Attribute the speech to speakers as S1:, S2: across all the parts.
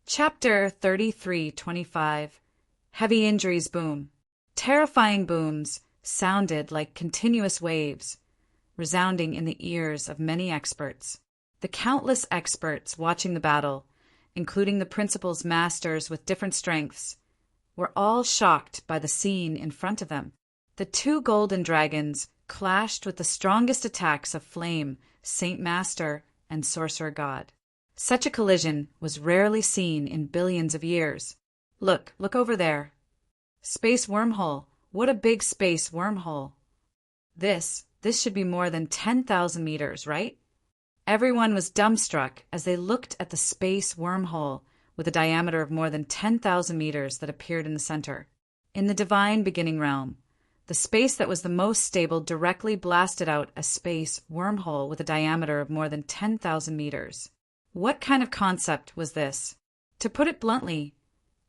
S1: Chapter 33:25. Heavy injuries boom. Terrifying booms sounded like continuous waves, resounding in the ears of many experts. The countless experts watching the battle, including the principal's masters with different strengths, were all shocked by the scene in front of them. The two golden dragons clashed with the strongest attacks of Flame, Saint Master, and Sorcerer God. Such a collision was rarely seen in billions of years. Look over there. Space wormhole. What a big space wormhole. This should be more than 10,000 meters, right? Everyone was dumbstruck as they looked at the space wormhole with a diameter of more than 10,000 meters that appeared in the center. In the divine beginning realm, the space that was the most stable directly blasted out a space wormhole with a diameter of more than 10,000 meters. What kind of concept was this? To put it bluntly,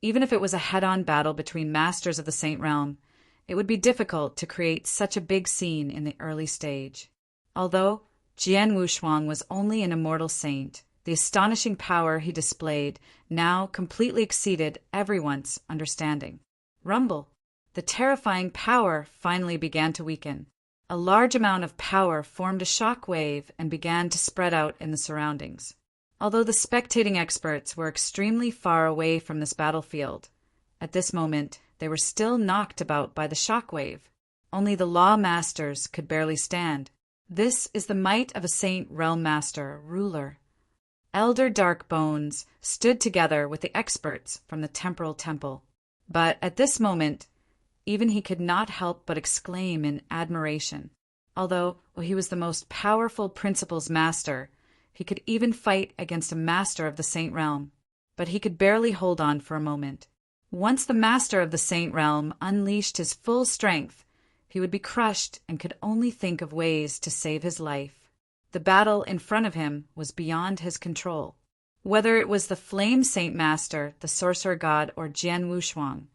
S1: even if it was a head-on battle between masters of the Saint Realm, it would be difficult to create such a big scene in the early stage. Although Jian Wushuang was only an immortal saint, the astonishing power he displayed now completely exceeded everyone's understanding. Rumble. The terrifying power finally began to weaken. A large amount of power formed a shock wave and began to spread out in the surroundings. Although the spectating experts were extremely far away from this battlefield, at this moment they were still knocked about by the shock wave. Only the law masters could barely stand. This is the might of a saint realm master, ruler. Elder Dark Bones stood together with the experts from the temporal temple. But at this moment, even he could not help but exclaim in admiration. Although he was the most powerful principal's master, he could even fight against a master of the Saint Realm, but he could barely hold on for a moment. Once the master of the Saint Realm unleashed his full strength, he would be crushed and could only think of ways to save his life. The battle in front of him was beyond his control. Whether it was the Flame Saint Master, the Sorcerer God, or Jian Wushuang,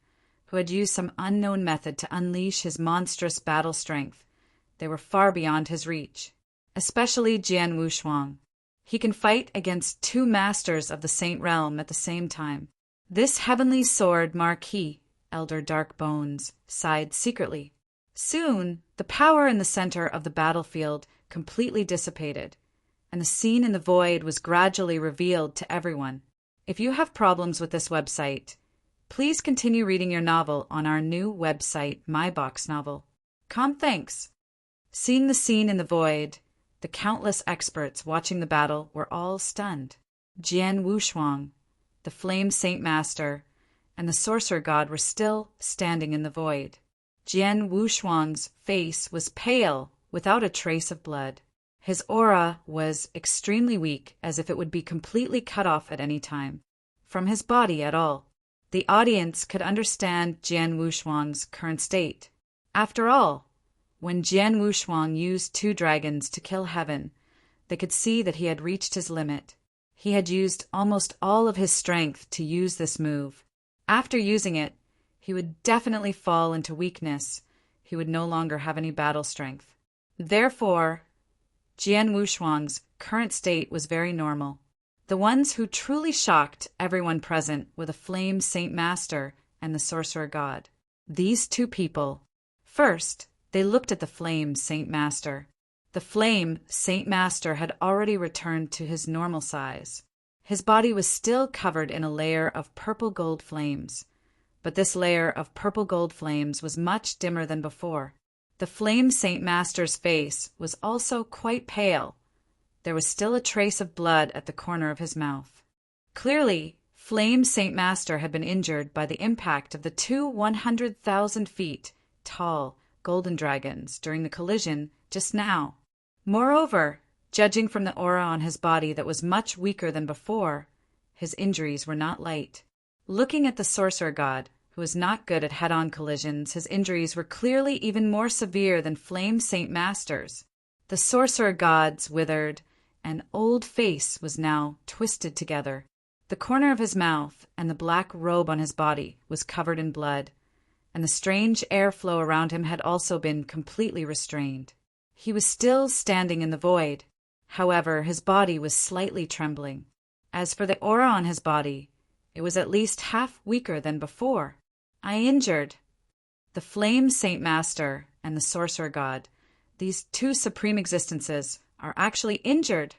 S1: who had used some unknown method to unleash his monstrous battle strength, they were far beyond his reach. Especially Jian Wushuang. He can fight against two masters of the Saint Realm at the same time. This heavenly sword Marquis, Elder Dark Bones, sighed secretly. Soon, the power in the center of the battlefield completely dissipated, and the scene in the void was gradually revealed to everyone. If you have problems with this website, please continue reading your novel on our new website, myboxnovel.com. Thanks. Seeing the scene in the void, the countless experts watching the battle were all stunned. Jian Wushuang, the Flame Saint Master, and the Sorcerer God were still standing in the void. Jian Wushuang's face was pale, without a trace of blood. His aura was extremely weak, as if it would be completely cut off at any time from his body at all. The audience could understand Jian Wushuang's current state. After all, when Jian Wushuang used two dragons to kill heaven, they could see that he had reached his limit. He had used almost all of his strength to use this move. After using it, he would definitely fall into weakness. He would no longer have any battle strength. Therefore, Jian Wushuang's current state was very normal. The ones who truly shocked everyone present were the Flame Saint Master and the Sorcerer God. These two people. First, they looked at the Flame Saint Master. The Flame Saint Master had already returned to his normal size. His body was still covered in a layer of purple gold flames, but this layer of purple gold flames was much dimmer than before. The Flame Saint Master's face was also quite pale. There was still a trace of blood at the corner of his mouth. Clearly, Flame Saint Master had been injured by the impact of the two 100,000 feet tall golden dragons during the collision just now. Moreover, judging from the aura on his body that was much weaker than before, his injuries were not light. Looking at the Sorcerer God, who was not good at head-on collisions, his injuries were clearly even more severe than Flame Saint Master's. The Sorcerer God's withered and old face was now twisted together. The corner of his mouth and the black robe on his body was covered in blood, and the strange airflow around him had also been completely restrained. He was still standing in the void. However, his body was slightly trembling. As for the aura on his body, It was at least half weaker than before. I injured. The Flame Saint Master and the Sorcerer God, these two supreme existences, are actually injured.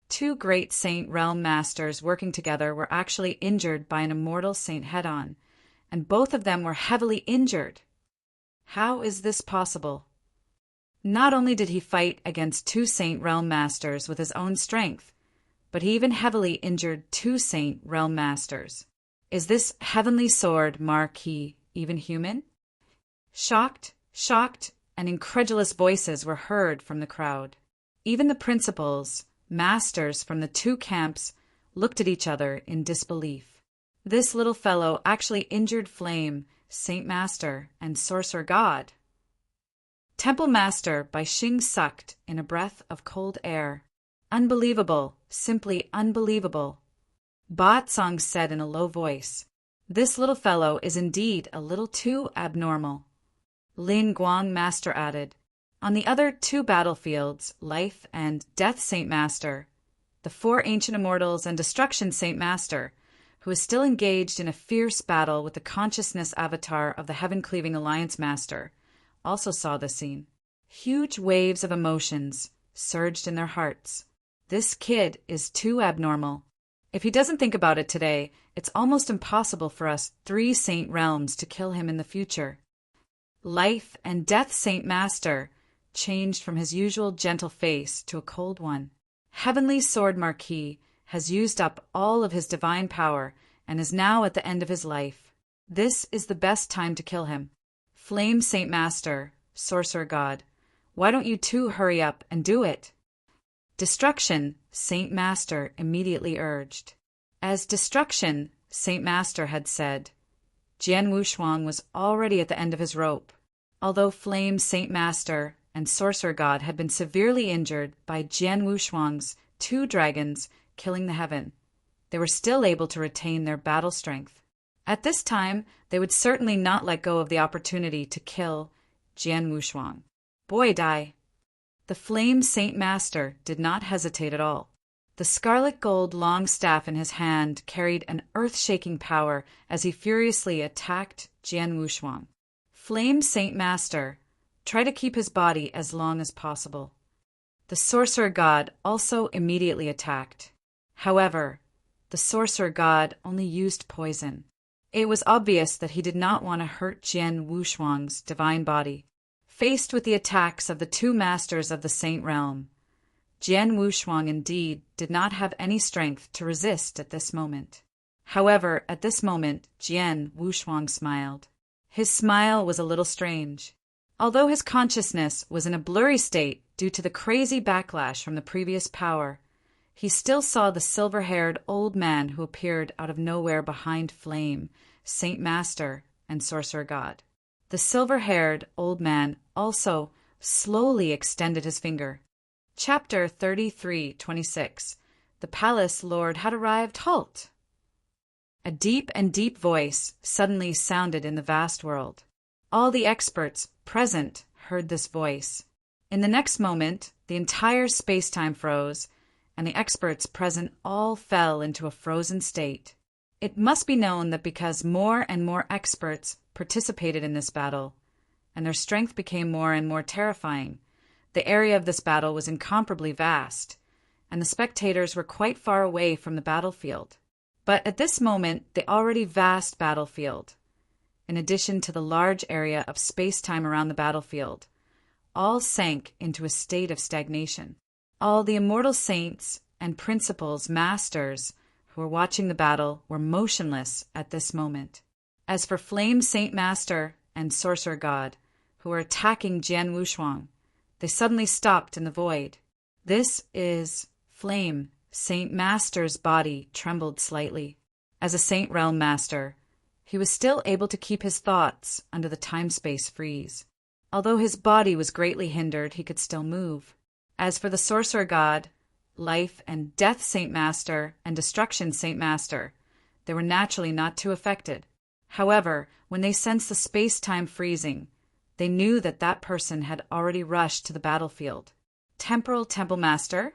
S1: Two great Saint Realm Masters working together were actually injured by an immortal Saint head-on, and both of them were heavily injured. How is this possible? Not only did he fight against two Saint Realm Masters with his own strength, but he even heavily injured two Saint Realm Masters. Is this heavenly sword Marquis even human? Shocked, and incredulous voices were heard from the crowd. Even the principals, masters from the two camps, looked at each other in disbelief. This little fellow actually injured Flame, Saint Master, and Sorcerer God. Temple Master Bai Xing sucked in a breath of cold air. Unbelievable, simply unbelievable. Ba Tsong said in a low voice, "This little fellow is indeed a little too abnormal." Lin Guang Master added, "On the other two battlefields, Life and Death Saint Master, the four ancient immortals and Destruction Saint Master, who is still engaged in a fierce battle with the consciousness avatar of the Heaven-Cleaving Alliance Master, also saw the scene. Huge waves of emotions surged in their hearts. This kid is too abnormal. If he doesn't think about it today, it's almost impossible for us three Saint Realms to kill him in the future." Life and Death Saint Master changed from his usual gentle face to a cold one. Heavenly Sword Marquis has used up all of his divine power and is now at the end of his life. This is the best time to kill him. Flame Saint Master, Sorcerer God, why don't you two hurry up and do it? Destruction, Saint Master immediately urged. As Destruction, Saint Master had said, Jian Wushuang was already at the end of his rope. Although Flame Saint Master and Sorcerer God had been severely injured by Jian Wushuang's two dragons killing the heaven, they were still able to retain their battle strength. At this time, they would certainly not let go of the opportunity to kill Jian Wushuang. Boy die. The Flame Saint Master did not hesitate at all. The scarlet gold long staff in his hand carried an earth-shaking power as he furiously attacked Jian Wushuang. Flame Saint Master, try to keep his body as long as possible. The Sorcerer God also immediately attacked. However, the Sorcerer God only used poison. It was obvious that he did not want to hurt Jian Wushuang's divine body. Faced with the attacks of the two masters of the Saint Realm, Jian Wushuang indeed did not have any strength to resist at this moment. However, at this moment, Jian Wushuang smiled. His smile was a little strange. Although his consciousness was in a blurry state due to the crazy backlash from the previous power, he still saw the silver-haired old man who appeared out of nowhere behind Flame, Saint Master, and Sorcerer God. The silver-haired old man also slowly extended his finger. Chapter 33:26. The Palace Lord had arrived. Halt! A deep voice suddenly sounded in the vast world. All the experts present heard this voice. In the next moment, the entire space-time froze, and the experts present all fell into a frozen state. It must be known that because more and more experts participated in this battle, and their strength became more and more terrifying, the area of this battle was incomparably vast, and the spectators were quite far away from the battlefield. But at this moment, the already vast battlefield, in addition to the large area of space-time around the battlefield, all sank into a state of stagnation. All the immortal saints and principals, masters, who were watching the battle were motionless at this moment. As for Flame Saint Master and Sorcerer God, who were attacking Jian Wushuang, they suddenly stopped in the void. This is Flame Saint Master's body trembled slightly. As a Saint Realm Master, he was still able to keep his thoughts under the time-space freeze. Although his body was greatly hindered, he could still move. As for the Sorcerer God, Life and Death Saint Master, and Destruction Saint Master, they were naturally not too affected. However, when they sensed the space-time freezing, they knew that that person had already rushed to the battlefield. Temporal Temple Master?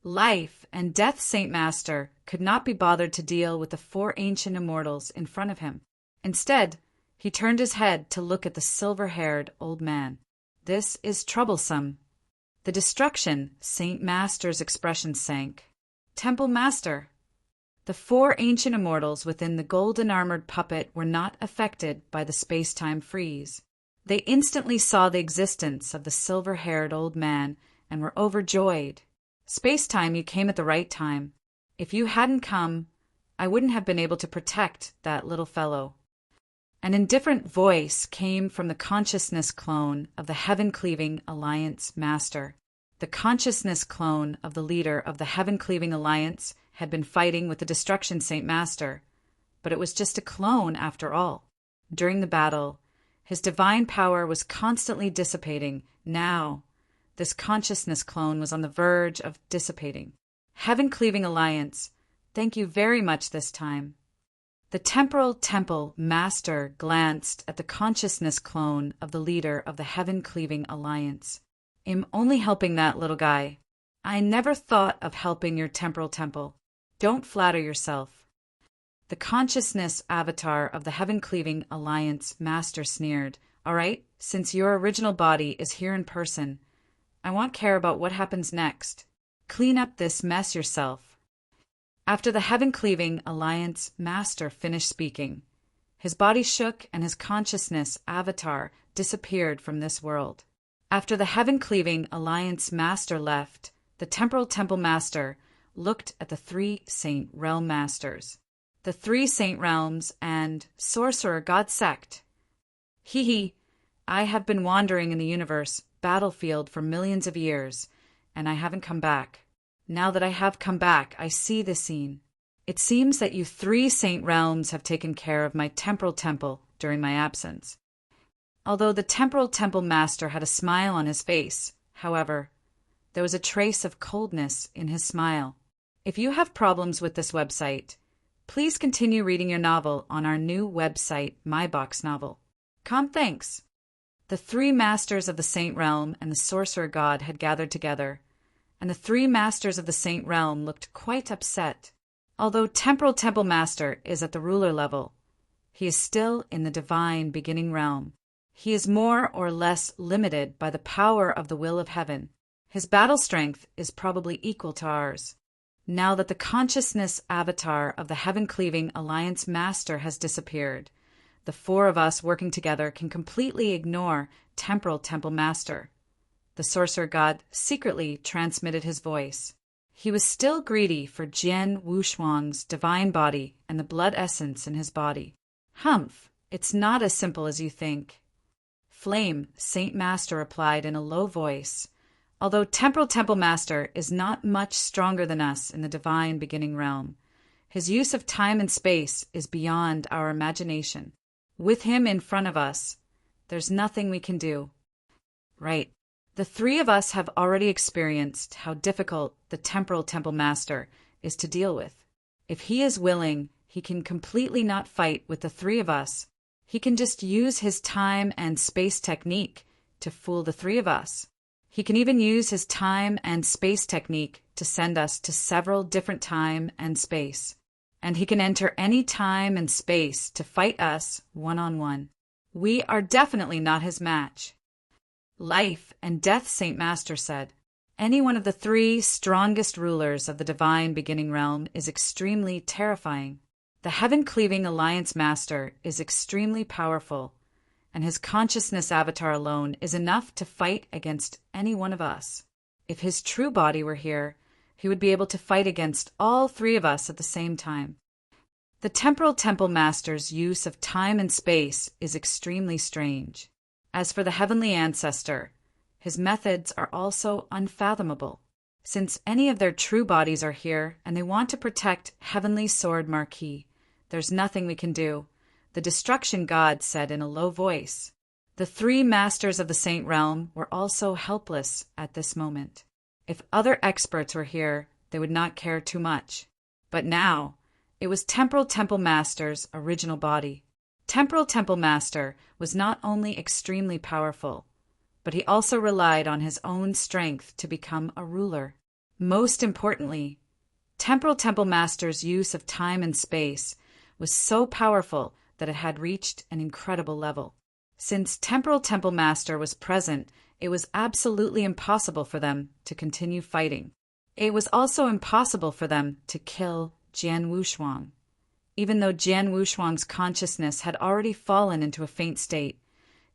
S1: Life and Death Saint Master could not be bothered to deal with the four ancient immortals in front of him. Instead, he turned his head to look at the silver-haired old man. This is troublesome. The destruction, Saint Master's expression sank. Temple Master. The four ancient immortals within the golden-armored puppet were not affected by the space-time freeze. They instantly saw the existence of the silver-haired old man and were overjoyed. Space-time, you came at the right time. If you hadn't come, I wouldn't have been able to protect that little fellow. An indifferent voice came from the consciousness clone of the Heaven-Cleaving Alliance Master. The consciousness clone of the leader of the Heaven-Cleaving Alliance had been fighting with the Destruction Saint Master, but it was just a clone after all. During the battle, his divine power was constantly dissipating. Now, this consciousness clone was on the verge of dissipating. Heaven-Cleaving Alliance, thank you very much this time. The Temporal Temple Master glanced at the consciousness clone of the leader of the Heaven-Cleaving Alliance. I'm only helping that little guy. I never thought of helping your temporal temple. Don't flatter yourself. The consciousness avatar of the Heaven-Cleaving Alliance Master sneered. All right, since your original body is here in person, I won't care about what happens next. Clean up this mess yourself. After the Heaven-Cleaving Alliance Master finished speaking, his body shook and his consciousness avatar disappeared from this world. After the Heaven-Cleaving Alliance Master left, the Temporal Temple Master looked at the three Saint Realm Masters, the three Saint Realms, and Sorcerer God Sect. Hee, I have been wandering in the universe battlefield for millions of years, and I haven't come back. Now that I have come back, I see the scene. It seems that you three Saint Realms have taken care of my temporal temple during my absence. Although the Temporal Temple Master had a smile on his face, however, there was a trace of coldness in his smile. If you have problems with this website, please continue reading your novel on our new website, My Box Novel. Thanks. The three Masters of the Saint Realm and the Sorcerer God had gathered together, and the three Masters of the Saint Realm looked quite upset. Although Temporal Temple Master is at the ruler level, he is still in the divine beginning realm. He is more or less limited by the power of the will of heaven. His battle strength is probably equal to ours. Now that the consciousness avatar of the Heaven-Cleaving Alliance Master has disappeared, the four of us working together can completely ignore Temporal Temple Master. The Sorcerer God secretly transmitted his voice. He was still greedy for Jian Wushuang's divine body and the blood essence in his body. Humph, it's not as simple as you think. Flame, Saint Master replied in a low voice. Although Temporal Temple Master is not much stronger than us in the divine beginning realm, his use of time and space is beyond our imagination. With him in front of us, there's nothing we can do. Right. The three of us have already experienced how difficult the Temporal Temple Master is to deal with. If he is willing, he can completely not fight with the three of us. He can just use his time and space technique to fool the three of us. He can even use his time and space technique to send us to several different time and space. And he can enter any time and space to fight us one-on-one. We are definitely not his match. Life and Death Saint Master said, any one of the three strongest rulers of the divine beginning realm is extremely terrifying. The Heaven-Cleaving Alliance Master is extremely powerful, and his consciousness avatar alone is enough to fight against any one of us. If his true body were here, he would be able to fight against all three of us at the same time. The Temporal Temple Master's use of time and space is extremely strange. As for the Heavenly Ancestor, his methods are also unfathomable. Since any of their true bodies are here and they want to protect Heavenly Sword Marquis, there's nothing we can do, the Destruction God said in a low voice. The three Masters of the Saint Realm were also helpless at this moment. If other experts were here, they would not care too much. But now, it was Temporal Temple Master's original body. Temporal Temple Master was not only extremely powerful, but he also relied on his own strength to become a ruler. Most importantly, Temporal Temple Master's use of time and space was so powerful that it had reached an incredible level. Since Temporal Temple Master was present, it was absolutely impossible for them to continue fighting. It was also impossible for them to kill Jian Wushuang. Even though Jian Wushuang's consciousness had already fallen into a faint state,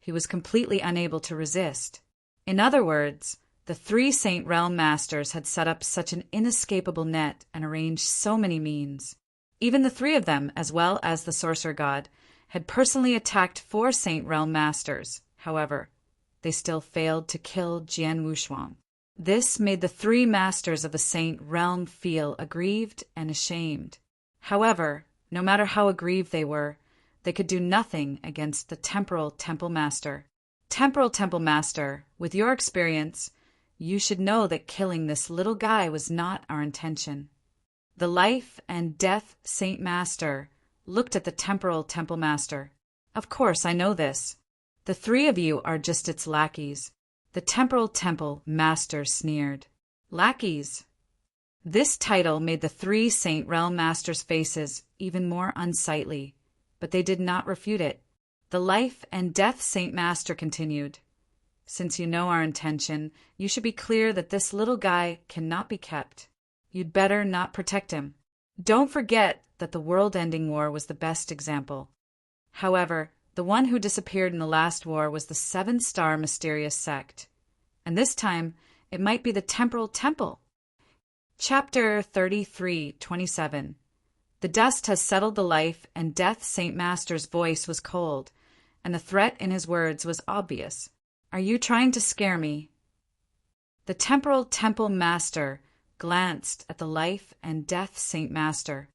S1: he was completely unable to resist. In other words, the three Saint Realm Masters had set up such an inescapable net and arranged so many means. Even the three of them, as well as the Sorcerer God, had personally attacked 4 Saint Realm Masters. However, they still failed to kill Jian Wushuang. This made the 3 Masters of the Saint Realm feel aggrieved and ashamed. However, no matter how aggrieved they could do nothing against the Temporal Temple Master. Temporal Temple Master, with your experience, you should know that killing this little guy was not our intention. The Life and Death Saint Master looked at the Temporal Temple Master. Of course, I know this. The 3 of you are just its lackeys. The Temporal Temple Master sneered. Lackeys? This title made the 3 Saint Realm Masters' faces even more unsightly, but they did not refute it. The Life and Death Saint Master continued. Since you know our intention, you should be clear that this little guy cannot be kept. You'd better not protect him. Don't forget that the world-ending war was the best example. However, the one who disappeared in the last war was the 7-star mysterious sect. And this time, it might be the Temporal Temple. Chapter 33:27. The dust has settled the Life and Death Saint Master's voice was cold, and the threat in his words was obvious. Are you trying to scare me? The Temporal Temple Master glanced at the Life and Death Saint Master.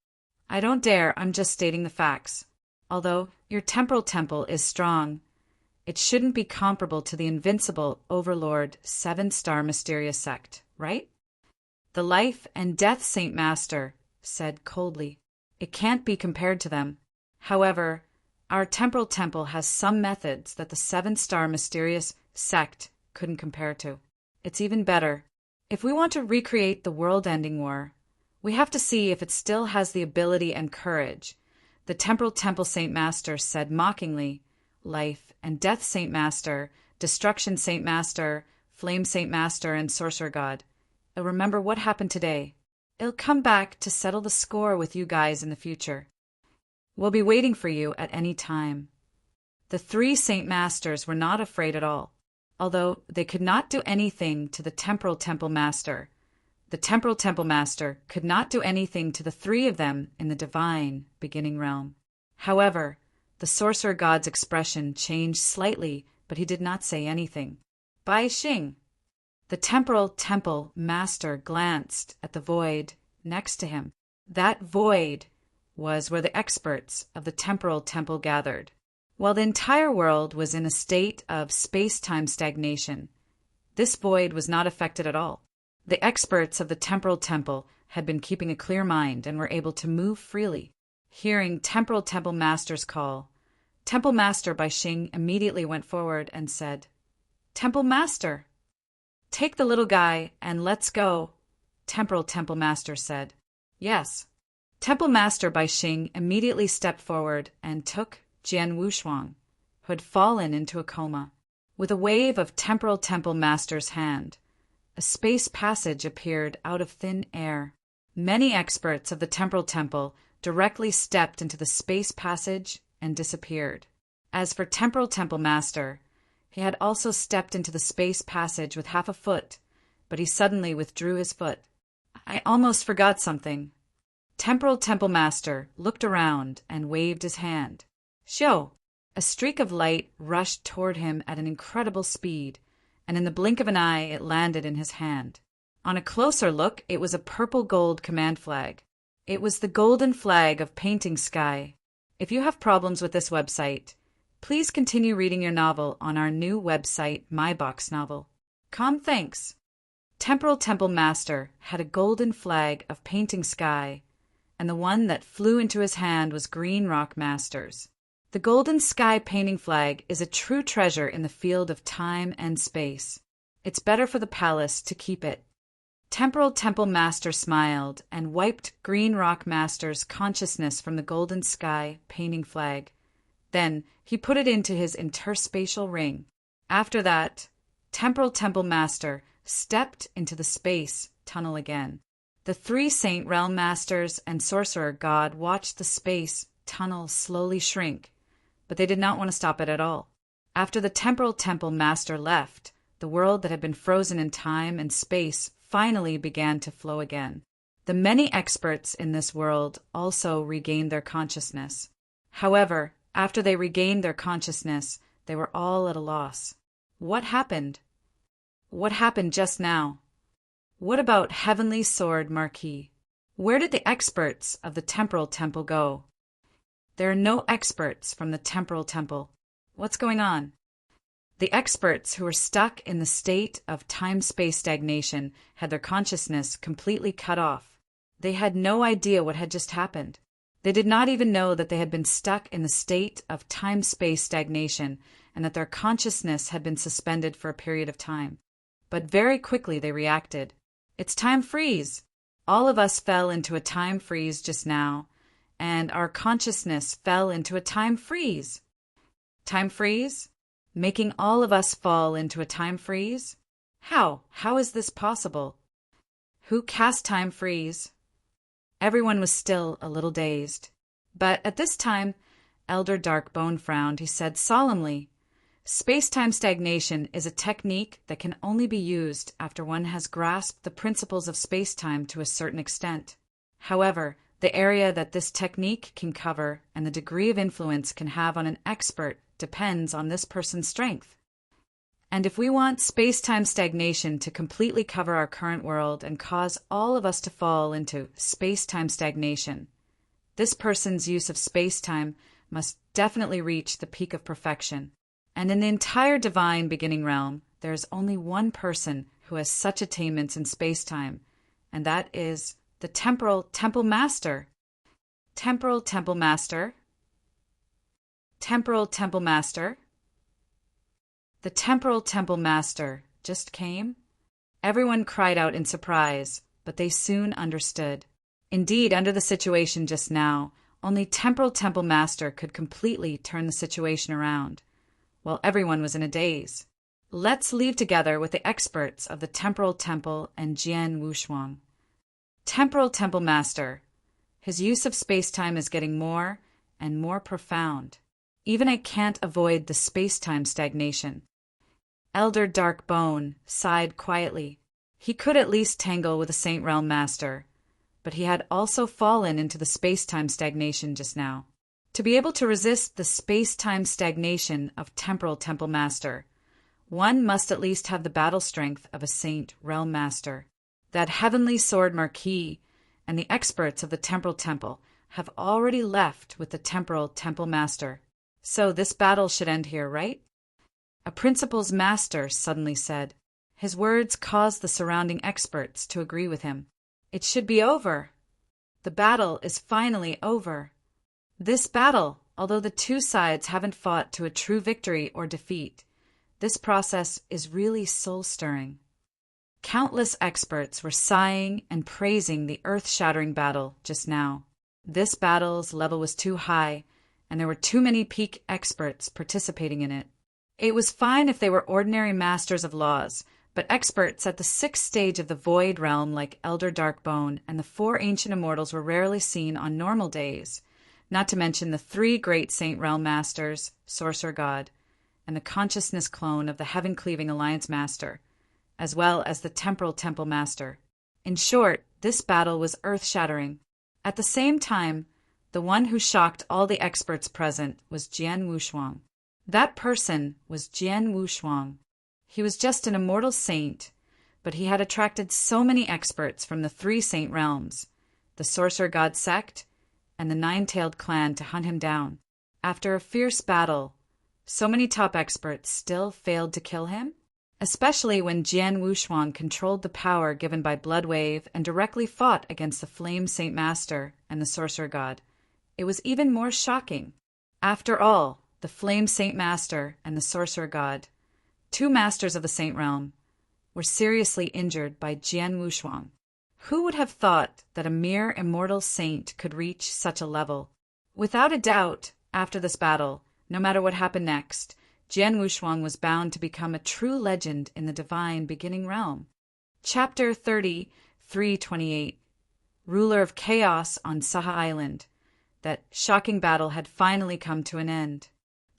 S1: I don't dare, I'm just stating the facts. Although your Temporal Temple is strong, it shouldn't be comparable to the invincible Overlord 7-star mysterious sect, right? The Life and Death Saint Master said coldly. It can't be compared to them. However, our Temporal Temple has some methods that the 7-star mysterious sect couldn't compare to. It's even better. If we want to recreate the world-ending war, we have to see if it still has the ability and courage. The Temporal Temple Saint Master said mockingly. Life and Death Saint Master, Destruction Saint Master, Flame Saint Master, and Sorcerer God. Remember what happened today. It'll come back to settle the score with you guys in the future. We'll be waiting for you at any time. The 3 Saint Masters were not afraid at all. Although they could not do anything to the Temporal Temple Master, the Temporal Temple Master could not do anything to the 3 of them in the divine beginning realm. However, the Sorcerer God's expression changed slightly, but he did not say anything. Bai Xing. The Temporal Temple Master glanced at the void next to him. That void was where the experts of the Temporal Temple gathered. While the entire world was in a state of space-time stagnation, this void was not affected at all. The experts of the Temporal Temple had been keeping a clear mind and were able to move freely. Hearing Temporal Temple Master's call, Temple Master Bai Xing immediately went forward and said, Temple Master, take the little guy and let's go. Temporal Temple Master said, Yes. Temple Master Bai Xing immediately stepped forward and took Jian Wushuang, who had fallen into a coma. With a wave of Temporal Temple Master's hand, a space passage appeared out of thin air. Many experts of the Temporal Temple directly stepped into the space passage and disappeared. As for Temporal Temple Master, he had also stepped into the space passage with half a foot, but he suddenly withdrew his foot. I almost forgot something. Temporal Temple Master looked around and waved his hand. Shio! A streak of light rushed toward him at an incredible speed, and in the blink of an eye it landed in his hand. On a closer look, it was a purple-gold command flag. It was the golden flag of Painting Sky. If you have problems with this website, please continue reading your novel on our new website, MyBoxNovel. Thanks. Temporal Temple Master had a golden flag of Painting Sky, and the one that flew into his hand was Green Rock Master's. The Golden Sky Painting Flag is a true treasure in the field of time and space. It's better for the palace to keep it. Temporal Temple Master smiled and wiped Green Rock Master's consciousness from the golden sky painting flag. Then he put it into his interspatial ring. After that, Temporal Temple Master stepped into the space tunnel again. The three Saint Realm Masters and Sorcerer God watched the space tunnel slowly shrink, but they did not want to stop it at all. After the Temporal Temple Master left, the world that had been frozen in time and space finally began to flow again. The many experts in this world also regained their consciousness. However, after they regained their consciousness, they were all at a loss. What happened? What happened just now? What about Heavenly Sword Marquis? Where did the experts of the Temporal Temple go? There are no experts from the Temporal Temple. What's going on? The experts who were stuck in the state of time-space stagnation had their consciousness completely cut off. They had no idea what had just happened. They did not even know that they had been stuck in the state of time-space stagnation and that their consciousness had been suspended for a period of time. But very quickly they reacted. It's time freeze! All of us fell into a time freeze just now, and our consciousness fell into a time freeze. Time freeze? Making all of us fall into a time freeze? How? How is this possible? Who cast time freeze? Everyone was still a little dazed. But at this time, Elder Darkbone frowned. He said solemnly, "Space-time stagnation is a technique that can only be used after one has grasped the principles of space-time to a certain extent. However, the area that this technique can cover and the degree of influence can have on an expert depends on this person's strength. And if we want space-time stagnation to completely cover our current world and cause all of us to fall into space-time stagnation, this person's use of space-time must definitely reach the peak of perfection. And in the entire divine beginning realm, there is only one person who has such attainments in space-time, and that is the Temporal Temple Master." Temporal Temple Master? Temporal Temple Master? The Temporal Temple Master just came? Everyone cried out in surprise, but they soon understood. Indeed, under the situation just now, only Temporal Temple Master could completely turn the situation around, while everyone was in a daze. Let's leave together with the experts of the Temporal Temple and Jian Wushuang. Temporal Temple Master. His use of space-time is getting more and more profound. Even I can't avoid the space-time stagnation. Elder Darkbone sighed quietly. He could at least tangle with a Saint Realm Master, but he had also fallen into the space-time stagnation just now. To be able to resist the space-time stagnation of Temporal Temple Master, one must at least have the battle strength of a Saint Realm Master. That Heavenly Sword Marquis and the experts of the Temporal Temple have already left with the Temporal Temple Master. So this battle should end here, right? A Principal's Master suddenly said. His words caused the surrounding experts to agree with him. It should be over. The battle is finally over. This battle, although the two sides haven't fought to a true victory or defeat, this process is really soul-stirring. Countless experts were sighing and praising the earth-shattering battle just now. This battle's level was too high, and there were too many peak experts participating in it. It was fine if they were ordinary masters of laws, but experts at the 6th stage of the Void Realm like Elder Darkbone and the 4 Ancient Immortals were rarely seen on normal days, not to mention the 3 great Saint Realm Masters, Sorcerer God, and the Consciousness Clone of the Heaven-Cleaving Alliance Master, as well as the Temporal Temple Master. In short, this battle was earth-shattering. At the same time, the one who shocked all the experts present was Jian Wushuang. That person was Jian Wushuang. He was just an immortal saint, but he had attracted so many experts from the 3 Saint Realms, the Sorcerer God sect, and the Nine-Tailed clan to hunt him down. After a fierce battle, so many top experts still failed to kill him? Especially when Jian Wushuang controlled the power given by Bloodwave and directly fought against the Flame Saint Master and the Sorcerer God. It was even more shocking. After all, the Flame Saint Master and the Sorcerer God, 2 masters of the Saint Realm, were seriously injured by Jian Wushuang. Who would have thought that a mere immortal saint could reach such a level? Without a doubt, after this battle, no matter what happened next, Jian Wushuang was bound to become a true legend in the divine beginning realm. Chapter 30, 328. Ruler of Chaos on Saha Island. That shocking battle had finally come to an end.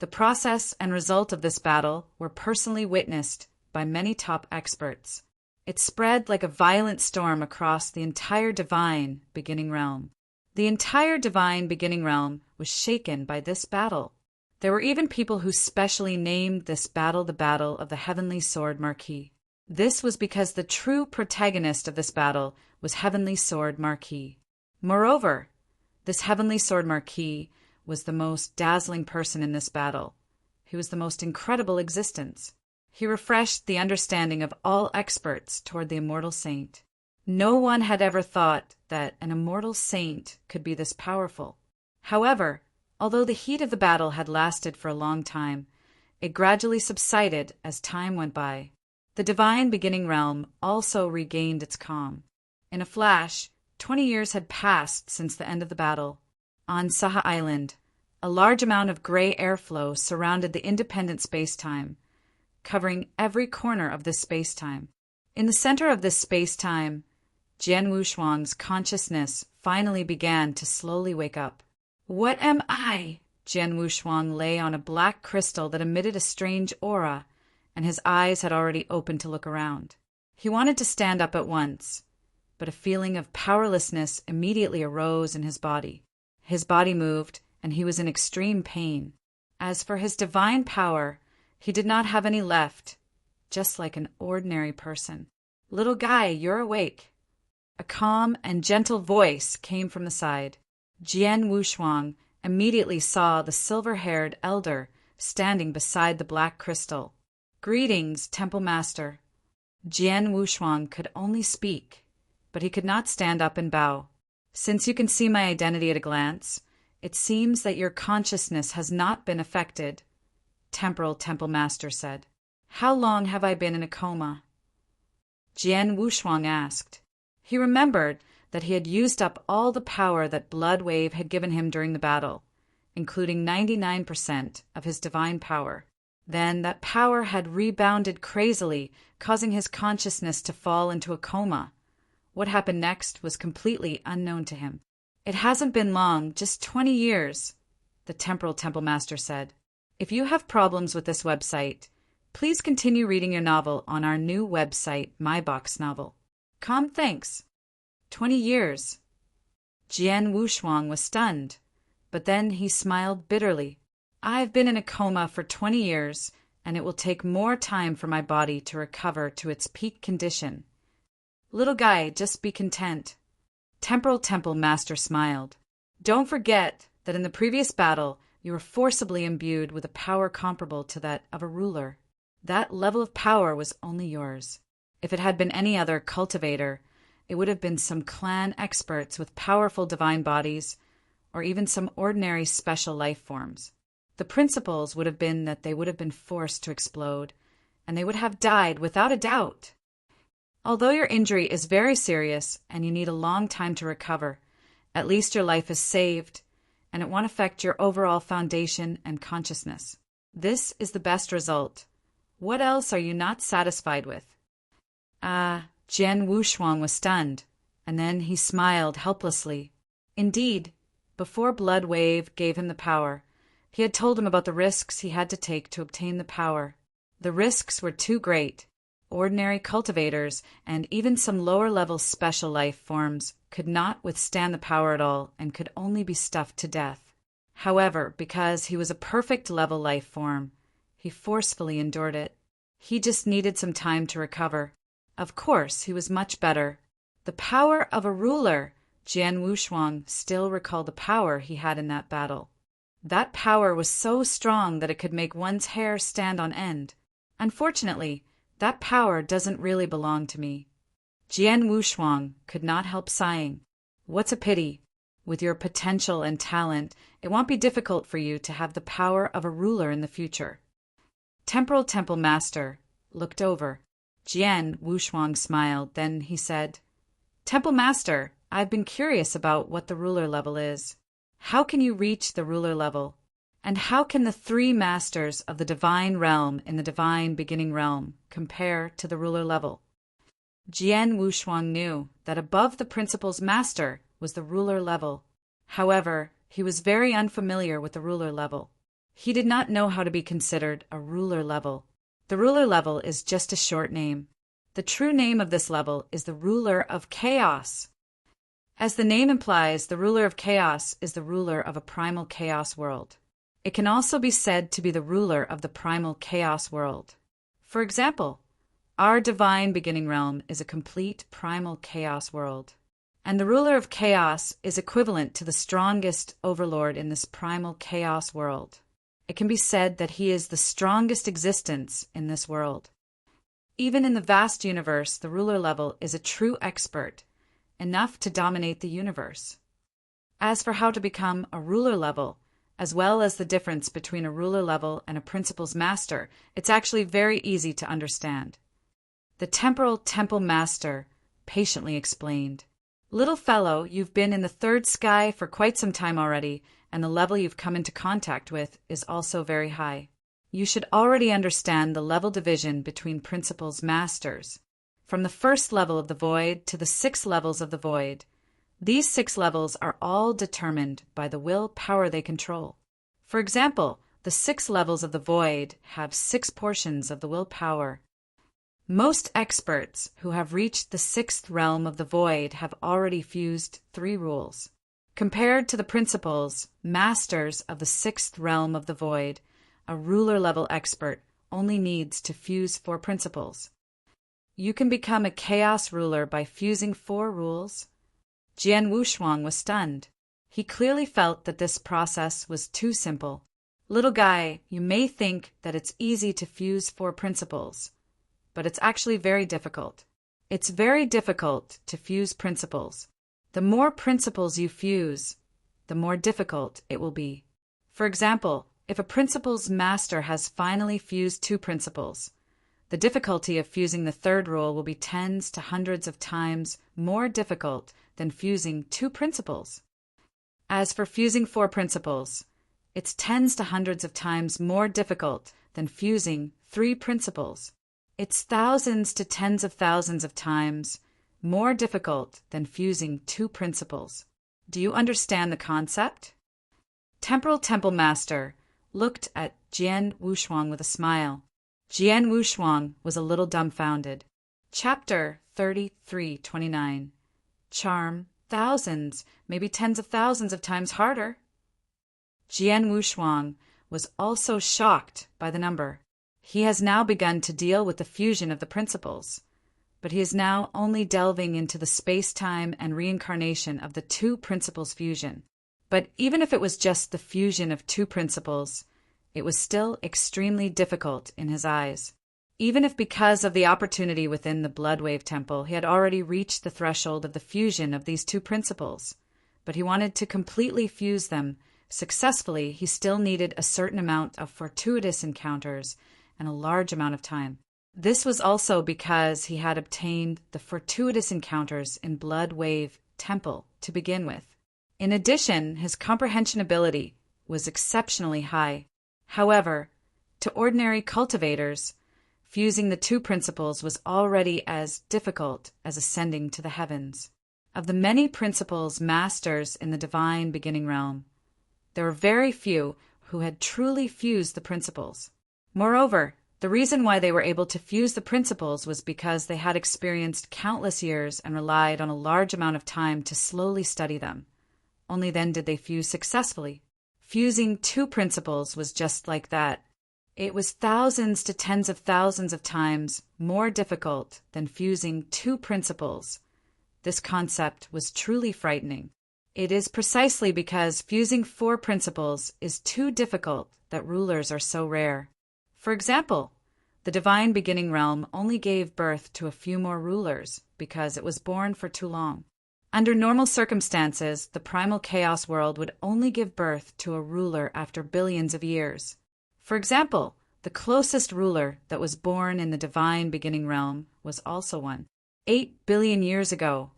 S1: The process and result of this battle were personally witnessed by many top experts. It spread like a violent storm across the entire divine beginning realm. The entire divine beginning realm was shaken by this battle. There were even people who specially named this battle the Battle of the Heavenly Sword Marquis. This was because the true protagonist of this battle was Heavenly Sword Marquis. Moreover, this Heavenly Sword Marquis was the most dazzling person in this battle. He was the most incredible existence. He refreshed the understanding of all experts toward the immortal saint. No one had ever thought that an immortal saint could be this powerful. However, although the heat of the battle had lasted for a long time, it gradually subsided as time went by. The divine beginning realm also regained its calm. In a flash, 20 years had passed since the end of the battle. On Saha Island, a large amount of gray airflow surrounded the independent space-time, covering every corner of this space-time. In the center of this space-time, Jian Wushuang's consciousness finally began to slowly wake up. What am I? Jian Wushuang lay on a black crystal that emitted a strange aura, and his eyes had already opened to look around. He wanted to stand up at once, but a feeling of powerlessness immediately arose in his body. His body moved, and he was in extreme pain. As for his divine power, he did not have any left, just like an ordinary person. "Little guy, you're awake." A calm and gentle voice came from the side. Jian Wushuang immediately saw the silver-haired elder standing beside the black crystal. "Greetings, Temple Master." Jian Wushuang could only speak, but he could not stand up and bow. "Since you can see my identity at a glance, it seems that your consciousness has not been affected," Temporal Temple Master said. "How long have I been in a coma?" Jian Wushuang asked. He remembered that he had used up all the power that Blood Wave had given him during the battle, including 99% of his divine power. Then that power had rebounded crazily, causing his consciousness to fall into a coma. What happened next was completely unknown to him. "It hasn't been long, just 20 years, the Temporal Temple Master said. "If you have problems with this website, please continue reading your novel on our new website, My Box Novel. Thanks. 20 years. Jian Wushuang was stunned, but then he smiled bitterly. "I've been in a coma for 20 years, and it will take more time for my body to recover to its peak condition. Little guy, just be content." Temporal Temple Master smiled. "Don't forget that in the previous battle, you were forcibly imbued with a power comparable to that of a ruler. That level of power was only yours. If it had been any other cultivator, it would have been some clan experts with powerful divine bodies, or even some ordinary special life forms. The principles would have been that they would have been forced to explode, and they would have died without a doubt. Although your injury is very serious and you need a long time to recover, at least your life is saved, and it won't affect your overall foundation and consciousness. This is the best result. What else are you not satisfied with?" Jian Wushuang was stunned, and then he smiled helplessly. Indeed, before Blood Wave gave him the power, he had told him about the risks he had to take to obtain the power. The risks were too great. Ordinary cultivators and even some lower-level special life forms could not withstand the power at all and could only be stuffed to death. However, because he was a perfect level life form, he forcefully endured it. He just needed some time to recover. Of course, he was much better. The power of a ruler! Jian Wushuang still recalled the power he had in that battle. That power was so strong that it could make one's hair stand on end. Unfortunately, that power doesn't really belong to me. Jian Wushuang could not help sighing. What's a pity. With your potential and talent, it won't be difficult for you to have the power of a ruler in the future. Temporal Temple Master looked over. Jian Wushuang smiled, then he said, "Temple Master, I've been curious about what the ruler level is. How can you reach the ruler level? And how can the three masters of the divine realm in the divine beginning realm compare to the ruler level?" Jian Wushuang knew that above the principal's master was the ruler level. However, he was very unfamiliar with the ruler level. He did not know how to be considered a ruler level. The ruler level is just a short name. The true name of this level is the ruler of chaos. As the name implies, the ruler of chaos is the ruler of a primal chaos world. It can also be said to be the ruler of the primal chaos world. For example, our divine beginning realm is a complete primal chaos world, and the ruler of chaos is equivalent to the strongest overlord in this primal chaos world. It can be said that he is the strongest existence in this world. Even in the vast universe, the ruler level is a true expert, enough to dominate the universe. As for how to become a ruler level, as well as the difference between a ruler level and a principal's master, it's actually very easy to understand. The temporal temple master patiently explained, "Little fellow, you've been in the third sky for quite some time already, and the level you've come into contact with is also very high. You should already understand the level division between principals' masters. From the first level of the void to the 6 levels of the void, these 6 levels are all determined by the will power they control. For example, the 6 levels of the void have 6 portions of the will power. Most experts who have reached the 6th realm of the void have already fused 3 rules. Compared to the principals, masters of the 6th realm of the void, a ruler-level expert only needs to fuse 4 principles. You can become a chaos ruler by fusing 4 rules." Jian Wushuang was stunned. He clearly felt that this process was too simple. "Little guy, you may think that it's easy to fuse 4 principles, but it's actually very difficult. It's very difficult to fuse principles. The more principles you fuse, the more difficult it will be. For example, if a principal's master has finally fused 2 principles, the difficulty of fusing the 3rd rule will be tens to hundreds of times more difficult than fusing 2 principles. As for fusing 4 principles, it's tens to hundreds of times more difficult than fusing 3 principles. It's thousands to tens of thousands of times more difficult than fusing 2 principles. Do you understand the concept?" Temporal Temple Master looked at Jian Wushuang with a smile. Jian Wushuang was a little dumbfounded. Chapter 33:29. Charm, thousands, maybe tens of thousands of times harder. Jian Wushuang was also shocked by the number. He has now begun to deal with the fusion of the principles, but he is now only delving into the space-time and reincarnation of the 2 principles fusion. But even if it was just the fusion of 2 principles, it was still extremely difficult in his eyes. Even if because of the opportunity within the Bloodwave Temple, he had already reached the threshold of the fusion of these 2 principles, but he wanted to completely fuse them successfully, he still needed a certain amount of fortuitous encounters and a large amount of time. This was also because he had obtained the fortuitous encounters in Bloodwave Temple to begin with. In addition, his comprehension ability was exceptionally high. However, to ordinary cultivators, fusing the 2 principles was already as difficult as ascending to the heavens. Of the many principles masters in the divine beginning realm, there were very few who had truly fused the principles. Moreover, the reason why they were able to fuse the principles was because they had experienced countless years and relied on a large amount of time to slowly study them. Only then did they fuse successfully. Fusing 2 principles was just like that. It was thousands to tens of thousands of times more difficult than fusing 2 principles. This concept was truly frightening. It is precisely because fusing 4 principles is too difficult that rulers are so rare. For example, the divine beginning realm only gave birth to a few more rulers because it was born for too long. Under normal circumstances, the primal chaos world would only give birth to a ruler after billions of years. For example, The closest ruler that was born in the divine beginning realm was also one. 8 billion years ago.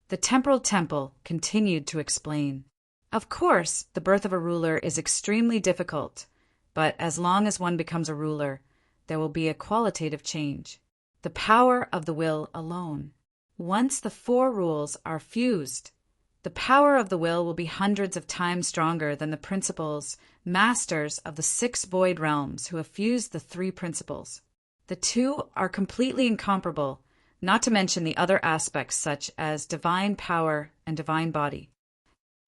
S1: The temporal temple continued to explain. Of course, the birth of a ruler is extremely difficult, but as long as one becomes a ruler, there will be a qualitative change. The power of the will alone. Once the 4 rules are fused, the power of the will will be hundreds of times stronger than the principles, masters of the 6 void realms who have fused the 3 principles. The 2 are completely incomparable, not to mention the other aspects such as divine power and divine body.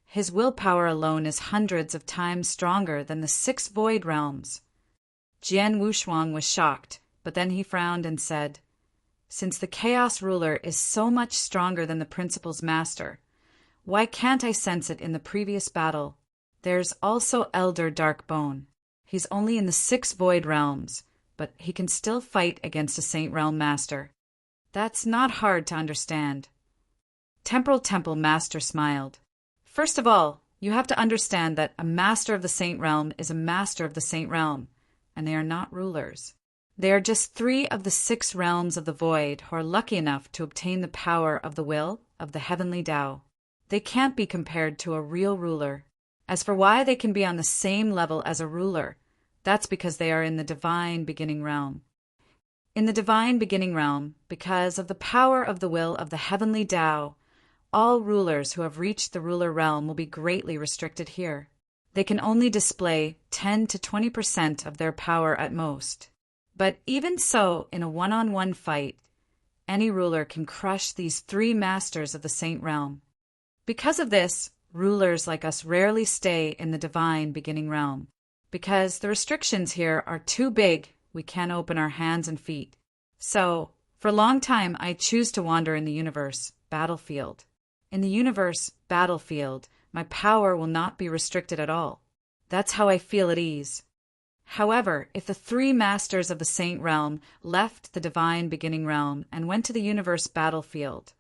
S1: His willpower alone is hundreds of times stronger than the 6 void realms. Jian Wushuang was shocked, but then he frowned and said, "Since the chaos ruler is so much stronger than the principle's master, why can't I sense it in the previous battle? There's also Elder Darkbone. He's only in the 6 void realms, but he can still fight against a Saint Realm master. That's not hard to understand." Temporal Temple Master smiled. "First of all, you have to understand that a master of the Saint Realm is a master of the Saint Realm, and they are not rulers. They are just 3 of the 6 realms of the void who are lucky enough to obtain the power of the will of the heavenly Tao. They can't be compared to a real ruler. As for why they can be on the same level as a ruler, that's because they are in the divine beginning realm. In the divine beginning realm, because of the power of the will of the heavenly Tao, all rulers who have reached the ruler realm will be greatly restricted here. They can only display 10 to 20% of their power at most. But even so, in a one-on-one fight, any ruler can crush these 3 masters of the Saint Realm. Because of this, rulers like us rarely stay in the divine beginning realm. Because the restrictions here are too big, we can't open our hands and feet. So, for a long time, I choose to wander in the universe battlefield. In the universe battlefield, my power will not be restricted at all. That's how I feel at ease. However, if the 3 masters of the Saint Realm left the divine beginning realm and went to the universe battlefield,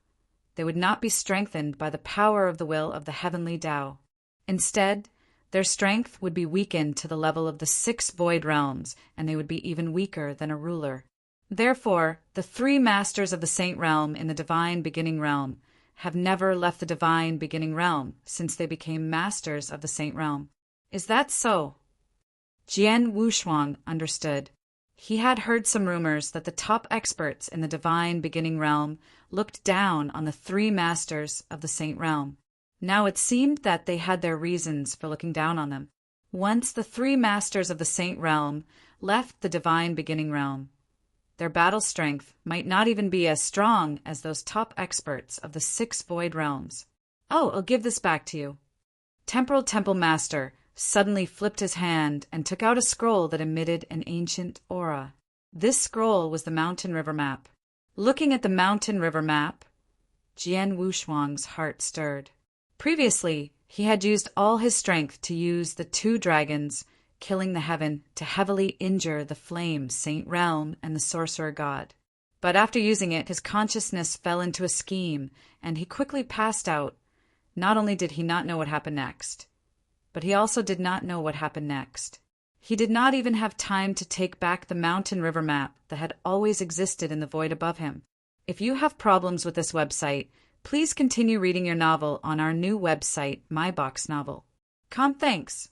S1: they would not be strengthened by the power of the will of the heavenly Tao. Instead, their strength would be weakened to the level of the 6 void realms, and they would be even weaker than a ruler. Therefore, the 3 masters of the Saint Realm in the divine beginning realm have never left the divine beginning realm since they became masters of the Saint Realm. Is that so? Jian Wushuang understood. He had heard some rumors that the top experts in the divine beginning realm looked down on the 3 masters of the Saint Realm. Now it seemed that they had their reasons for looking down on them. Once the 3 masters of the Saint Realm left the divine beginning realm, their battle strength might not even be as strong as those top experts of the 6 void realms. "Oh, I'll give this back to you." Temporal Temple Master suddenly flipped his hand and took out a scroll that emitted an ancient aura. This scroll was the mountain river map. Looking at the mountain river map, Jian Wushuang's heart stirred. Previously, he had used all his strength to use the 2 dragons, killing the heaven, to heavily injure the flame Saint Realm and the sorcerer god. But after using it, his consciousness fell into a scheme, and he quickly passed out. Not only did he not know what happened next, but he also did not know what happened next. He did not even have time to take back the mountain river map that had always existed in the void above him. If you have problems with this website, please continue reading your novel on our new website, MyBox Novel. Thanks.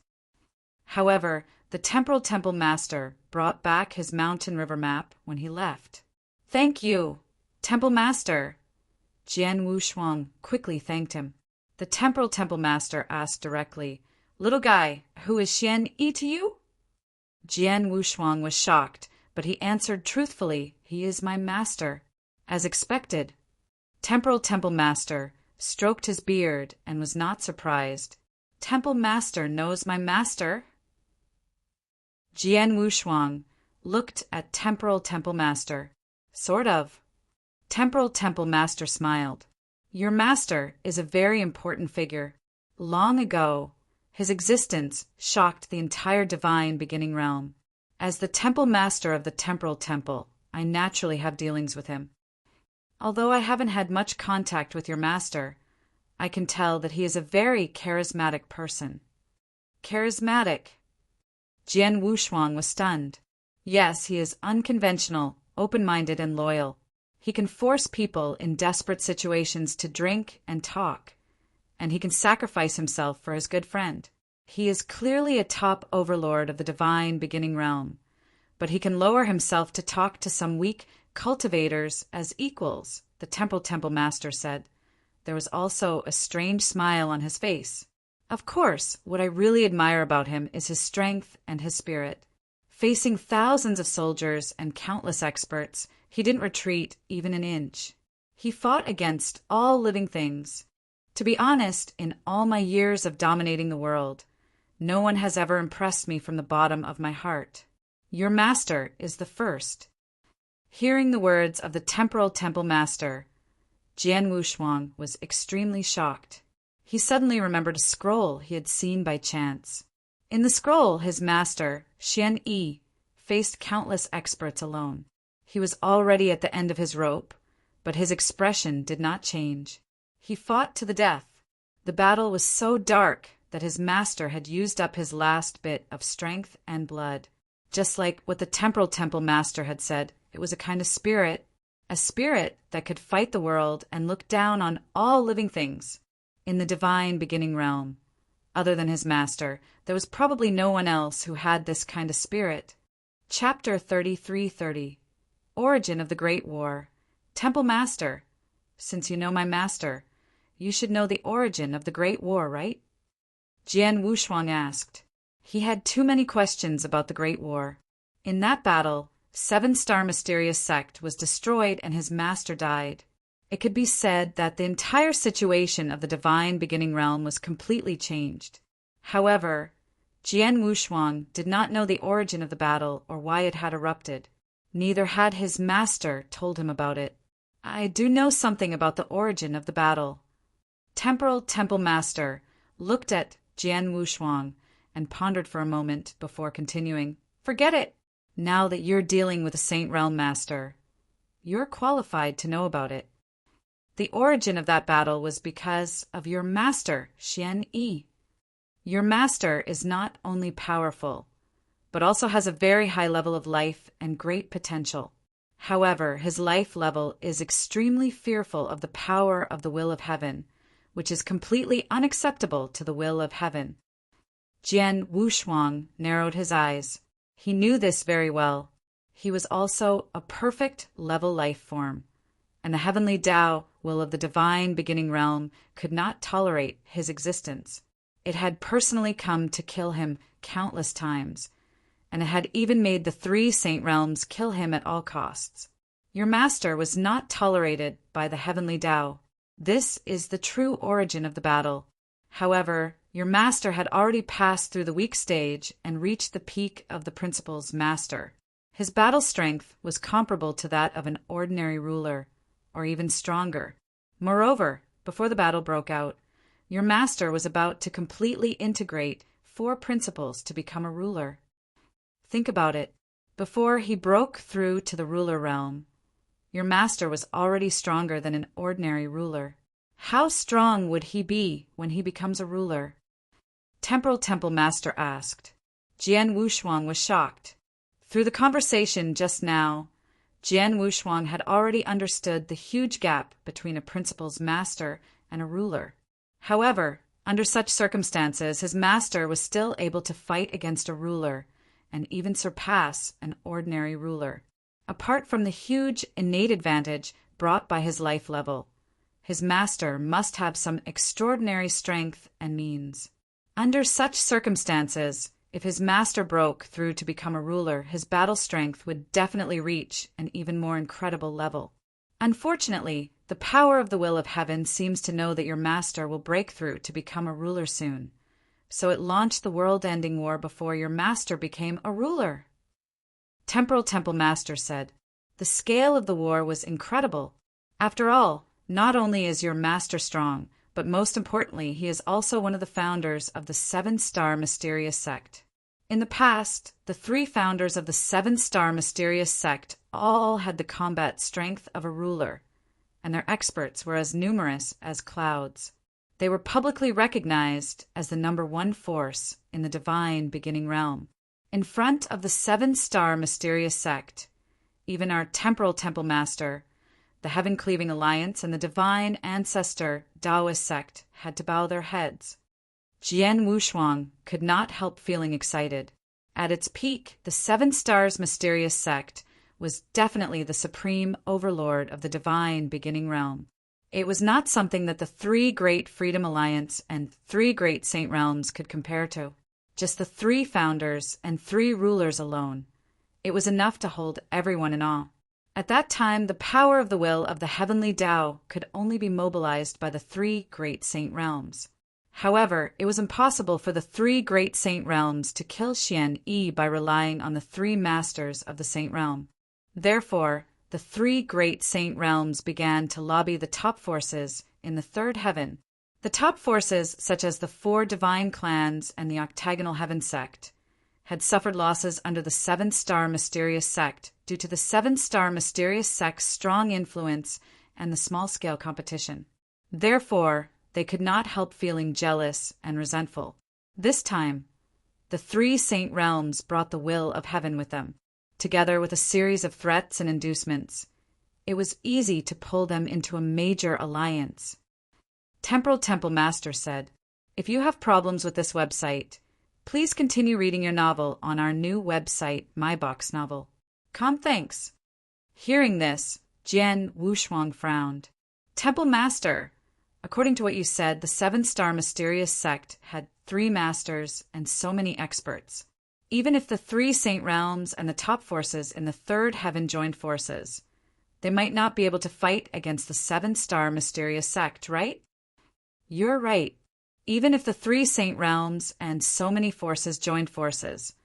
S1: However, the Temporal Temple Master brought back his mountain river map when he left. "Thank you, Temple Master." Jian Wushuang quickly thanked him. The Temporal Temple Master asked directly, "Little guy, who is Xian Yi to you?" Jian Wushuang was shocked, but he answered truthfully, "He is my master." As expected, Temporal Temple Master stroked his beard and was not surprised. "Temple Master knows my master?" Jian Wushuang looked at Temporal Temple Master. "Sort of." Temporal Temple Master smiled. "Your master is a very important figure. Long ago, his existence shocked the entire divine beginning realm. As the Temple Master of the Temporal Temple, I naturally have dealings with him. Although I haven't had much contact with your master, I can tell that he is a very charismatic person." "Charismatic?" Jian Wushuang was stunned. Yes, he is unconventional, open-minded, and loyal. He can force people in desperate situations to drink and talk, and he can sacrifice himself for his good friend. He is clearly a top overlord of the divine beginning realm, but he can lower himself to talk to some weak cultivators as equals, the Temple Master said. There was also a strange smile on his face. Of course, what I really admire about him is his strength and his spirit. Facing thousands of soldiers and countless experts, he didn't retreat even an inch. He fought against all living things. To be honest, in all my years of dominating the world, no one has ever impressed me from the bottom of my heart. Your master is the first. Hearing the words of the Temple Master, Jian Wushuang was extremely shocked. He suddenly remembered a scroll he had seen by chance. In the scroll, his master, Xian Yi, faced countless experts alone. He was already at the end of his rope, but his expression did not change. He fought to the death. The battle was so dark that his master had used up his last bit of strength and blood. Just like what the Temple Master had said, it was a kind of spirit, a spirit that could fight the world and look down on all living things. In the divine beginning realm, other than his master, there was probably no one else who had this kind of spirit. Chapter 3330. Origin of the Great War. Temple Master, since you know my master, you should know the origin of the Great War, right? Jian Wushuang asked. He had too many questions about the Great War. In that battle, 7-star mysterious sect was destroyed and his master died. It could be said that the entire situation of the divine beginning realm was completely changed. However, Jian Wushuang did not know the origin of the battle or why it had erupted. Neither had his master told him about it. I do know something about the origin of the battle. Temple Master looked at Jian Wushuang and pondered for a moment before continuing. Forget it. Now that you're dealing with a Saint Realm Master, you're qualified to know about it. The origin of that battle was because of your master, Xian Yi. Your master is not only powerful, but also has a very high level of life and great potential. However, his life level is extremely fearful of the power of the will of heaven, which is completely unacceptable to the will of heaven. Jian Wushuang narrowed his eyes. He knew this very well. He was also a perfect level life form, and the heavenly Tao will of the divine beginning realm could not tolerate his existence. It had personally come to kill him countless times, and it had even made the 3 Saint Realms kill him at all costs. Your master was not tolerated by the heavenly Tao. This is the true origin of the battle. However, your master had already passed through the weak stage and reached the peak of the principal's master. His battle strength was comparable to that of an ordinary ruler, or even stronger. Moreover, before the battle broke out, your master was about to completely integrate 4 principles to become a ruler. Think about it. Before he broke through to the ruler realm, your master was already stronger than an ordinary ruler. How strong would he be when he becomes a ruler? Temple Master asked. Jian Wushuang was shocked. Through the conversation just now, Jian Wushuang had already understood the huge gap between a principal's master and a ruler. However, under such circumstances, his master was still able to fight against a ruler and even surpass an ordinary ruler. Apart from the huge innate advantage brought by his life level, his master must have some extraordinary strength and means. Under such circumstances, if his master broke through to become a ruler, his battle strength would definitely reach an even more incredible level. Unfortunately, the power of the will of heaven seems to know that your master will break through to become a ruler soon, so it launched the world-ending war before your master became a ruler. Temple Master said, the scale of the war was incredible. After all, not only is your master strong, but most importantly, he is also one of the founders of the 7-star mysterious sect. In the past, the 3 founders of the 7-star mysterious sect all had the combat strength of a ruler, and their experts were as numerous as clouds. They were publicly recognized as the #1 force in the divine beginning realm. In front of the seven-star mysterious sect, even our temporal temple master, the heaven-cleaving alliance, and the divine ancestor Taoist sect had to bow their heads. Jian Wushuang could not help feeling excited. At its peak, the Seven Stars Mysterious Sect was definitely the supreme overlord of the divine beginning realm. It was not something that the three great Freedom Alliance and three great Saint Realms could compare to. Just the three founders and three rulers alone. It was enough to hold everyone in awe. At that time, the power of the will of the heavenly Tao could only be mobilized by the three great Saint Realms. However, it was impossible for the three great Saint Realms to kill Xian Yi by relying on the three masters of the Saint Realm. Therefore, the three great Saint Realms began to lobby the top forces in the third heaven. The top forces, such as the four divine clans and the octagonal heaven sect, had suffered losses under the seven-star mysterious sect due to the seven-star mysterious sect's strong influence and the small-scale competition. Therefore, they could not help feeling jealous and resentful. This time, the three Saint Realms brought the will of heaven with them, together with a series of threats and inducements. It was easy to pull them into a major alliance. Temporal Temple Master said, "If you have problems with this website, please continue reading your novel on our new website, My Box Novel. Thanks." Hearing this, Jian Wushuang frowned. "Temple Master, according to what you said, the seven-star mysterious sect had three masters and so many experts. Even if the three Saint Realms and the top forces in the third heaven joined forces, they might not be able to fight against the seven-star mysterious sect, right?" "You're right. Even if the three Saint Realms and so many forces joined forces,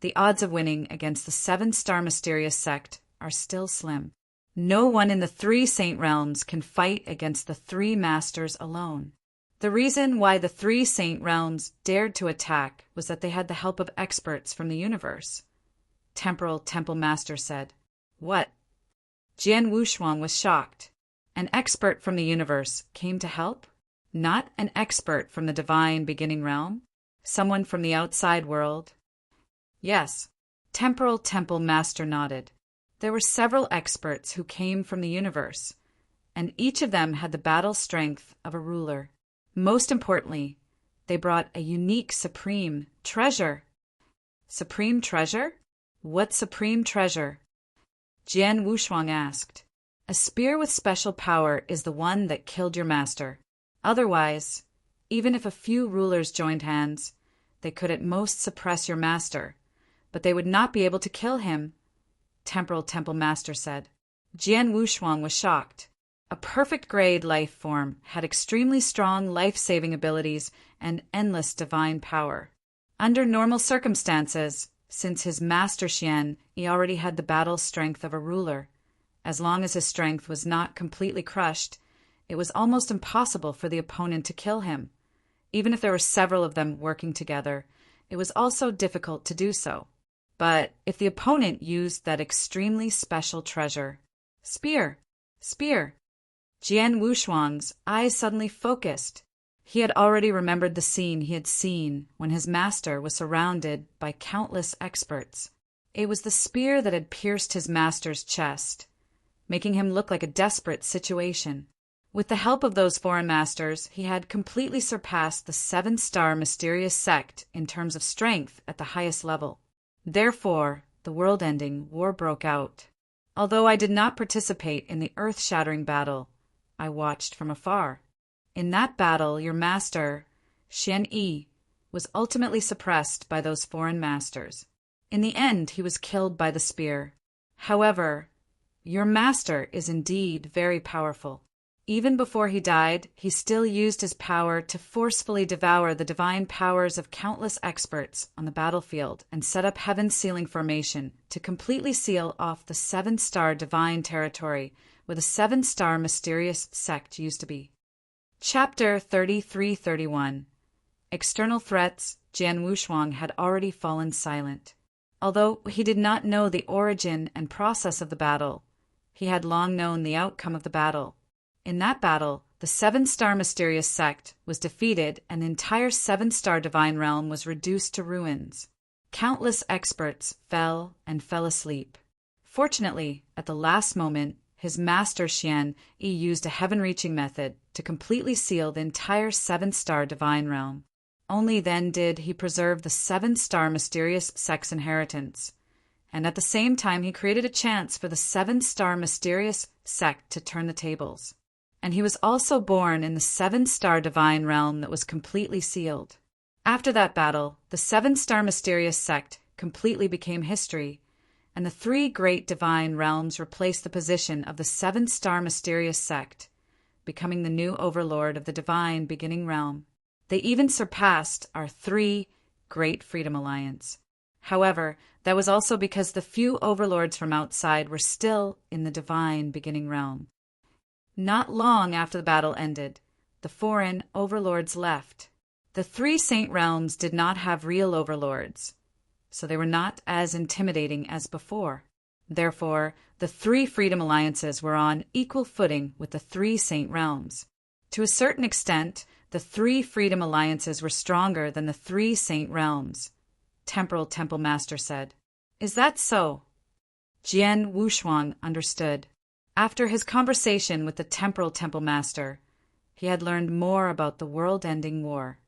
S1: the odds of winning against the seven-star mysterious sect are still slim. No one in the three Saint Realms can fight against the three masters alone. The reason why the three Saint Realms dared to attack was that they had the help of experts from the universe." Temporal Temple Master said. "What?" Jian Wushuang was shocked. An expert from the universe came to help? Not an expert from the divine beginning realm? Someone from the outside world? Yes. Temporal Temple Master nodded. There were several experts who came from the universe, and each of them had the battle strength of a ruler. Most importantly, they brought a unique supreme treasure. Supreme treasure? What supreme treasure? Jian Wushuang asked. "A spear with special power is the one that killed your master. Otherwise, even if a few rulers joined hands, they could at most suppress your master, but they would not be able to kill him," Temporal Temple Master said. Jian Wushuang was shocked. A perfect grade life form had extremely strong life-saving abilities and endless divine power. Under normal circumstances, since his master Xian, he already had the battle strength of a ruler. As long as his strength was not completely crushed, it was almost impossible for the opponent to kill him. Even if there were several of them working together, it was also difficult to do so. But if the opponent used that extremely special treasure, spear, Jian Wushuang's eyes suddenly focused. He had already remembered the scene he had seen when his master was surrounded by countless experts. It was the spear that had pierced his master's chest, making him look like a desperate situation. With the help of those foreign masters, he had completely surpassed the seven-star mysterious sect in terms of strength at the highest level. Therefore, the world-ending war broke out. Although I did not participate in the earth-shattering battle, I watched from afar. In that battle, your master, Xian Yi, was ultimately suppressed by those foreign masters. In the end, he was killed by the spear. However, your master is indeed very powerful. Even before he died, he still used his power to forcefully devour the divine powers of countless experts on the battlefield and set up Heaven's Sealing Formation to completely seal off the seven-star divine territory where the seven-star mysterious sect used to be. Chapter 33-31. External threats. Jian Wushuang had already fallen silent. Although he did not know the origin and process of the battle, he had long known the outcome of the battle. In that battle, the seven-star mysterious sect was defeated and the entire seven-star divine realm was reduced to ruins. Countless experts fell and fell asleep. Fortunately, at the last moment, his master Xian Yi used a heaven-reaching method to completely seal the entire seven-star divine realm. Only then did he preserve the seven-star mysterious sex inheritance, and at the same time he created a chance for the seven-star mysterious sect to turn the tables. And he was also born in the seven-star divine realm that was completely sealed. After that battle, the seven-star mysterious sect completely became history, and the three great divine realms replaced the position of the seven-star mysterious sect, becoming the new overlord of the divine beginning realm. They even surpassed our three great Freedom Alliance. However, that was also because the few overlords from outside were still in the divine beginning realm. Not long after the battle ended, the foreign overlords left. The three saint realms did not have real overlords, so they were not as intimidating as before. Therefore, the three Freedom Alliances were on equal footing with the three saint realms. To a certain extent, the three Freedom Alliances were stronger than the three saint realms, Temporal Temple Master said. Is that so? Jian Wushuang understood. After his conversation with the Temporal Temple Master, he had learned more about the world-ending war.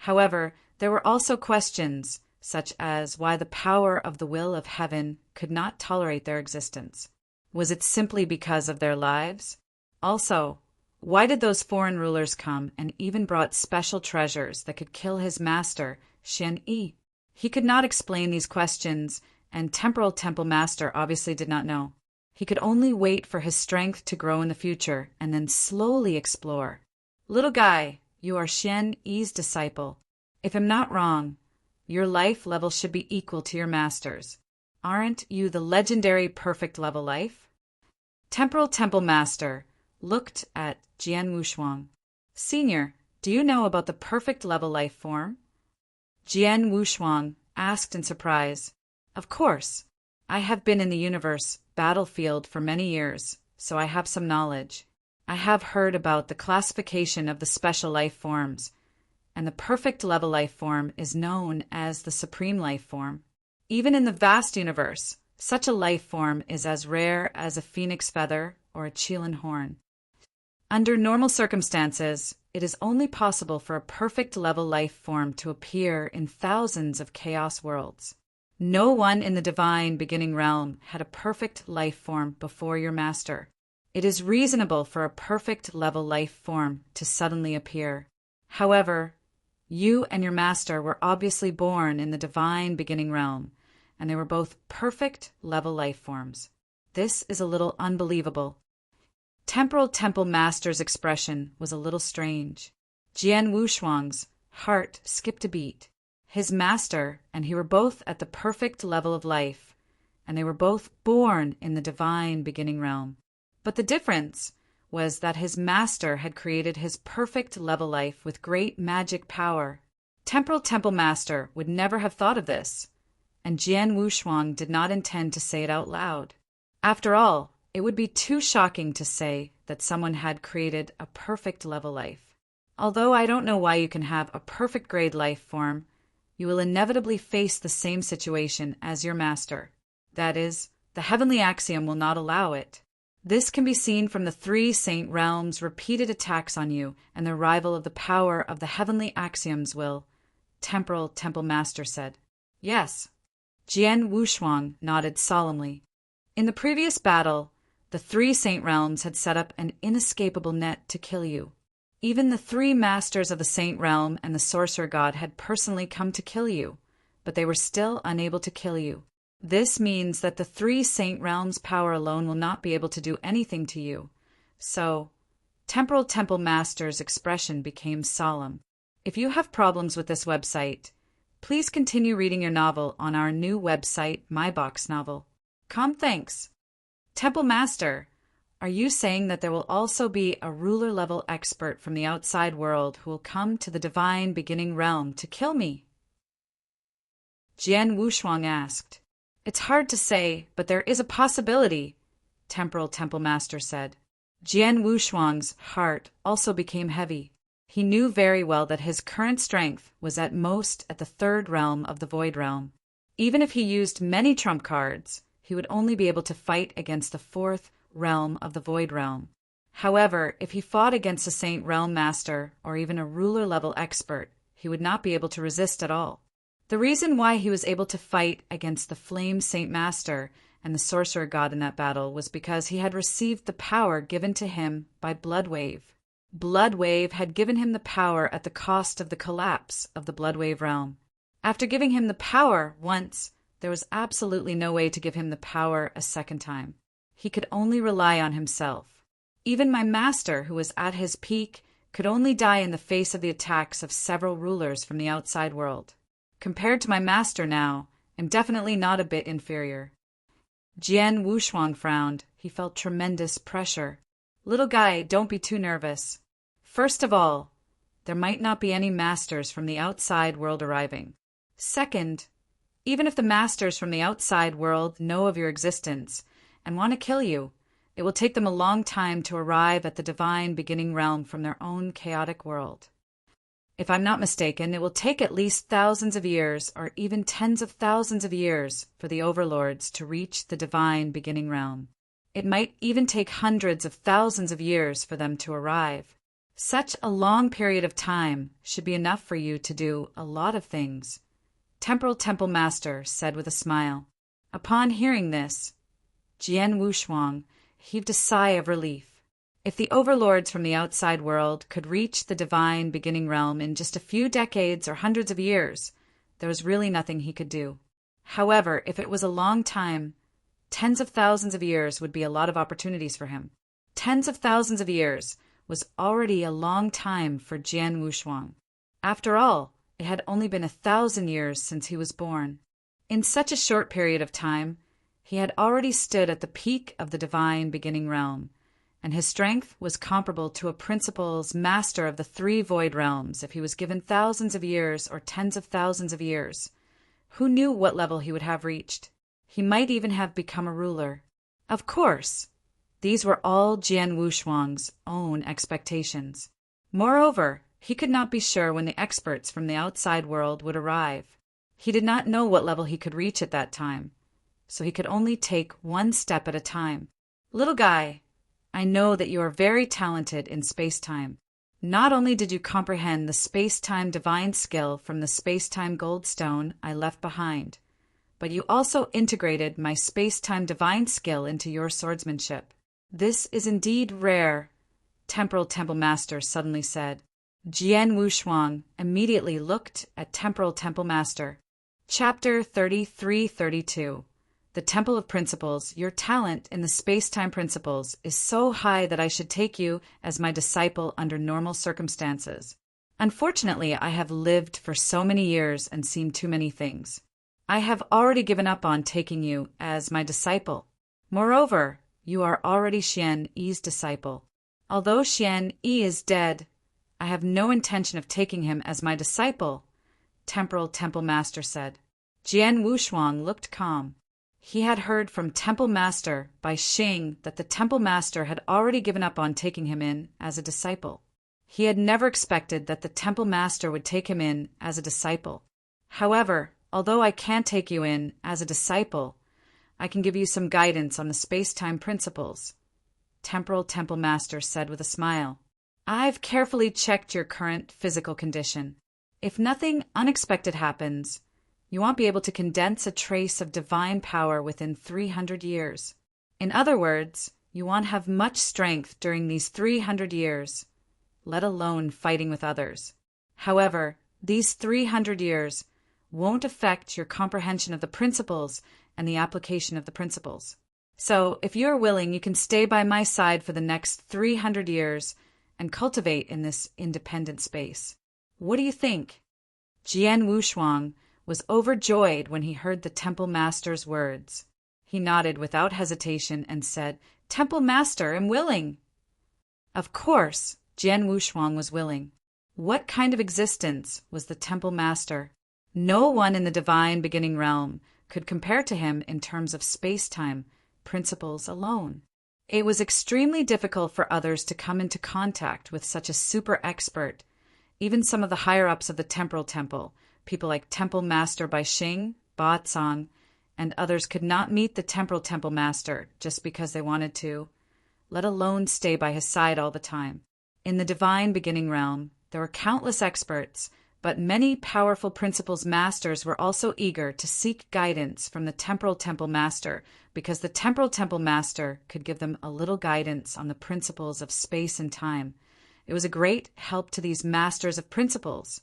S1: However, there were also questions, such as why the power of the will of heaven could not tolerate their existence. Was it simply because of their lives? Also, why did those foreign rulers come and even brought special treasures that could kill his master, Xian Yi? He could not explain these questions, and Temporal Temple Master obviously did not know. He could only wait for his strength to grow in the future and then slowly explore. Little guy, you are Xian Yi's disciple. If I'm not wrong, your life level should be equal to your master's. Aren't you the legendary perfect level life? Temporal Temple Master looked at Jian Wushuang. Senior, do you know about the perfect level life form? Jian Wushuang asked in surprise. Of course. I have been in the universe battlefield for many years, so I have some knowledge. I have heard about the classification of the special life forms, and the perfect level life form is known as the supreme life form. Even in the vast universe, such a life form is as rare as a phoenix feather or a Qilin horn. Under normal circumstances, it is only possible for a perfect level life form to appear in thousands of chaos worlds. No one in the divine beginning realm had a perfect life form before your master. It is reasonable for a perfect level life form to suddenly appear. However, you and your master were obviously born in the divine beginning realm, and they were both perfect level life forms. This is a little unbelievable. Temporal Temple Master's expression was a little strange. Jian Wushuang's heart skipped a beat. His master and he were both at the perfect level of life, and they were both born in the divine beginning realm. But the difference was that his master had created his perfect level life with great magic power. Temporal Temple Master would never have thought of this, and Jian Wushuang did not intend to say it out loud. After all, it would be too shocking to say that someone had created a perfect level life. Although I don't know why you can have a perfect grade life form, you will inevitably face the same situation as your master. That is, the heavenly axiom will not allow it. This can be seen from the three saint realms' repeated attacks on you and the arrival of the power of the heavenly axioms will, Temporal Temple Master said. Yes. Jian Wushuang nodded solemnly. In the previous battle, the three saint realms had set up an inescapable net to kill you. Even the three masters of the saint realm and the sorcerer god had personally come to kill you, but they were still unable to kill you. This means that the three saint realms' power alone will not be able to do anything to you. So, Temporal Temple Master's expression became solemn. If you have problems with this website, please continue reading your novel on our new website, My Box Novel. Thanks. Temple Master, are you saying that there will also be a ruler-level expert from the outside world who will come to the divine beginning realm to kill me? Jian Wushuang asked. It's hard to say, but there is a possibility, Temporal Temple Master said. Jian Wushuang's heart also became heavy. He knew very well that his current strength was at most at the third realm of the Void Realm. Even if he used many trump cards, he would only be able to fight against the fourth realm of the Void Realm. However, if he fought against a Saint Realm Master or even a ruler-level expert, he would not be able to resist at all. The reason why he was able to fight against the Flame Saint Master and the Sorcerer God in that battle was because he had received the power given to him by Bloodwave. Bloodwave had given him the power at the cost of the collapse of the Bloodwave realm. After giving him the power once, there was absolutely no way to give him the power a second time. He could only rely on himself. Even my master, who was at his peak, could only die in the face of the attacks of several rulers from the outside world. Compared to my master now, I'm definitely not a bit inferior. Jian Wushuang frowned. He felt tremendous pressure. Little guy, don't be too nervous. First of all, there might not be any masters from the outside world arriving. Second, even if the masters from the outside world know of your existence and want to kill you, it will take them a long time to arrive at the divine beginning realm from their own chaotic world. If I'm not mistaken, it will take at least thousands of years or even tens of thousands of years for the overlords to reach the divine beginning realm. It might even take hundreds of thousands of years for them to arrive. Such a long period of time should be enough for you to do a lot of things, Temporal Temple Master said with a smile. Upon hearing this, Jian Wushuang heaved a sigh of relief. If the overlords from the outside world could reach the divine beginning realm in just a few decades or hundreds of years, there was really nothing he could do. However, if it was a long time, tens of thousands of years would be a lot of opportunities for him. Tens of thousands of years was already a long time for Jian Wushuang. After all, it had only been 1,000 years since he was born. In such a short period of time, he had already stood at the peak of the divine beginning realm, and his strength was comparable to a principal's master of the 3 void realms if he was given thousands of years or tens of thousands of years. Who knew what level he would have reached? He might even have become a ruler. Of course, these were all Jian Wushuang's own expectations. Moreover, he could not be sure when the experts from the outside world would arrive. He did not know what level he could reach at that time, so he could only take one step at a time. Little guy, I know that you are very talented in space-time. Not only did you comprehend the space-time divine skill from the space-time gold stone I left behind, but you also integrated my space-time divine skill into your swordsmanship. This is indeed rare, Temporal Temple Master suddenly said. Jian Wushuang immediately looked at Temporal Temple Master. Chapter 3332. The Temple of Principles, your talent in the space-time principles is so high that I should take you as my disciple under normal circumstances. Unfortunately, I have lived for so many years and seen too many things. I have already given up on taking you as my disciple. Moreover, you are already Xian Yi's disciple. Although Xian Yi is dead, I have no intention of taking him as my disciple, Temporal Temple Master said. Jian Wushuang looked calm. He had heard from Temple Master by Xing that the Temple Master had already given up on taking him in as a disciple. He had never expected that the Temple Master would take him in as a disciple. However, although I can't take you in as a disciple, I can give you some guidance on the space-time principles, Temporal Temple Master said with a smile. I've carefully checked your current physical condition. If nothing unexpected happens, you won't be able to condense a trace of divine power within 300 years. In other words, you won't have much strength during these 300 years, let alone fighting with others. However, these 300 years won't affect your comprehension of the principles and the application of the principles. So, if you're willing, you can stay by my side for the next 300 years and cultivate in this independent space. What do you think? Jian Wushuang was overjoyed when he heard the Temple Master's words. He nodded without hesitation and said, Temple Master, I'm willing. Of course, Jian Wushuang was willing. What kind of existence was the Temple Master? No one in the divine beginning realm could compare to him in terms of space-time principles alone. It was extremely difficult for others to come into contact with such a super expert. Even some of the higher-ups of the Temporal Temple, people like Temple Master by Xing, Song, and others could not meet the temporal temple master just because they wanted to, let alone stay by his side all the time. In the divine beginning realm, there were countless experts, but many powerful principles masters were also eager to seek guidance from the temporal temple master, because the temporal temple master could give them a little guidance on the principles of space and time. It was a great help to these masters of principles.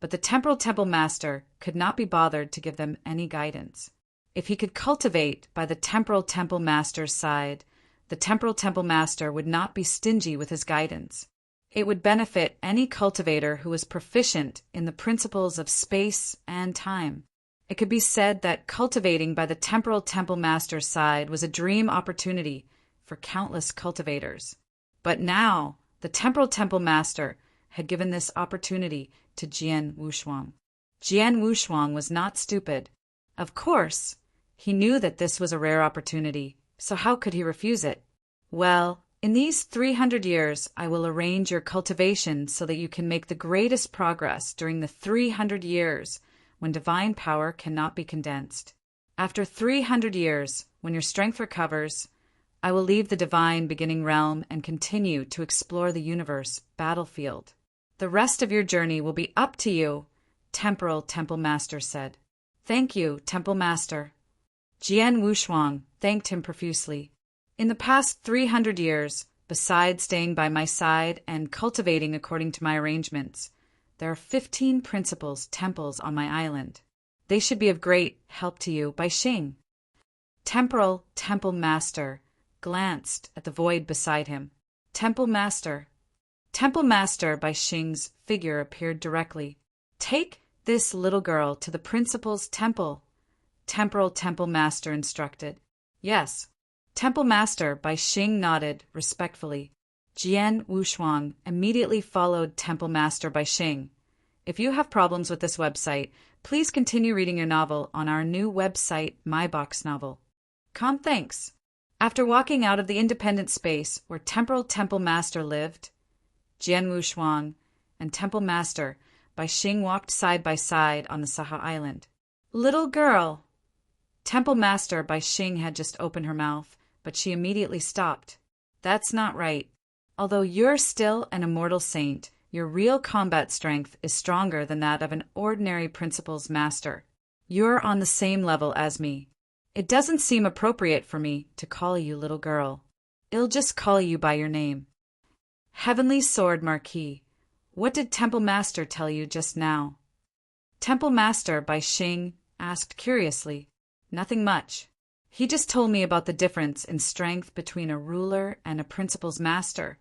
S1: But the temporal temple master could not be bothered to give them any guidance. If he could cultivate by the temporal temple master's side, the temporal temple master would not be stingy with his guidance. It would benefit any cultivator who was proficient in the principles of space and time. It could be said that cultivating by the temporal temple master's side was a dream opportunity for countless cultivators. But now, the temporal temple master had given this opportunity to Jian Wushuang. Jian Wushuang was not stupid. Of course, he knew that this was a rare opportunity, so how could he refuse it? Well, in these 300 years, I will arrange your cultivation so that you can make the greatest progress during the 300 years when divine power cannot be condensed. After 300 years, when your strength recovers, I will leave the divine beginning realm and continue to explore the universe battlefield. The rest of your journey will be up to you, temporal temple master said. Thank you, temple master. Jian Wushuang thanked him profusely. In the past 300 years, besides staying by my side and cultivating according to my arrangements, there are 15 principles temples on my island. They should be of great help to you. Bai Xing. Temporal temple master glanced at the void beside him. Temple master. Temple master Bai Xing's figure appeared directly. Take this little girl to the principal's temple, temporal temple master instructed. Yes. Temple master Bai Xing nodded respectfully. Jian Wushuang immediately followed temple master Bai Xing. If you have problems with this website, please continue reading your novel on our new website, MyBox Novel. Thanks. After walking out of the independent space where temporal temple master lived, Jian Wushuang and temple master Bai Xing walked side by side on the Saha Island. Little girl! Temple master Bai Xing had just opened her mouth, but she immediately stopped. That's not right. Although you're still an immortal saint, your real combat strength is stronger than that of an ordinary principles master. You're on the same level as me. It doesn't seem appropriate for me to call you little girl. I'll just call you by your name. Heavenly Sword Marquis, what did Temple Master tell you just now? Temple Master Bai Xing asked curiously. Nothing much. He just told me about the difference in strength between a ruler and a principles master,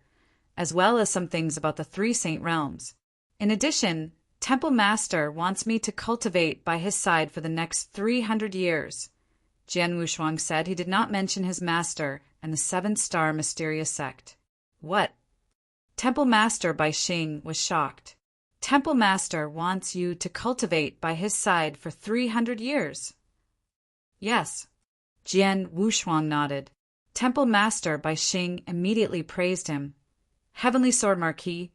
S1: as well as some things about the 3 saint realms. In addition, Temple Master wants me to cultivate by his side for the next 300 years. Jian Wushuang said he did not mention his master and the 7-star mysterious sect. What? Temple Master Bai Xing was shocked. Temple Master wants you to cultivate by his side for 300 years. Yes. Jian Wushuang nodded. Temple Master Bai Xing immediately praised him. Heavenly Sword Marquis,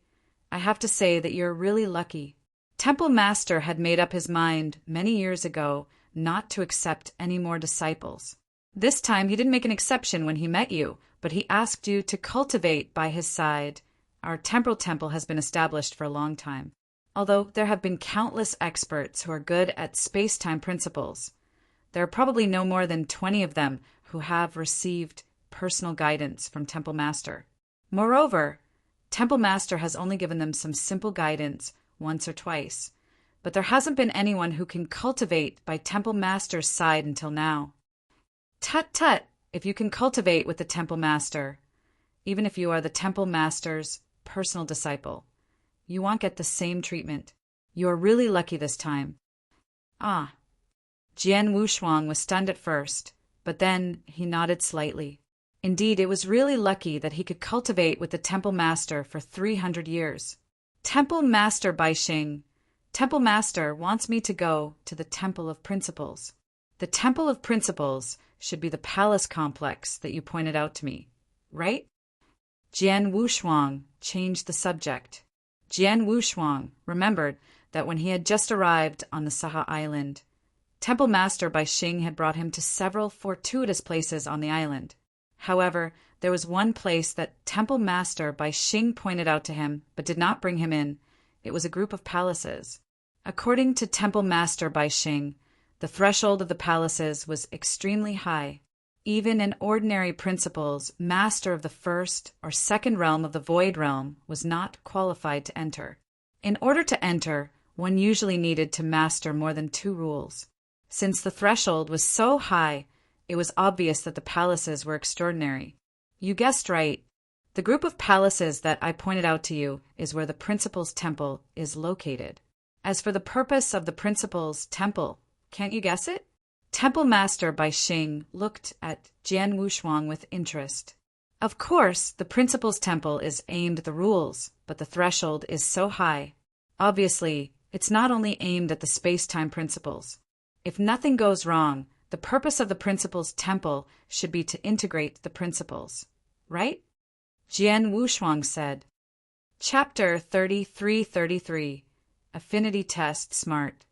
S1: I have to say that you're really lucky. Temple Master had made up his mind many years ago not to accept any more disciples. This time he didn't make an exception when he met you, but he asked you to cultivate by his side. Our temporal temple has been established for a long time. Although there have been countless experts who are good at space-time principles, there are probably no more than 20 of them who have received personal guidance from Temple Master. Moreover, Temple Master has only given them some simple guidance once or twice, but there hasn't been anyone who can cultivate by Temple Master's side until now. Tut-tut, if you can cultivate with the Temple Master, even if you are the Temple Master's personal disciple, you won't get the same treatment. You are really lucky this time. Ah. Jian Wushuang was stunned at first, but then he nodded slightly. Indeed, it was really lucky that he could cultivate with the Temple Master for 300 years. Temple Master Bai Xing, Temple Master wants me to go to the Temple of Principles. The Temple of Principles should be the palace complex that you pointed out to me, right? Jian Wushuang changed the subject. Jian Wushuang remembered that when he had just arrived on the Saha Island, Temple Master Bai Xing had brought him to several fortuitous places on the island. However, there was one place that Temple Master Bai Xing pointed out to him, but did not bring him in. It was a group of palaces. According to Temple Master Bai Xing, the threshold of the palaces was extremely high. Even an ordinary principal's master of the first or second realm of the void realm was not qualified to enter. In order to enter, one usually needed to master more than 2 rules. Since the threshold was so high, it was obvious that the palaces were extraordinary. You guessed right. The group of palaces that I pointed out to you is where the principal's temple is located. As for the purpose of the principal's temple, can't you guess it? Temple Master Bai Xing looked at Jian Wushuang with interest. Of course, the principal's temple is aimed at the rules, but the threshold is so high. Obviously, it's not only aimed at the space-time principles. If nothing goes wrong, the purpose of the principal's temple should be to integrate the principles, right? Jian Wushuang said. Chapter 33-33 Affinity Test Smart.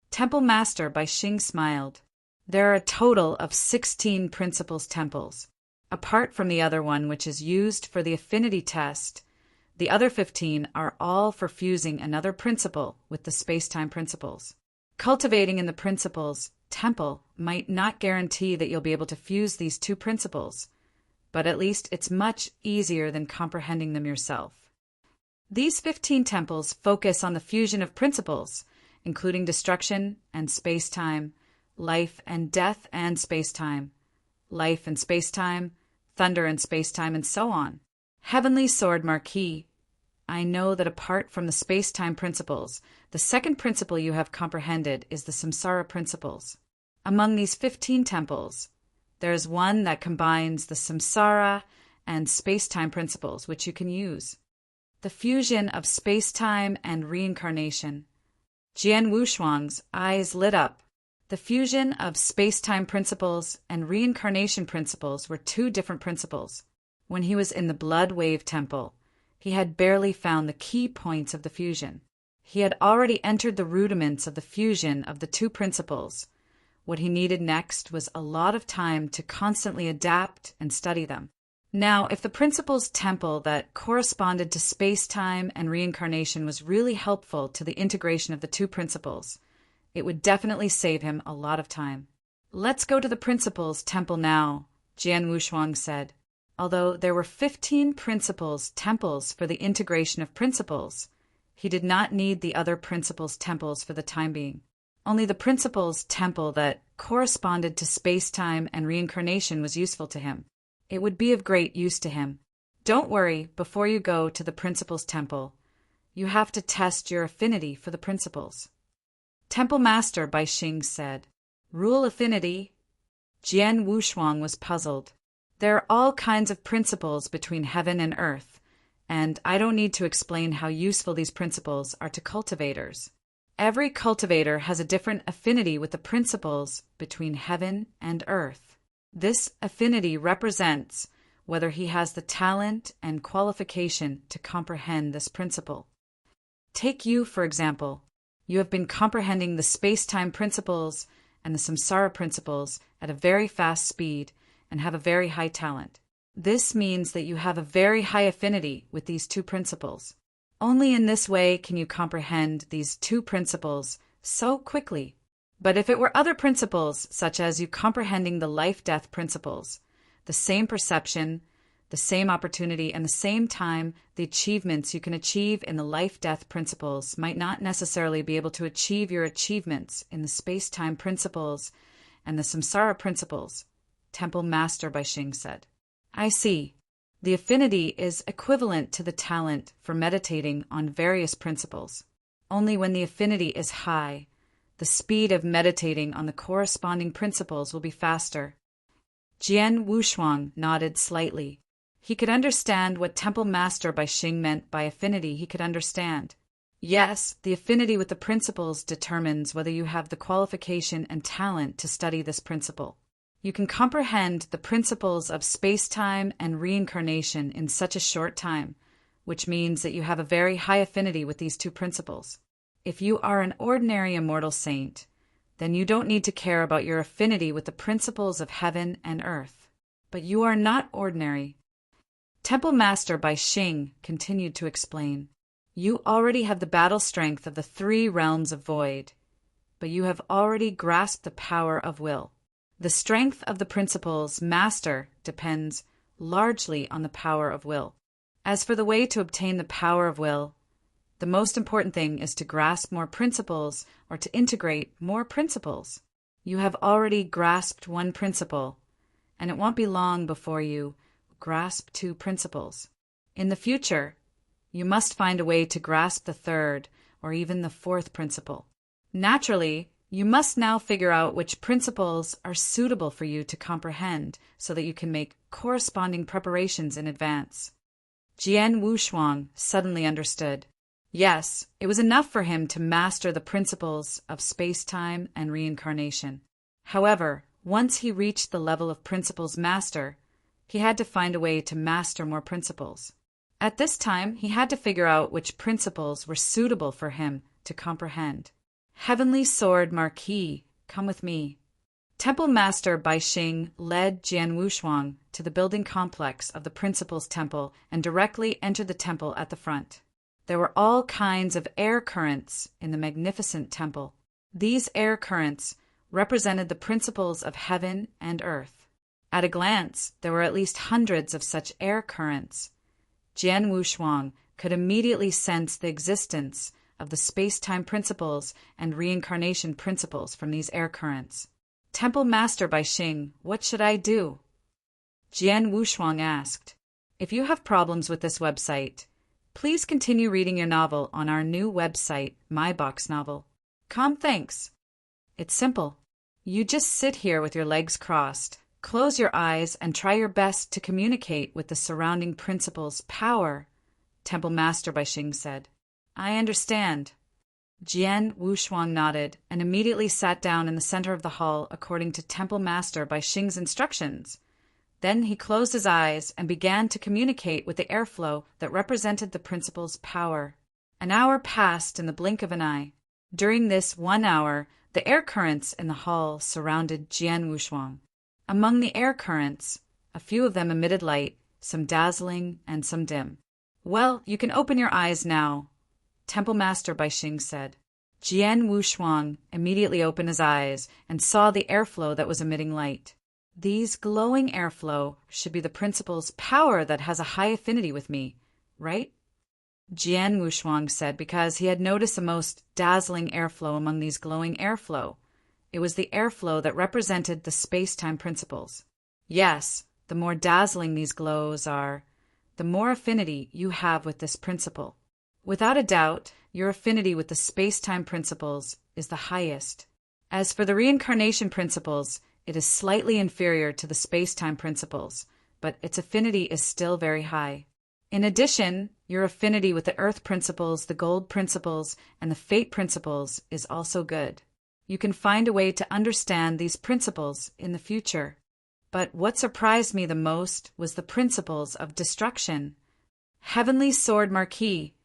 S1: Temple Master Bai Xing smiled. There are a total of 16 principles temples. Apart from the other one which is used for the affinity test, the other 15 are all for fusing another principle with the space-time principles. Cultivating in the principles temple might not guarantee that you'll be able to fuse these 2 principles, but at least it's much easier than comprehending them yourself. These 15 temples focus on the fusion of principles, including destruction and space-time, life and death and space-time, life and space-time, thunder and space-time, and so on. Heavenly Sword Marquis, I know that apart from the space-time principles, the second principle you have comprehended is the samsara principles. Among these 15 temples, there is one that combines the samsara and space-time principles, which you can use. The fusion of space-time and reincarnation. Jian Wushuang's eyes lit up. The fusion of space-time principles and reincarnation principles were 2 different principles. When he was in the Blood Wave Temple, he had barely found the key points of the fusion. He had already entered the rudiments of the fusion of the 2 principles. What he needed next was a lot of time to constantly adapt and study them. Now, if the principle's temple that corresponded to space-time and reincarnation was really helpful to the integration of the 2 principles, it would definitely save him a lot of time. Let's go to the principle's temple now, Jian Wushuang said. Although there were 15 principles temples for the integration of principles, he did not need the other principles temples for the time being. Only the principle's temple that corresponded to space-time and reincarnation was useful to him. It would be of great use to him. Don't worry, before you go to the principle's temple, you have to test your affinity for the principles. Temple Master Bai Xing said. Rule affinity? Jian Wushuang was puzzled. There are all kinds of principles between heaven and earth, and I don't need to explain how useful these principles are to cultivators. Every cultivator has a different affinity with the principles between heaven and earth. This affinity represents whether he has the talent and qualification to comprehend this principle. Take you, for example. You have been comprehending the space-time principles and the samsara principles at a very fast speed and have a very high talent. This means that you have a very high affinity with these 2 principles. Only in this way can you comprehend these 2 principles so quickly. But if it were other principles, such as you comprehending the life-death principles, the same perception, the same opportunity, and the same time, the achievements you can achieve in the life-death principles might not necessarily be able to achieve your achievements in the space-time principles and the samsara principles, Temple Master Bai Xing said. I see. The affinity is equivalent to the talent for meditating on various principles. Only when the affinity is high, the speed of meditating on the corresponding principles will be faster. Jian Wushuang nodded slightly. He could understand what Temple Master Bai Xing meant by affinity. He could understand. Yes, the affinity with the principles determines whether you have the qualification and talent to study this principle. You can comprehend the principles of space-time and reincarnation in such a short time, which means that you have a very high affinity with these 2 principles. If you are an ordinary immortal saint, then you don't need to care about your affinity with the principles of heaven and earth. But you are not ordinary. Temple Master Bai Xing continued to explain. You already have the battle strength of the 3 realms of void, but you have already grasped the power of will. The strength of the principles master depends largely on the power of will. As for the way to obtain the power of will, the most important thing is to grasp more principles or to integrate more principles. You have already grasped one principle, and it won't be long before you grasp 2 principles. In the future, you must find a way to grasp the 3rd or even the 4th principle. Naturally, you must now figure out which principles are suitable for you to comprehend so that you can make corresponding preparations in advance. Jian Wushuang suddenly understood. Yes, it was enough for him to master the principles of space-time and reincarnation. However, once he reached the level of principles master, he had to find a way to master more principles. At this time, he had to figure out which principles were suitable for him to comprehend. Heavenly Sword Marquis, come with me. Temple Master Bai Xing led Jian Wushuang to the building complex of the Principles Temple and directly entered the temple at the front. There were all kinds of air currents in the magnificent temple. These air currents represented the principles of heaven and earth. At a glance, there were at least hundreds of such air currents. Jian Wushuang could immediately sense the existence of the space-time principles and reincarnation principles from these air currents. Temple Master Bai Xing, what should I do? Jian Wushuang asked. If you have problems with this website, please continue reading your novel on our new website, My Box Novel. Thanks. It's simple. You just sit here with your legs crossed, close your eyes, and try your best to communicate with the surrounding principles' power, Temple Master Bai Xing said. I understand. Jian Wushuang nodded and immediately sat down in the center of the hall according to Temple Master Bai Xing's instructions. Then he closed his eyes and began to communicate with the airflow that represented the principle's power. An hour passed in the blink of an eye. During this 1 hour, the air currents in the hall surrounded Jian Wushuang. Among the air currents, a few of them emitted light, some dazzling and some dim. Well, you can open your eyes now, Temple Master Bai Xing said. Jian Wushuang immediately opened his eyes and saw the airflow that was emitting light. These glowing airflow should be the principle's power that has a high affinity with me, right? Jian Wushuang said because he had noticed a most dazzling airflow among these glowing airflow. It was the airflow that represented the space-time principles. Yes, the more dazzling these glows are, the more affinity you have with this principle. Without a doubt, your affinity with the space-time principles is the highest. As for the reincarnation principles, it is slightly inferior to the space-time principles, but its affinity is still very high. In addition, your affinity with the earth principles, the gold principles, and the fate principles is also good. You can find a way to understand these principles in the future. But what surprised me the most was the principles of destruction. Heavenly Sword Marquis,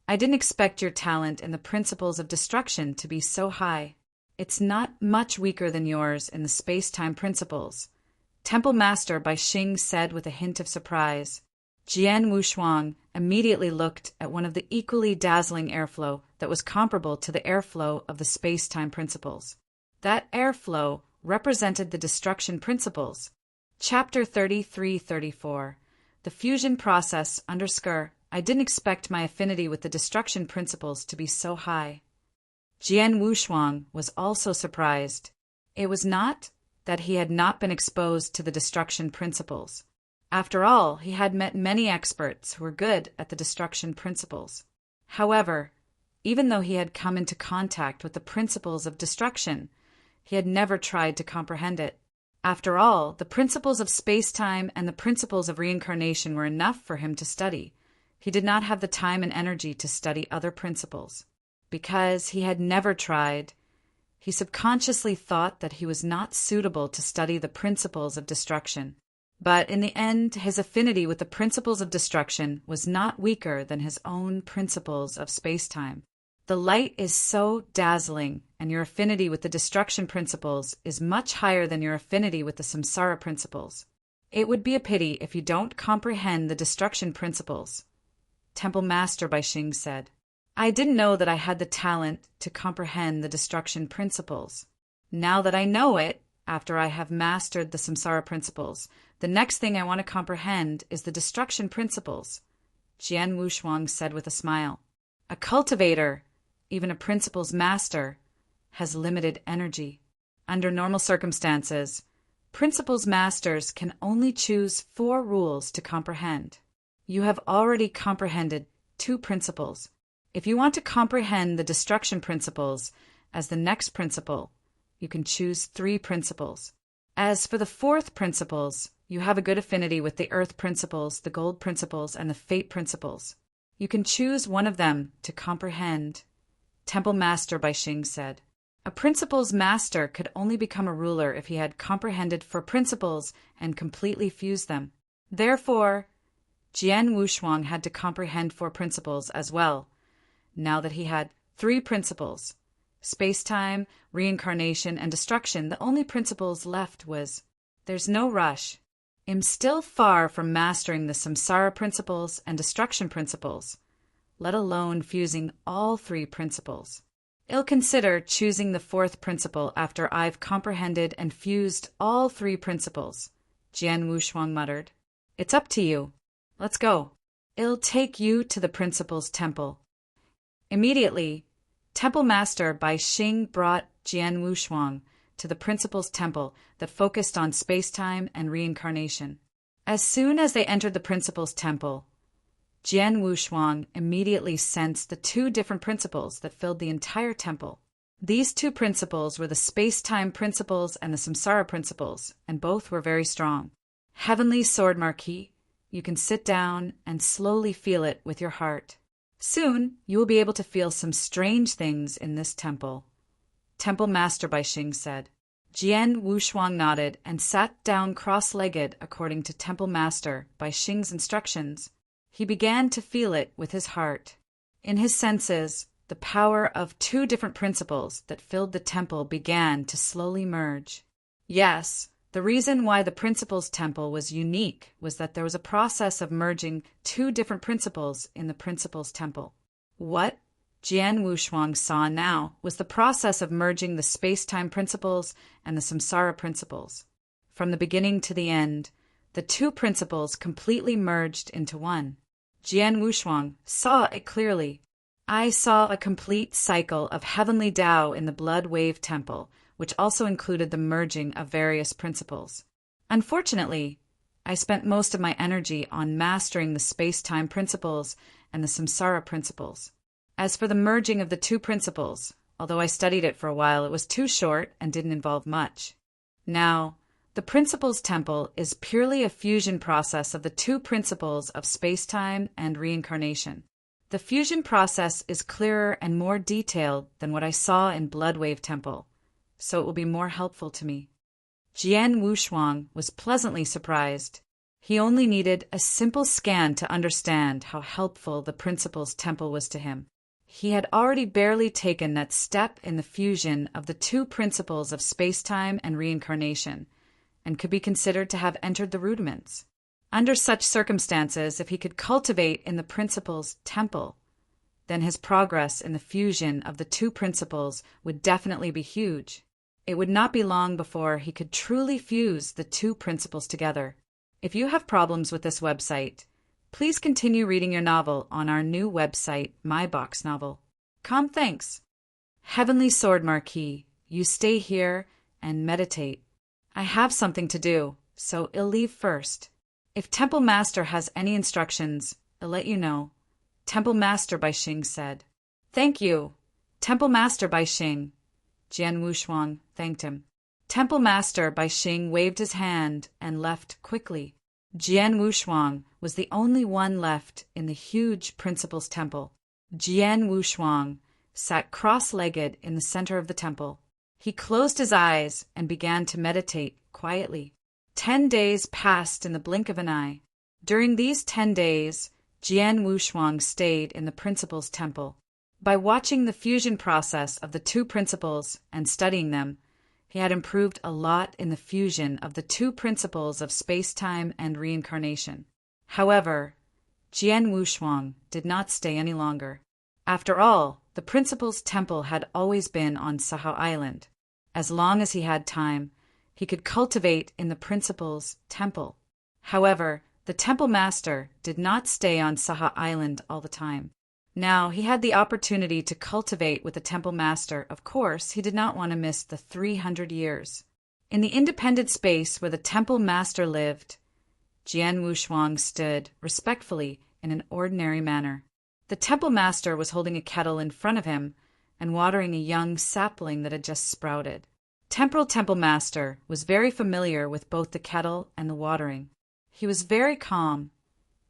S1: I didn't expect your talent in the principles of destruction to be so high. It's not much weaker than yours in the space-time principles, Temple Master Bai Xing said with a hint of surprise. Jian Wushuang immediately looked at one of the equally dazzling airflow that was comparable to the airflow of the space-time principles. That airflow represented the destruction principles. Chapter 33-34. The fusion process _ I didn't expect my affinity with the destruction principles to be so high. Jian Wushuang was also surprised. It was not that he had not been exposed to the destruction principles. After all, he had met many experts who were good at the destruction principles. However, even though he had come into contact with the principles of destruction, he had never tried to comprehend it. After all, the principles of space-time and the principles of reincarnation were enough for him to study. He did not have the time and energy to study other principles. Because he had never tried, he subconsciously thought that he was not suitable to study the principles of destruction. But in the end, his affinity with the principles of destruction was not weaker than his own principles of space-time. The light is so dazzling, and your affinity with the destruction principles is much higher than your affinity with the samsara principles. It would be a pity if you don't comprehend the destruction principles, Temple Master Baixing said. I didn't know that I had the talent to comprehend the destruction principles. Now that I know it, after I have mastered the samsara principles, the next thing I want to comprehend is the destruction principles, Jian Wushuang said with a smile. A cultivator, even a principles master, has limited energy. Under normal circumstances, principles masters can only choose 4 rules to comprehend. You have already comprehended 2 principles. If you want to comprehend the destruction principles as the next principle, you can choose 3 principles. As for the 4th principles, you have a good affinity with the earth principles, the gold principles, and the fate principles. You can choose one of them to comprehend, Temple Master Baixing said. A principles master could only become a ruler if he had comprehended 4 principles and completely fused them. Therefore, Jian Wushuang had to comprehend 4 principles as well. Now that he had 3 principles, space-time, reincarnation, and destruction, the only principles left was, there's no rush. I'm still far from mastering the samsara principles and destruction principles, let alone fusing all 3 principles. I'll consider choosing the 4th principle after I've comprehended and fused all 3 principles, Jian Wushuang muttered. It's up to you. Let's go. I'll take you to the principles temple. Immediately, Temple Master Baixing brought Jian Wushuang to the principles temple that focused on space-time and reincarnation. As soon as they entered the principles temple, Jian Wushuang immediately sensed the 2 different principles that filled the entire temple. These 2 principles were the space-time principles and the samsara principles, and both were very strong. Heavenly Sword Marquis, you can sit down and slowly feel it with your heart. Soon, you will be able to feel some strange things in this temple, Temple Master Baixing said. Jian Wushuang nodded and sat down cross-legged according to Temple Master Baixing's instructions. He began to feel it with his heart. In his senses, the power of 2 different principles that filled the temple began to slowly merge. Yes, the reason why the principles temple was unique was that there was a process of merging 2 different principles in the principles temple. What Jian Wushuang saw now was the process of merging the space-time principles and the samsara principles. From the beginning to the end, the 2 principles completely merged into one. Jian Wushuang saw it clearly. I saw a complete cycle of heavenly Tao in the blood wave temple, which also included the merging of various principles. Unfortunately, I spent most of my energy on mastering the space-time principles and the samsara principles. As for the merging of the 2 principles, although I studied it for a while, it was too short and didn't involve much. Now, the principles temple is purely a fusion process of the 2 principles of space-time and reincarnation. The fusion process is clearer and more detailed than what I saw in Bloodwave Temple, so it will be more helpful to me. Jian Wushuang was pleasantly surprised. He only needed a simple scan to understand how helpful the Principles Temple was to him. He had already barely taken that step in the fusion of the 2 principles of space-time and reincarnation, and could be considered to have entered the rudiments. Under such circumstances, if he could cultivate in the Principles Temple, then his progress in the fusion of the 2 principles would definitely be huge. It would not be long before he could truly fuse the 2 principles together. If you have problems with this website, please continue reading your novel on our new website, My Box Novel. Thanks. Heavenly Sword Marquis, you stay here and meditate. I have something to do, so I'll leave first. If Temple Master has any instructions, I'll let you know. Temple Master Baixing said. Thank you, Temple Master Baixing. Jian Wushuang thanked him. Temple Master Baixing waved his hand and left quickly. Jian Wushuang was the only one left in the huge Principles Temple. Jian Wushuang sat cross-legged in the center of the temple. He closed his eyes and began to meditate quietly. 10 days passed in the blink of an eye. During these 10 days, Jian Wushuang stayed in the Principles Temple. By watching the fusion process of the two principles and studying them, he had improved a lot in the fusion of the two principles of space-time and reincarnation. However, Jian Wushuang did not stay any longer. After all, the principal's temple had always been on Saha Island. As long as he had time, he could cultivate in the principal's temple. However, the temple master did not stay on Saha Island all the time. Now he had the opportunity to cultivate with the temple master. Of course, he did not want to miss the 300 years. In the independent space where the temple master lived, Jian Wushuang stood respectfully in an ordinary manner. The temple master was holding a kettle in front of him and watering a young sapling that had just sprouted. Temple master was very familiar with both the kettle and the watering. He was very calm,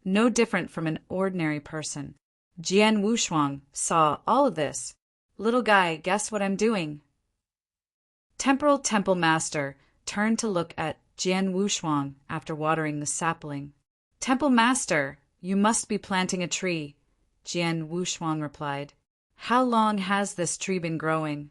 S1: no different from an ordinary person. Jian Wushuang saw all of this. "Little guy, guess what I'm doing?" Temple master turned to look at Jian Wushuang after watering the sapling. "Temple master, you must be planting a tree," Jian Wushuang replied. "How long has this tree been growing?"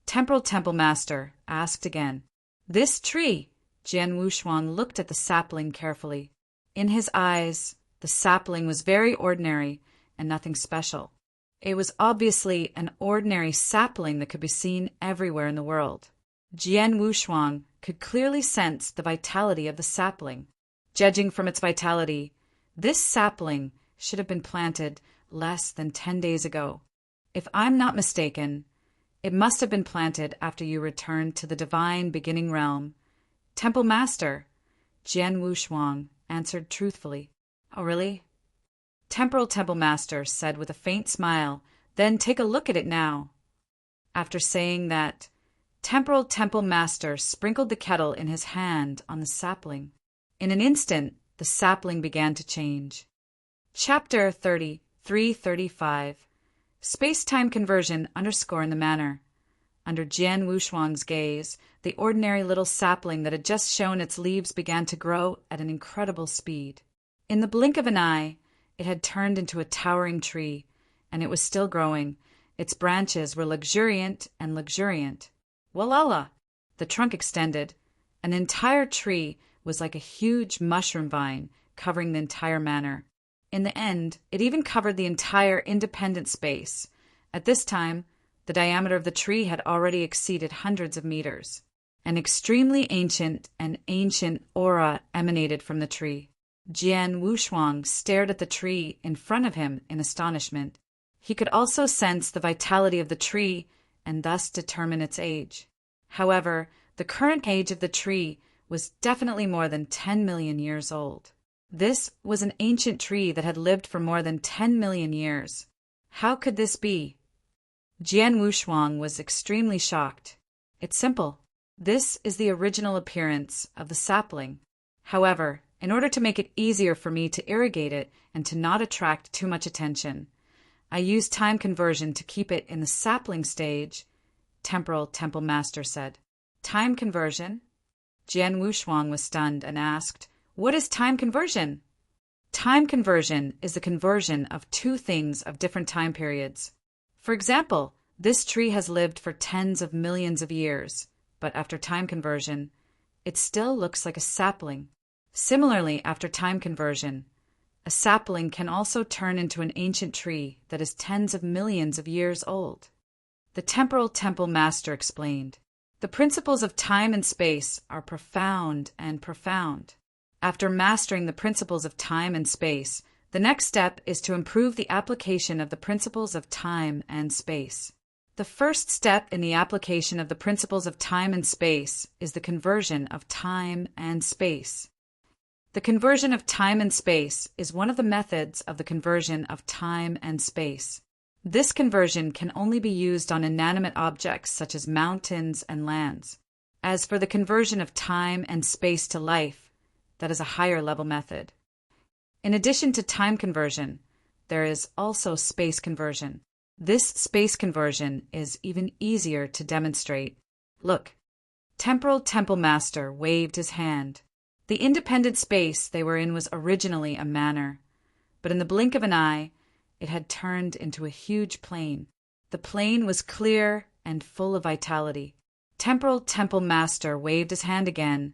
S1: Temple master asked again. "This tree," Jian Wushuang looked at the sapling carefully. In his eyes, the sapling was very ordinary and nothing special. It was obviously an ordinary sapling that could be seen everywhere in the world. Jian Wushuang could clearly sense the vitality of the sapling. Judging from its vitality, this sapling should have been planted less than 10 days ago. If I'm not mistaken, it must have been planted after you returned to the divine beginning realm. Temple master, Jian Wushuang answered truthfully. "Oh, really?" Temple master said with a faint smile, "Then take a look at it now." After saying that, Temple master sprinkled the kettle in his hand on the sapling. In an instant, the sapling began to change. Chapter 335 Space-time conversion underscore in the manner. Under Jian Wushuang's gaze, the ordinary little sapling that had just shown its leaves began to grow at an incredible speed. In the blink of an eye, it had turned into a towering tree, and it was still growing. Its branches were luxuriant and luxuriant. Walala! The trunk extended. An entire tree was like a huge mushroom vine covering the entire manor. In the end, it even covered the entire independent space. At this time, the diameter of the tree had already exceeded hundreds of meters. An extremely ancient aura emanated from the tree. Jian Wushuang stared at the tree in front of him in astonishment. He could also sense the vitality of the tree and thus determine its age. However, the current age of the tree was definitely more than 10 million years old. This was an ancient tree that had lived for more than 10 million years. How could this be? Jian Wushuang was extremely shocked. It's simple. This is the original appearance of the sapling. However, in order to make it easier for me to irrigate it and to not attract too much attention, I used time conversion to keep it in the sapling stage, Temple master said. Time conversion? Jian Wushuang was stunned and asked, "What is time conversion?" Time conversion is the conversion of two things of different time periods. For example, this tree has lived for tens of millions of years, but after time conversion, it still looks like a sapling. Similarly, after time conversion, a sapling can also turn into an ancient tree that is tens of millions of years old. The temple master explained, "The principles of time and space are profound and profound. After mastering the principles of time and space, the next step is to improve the application of the principles of time and space. The first step in the application of the principles of time and space is the conversion of time and space. The conversion of time and space is one of the methods of the conversion of time and space. This conversion can only be used on inanimate objects such as mountains and lands. As for the conversion of time and space to life, that is a higher level method. In addition to time conversion, there is also space conversion. This space conversion is even easier to demonstrate. Look." Temple master waved his hand. The independent space they were in was originally a manor, but in the blink of an eye, it had turned into a huge plain. The plain was clear and full of vitality. Temporal Temple Master waved his hand again,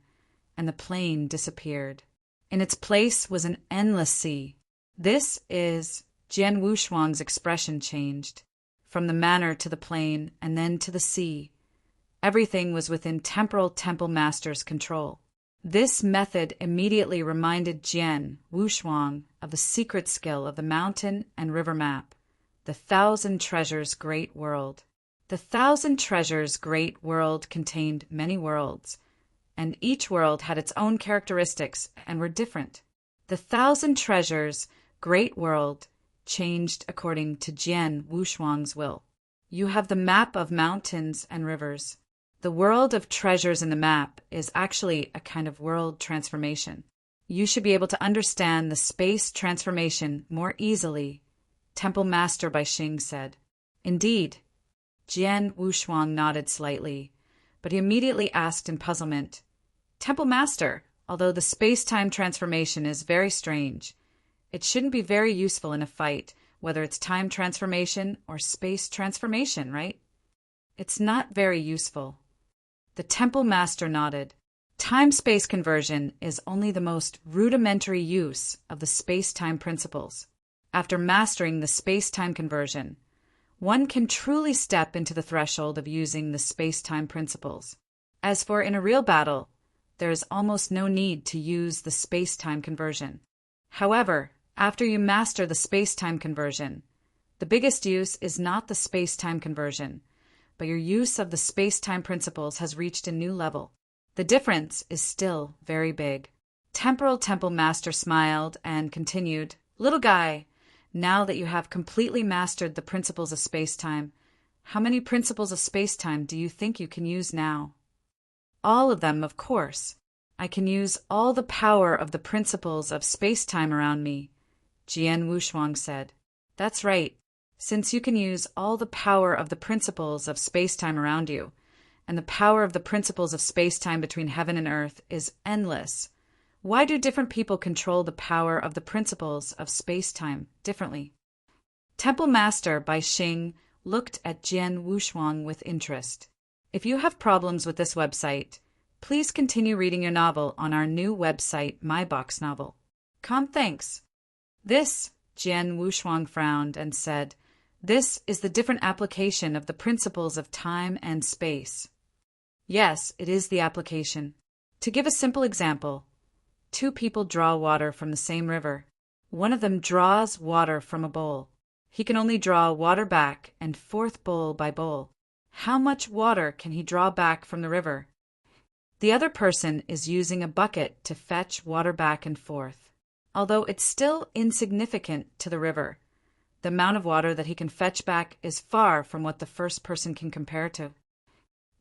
S1: and the plain disappeared. In its place was an endless sea. This is Jian Wushuang's expression changed. From the manor to the plain, and then to the sea. Everything was within Temporal Temple Master's control. This method immediately reminded Jian Wushuang of the secret skill of the mountain and river map, the Thousand Treasures Great World. The Thousand Treasures Great World contained many worlds, and each world had its own characteristics and were different. The Thousand Treasures Great World changed according to Jian Wushuang's will. You have the map of mountains and rivers. The world of treasures in the map is actually a kind of world transformation. You should be able to understand the space transformation more easily, Temple Master Bai Xing said. Indeed. Jian Wushuang nodded slightly, but he immediately asked in puzzlement, Temple Master, although the space-time transformation is very strange, it shouldn't be very useful in a fight, whether it's time transformation or space transformation, right? It's not very useful. The Temple Master nodded. Time-space conversion is only the most rudimentary use of the space-time principles. After mastering the space-time conversion, one can truly step into the threshold of using the space-time principles. As for in a real battle, there is almost no need to use the space-time conversion. However, after you master the space-time conversion, the biggest use is not the space-time conversion, but your use of the space-time principles has reached a new level. The difference is still very big. Temporal Temple Master smiled and continued, Little guy, now that you have completely mastered the principles of space-time, how many principles of space-time do you think you can use now? All of them, of course. I can use all the power of the principles of space-time around me, Jian Wushuang said. That's right. Since you can use all the power of the principles of space-time around you, and the power of the principles of space-time between heaven and earth is endless, why do different people control the power of the principles of space-time differently? Temple Master Bai Xing looked at Jian Wushuang with interest. If you have problems with this website, please continue reading your novel on our new website, My Box Novel. Thanks. This, Jian Wushuang frowned and said, this is the different application of the principles of time and space. Yes, it is the application. To give a simple example, two people draw water from the same river. One of them draws water from a bowl. He can only draw water back and forth bowl by bowl. How much water can he draw back from the river? The other person is using a bucket to fetch water back and forth. Although it's still insignificant to the river, the amount of water that he can fetch back is far from what the first person can compare to.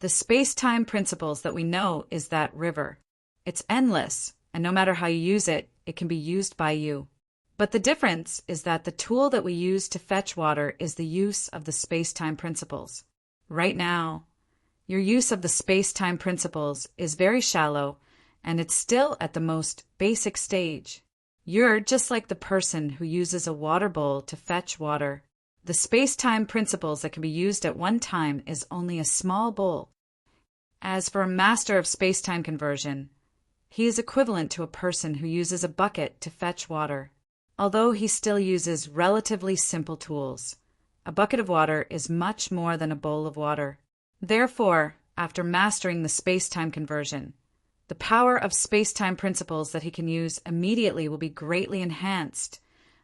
S1: The space-time principles that we know is that river. It's endless, and no matter how you use it, it can be used by you. But the difference is that the tool that we use to fetch water is the use of the space-time principles. Right now, your use of the space-time principles is very shallow, and it's still at the most basic stage. You're just like the person who uses a water bowl to fetch water. The space-time principles that can be used at one time is only a small bowl. As for a master of space-time conversion, he is equivalent to a person who uses a bucket to fetch water. Although he still uses relatively simple tools, a bucket of water is much more than a bowl of water. Therefore, after mastering the space-time conversion, the power of space-time principles that he can use immediately will be greatly enhanced.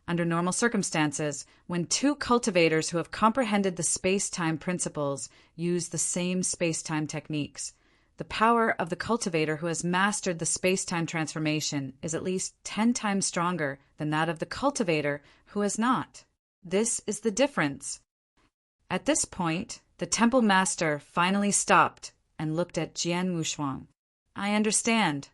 S1: Under normal circumstances, when two cultivators who have comprehended the space-time principles use the same space-time techniques, the power of the cultivator who has mastered the space-time transformation is at least 10 times stronger than that of the cultivator who has not. This is the difference. At this point, the temple master finally stopped and looked at Jian Wushuang. I understand.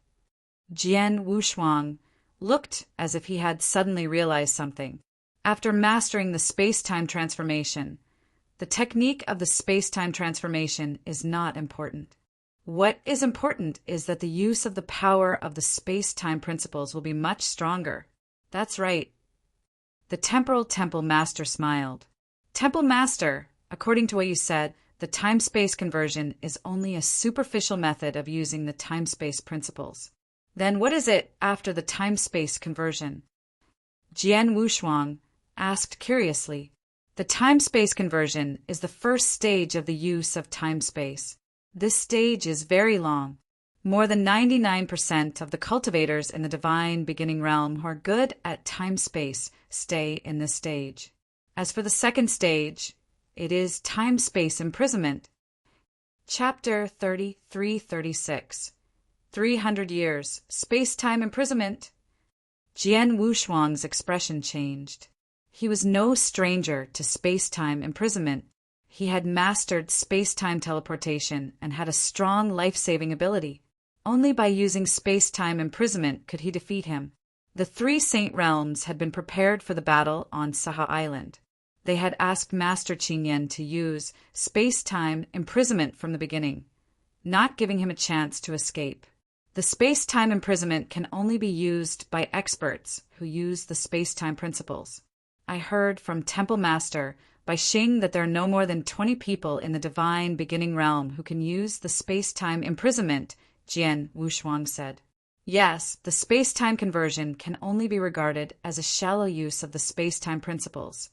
S1: Jian Wushuang looked as if he had suddenly realized something. After mastering the space-time transformation, the technique of the space-time transformation is not important. What is important is that the use of the power of the space-time principles will be much stronger. That's right. The Temporal Temple Master smiled. Temple Master, according to what you said, the time-space conversion is only a superficial method of using the time-space principles. Then what is it after the time-space conversion? Jian Wushuang asked curiously. The time-space conversion is the first stage of the use of time-space. This stage is very long. More than 99% of the cultivators in the divine beginning realm who are good at time-space stay in this stage. As for the second stage, it is time-space imprisonment. Chapter 33-36 300 years, space-time imprisonment. Jian Wushuang's expression changed. He was no stranger to space-time imprisonment. He had mastered space-time teleportation and had a strong life-saving ability. Only by using space-time imprisonment could he defeat him. The three Saint Realms had been prepared for the battle on Saha Island. They had asked Master Qingyan to use space-time imprisonment from the beginning, not giving him a chance to escape. The space-time imprisonment can only be used by experts who use the space-time principles. I heard from Temple Master Bai Xing that there are no more than 20 people in the divine beginning realm who can use the space-time imprisonment, Jian Wushuang said. Yes, the space-time conversion can only be regarded as a shallow use of the space-time principles.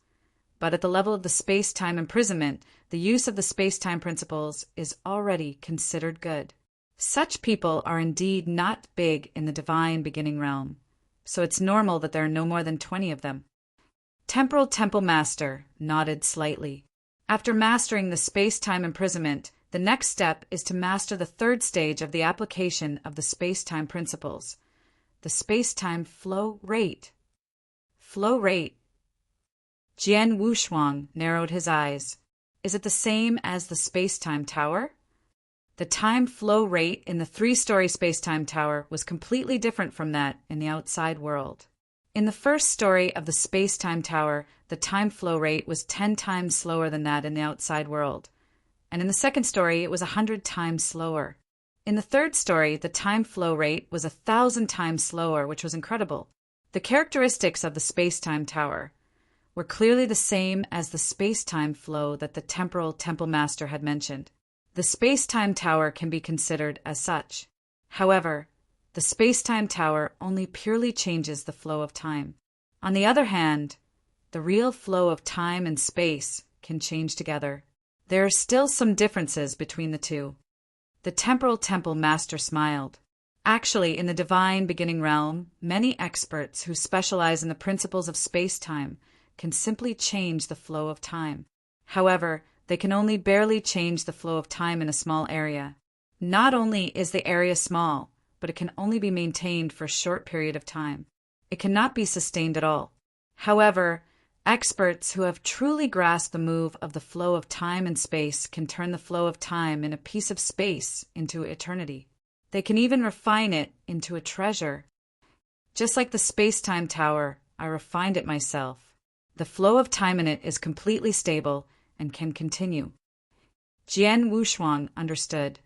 S1: But at the level of the space-time imprisonment, the use of the space-time principles is already considered good. Such people are indeed not big in the divine beginning realm, so it's normal that there are no more than 20 of them. Temporal Temple Master nodded slightly. After mastering the space-time imprisonment, the next step is to master the third stage of the application of the space-time principles, the space-time flow rate. Flow rate. Jian Wushuang narrowed his eyes. Is it the same as the space-time tower? The time flow rate in the three-story space-time tower was completely different from that in the outside world. In the first story of the space-time tower, the time flow rate was 10 times slower than that in the outside world. And in the second story, it was 100 times slower. In the third story, the time flow rate was 1,000 times slower, which was incredible. The characteristics of the space-time tower were clearly the same as the space-time flow that the Temporal Temple Master had mentioned. The space-time tower can be considered as such. However, the space-time tower only purely changes the flow of time. On the other hand, the real flow of time and space can change together. There are still some differences between the two. The Temporal Temple Master smiled. Actually, in the divine beginning realm, many experts who specialize in the principles of space-time can simply change the flow of time. However, they can only barely change the flow of time in a small area. Not only is the area small, but it can only be maintained for a short period of time. It cannot be sustained at all. However, experts who have truly grasped the move of the flow of time and space can turn the flow of time in a piece of space into eternity. They can even refine it into a treasure. Just like the space-time tower, I refined it myself. The flow of time in it is completely stable and can continue. Jian Wushuang understood.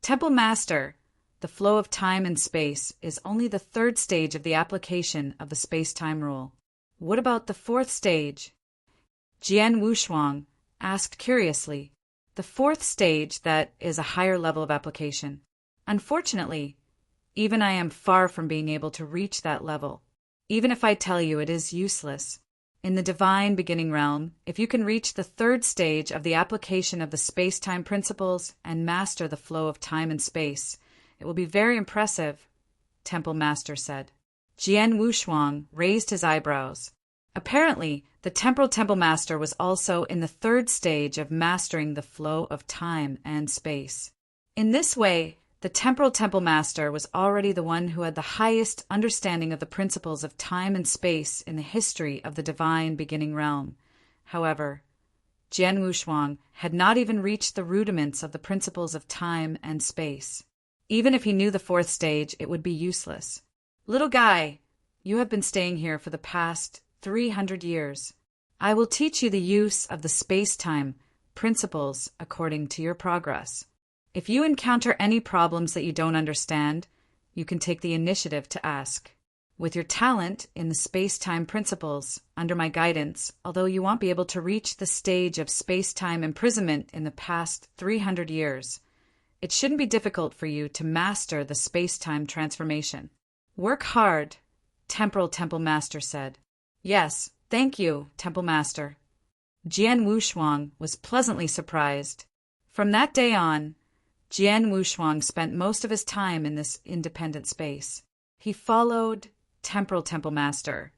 S1: Temple Master, the flow of time and space is only the third stage of the application of the space-time rule. What about the fourth stage? Jian Wushuang asked curiously. The fourth stage, that is a higher level of application. Unfortunately, even I am far from being able to reach that level. Even if I tell you it is useless. In the divine beginning realm, if you can reach the third stage of the application of the space-time principles and master the flow of time and space, it will be very impressive, Temple Master said. Jian Wushuang raised his eyebrows. Apparently, the Temporal Temple Master was also in the third stage of mastering the flow of time and space. In this way, the Temporal Temple Master was already the one who had the highest understanding of the principles of time and space in the history of the divine beginning realm. However, Jian Wushuang had not even reached the rudiments of the principles of time and space. Even if he knew the fourth stage, it would be useless. Little guy, you have been staying here for the past 300 years. I will teach you the use of the space-time principles according to your progress. If you encounter any problems that you don't understand, you can take the initiative to ask. With your talent in the space-time principles under my guidance, although you won't be able to reach the stage of space-time imprisonment in the past 300 years, it shouldn't be difficult for you to master the space-time transformation. Work hard, Temporal Temple Master said. Yes, thank you, Temple Master. Jian Wushuang was pleasantly surprised. From that day on, Jian Wushuang spent most of his time in this independent space. He followed Temporal Temple Master,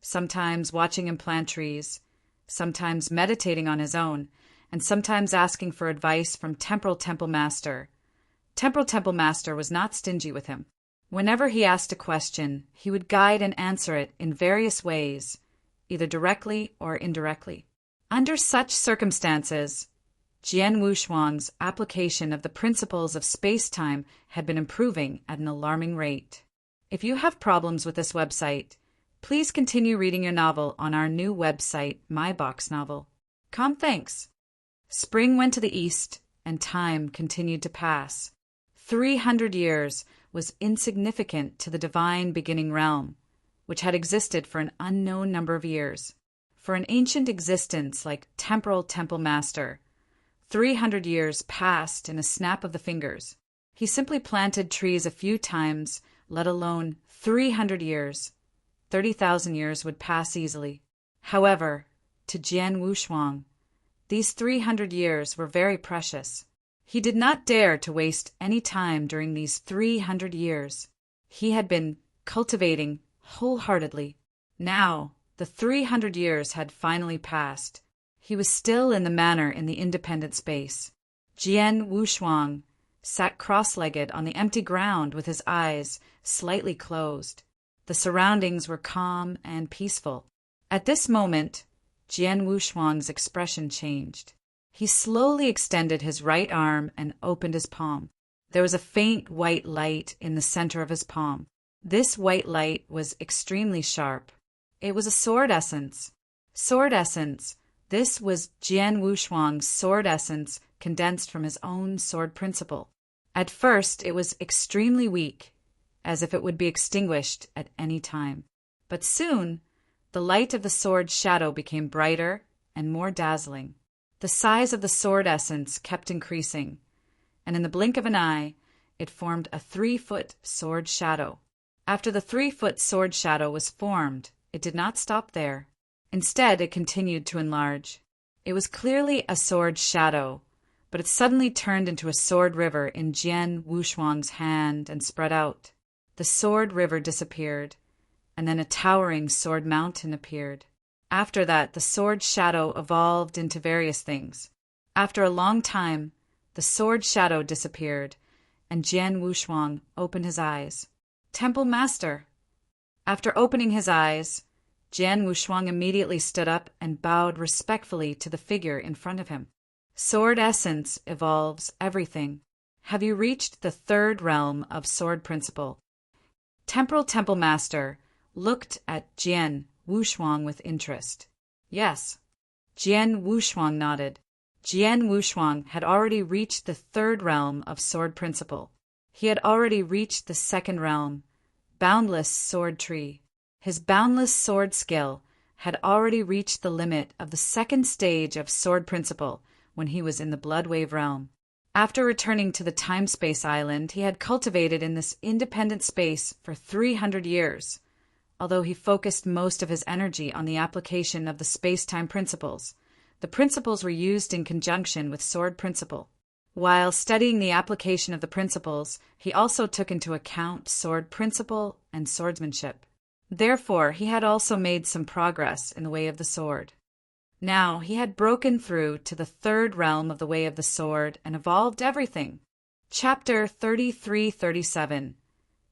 S1: sometimes watching him plant trees, sometimes meditating on his own, and sometimes asking for advice from Temporal Temple Master. Temporal Temple Master was not stingy with him. Whenever he asked a question, he would guide and answer it in various ways, either directly or indirectly. Under such circumstances, Jian Wushuang's application of the principles of space-time had been improving at an alarming rate. If you have problems with this website, please continue reading your novel on our new website, My Box Novel. Thanks. Spring went to the east, and time continued to pass. 300 years was insignificant to the divine beginning realm, which had existed for an unknown number of years. For an ancient existence like Temporal Temple Master, 300 years passed in a snap of the fingers. He simply planted trees a few times, let alone 300 years. 30,000 years would pass easily. However, to Jian Wushuang, these 300 years were very precious. He did not dare to waste any time during these 300 years. He had been cultivating wholeheartedly. Now, the 300 years had finally passed. He was still in the manor in the independent space. Jian Wushuang sat cross-legged on the empty ground with his eyes slightly closed. The surroundings were calm and peaceful. At this moment, Jian Wushuang's expression changed. He slowly extended his right arm and opened his palm. There was a faint white light in the center of his palm. This white light was extremely sharp. It was a sword essence. Sword essence. This was Jian Wushuang's sword essence condensed from his own sword principle. At first, it was extremely weak, as if it would be extinguished at any time. But soon, the light of the sword's shadow became brighter and more dazzling. The size of the sword essence kept increasing, and in the blink of an eye, it formed a 3-foot sword shadow. After the 3-foot sword shadow was formed, it did not stop there. Instead, it continued to enlarge. It was clearly a sword shadow, but it suddenly turned into a sword river in Jian Wushuang's hand and spread out. The sword river disappeared, and then a towering sword mountain appeared. After that, the sword shadow evolved into various things. After a long time, the sword shadow disappeared, and Jian Wushuang opened his eyes. Temple Master! After opening his eyes, Jian Wushuang immediately stood up and bowed respectfully to the figure in front of him. Sword essence evolves everything. Have you reached the 3rd realm of sword principle? Temporal Temple Master looked at Jian Wushuang with interest. Yes. Jian Wushuang nodded. Jian Wushuang had already reached the 3rd realm of sword principle. He had already reached the 2nd realm, boundless sword tree. His boundless sword skill had already reached the limit of the 2nd stage of sword principle when he was in the Bloodwave realm. After returning to the time-space island, he had cultivated in this independent space for 300 years. Although he focused most of his energy on the application of the space-time principles, the principles were used in conjunction with sword principle. While studying the application of the principles, he also took into account sword principle and swordsmanship. Therefore, he had also made some progress in the way of the sword. Now he had broken through to the 3rd realm of the way of the sword and evolved everything. Chapter 33-37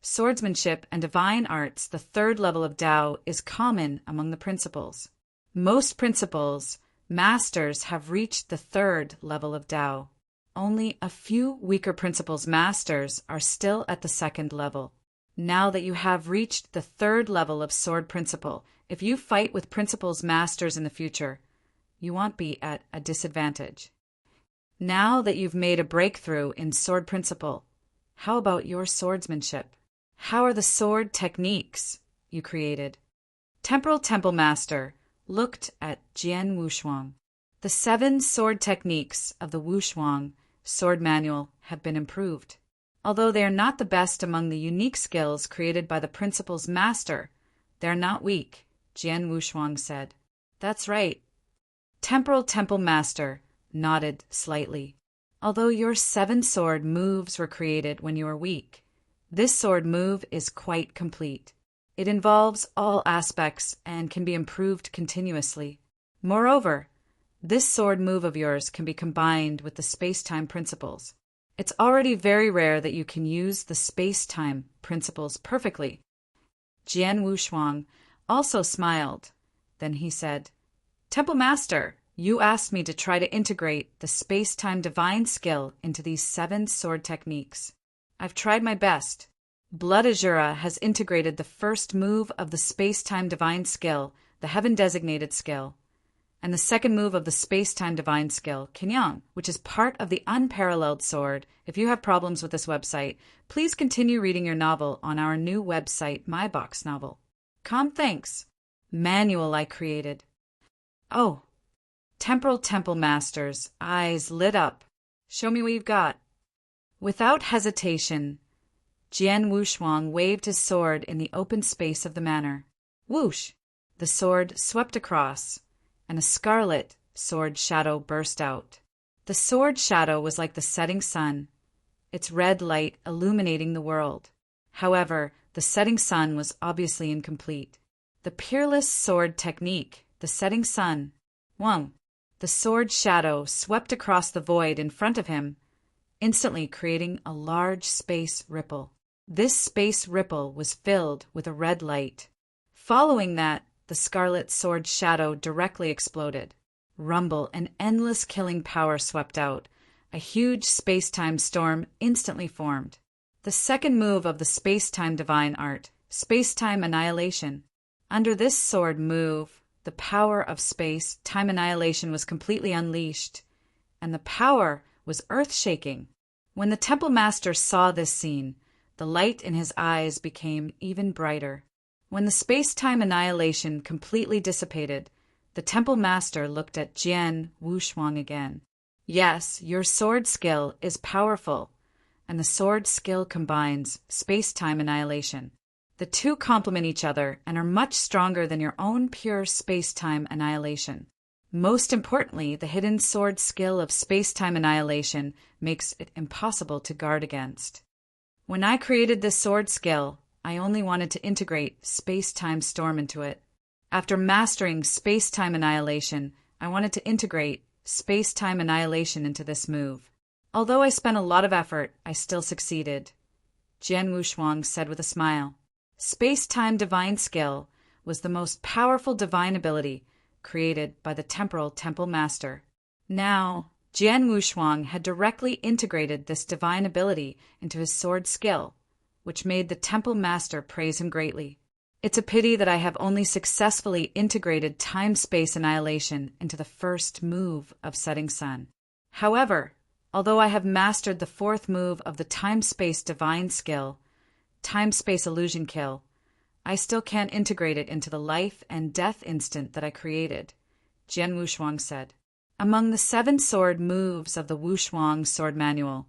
S1: Swordsmanship and Divine Arts, the 3rd level of Tao, is common among the principles. Most principles, masters have reached the 3rd level of Tao. Only a few weaker principles masters are still at the 2nd level. Now that you have reached the 3rd level of sword principle, if you fight with principles masters in the future, you won't be at a disadvantage. Now that you've made a breakthrough in sword principle, how about your swordsmanship? How are the sword techniques you created. Temporal Temple Master looked at Jian Wushuang. The 7 sword techniques of the Wushuang sword manual have been improved. Although they are not the best among the unique skills created by the principal's master, they are not weak, Jian Wushuang said. That's right. Temporal Temple Master nodded slightly. Although your 7 sword moves were created when you were weak, this sword move is quite complete. It involves all aspects and can be improved continuously. Moreover, this sword move of yours can be combined with the space-time principles. It's already very rare that you can use the space-time principles perfectly. Jian Wushuang also smiled. Then he said, Temple Master, you asked me to try to integrate the space-time divine skill into these 7 sword techniques. I've tried my best. Blood Azura has integrated the first move of the space-time divine skill, the heaven-designated skill, and the second move of the space-time divine skill, Kinyang, which is part of the unparalleled sword. If you have problems with this website, please continue reading your novel on our new website, My Box Novel. Thanks. Manual I created. Oh. Temporal Temple Master's eyes lit up. Show me what you've got. Without hesitation, Jian Wushuang waved his sword in the open space of the manor. Whoosh! The sword swept across, and a scarlet sword shadow burst out. The sword shadow was like the setting sun, its red light illuminating the world. However, the setting sun was obviously incomplete. The peerless sword technique, the setting sun. Wang. The sword shadow swept across the void in front of him, instantly creating a large space ripple. This space ripple was filled with a red light. Following that, the scarlet sword shadow directly exploded. Rumble and endless killing power swept out. A huge space-time storm instantly formed. The second move of the space-time divine art, space-time annihilation. Under this sword move, the power of space-time annihilation was completely unleashed, and the power was earth-shaking. When the Temple Master saw this scene, the light in his eyes became even brighter. When the space-time annihilation completely dissipated, the Temple Master looked at Jian Wushuang again. Yes, your sword skill is powerful, and the sword skill combines space-time annihilation. The two complement each other and are much stronger than your own pure space-time annihilation. Most importantly, the hidden sword skill of space-time annihilation makes it impossible to guard against. When I created this sword skill, I only wanted to integrate space-time storm into it. After mastering space-time annihilation, I wanted to integrate space-time annihilation into this move. Although I spent a lot of effort, I still succeeded. Jian Wushuang said with a smile. Space-time divine skill was the most powerful divine ability created by the Temporal Temple Master. Now, Jian Wushuang had directly integrated this divine ability into his sword skill, which made the Temple Master praise him greatly. It's a pity that I have only successfully integrated time-space annihilation into the first move of Setting Sun. However, although I have mastered the fourth move of the time-space divine skill, time-space illusion kill, I still can't integrate it into the life and death instant that I created, Jian Wushuang said. Among the 7 sword moves of the Wushuang sword manual,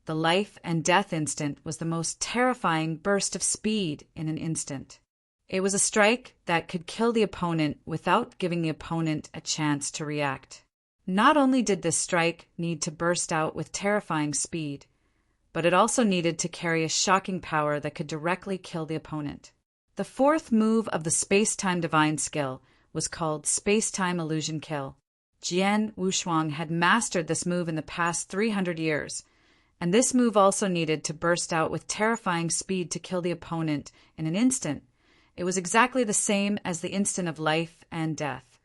S1: the life and death instant was the most terrifying burst of speed in an instant. It was a strike that could kill the opponent without giving the opponent a chance to react. Not only did this strike need to burst out with terrifying speed, but it also needed to carry a shocking power that could directly kill the opponent. The fourth move of the space-time divine skill was called space-time illusion kill. Jian Wushuang had mastered this move in the past 300 years, and this move also needed to burst out with terrifying speed to kill the opponent in an instant. It was exactly the same as the instant of life and death,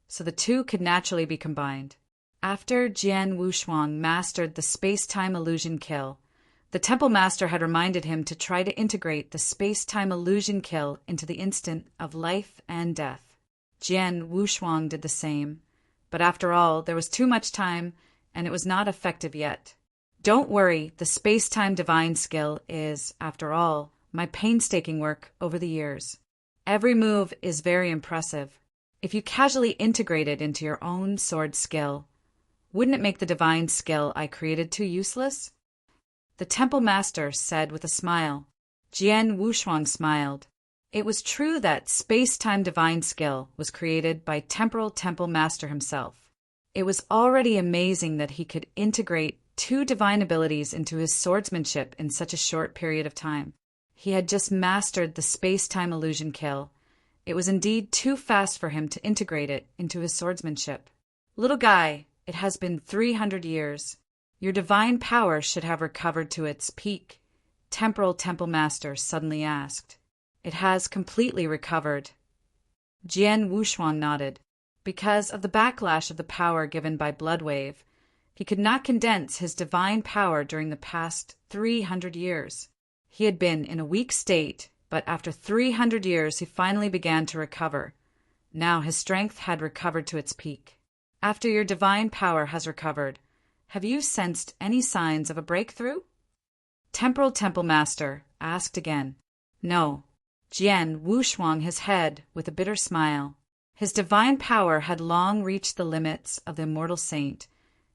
S1: so the two could naturally be combined. After Jian Wushuang mastered the space-time illusion kill, the Temple Master had reminded him to try to integrate the space-time illusion kill into the instant of life and death. Jian Wushuang did the same, but after all, there was too much time, and it was not effective yet. Don't worry, the space-time divine skill is, after all, my painstaking work over the years. Every move is very impressive. If you casually integrate it into your own sword skill, wouldn't it make the divine skill I created too useless? The temple master said with a smile. Jian Wushuang smiled. It was true that space-time divine skill was created by temporal temple master himself. It was already amazing that he could integrate two divine abilities into his swordsmanship in such a short period of time. He had just mastered the space-time illusion kill. It was indeed too fast for him to integrate it into his swordsmanship. Little guy, it has been 300 years. Your divine power should have recovered to its peak, temporal temple master suddenly asked. It has completely recovered. Jian Wushuang nodded. Because of the backlash of the power given by Bloodwave, he could not condense his divine power during the past 300 years. He had been in a weak state, but after 300 years he finally began to recover. Now his strength had recovered to its peak. After your divine power has recovered, have you sensed any signs of a breakthrough? Temporal Temple Master asked again. No. Jian Wushuang his head with a bitter smile. His divine power had long reached the limits of the Immortal Saint,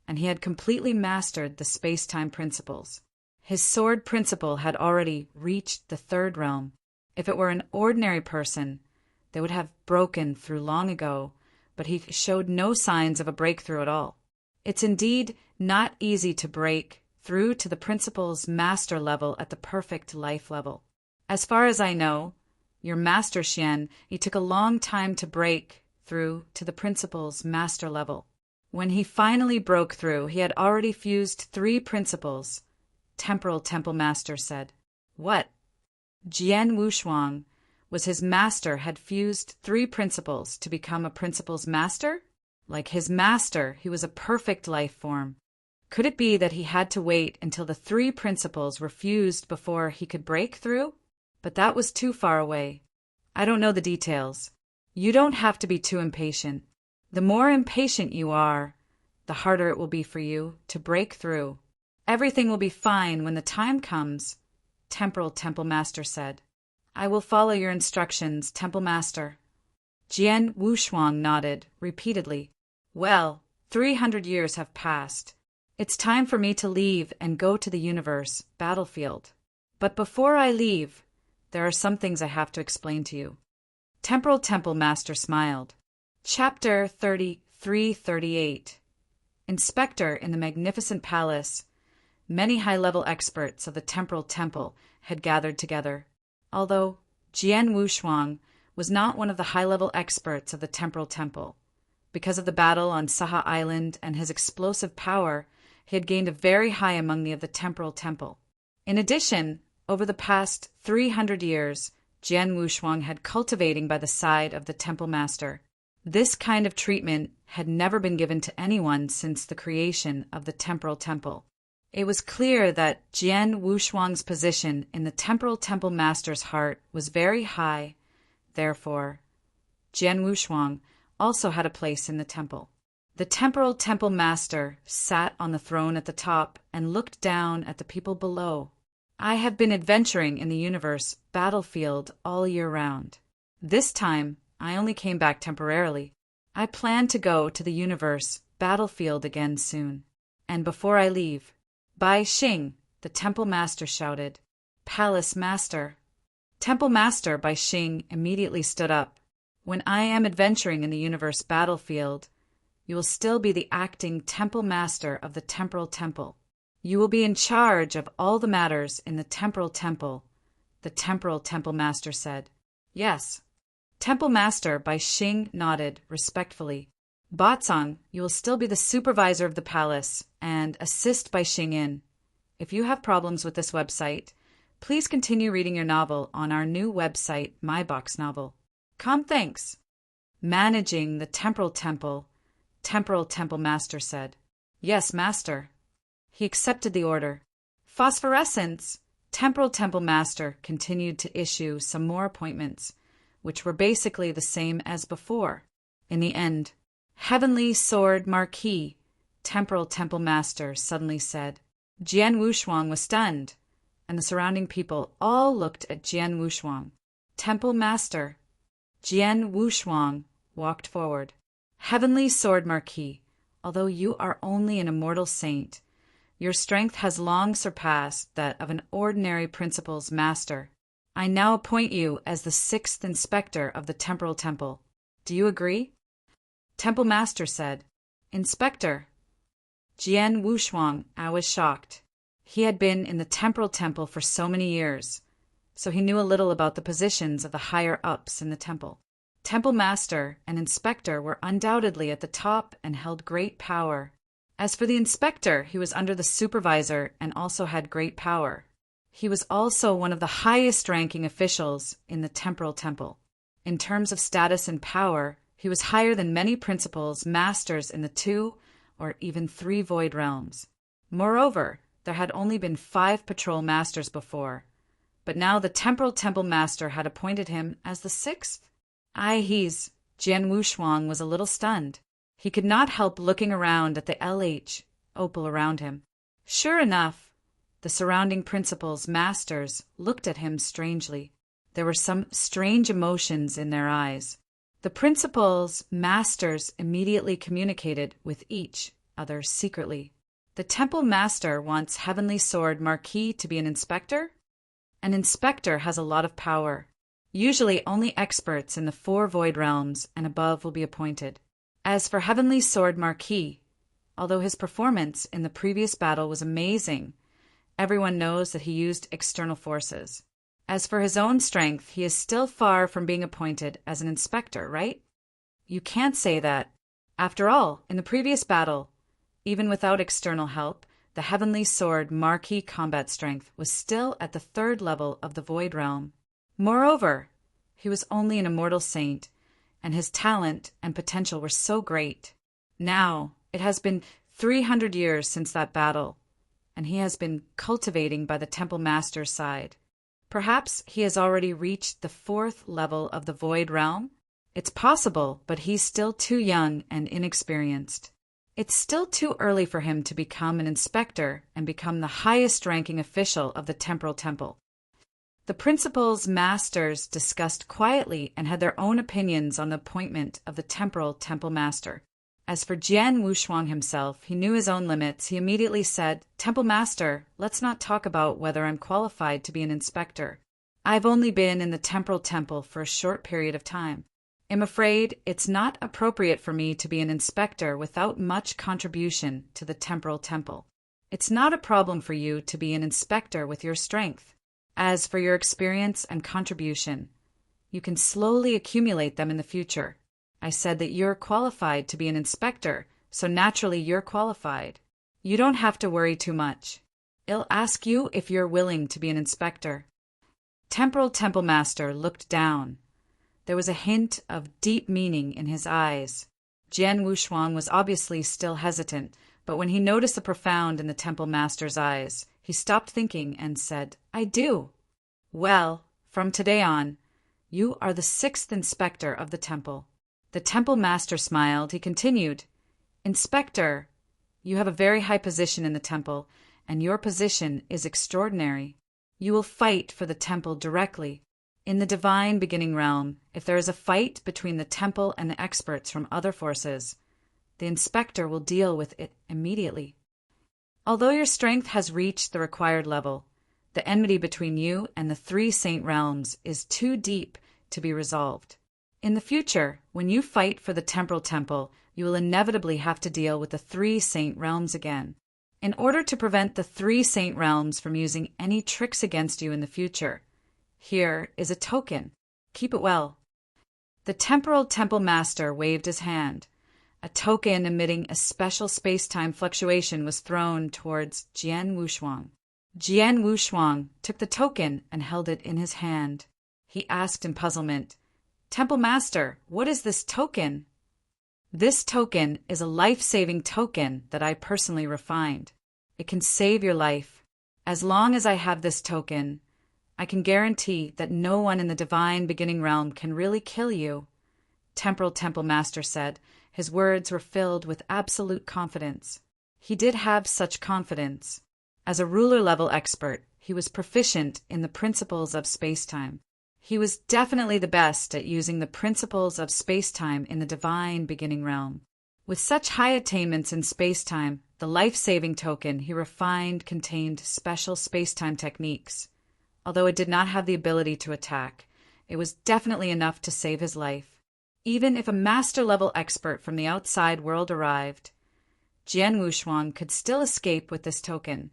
S1: and he had completely mastered the space-time principles. His sword principle had already reached the third realm. If it were an ordinary person, they would have broken through long ago, but he showed no signs of a breakthrough at all. It's indeed not easy to break through to the principle's master level at the perfect life level. As far as I know, your master Xian, he took a long time to break through to the principle's master level. When he finally broke through, he had already fused 3 principles, Temporal Temple Master said. What? Jian Wushuang was his master had fused 3 principles to become a principle's master? Like his master, he was a perfect life form. Could it be that he had to wait until the 3 principles were fused before he could break through? But that was too far away. I don't know the details. You don't have to be too impatient. The more impatient you are, the harder it will be for you to break through. Everything will be fine when the time comes, Temporal Temple Master said. I will follow your instructions, Temple Master. Jian Wushuang nodded repeatedly. Well, 300 years have passed. It's time for me to leave and go to the universe battlefield. But before I leave, there are some things I have to explain to you. Temporal Temple Master smiled. Chapter 3338. Inspector in the magnificent palace. Many high-level experts of the Temporal Temple had gathered together. Although Jian Wushuang was not one of the high-level experts of the Temporal Temple. Because of the battle on Saha Island and his explosive power, he had gained a very high among the of the Temporal Temple. In addition, over the past 300 years, Jian Wushuang had cultivating by the side of the Temple Master. This kind of treatment had never been given to anyone since the creation of the Temporal Temple. It was clear that Jian Wushuang's position in the Temporal Temple Master's heart was very high. Therefore, Jian Wushuang also had a place in the temple. The Temporal Temple Master sat on the throne at the top and looked down at the people below. I have been adventuring in the universe battlefield all year round. This time, I only came back temporarily. I plan to go to the universe battlefield again soon. And before I leave, Bai Xing, the Temple Master shouted. Palace Master. Temple Master Bai Xing immediately stood up. When I am adventuring in the universe battlefield, you will still be the acting Temple Master of the Temporal Temple. You will be in charge of all the matters in the Temporal Temple, the Temporal Temple Master said. Yes. Temple Master Bai Xing nodded respectfully. Batsang, you will still be the supervisor of the palace and assist Bai Xing in. If you have problems with this website, please continue reading your novel on our new website, My Box Novel. Thanks. Managing the Temporal Temple, Temporal Temple Master said. Yes, Master. He accepted the order. Phosphorescence. Temporal Temple Master continued to issue some more appointments, which were basically the same as before. In the end, Heavenly Sword Marquis, Temporal Temple Master suddenly said. Jian Wushuang was stunned, and the surrounding people all looked at Jian Wushuang. Temple Master, Jian Wushuang walked forward. Heavenly Sword Marquis, although you are only an immortal saint, your strength has long surpassed that of an ordinary principal's master. I now appoint you as the 6th inspector of the Temporal Temple. Do you agree? Temple Master said, Inspector. Jian Wushuang was shocked. He had been in the Temporal Temple for so many years, so he knew a little about the positions of the higher-ups in the temple. Temple Master and Inspector were undoubtedly at the top and held great power. As for the Inspector, he was under the Supervisor and also had great power. He was also one of the highest-ranking officials in the Temporal Temple. In terms of status and power, he was higher than many principals, masters in the 2 or even 3 void realms. Moreover, there had only been 5 patrol masters before, but now the Temporal Temple Master had appointed him as the 6th. Jian Wushuang was a little stunned. He could not help looking around at the LH opal around him. Sure enough, the surrounding principals, masters, looked at him strangely. There were some strange emotions in their eyes. The principals, masters, immediately communicated with each other secretly. The Temple Master wants Heavenly Sword Marquis to be an inspector? An inspector has a lot of power. Usually only experts in the 4 void realms and above will be appointed. As for Heavenly Sword Marquis, although his performance in the previous battle was amazing, everyone knows that he used external forces. As for his own strength, he is still far from being appointed as an inspector, right? You can't say that. After all, in the previous battle, even without external help, the Heavenly Sword Marquis combat strength was still at the 3rd level of the Void Realm. Moreover, he was only an immortal saint, and his talent and potential were so great. Now, it has been 300 years since that battle, and he has been cultivating by the Temple Master's side. Perhaps he has already reached the 4th level of the Void Realm? It's possible, but he's still too young and inexperienced. It's still too early for him to become an inspector and become the highest-ranking official of the Temporal Temple. The principals, masters discussed quietly and had their own opinions on the appointment of the Temporal Temple Master. As for Jian Wushuang himself, he knew his own limits. He immediately said, Temple Master, let's not talk about whether I'm qualified to be an inspector. I've only been in the Temporal Temple for a short period of time. I'm afraid it's not appropriate for me to be an inspector without much contribution to the Temporal Temple. It's not a problem for you to be an inspector with your strength. As for your experience and contribution, you can slowly accumulate them in the future. I said that you're qualified to be an inspector, so naturally you're qualified. You don't have to worry too much. I'll ask you if you're willing to be an inspector. Temporal Temple Master looked down. There was a hint of deep meaning in his eyes. Jian Wushuang was obviously still hesitant, but when he noticed the profound in the Temple Master's eyes, he stopped thinking and said, I do. Well, from today on, you are the 6th inspector of the temple. The Temple Master smiled. He continued, Inspector, you have a very high position in the temple, and your position is extraordinary. You will fight for the temple directly. In the divine beginning realm, if there is a fight between the temple and the experts from other forces, the inspector will deal with it immediately. Although your strength has reached the required level, the enmity between you and the 3 saint realms is too deep to be resolved. In the future, when you fight for the Temporal Temple, you will inevitably have to deal with the 3 saint realms again. In order to prevent the 3 saint realms from using any tricks against you in the future, here is a token. Keep it well. The Temporal Temple Master waved his hand. A token emitting a special space-time fluctuation was thrown towards Jian Wushuang. Jian Wushuang took the token and held it in his hand. He asked in puzzlement, Temple Master, what is this token? This token is a life-saving token that I personally refined. It can save your life. As long as I have this token, I can guarantee that no one in the divine beginning realm can really kill you. Temporal Temple Master said. His words were filled with absolute confidence. He did have such confidence. As a ruler-level expert, he was proficient in the principles of space-time. He was definitely the best at using the principles of space-time in the divine beginning realm. With such high attainments in space-time, the life-saving token he refined contained special space-time techniques. Although it did not have the ability to attack, it was definitely enough to save his life. Even if a master-level expert from the outside world arrived, Jian Wushuang could still escape with this token,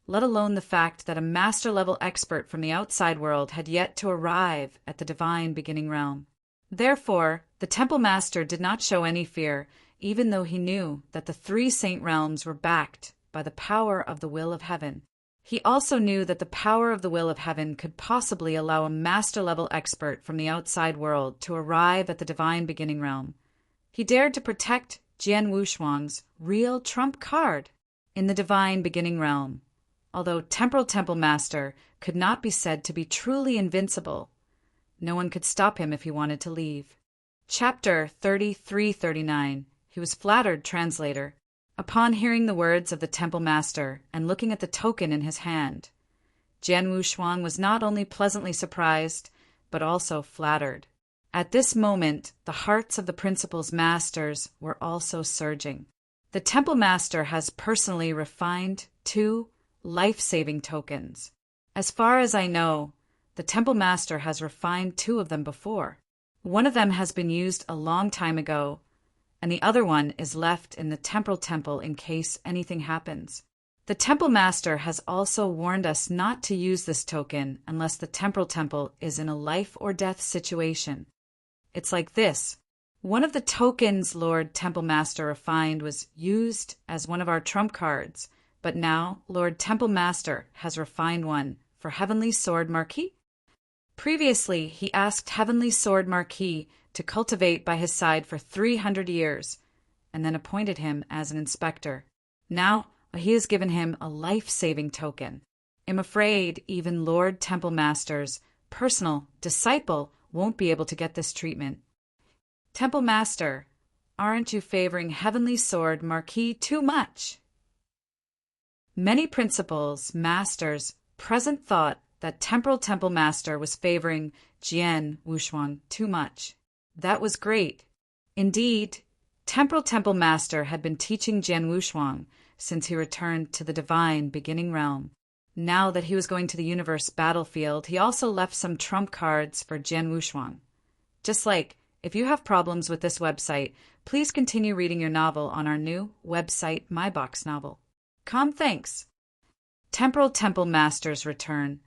S1: let alone the fact that a master-level expert from the outside world had yet to arrive at the divine beginning realm. Therefore, the Temple Master did not show any fear, even though he knew that the 3 saint realms were backed by the power of the will of heaven. He also knew that the power of the will of heaven could possibly allow a master-level expert from the outside world to arrive at the divine beginning realm. He dared to protect Jian Wushuang's real trump card in the divine beginning realm. Although Temporal Temple Master could not be said to be truly invincible, no one could stop him if he wanted to leave. Chapter 3339. He was flattered, translator. Upon hearing the words of the Temple Master and looking at the token in his hand, Jian Wushuang was not only pleasantly surprised, but also flattered. At this moment, the hearts of the Principal's masters were also surging. The Temple Master has personally refined 2 life-saving tokens. As far as I know, the Temple Master has refined 2 of them before. One of them has been used a long time ago, and the other one is left in the Temporal Temple in case anything happens. The Temple Master has also warned us not to use this token unless the Temporal Temple is in a life or death situation. It's like this. One of the tokens Lord Temple Master refined was used as one of our trump cards, but now Lord Temple Master has refined one for Heavenly Sword Marquis. Previously, he asked Heavenly Sword Marquis to cultivate by his side for 300 years, and then appointed him as an inspector. Now, he has given him a life-saving token. I'm afraid even Lord Temple Master's personal disciple won't be able to get this treatment. Temple Master, aren't you favoring Heavenly Sword Marquis too much? Many principals, masters, present thought that Temporal Temple Master was favoring Jian Wushuang too much. That was great. Indeed, Temporal Temple Master had been teaching Jian Wushuang since he returned to the divine beginning realm. Now that he was going to the universe battlefield, he also left some trump cards for Jian Wushuang. Just like, if you have problems with this website, please continue reading your novel on our new website MyBox novel. Thanks. Temporal Temple Master's return.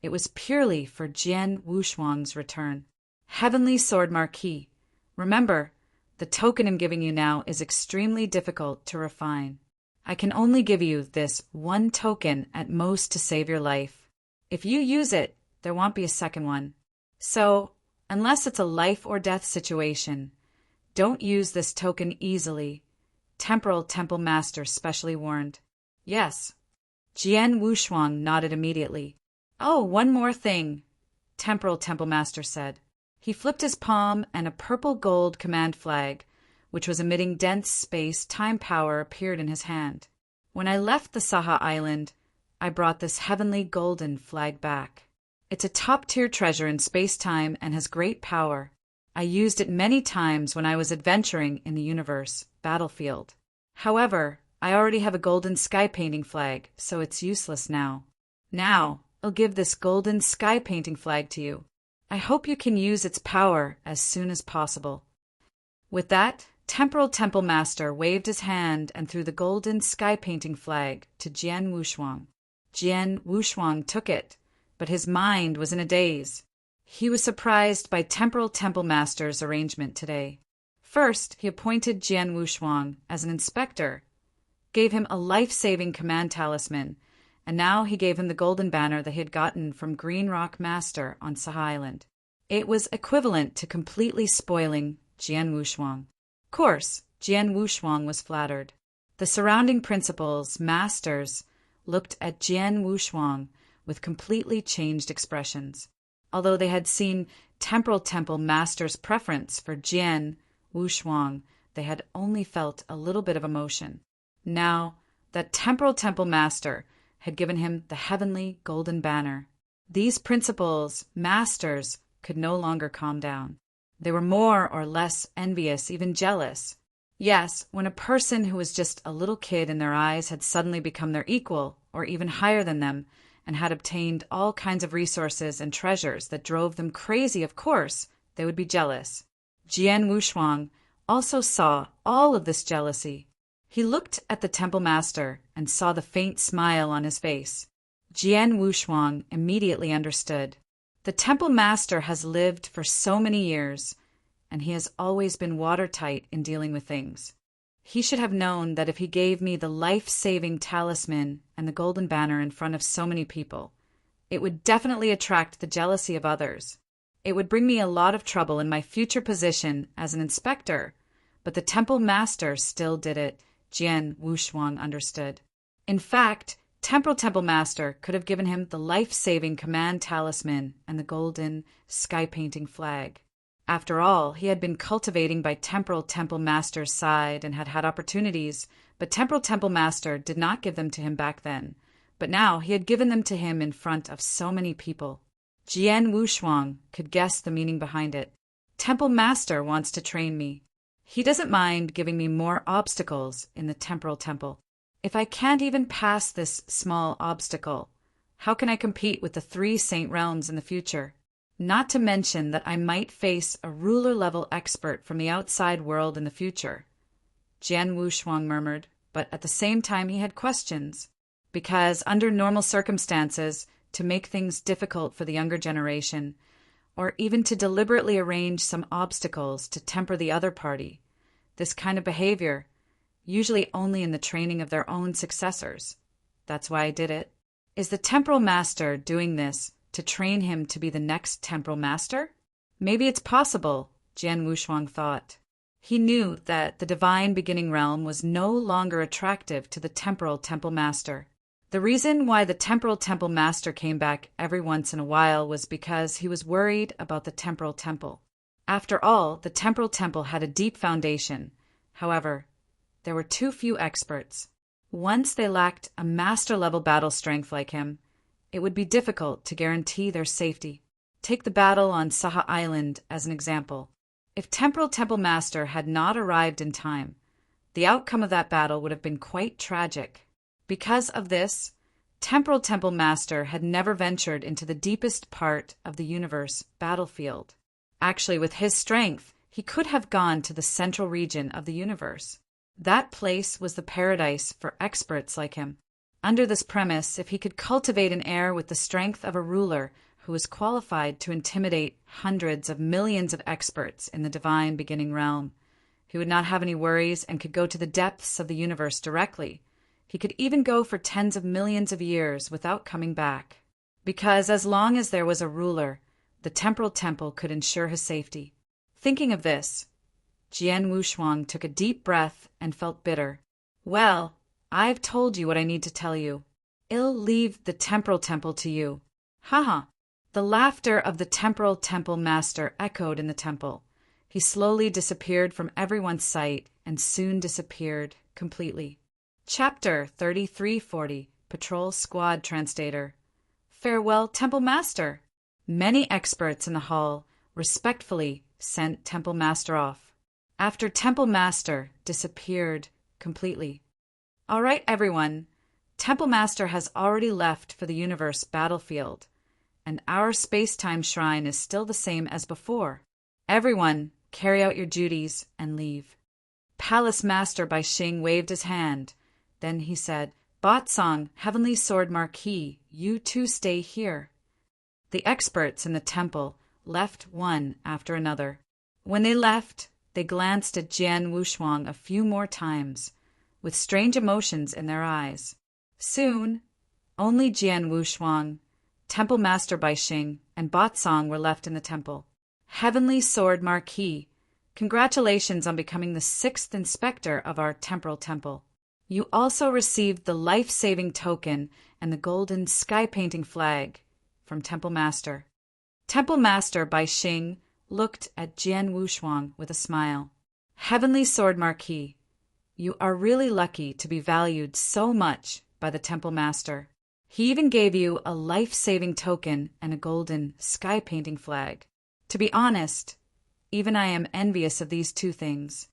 S1: It was purely for Jian Wushuang's return. Heavenly Sword Marquis. Remember, the token I'm giving you now is extremely difficult to refine. I can only give you this 1 token at most to save your life. If you use it, there won't be a second one. So, unless it's a life or death situation, don't use this token easily. Temporal Temple Master specially warned. Yes. Jian Wushuang nodded immediately. Oh, one more thing, Temporal Temple Master said. He flipped his palm and a purple gold command flag, which was emitting dense space time power, appeared in his hand. When I left the Saha Island, I brought this heavenly golden flag back. It's a top-tier treasure in space-time and has great power. I used it many times when I was adventuring in the universe battlefield. However, I already have a golden sky painting flag, so it's useless now. Now, I'll give this golden sky painting flag to you. I hope you can use its power as soon as possible. With that, Temporal Temple Master waved his hand and threw the golden sky painting flag to Jian Wushuang. Jian Wushuang took it, but his mind was in a daze. He was surprised by Temporal Temple Master's arrangement today. First, he appointed Jian Wushuang as an inspector, gave him a life-saving command talisman, and now he gave him the golden banner that he had gotten from Green Rock Master on Saha Island. It was equivalent to completely spoiling Jian Wushuang. Of course, Jian Wushuang was flattered. The surrounding principals, masters, looked at Jian Wushuang with completely changed expressions. Although they had seen Temporal Temple Master's preference for Jian Wushuang, they had only felt a little bit of emotion. Now that Temporal Temple Master had given him the heavenly golden banner, these principals, masters, could no longer calm down. They were more or less envious, even jealous. Yes, when a person who was just a little kid in their eyes had suddenly become their equal, or even higher than them, and had obtained all kinds of resources and treasures that drove them crazy, of course, they would be jealous. Jian Wushuang also saw all of this jealousy. He looked at the temple master and saw the faint smile on his face. Jian Wushuang immediately understood. The temple master has lived for so many years, and he has always been watertight in dealing with things. He should have known that if he gave me the life-saving talisman and the golden banner in front of so many people, it would definitely attract the jealousy of others. It would bring me a lot of trouble in my future position as an inspector, but the temple master still did it, Jian Wushuang understood. In fact, Temple Master could have given him the life-saving command talisman and the golden sky-painting flag. After all, he had been cultivating by Temple Master's side and had had opportunities, but Temple Master did not give them to him back then. But now he had given them to him in front of so many people. Jian Wushuang could guess the meaning behind it. Temple Master wants to train me. He doesn't mind giving me more obstacles in the temporal temple. If I can't even pass this small obstacle, how can I compete with the 3 saint realms in the future? Not to mention that I might face a ruler-level expert from the outside world in the future. Jian Wushuang murmured, but at the same time he had questions. Because under normal circumstances, to make things difficult for the younger generation, or even to deliberately arrange some obstacles to temper the other party, this kind of behavior, usually only in the training of their own successors. That's why I did it. Is the temporal master doing this to train him to be the next temporal master? Maybe it's possible, Jian Wushuang thought. He knew that the divine beginning realm was no longer attractive to the temporal temple master. The reason why the temporal temple master came back every once in a while was because he was worried about the temporal temple. After all, the temporal temple had a deep foundation. However, there were too few experts. Once they lacked a master-level battle strength like him, it would be difficult to guarantee their safety. Take the battle on Saha Island as an example. If Temporal Temple Master had not arrived in time, the outcome of that battle would have been quite tragic. Because of this, Temporal Temple Master had never ventured into the deepest part of the universe battlefield. Actually, with his strength, he could have gone to the central region of the universe. That place was the paradise for experts like him. Under this premise, if he could cultivate an heir with the strength of a ruler who was qualified to intimidate hundreds of millions of experts in the divine beginning realm, he would not have any worries and could go to the depths of the universe directly. He could even go for tens of millions of years without coming back. Because as long as there was a ruler, the temporal temple could ensure his safety. Thinking of this, Jian Wushuang took a deep breath and felt bitter. Well, I've told you what I need to tell you. I'll leave the temporal temple to you. Ha! The laughter of the temporal temple master echoed in the temple. He slowly disappeared from everyone's sight and soon disappeared completely. Chapter 3340, Patrol Squad Translator. Farewell, Temple Master. Many experts in the hall respectfully sent Temple Master off. After Temple Master disappeared completely. All right, everyone. Temple Master has already left for the universe battlefield, and our space-time shrine is still the same as before. Everyone, carry out your duties and leave. Palace Master Bai Xing waved his hand. Then he said, Batsong, Heavenly Sword Marquis, you too stay here. The experts in the temple left one after another. When they left, they glanced at Jian Wushuang a few more times, with strange emotions in their eyes. Soon, only Jian Wushuang, Temple Master Bai Xing, and Batsong were left in the temple. Heavenly Sword Marquis, congratulations on becoming the 6th inspector of our temporal temple. You also received the life-saving token and the golden sky-painting flag from Temple Master. Temple Master Bai Xing looked at Jian Wushuang with a smile. Heavenly Sword Marquis, you are really lucky to be valued so much by the Temple Master. He even gave you a life-saving token and a golden sky-painting flag. To be honest, even I am envious of these two things.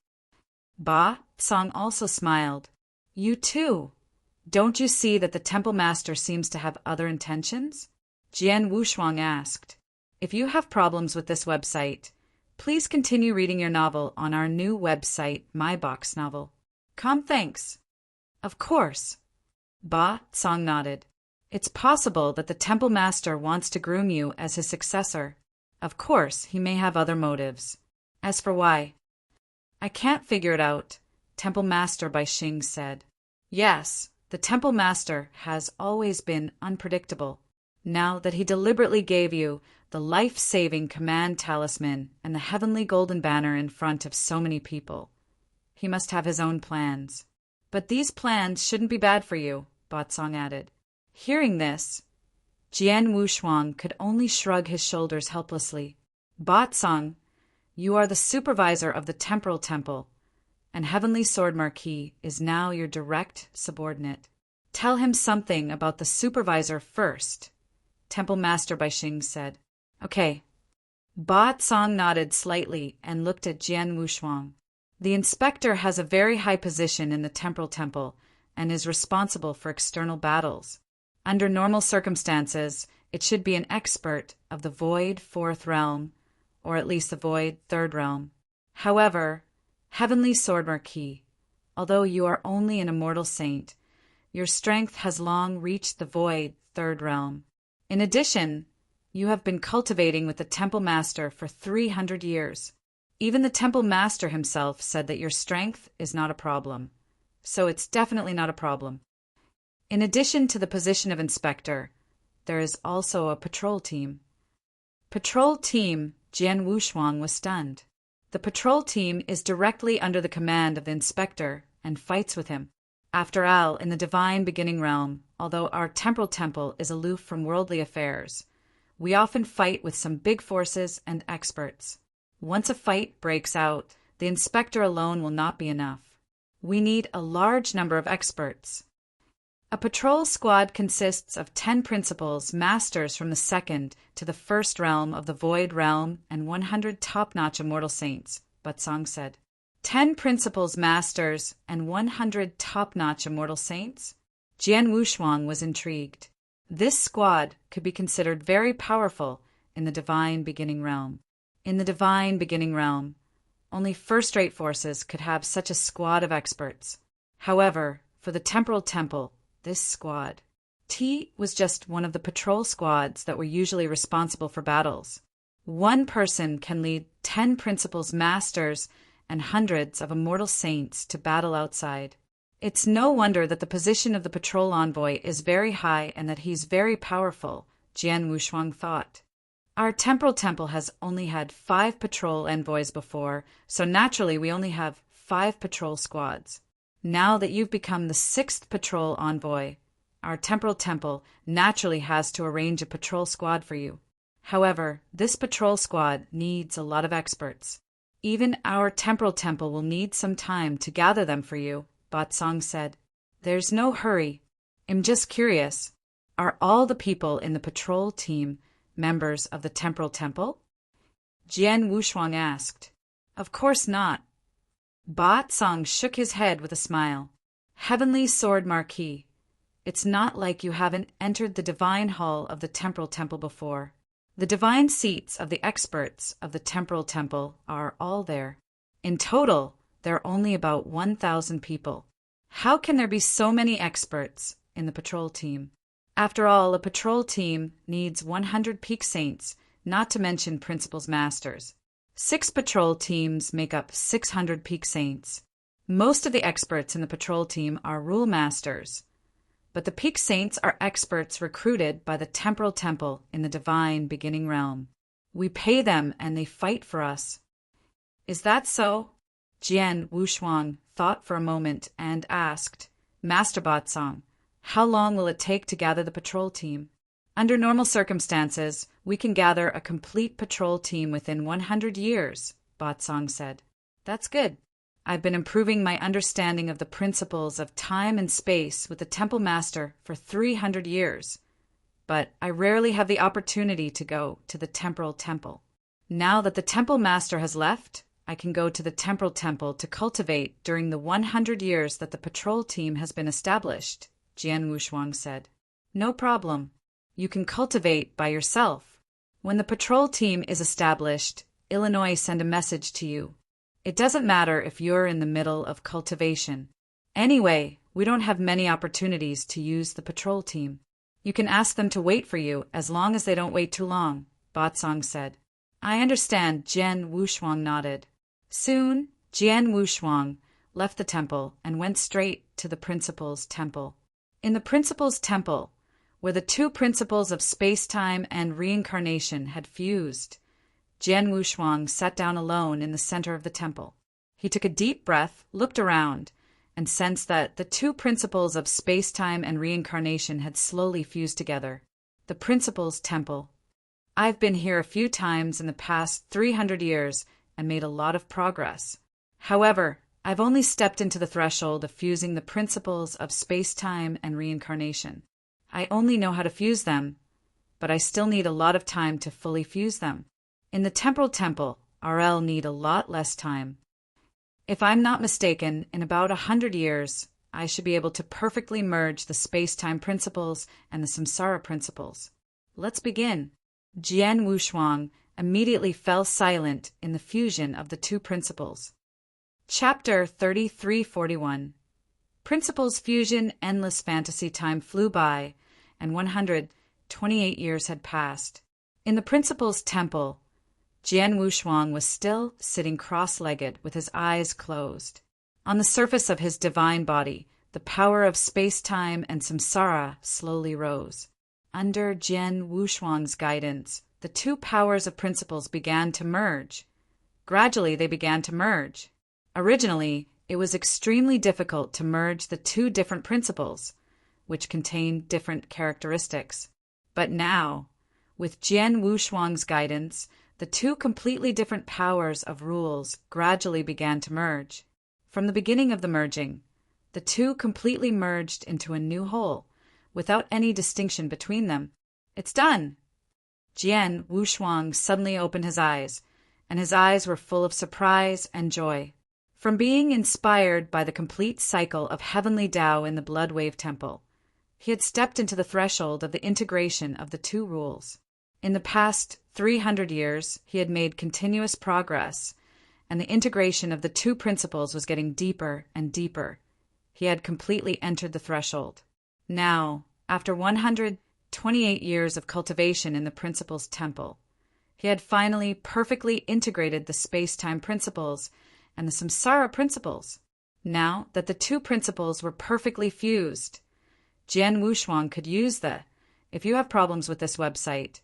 S1: Ba Song also smiled. You too. Don't you see that the temple master seems to have other intentions? Jian Wushuang asked. If you have problems with this website, please continue reading your novel on our new website, My Box Novel. Thanks. Of course. Ba Song nodded. It's possible that the temple master wants to groom you as his successor. Of course, he may have other motives. As for why, I can't figure it out, Temple Master Bai Xing said. Yes, the temple master has always been unpredictable. Now that he deliberately gave you the life-saving command talisman and the heavenly golden banner in front of so many people, he must have his own plans. But these plans shouldn't be bad for you, Batsong added. Hearing this, Jian Wushuang could only shrug his shoulders helplessly. Batsong, you are the supervisor of the temporal temple, and Heavenly Sword Marquis is now your direct subordinate. Tell him something about the supervisor first, Temple Master Bai Xing said. Okay. Ba Tsong nodded slightly and looked at Jian Wushuang. The inspector has a very high position in the temporal temple and is responsible for external battles. Under normal circumstances, it should be an expert of the Void Fourth Realm, or at least the Void Third Realm. However, Heavenly Sword Marquis, although you are only an immortal saint, your strength has long reached the Void Third Realm. In addition, you have been cultivating with the Temple Master for 300 years. Even the Temple Master himself said that your strength is not a problem. So it's definitely not a problem. In addition to the position of inspector, there is also a patrol team. Patrol team, Jian Wushuang was stunned. The patrol team is directly under the command of the inspector and fights with him. After all, in the divine beginning realm, although our temporal temple is aloof from worldly affairs, we often fight with some big forces and experts. Once a fight breaks out, the inspector alone will not be enough. We need a large number of experts. A patrol squad consists of 10 principals, masters from the second to the first realm of the Void Realm, and 100 top-notch immortal saints, Batsong said. 10 principals, masters, and 100 top-notch immortal saints? Jian Wushuang was intrigued. This squad could be considered very powerful in the divine beginning realm. In the divine beginning realm, only first-rate forces could have such a squad of experts. However, for the temporal temple, this squad T was just one of the patrol squads that were usually responsible for battles. One person can lead 10 principals, masters, and hundreds of immortal saints to battle outside. It's no wonder that the position of the patrol envoy is very high and that he's very powerful, Jian Wushuang thought. Our temporal temple has only had 5 patrol envoys before, so naturally we only have 5 patrol squads. Now that you've become the 6th patrol envoy, our temporal temple naturally has to arrange a patrol squad for you. However, this patrol squad needs a lot of experts. Even our temporal temple will need some time to gather them for you, Batsong said. There's no hurry. I'm just curious. Are all the people in the patrol team members of the temporal temple? Jian Wushuang asked. Of course not. Batsong shook his head with a smile. Heavenly Sword Marquis, it's not like you haven't entered the divine hall of the temporal temple before. The divine seats of the experts of the temporal temple are all there. In total, there are only about 1,000 people. How can there be so many experts in the patrol team? After all, a patrol team needs 100 peak saints, not to mention principals, masters. 6 patrol teams make up 600 peak saints. Most of the experts in the patrol team are rule masters, but the peak saints are experts recruited by the temporal temple in the divine beginning realm. We pay them and they fight for us. Is that so? Jian Wushuang thought for a moment and asked, Master Batsong, how long will it take to gather the patrol team? Under normal circumstances, we can gather a complete patrol team within 100 years, Batsong said. That's good. I've been improving my understanding of the principles of time and space with the Temple Master for 300 years, but I rarely have the opportunity to go to the temporal temple. Now that the temple master has left, I can go to the temporal temple to cultivate during the 100 years that the patrol team has been established, Jian Wushuang said. No problem. You can cultivate by yourself. When the patrol team is established, Illinois send a message to you. It doesn't matter if you're in the middle of cultivation. Anyway, we don't have many opportunities to use the patrol team. You can ask them to wait for you as long as they don't wait too long, Batsong said. I understand, Jian Wushuang nodded. Soon, Jian Wushuang left the temple and went straight to the principal's temple. In the principal's temple, where the two principles of space-time and reincarnation had fused, Jian Wushuang sat down alone in the center of the temple. He took a deep breath, looked around, and sensed that the two principles of space-time and reincarnation had slowly fused together. The principal's temple. I've been here a few times in the past 300 years and made a lot of progress. However, I've only stepped into the threshold of fusing the principles of space-time and reincarnation. I only know how to fuse them, but I still need a lot of time to fully fuse them. In the temporal temple, RL need a lot less time. If I'm not mistaken, in about 100 years, I should be able to perfectly merge the space-time principles and the samsara principles. Let's begin. Jian Wushuang immediately fell silent in the fusion of the two principles. Chapter 3341. Principles fusion. Endless fantasy time flew by, and 128 years had passed. In the principles temple, Jian Wushuang was still sitting cross-legged with his eyes closed. On the surface of his divine body, the power of space-time and samsara slowly rose. Under Jian Wushuang's guidance, the two powers of principles began to merge. Gradually, they began to merge. Originally, it was extremely difficult to merge the two different principles, which contain different characteristics. But now, with Jian Wushuang's guidance, the two completely different powers of rules gradually began to merge. From the beginning of the merging, the two completely merged into a new whole, without any distinction between them. It's done! Jian Wushuang suddenly opened his eyes, and his eyes were full of surprise and joy. From being inspired by the complete cycle of heavenly Tao in the Blood Wave Temple, he had stepped into the threshold of the integration of the two rules. In the past 300 years, he had made continuous progress, and the integration of the two principles was getting deeper and deeper. He had completely entered the threshold. Now, after 128 years of cultivation in the principles temple, he had finally perfectly integrated the space-time principles and the samsara principles. Now that the two principles were perfectly fused, Jian Wushuang could use the. If you have problems with this website,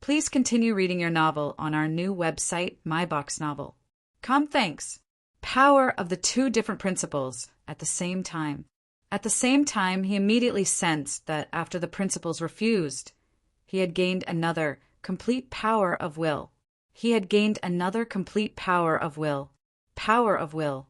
S1: please continue reading your novel on our new website, My Box Novel. Thanks. Power of the two different principles at the same time. At the same time, he immediately sensed that after the principles were fused, he had gained another complete power of will. He had gained another complete power of will. Power of will.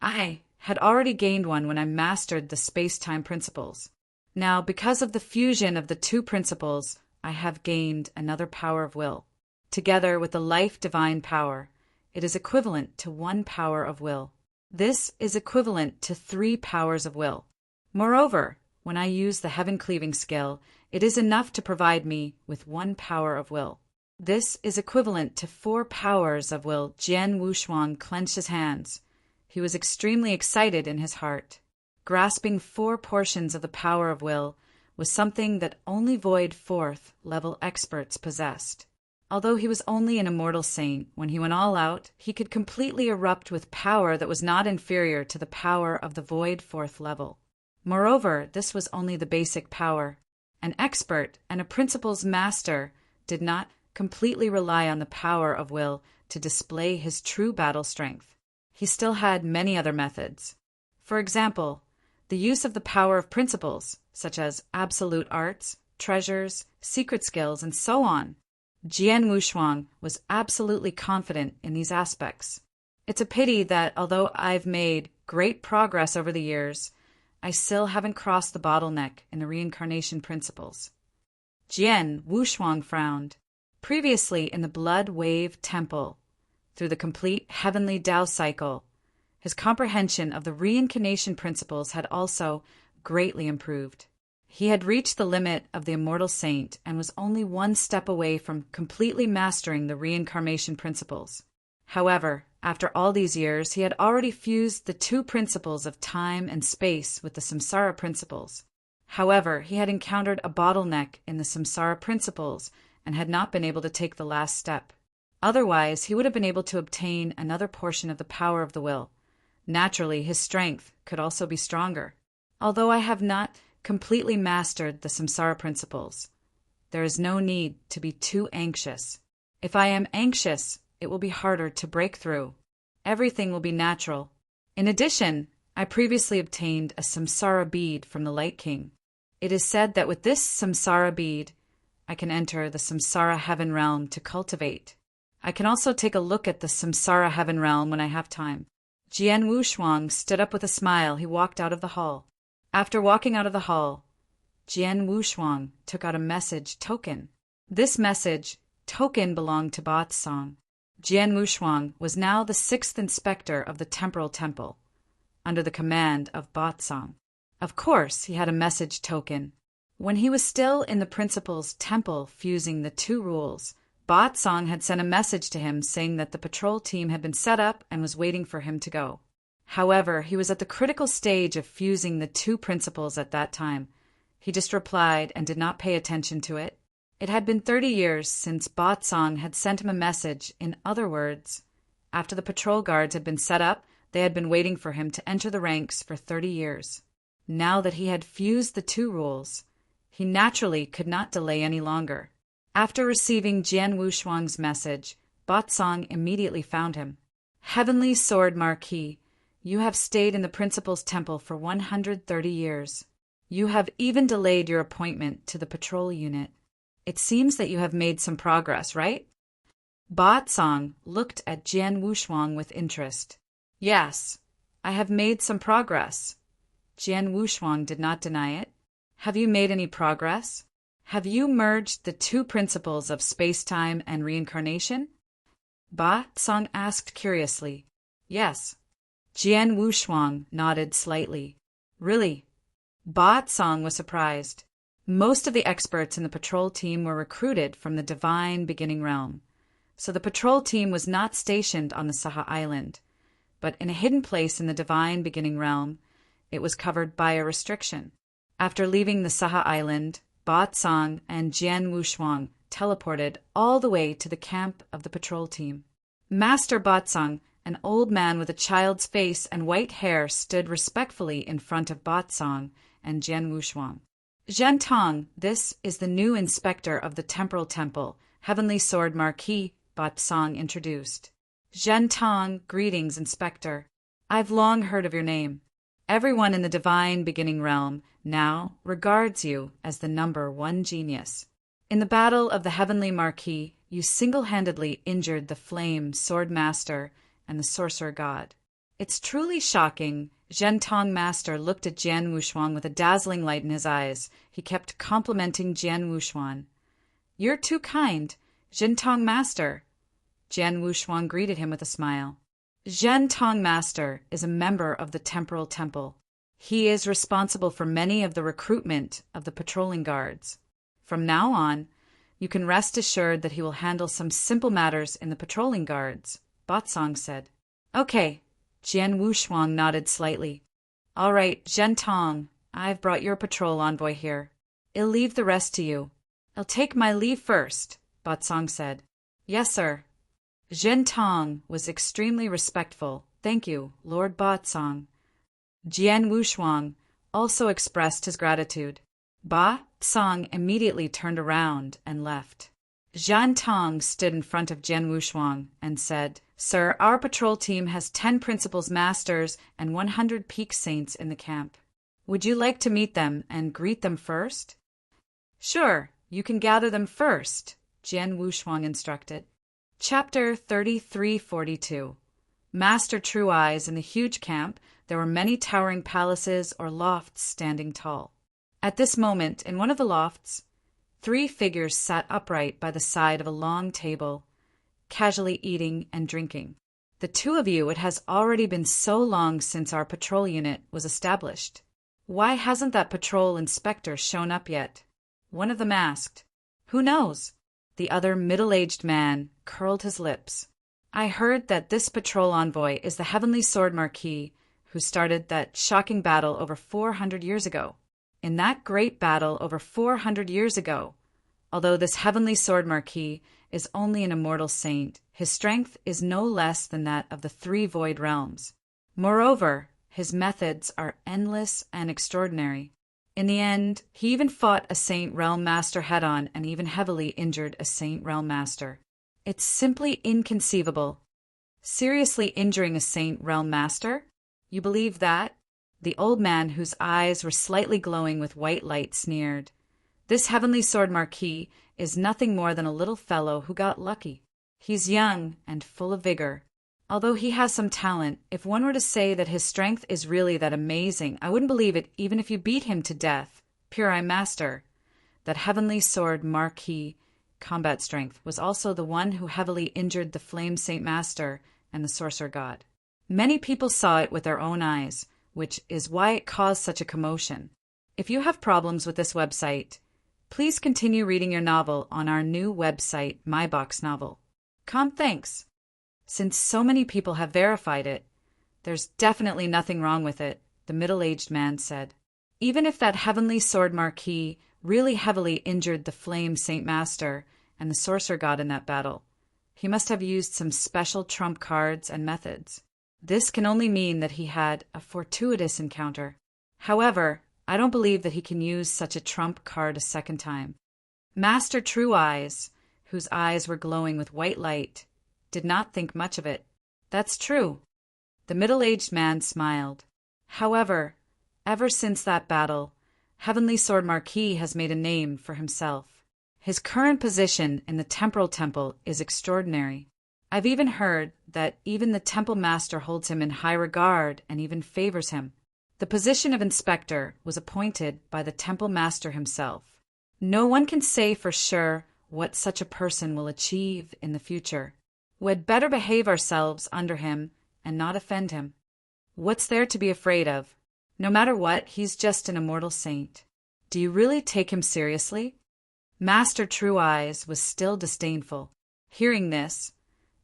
S1: I had already gained one when I mastered the space-time principles. Now, because of the fusion of the two principles, I have gained another power of will. Together with the life divine power, it is equivalent to one power of will. This is equivalent to 3 powers of will. Moreover, when I use the heaven-cleaving skill, it is enough to provide me with 1 power of will. This is equivalent to 4 powers of will. Jian Wushuang clenched his hands. He was extremely excited in his heart. Grasping 4 portions of the power of will was something that only void 4th level experts possessed. Although he was only an immortal saint, when he went all out, he could completely erupt with power that was not inferior to the power of the void 4th level. Moreover, this was only the basic power. An expert and a principles master did not completely rely on the power of will to display his true battle strength. He still had many other methods. For example, the use of the power of principles, such as absolute arts, treasures, secret skills, and so on. Jian Wushuang was absolutely confident in these aspects. It's a pity that although I've made great progress over the years, I still haven't crossed the bottleneck in the reincarnation principles. Jian Wushuang frowned. Previously in the Blood Wave Temple, through the complete heavenly Tao cycle, his comprehension of the reincarnation principles had also greatly improved. He had reached the limit of the Immortal Saint and was only one step away from completely mastering the reincarnation principles. However, after all these years, he had already fused the two principles of time and space with the samsara principles. However, he had encountered a bottleneck in the samsara principles and had not been able to take the last step. Otherwise, he would have been able to obtain another portion of the power of the will. Naturally, his strength could also be stronger. Although I have not completely mastered the samsara principles, there is no need to be too anxious. If I am anxious, it will be harder to break through. Everything will be natural. In addition, I previously obtained a samsara bead from the Light King. It is said that with this samsara bead, I can enter the samsara heaven realm to cultivate. I can also take a look at the samsara heaven realm when I have time. Jian Wushuang stood up with a smile. He walked out of the hall. After walking out of the hall, Jian Wushuang took out a message token. This message token belonged to Ba Tsang. Jian Wushuang was now the 6th inspector of the temporal temple, under the command of Ba Tsang. Of course, he had a message token. When he was still in the principal's temple fusing the two rules, Ba Tsang had sent a message to him saying that the patrol team had been set up and was waiting for him to go. However, he was at the critical stage of fusing the two principles at that time. He just replied and did not pay attention to it. It had been 30 years since Ba Tsang had sent him a message. In other words, after the patrol guards had been set up, they had been waiting for him to enter the ranks for 30 years. Now that he had fused the two rules, he naturally could not delay any longer. After receiving Jian Wushuang's message, Ba Tsang immediately found him. Heavenly Sword Marquis, you have stayed in the principal's temple for 130 years. You have even delayed your appointment to the patrol unit. It seems that you have made some progress, right? Ba Tsang looked at Jian Wushuang with interest. Yes, I have made some progress. Jian Wushuang did not deny it. Have you made any progress? Have you merged the two principles of space-time and reincarnation? Ba Tsang asked curiously. Yes. Jian Wushuang nodded slightly. Really? Ba Tsang was surprised. Most of the experts in the patrol team were recruited from the divine beginning realm, so the patrol team was not stationed on the Saha Island, but in a hidden place in the divine beginning realm. It was covered by a restriction. After leaving the Saha Island, Ba Tsang and Jian Wushuang teleported all the way to the camp of the patrol team. Master Ba Tsang, an old man with a child's face and white hair, stood respectfully in front of Ba Tsang and Jian Wushuang. Zhen Tong, this is the new inspector of the temporal temple, Heavenly Sword Marquis, Ba Tsang introduced. Zhen Tong, greetings, Inspector. I've long heard of your name. Everyone in the divine beginning realm now regards you as the #1 genius. In the battle of the Heavenly Marquis, you single-handedly injured the Flame Sword Master and the Sorcerer God. It's truly shocking. Zhen Tong Master looked at Jian Wushuang with a dazzling light in his eyes. He kept complimenting Jian Wushuang. You're too kind, Zhen Tong Master. Jian Wushuang greeted him with a smile. Zhen Tong Master is a member of the Temporal Temple. He is responsible for many of the recruitment of the patrolling guards. From now on, you can rest assured that he will handle some simple matters in the patrolling guards, Ba Tsang said. Okay, Jian Wushuang nodded slightly. All right, Zhen Tong, I've brought your patrol envoy here. I'll leave the rest to you. I'll take my leave first, Ba Tsang said. Yes, sir. Zhen Tong was extremely respectful. Thank you, Lord Ba Tsang. Jian Wushuang also expressed his gratitude. Ba Tsang immediately turned around and left. Zhen Tong stood in front of Jian Wushuang and said, Sir, our patrol team has 10 principals masters and 100 peak saints in the camp. Would you like to meet them and greet them first? Sure, you can gather them first, Jian Wushuang instructed. Chapter 3342. Master True Eyes. In the huge camp, there were many towering palaces or lofts standing tall. At this moment, in one of the lofts, Three figures sat upright by the side of a long table, casually eating and drinking. The two of you, it has already been so long since our patrol unit was established. Why hasn't that patrol inspector shown up yet? One of them asked. Who knows? The other middle-aged man curled his lips. I heard that this patrol envoy is the Heavenly Sword Marquis who started that shocking battle over 400 years ago. In that great battle over 400 years ago, although this Heavenly Sword Marquis is only an immortal saint, his strength is no less than that of the three void realms. Moreover, his methods are endless and extraordinary. In the end, he even fought a Saint Realm Master head-on and even heavily injured a Saint Realm Master. It's simply inconceivable. Seriously injuring a Saint Realm Master? You believe that? The old man, whose eyes were slightly glowing with white light, sneered. This Heavenly Sword Marquis is nothing more than a little fellow who got lucky. He's young and full of vigor. Although he has some talent, if one were to say that his strength is really that amazing, I wouldn't believe it even if you beat him to death. Pure-Eye Master. That Heavenly Sword Marquis combat strength was also the one who heavily injured the Flame Saint Master and the Sorcerer God. Many people saw it with their own eyes, which is why it caused such a commotion. If you have problems with this website, please continue reading your novel on our new website, myboxnovel.com. Thanks. Since so many people have verified it, there's definitely nothing wrong with it, the middle-aged man said. Even if that Heavenly Sword Marquis really heavily injured the Flame Saint Master and the Sorcerer God in that battle, he must have used some special trump cards and methods. This can only mean that he had a fortuitous encounter. However, I don't believe that he can use such a trump card a second time. Master True Eyes, whose eyes were glowing with white light, did not think much of it. That's true. The middle-aged man smiled. However, ever since that battle, Heavenly Sword Marquis has made a name for himself. His current position in the Temporal Temple is extraordinary. I've even heard that even the Temple Master holds him in high regard and even favors him. The position of inspector was appointed by the Temple Master himself. No one can say for sure what such a person will achieve in the future. We had better behave ourselves under him and not offend him. What's there to be afraid of? No matter what, he's just an immortal saint. Do you really take him seriously? Master True Eyes was still disdainful. Hearing this,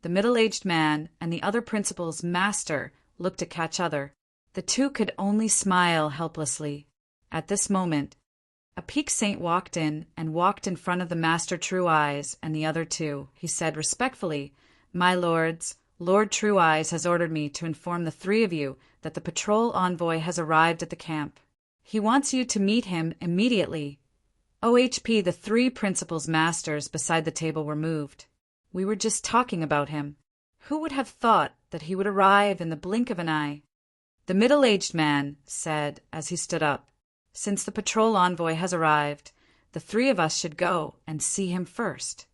S1: the middle-aged man and the other principal's master looked at each other. The two could only smile helplessly. At this moment, a peak saint walked in front of the Master True Eyes and the other two. He said respectfully, My lords, Lord True Eyes has ordered me to inform the three of you that the patrol envoy has arrived at the camp. He wants you to meet him immediately. OHP, the three principals' masters beside the table were moved. We were just talking about him. Who would have thought that he would arrive in the blink of an eye? The middle-aged man said as he stood up, Since the patrol envoy has arrived, the three of us should go and see him first.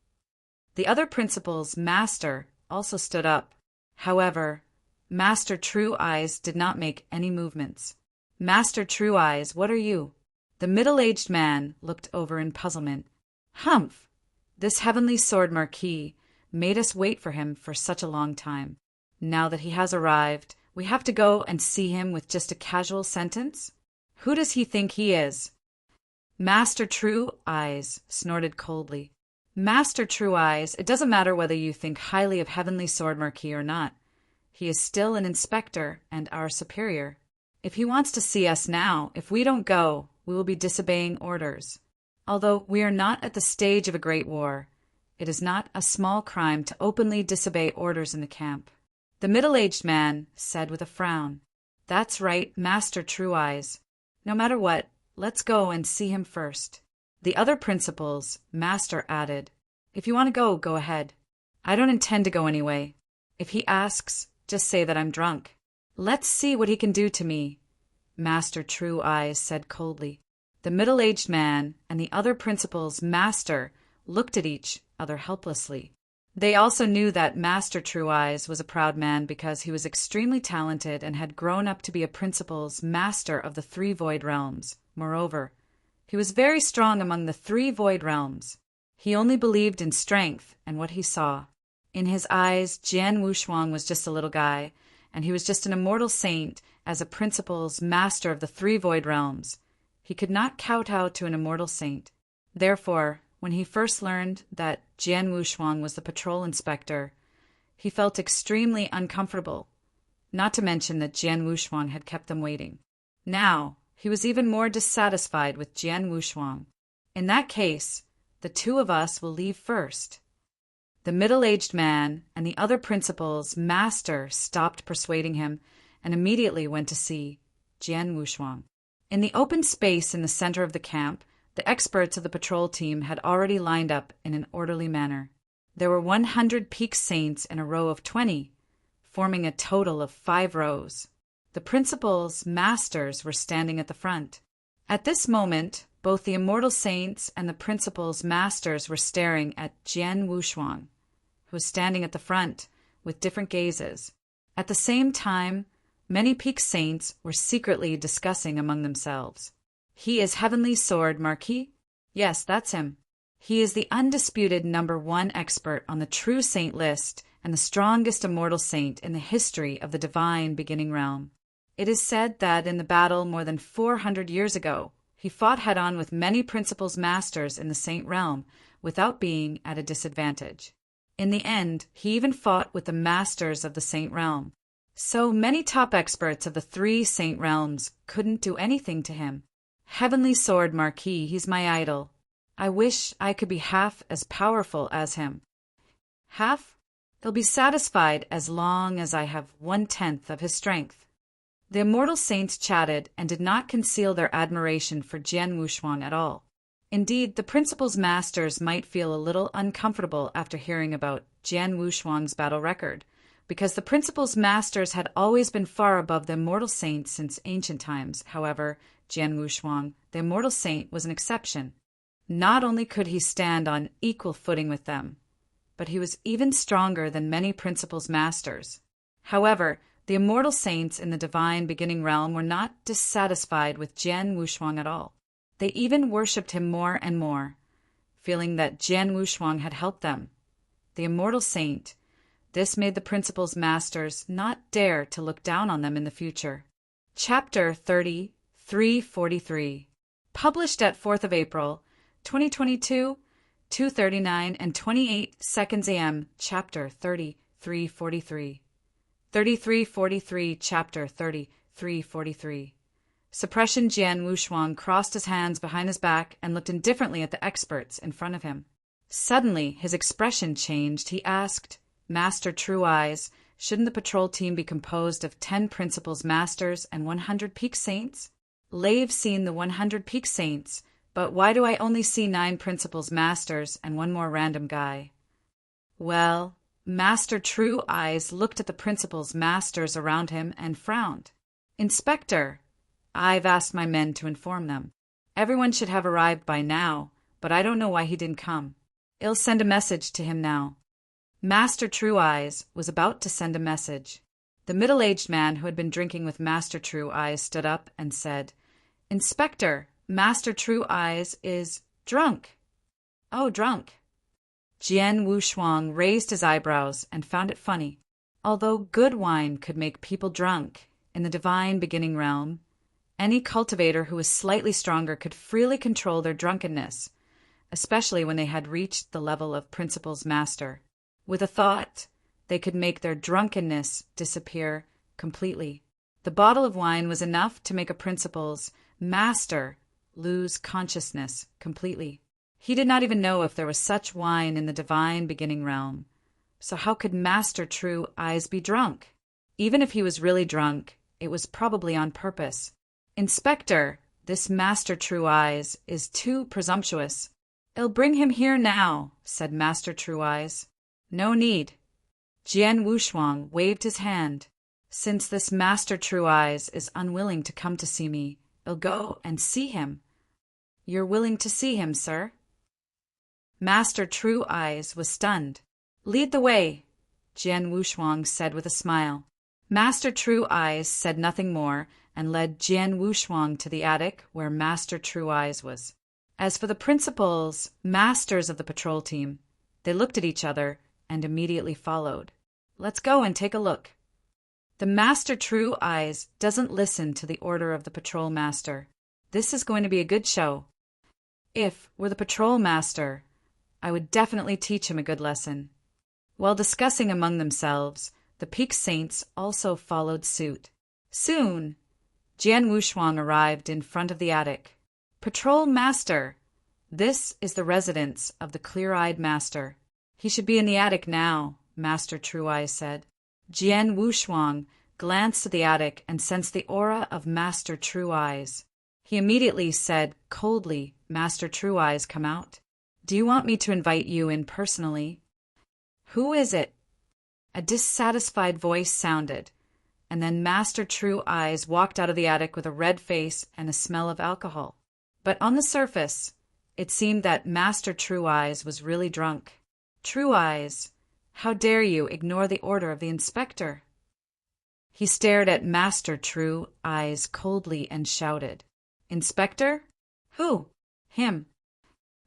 S1: The other principal's master also stood up. However, Master True Eyes did not make any movements. Master True Eyes, what are you? The middle-aged man looked over in puzzlement. Humph! This Heavenly Sword Marquis made us wait for him for such a long time. Now that he has arrived, we have to go and see him with just a casual sentence? Who does he think he is? Master True Eyes snorted coldly. Master True Eyes, it doesn't matter whether you think highly of Heavenly Sword Marquis or not. He is still an inspector and our superior. If he wants to see us now, if we don't go, we will be disobeying orders. Although we are not at the stage of a great war, it is not a small crime to openly disobey orders in the camp. The middle-aged man said with a frown, That's right, Master True Eyes. No matter what, let's go and see him first. The other principal's master added, If you want to go, go ahead. I don't intend to go anyway. If he asks, just say that I'm drunk. Let's see what he can do to me, Master True Eyes said coldly. The middle-aged man and the other principal's master looked at each other helplessly. They also knew that Master True Eyes was a proud man because he was extremely talented and had grown up to be a principal's master of the three void realms. Moreover, He was very strong among the 3 void realms. He only believed in strength and what he saw. In his eyes, Jian Wushuang was just a little guy, and he was just an immortal saint as a principal's master of the 3 void realms. He could not kowtow to an immortal saint. Therefore, when he first learned that Jian Wushuang was the patrol inspector, he felt extremely uncomfortable, not to mention that Jian Wushuang had kept them waiting. Now, he was even more dissatisfied with Jian Wushuang. In that case, the 2 of us will leave first. The middle-aged man and the other principal's master stopped persuading him and immediately went to see Jian Wushuang. In the open space in the center of the camp, the experts of the patrol team had already lined up in an orderly manner. There were 100 peak saints in a row of 20, forming a total of 5 rows. The principal's masters were standing at the front. At this moment, both the immortal saints and the principal's masters were staring at Jian Wushuang, who was standing at the front with different gazes. At the same time, many peak saints were secretly discussing among themselves. He is Heavenly Sword Marquis? Yes, that's him. He is the undisputed #1 expert on the true saint list and the strongest immortal saint in the history of the divine beginning realm. It is said that in the battle more than 400 years ago, he fought head-on with many principal's masters in the saint realm without being at a disadvantage. In the end, he even fought with the masters of the saint realm. So many top experts of the 3 saint realms couldn't do anything to him. Heavenly Sword Marquis, he's my idol. I wish I could be half as powerful as him. Half? He'll be satisfied as long as I have 1/10 of his strength. The immortal saints chatted and did not conceal their admiration for Jian Wushuang at all. Indeed, the principal's masters might feel a little uncomfortable after hearing about Jian Wushuang's battle record, because the principal's masters had always been far above the immortal saints since ancient times. However, Jian Wushuang, the immortal saint, was an exception. Not only could he stand on equal footing with them, but he was even stronger than many principal's masters. However, the immortal saints in the divine beginning realm were not dissatisfied with Jian Wushuang at all. They even worshipped him more and more, feeling that Jian Wushuang had helped them. The immortal saint. This made the principal's masters not dare to look down on them in the future. Chapter 30, 343. Published at 4th of April, 2022, 2:39 and 28 seconds AM. Chapter 30, 343. 3343, Chapter 30, 343. Suppression Jian Wushuang crossed his hands behind his back and looked indifferently at the experts in front of him. Suddenly, his expression changed. He asked, Master True Eyes, shouldn't the patrol team be composed of 10 principal's masters and 100 peak saints? Lave's seen the 100 peak saints, but why do I only see 9 principal's masters and 1 more random guy? Well, Master True Eyes looked at the principal's masters around him and frowned. Inspector, I've asked my men to inform them. Everyone should have arrived by now, but I don't know why he didn't come. I'll send a message to him now. Master True Eyes was about to send a message. The middle-aged man who had been drinking with Master True Eyes stood up and said, Inspector, Master True Eyes is drunk. Oh, drunk. Jian Wushuang raised his eyebrows and found it funny. Although good wine could make people drunk, in the divine beginning realm, any cultivator who was slightly stronger could freely control their drunkenness, especially when they had reached the level of principal's master. With a thought, they could make their drunkenness disappear completely. The bottle of wine was enough to make a principal's master lose consciousness completely. He did not even know if there was such wine in the divine beginning realm. So how could Master True Eyes be drunk? Even if he was really drunk, it was probably on purpose. Inspector, this Master True Eyes is too presumptuous. I'll bring him here now, said Master True Eyes. No need. Jian Wushuang waved his hand. Since this Master True Eyes is unwilling to come to see me, I'll go and see him. You're willing to see him, sir? Master True Eyes was stunned. Lead the way, Jian Wushuang said with a smile. Master True Eyes said nothing more and led Jian Wushuang to the attic where Master True Eyes was. As for the principals, masters of the patrol team, they looked at each other and immediately followed. Let's go and take a look. The Master True Eyes doesn't listen to the order of the patrol master. This is going to be a good show. If were the patrol master, I would definitely teach him a good lesson. While discussing among themselves, the Peak Saints also followed suit. Soon, Jian Wushuang arrived in front of the attic. Patrol Master, this is the residence of the clear-eyed master. He should be in the attic now, Master True Eyes said. Jian Wushuang glanced at the attic and sensed the aura of Master True Eyes. He immediately said coldly, Master True Eyes, come out. Do you want me to invite you in personally? Who is it? A dissatisfied voice sounded, and then Master True Eyes walked out of the attic with a red face and a smell of alcohol. But on the surface, it seemed that Master True Eyes was really drunk. True Eyes, how dare you ignore the order of the inspector? He stared at Master True Eyes coldly and shouted, Inspector? Who? Him.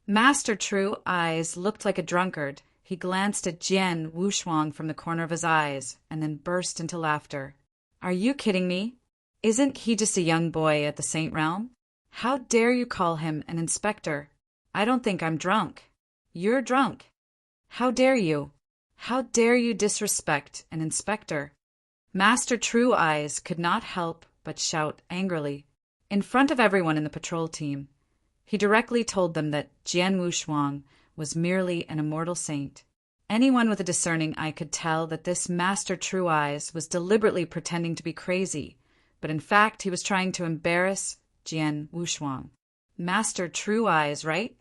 S1: Master True Eyes looked like a drunkard. He glanced at Jian Wushuang from the corner of his eyes and then burst into laughter. Are you kidding me? Isn't he just a young boy at the Saint Realm? How dare you call him an inspector? I don't think I'm drunk. You're drunk. How dare you? How dare you disrespect an inspector? Master True Eyes could not help but shout angrily. In front of everyone in the patrol team, he directly told them that Jian Wushuang was merely an immortal saint. Anyone with a discerning eye could tell that this Master True Eyes was deliberately pretending to be crazy, but in fact he was trying to embarrass Jian Wushuang. Master True Eyes, right?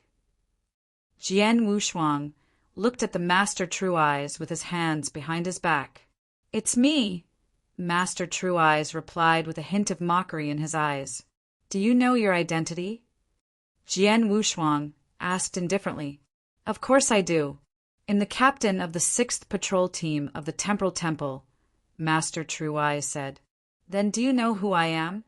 S1: Jian Wushuang looked at the Master True Eyes with his hands behind his back. It's me, Master True Eyes replied with a hint of mockery in his eyes. Do you know your identity? Jian Wushuang asked indifferently. Of course I do. I'm the captain of the 6th patrol team of the Temporal Temple, Master True Eyes said. Then do you know who I am?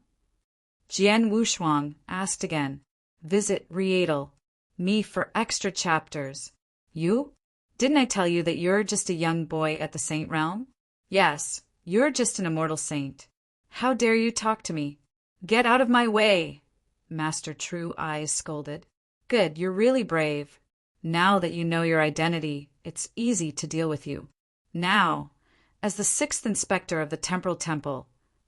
S1: Jian Wushuang asked again. Visit Rietal. Me for extra chapters. You? Didn't I tell you that you're just a young boy at the Saint Realm? Yes, you're just an immortal saint. How dare you talk to me? Get out of my way, Master True Eyes scolded. Good, you're really brave. Now that you know your identity, it's easy to deal with you. Now, as the 6th inspector of the Temporal Temple,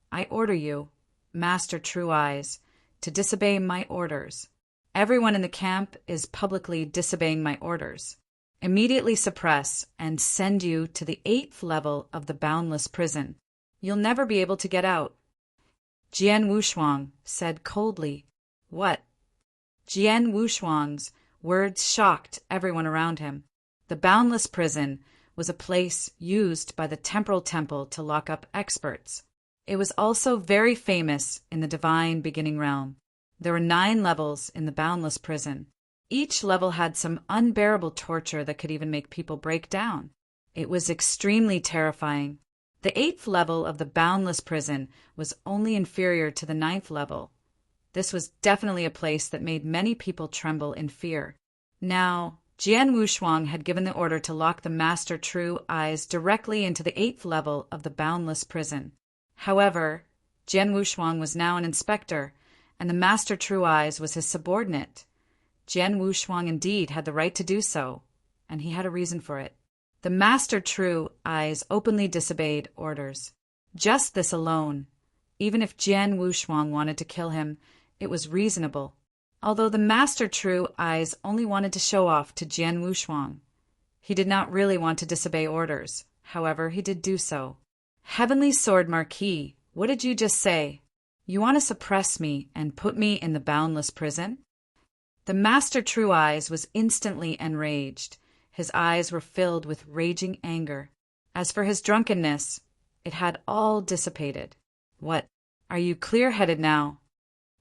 S1: I order you, Master True Eyes, to disobey my orders. Everyone in the camp is publicly disobeying my orders. Immediately suppress and send you to the 8th level of the boundless prison. You'll never be able to get out. Jian Wushuang said coldly. What? Jian Wushuang's words shocked everyone around him. The boundless prison was a place used by the Temporal Temple to lock up experts. It was also very famous in the divine beginning realm. There were 9 levels in the boundless prison. Each level had some unbearable torture that could even make people break down. It was extremely terrifying. The 8th level of the boundless prison was only inferior to the 9th level. This was definitely a place that made many people tremble in fear. Now, Jian Wushuang had given the order to lock the Master True Eyes directly into the 8th level of the boundless prison. However, Jian Wushuang was now an inspector, and the Master True Eyes was his subordinate. Jian Wushuang indeed had the right to do so, and he had a reason for it. The Master True Eyes openly disobeyed orders. Just this alone, even if Jian Wushuang wanted to kill him, it was reasonable. Although the Master True Eyes only wanted to show off to Jian Wushuang, he did not really want to disobey orders. However, he did do so. Heavenly Sword Marquis, what did you just say? You want to suppress me and put me in the boundless prison? The Master True Eyes was instantly enraged. His eyes were filled with raging anger. As for his drunkenness, it had all dissipated. What? Are you clear-headed now?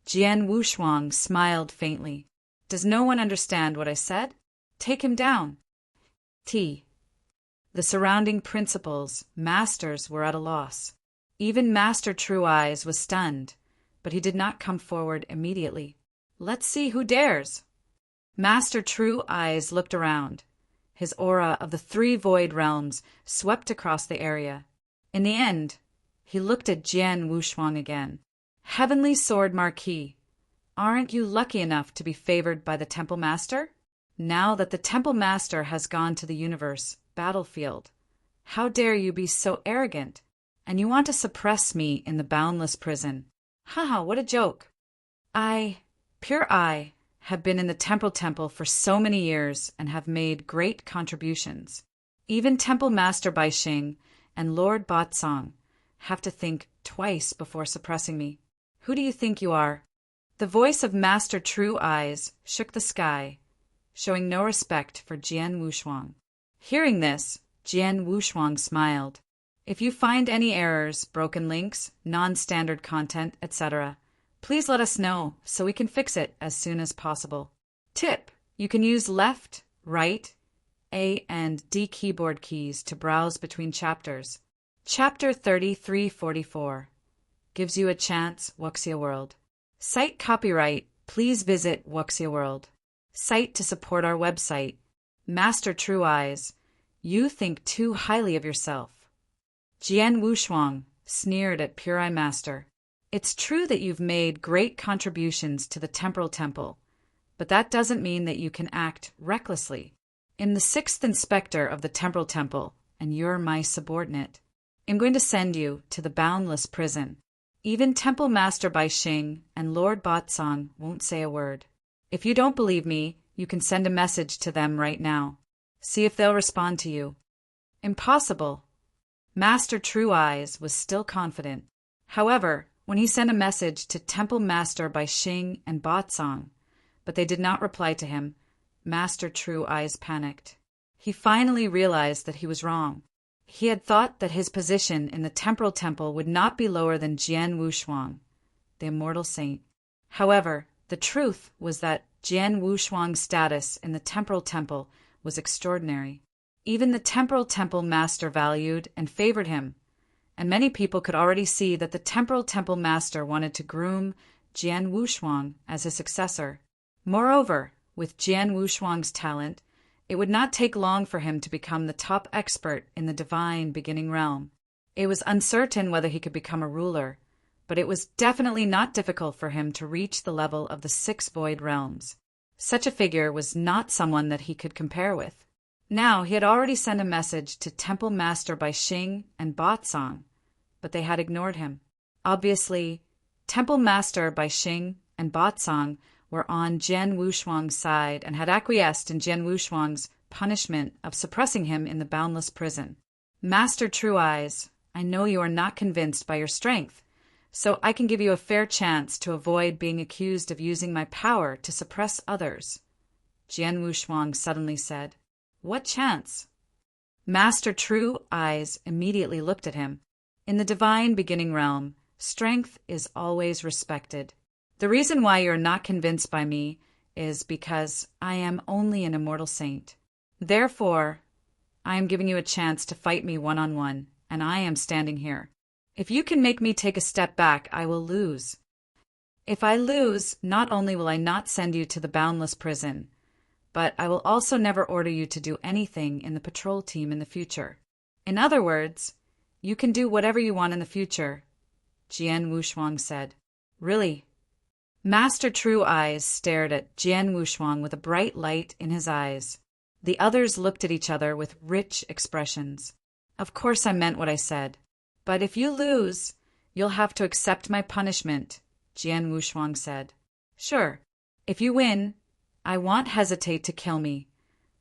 S1: Jian Wushuang smiled faintly. Does no one understand what I said? Take him down. The surrounding principals, masters, were at a loss. Even Master True Eyes was stunned, but he did not come forward immediately. Let's see who dares. Master True Eyes looked around. His aura of the three void realms swept across the area. In the end, he looked at Jian Wushuang again. Heavenly Sword Marquis, aren't you lucky enough to be favored by the Temple Master? Now that the Temple Master has gone to the universe battlefield, how dare you be so arrogant? And you want to suppress me in the boundless prison. Haha, what a joke. Pure I, have been in the Temple for so many years and have made great contributions. Even Temple Master Bai Xing and Lord Batsong have to think twice before suppressing me. Who do you think you are? The voice of Master True Eyes shook the sky, showing no respect for Jian Wushuang. Hearing this, Jian Wushuang smiled. If you find any errors, broken links, non-standard content, etc., please let us know so we can fix it as soon as possible. Tip: you can use left, right, A and D keyboard keys to browse between chapters. Chapter 3344 gives you a chance, Wuxia World. Site copyright, please visit Wuxia World. Site to support our website. Master True Eyes, you think too highly of yourself. Jian Wushuang sneered at Pure Eye Master. It's true that you've made great contributions to the Temporal Temple, but that doesn't mean that you can act recklessly. I'm the 6th Inspector of the Temporal Temple, and you're my subordinate. I'm going to send you to the boundless prison. Even Temple Master Bai Xing and Lord Batsong won't say a word. If you don't believe me, you can send a message to them right now. See if they'll respond to you. Impossible. Master True Eyes was still confident. However, when he sent a message to Temple Master Bai Xing and Batsong, but they did not reply to him, Master True Eyes panicked. He finally realized that he was wrong. He had thought that his position in the Temporal Temple would not be lower than Jian Wushuang, the Immortal Saint. However, the truth was that Jian Wushuang's status in the Temporal Temple was extraordinary. Even the Temporal Temple Master valued and favored him, and many people could already see that the Temporal Temple Master wanted to groom Jian Wushuang as his successor. Moreover, with Jian Wushuang's talent, it would not take long for him to become the top expert in the divine beginning realm. It was uncertain whether he could become a ruler, but it was definitely not difficult for him to reach the level of the 6 void realms. Such a figure was not someone that he could compare with. Now he had already sent a message to Temple Master Bai Xing and Batsong, but they had ignored him. Obviously, Temple Master Bai Xing and Batsong were on Jian Wushuang's side and had acquiesced in Jian Wushuang's punishment of suppressing him in the boundless prison. Master True Eyes, I know you are not convinced by your strength, so I can give you a fair chance to avoid being accused of using my power to suppress others. Jian Wushuang suddenly said. What chance? Master True Eyes immediately looked at him. In the divine beginning realm, strength is always respected. The reason why you're not convinced by me is because I am only an immortal saint. Therefore, I am giving you a chance to fight me one-on-one, and I am standing here. If you can make me take a step back, I will lose. If I lose, not only will I not send you to the boundless prison, but I will also never order you to do anything in the patrol team in the future. In other words, you can do whatever you want in the future, Jian Wushuang said. Really? Master True Eyes stared at Jian Wushuang with a bright light in his eyes. The others looked at each other with rich expressions. Of course I meant what I said. But if you lose, you'll have to accept my punishment, Jian Wushuang said. Sure. If you win, I won't hesitate to kill me,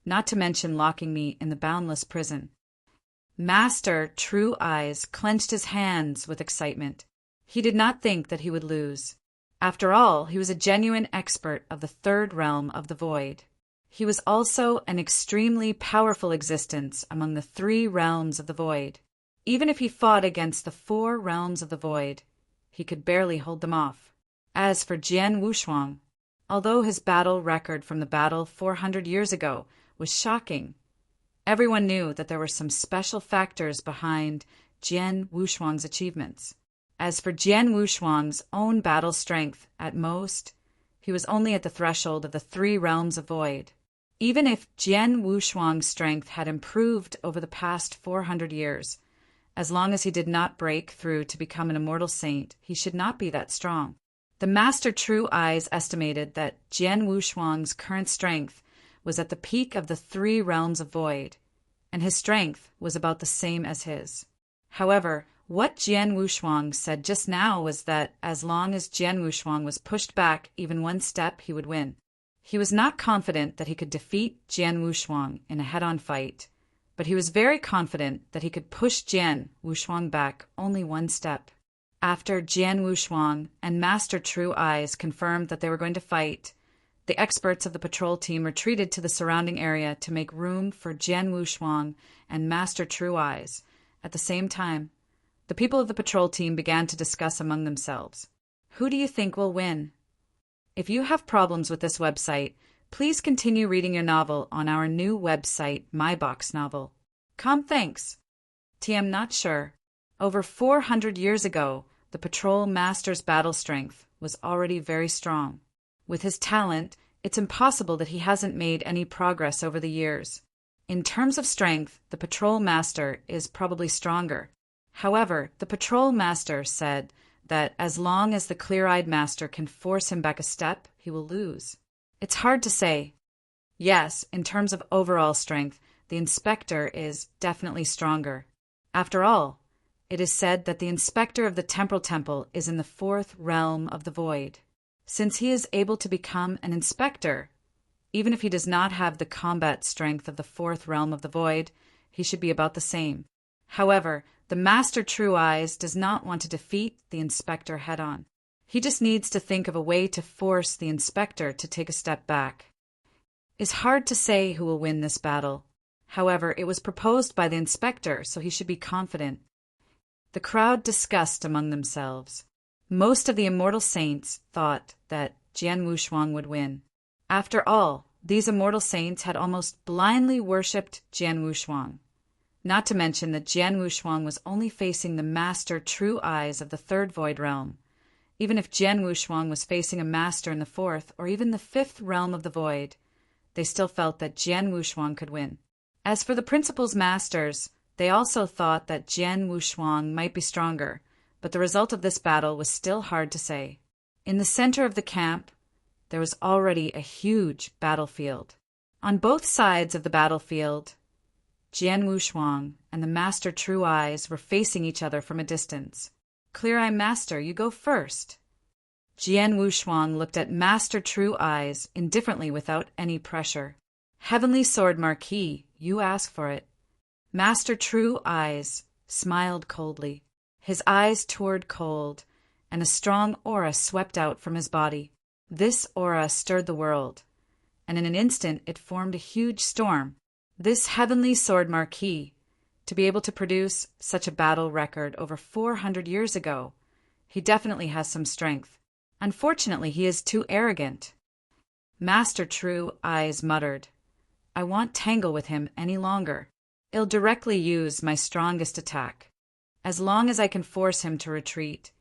S1: not to mention locking me in the boundless prison. Master True Eyes clenched his hands with excitement. He did not think that he would lose. After all, he was a genuine expert of the 3rd realm of the void. He was also an extremely powerful existence among the 3 realms of the void. Even if he fought against the 4 realms of the void, he could barely hold them off. As for Jian Wushuang, although his battle record from the battle 400 years ago was shocking, everyone knew that there were some special factors behind Jian Wushuang's achievements. As for Jian Wushuang's own battle strength, at most, He was only at the threshold of the three realms of void. Even if Jian Wushuang's strength had improved over the past 400 years, as long as he did not break through to become an immortal saint, he should not be that strong. The Master True Eyes estimated that Jian Wushuang's current strength was at the peak of the three realms of void, and his strength was about the same as his. However, what Jian Wushuang said just now was that as long as Jian Wushuang was pushed back even one step, he would win. He was not confident that he could defeat Jian Wushuang in a head-on fight, but he was very confident that he could push Jian Wushuang back only one step. After Jian Wushuang and Master True Eyes confirmed that they were going to fight, the experts of the patrol team retreated to the surrounding area to make room for Jian Wushuang and Master True Eyes. At the same time, the people of the patrol team began to discuss among themselves. Who do you think will win? If you have problems with this website, please continue reading your novel on our new website, MyBox Novel. Thanks. TM not sure. Over 400 years ago, the patrol master's battle strength was already very strong. With his talent, it's impossible that he hasn't made any progress over the years. In terms of strength, the patrol master is probably stronger. However, the patrol master said that as long as the clear-eyed master can force him back a step, he will lose. It's hard to say. Yes, in terms of overall strength, the inspector is definitely stronger. After all, it is said that the inspector of the temporal temple is in the fourth realm of the void. Since he is able to become an inspector, even if he does not have the combat strength of the fourth realm of the void, he should be about the same. However, the Master True Eyes does not want to defeat the inspector head-on. He just needs to think of a way to force the inspector to take a step back. It's hard to say who will win this battle. However, it was proposed by the inspector, so he should be confident. The crowd discussed among themselves. Most of the immortal saints thought that Jian Wushuang would win. After all, these immortal saints had almost blindly worshipped Jian Wushuang. Not to mention that Jian Wushuang was only facing the Master True Eyes of the third void realm. Even if Jian Wushuang was facing a master in the fourth or even the fifth realm of the void, they still felt that Jian Wushuang could win. As for the principal's masters, they also thought that Jian Wushuang might be stronger, but the result of this battle was still hard to say. In the center of the camp, there was already a huge battlefield. On both sides of the battlefield, Jian Wushuang and the Master True Eyes were facing each other from a distance. Clear-Eye Master, you go first. Jian Wushuang looked at Master True Eyes indifferently without any pressure. Heavenly Sword Marquis, you ask for it. Master True Eyes smiled coldly. His eyes toured cold, and a strong aura swept out from his body. This aura stirred the world, and in an instant it formed a huge storm. This Heavenly Sword Marquis, to be able to produce such a battle record over 400 years ago, he definitely has some strength. Unfortunately, he is too arrogant. Master True Eyes muttered, I won't tangle with him any longer. I'll directly use my strongest attack. As long as I can force him to retreat,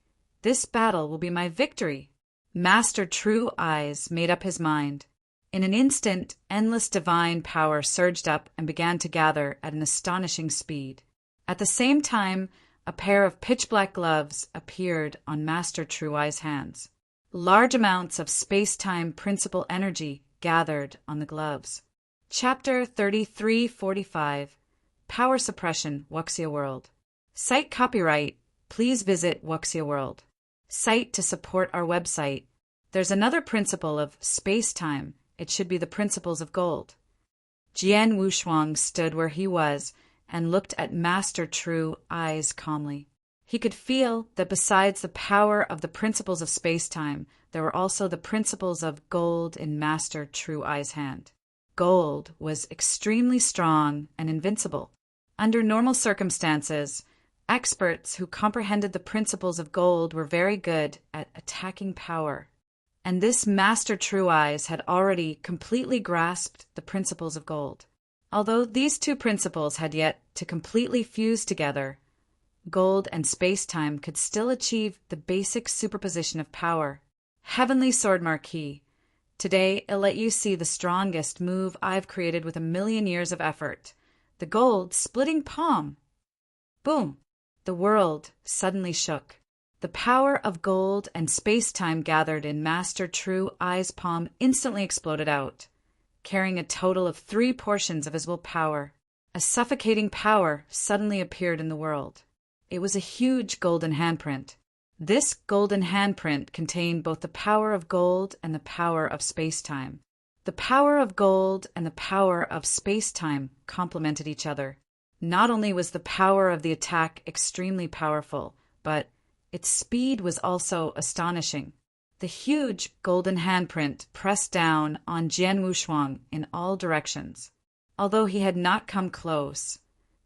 S1: this battle will be my victory. Master True Eyes made up his mind. In an instant, endless divine power surged up and began to gather at an astonishing speed. At the same time, a pair of pitch-black gloves appeared on Master True Eyes' hands. Large amounts of space-time principle energy gathered on the gloves. Chapter 3345, Power Suppression, Wuxia World. Site copyright. Please visit Wuxia World. Site to support our website. There's another principle of space-time. It should be the principles of gold. Jian Wushuang stood where he was and looked at Master True Eyes calmly. He could feel that besides the power of the principles of space-time, there were also the principles of gold in Master True Eyes' hand. Gold was extremely strong and invincible. Under normal circumstances, experts who comprehended the principles of gold were very good at attacking power. And this Master True Eyes had already completely grasped the principles of gold. Although these two principles had yet to completely fuse together, gold and space-time could still achieve the basic superposition of power. Heavenly Sword Marquis, Today, I'll let you see the strongest move I've created with 1,000,000 years of effort. The gold splitting palm. Boom! The world suddenly shook. The power of gold and space-time gathered in Master True Eye's palm instantly exploded out, carrying a total of 3 portions of his willpower. A suffocating power suddenly appeared in the world. It was a huge golden handprint. This golden handprint contained both the power of gold and the power of space-time. The power of gold and the power of space-time complemented each other. Not only was the power of the attack extremely powerful, but its speed was also astonishing. The huge golden handprint pressed down on Jian Wushuang in all directions. Although he had not come close,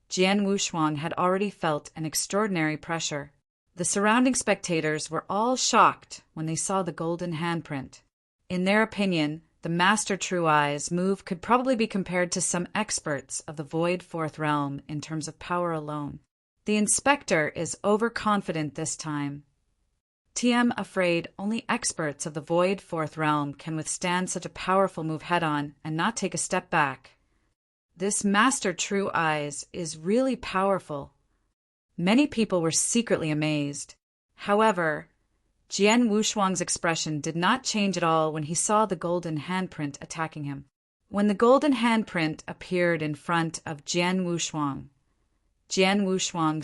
S1: Jian Wushuang had already felt an extraordinary pressure. The surrounding spectators were all shocked when they saw the golden handprint. In their opinion, the Master True Eye's move could probably be compared to some experts of the Void Fourth Realm in terms of power alone. The inspector is overconfident this time. TM afraid only experts of the Void Fourth Realm can withstand such a powerful move head-on and not take a step back. This Master True Eyes is really powerful. Many people were secretly amazed. However, Jian Wushuang's expression did not change at all when he saw the golden handprint attacking him. When the golden handprint appeared in front of Jian Wushuang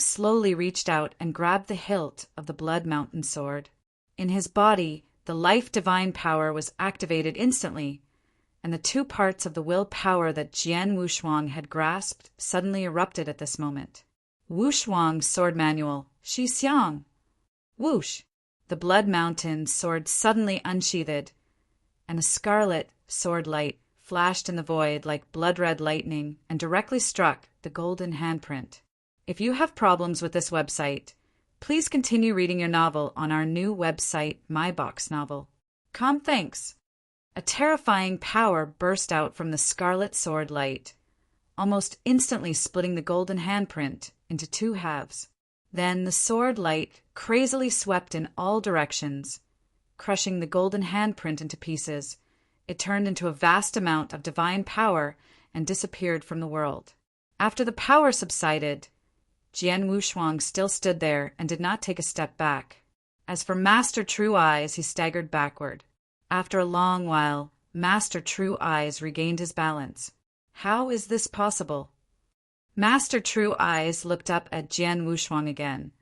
S1: slowly reached out and grabbed the hilt of the Blood Mountain sword. In his body, the life divine power was activated instantly, and the 2 parts of the will power that Jian Wushuang had grasped suddenly erupted at this moment. Wushuang's sword manual, Shi Xiang. Whoosh! The Blood Mountain sword suddenly unsheathed, and a scarlet sword light flashed in the void like blood-red lightning and directly struck the golden handprint. If you have problems with this website, please continue reading your novel on our new website, My Box Novel. Thanks. A terrifying power burst out from the scarlet sword light, almost instantly splitting the golden handprint into 2 halves. Then the sword light crazily swept in all directions, crushing the golden handprint into pieces. It turned into a vast amount of divine power and disappeared from the world. After the power subsided, Jian Wushuang still stood there and did not take a step back. As for Master True Eyes, he staggered backward. After a long while, Master True Eyes regained his balance. How is this possible? Master True Eyes looked up at Jian Wushuang again,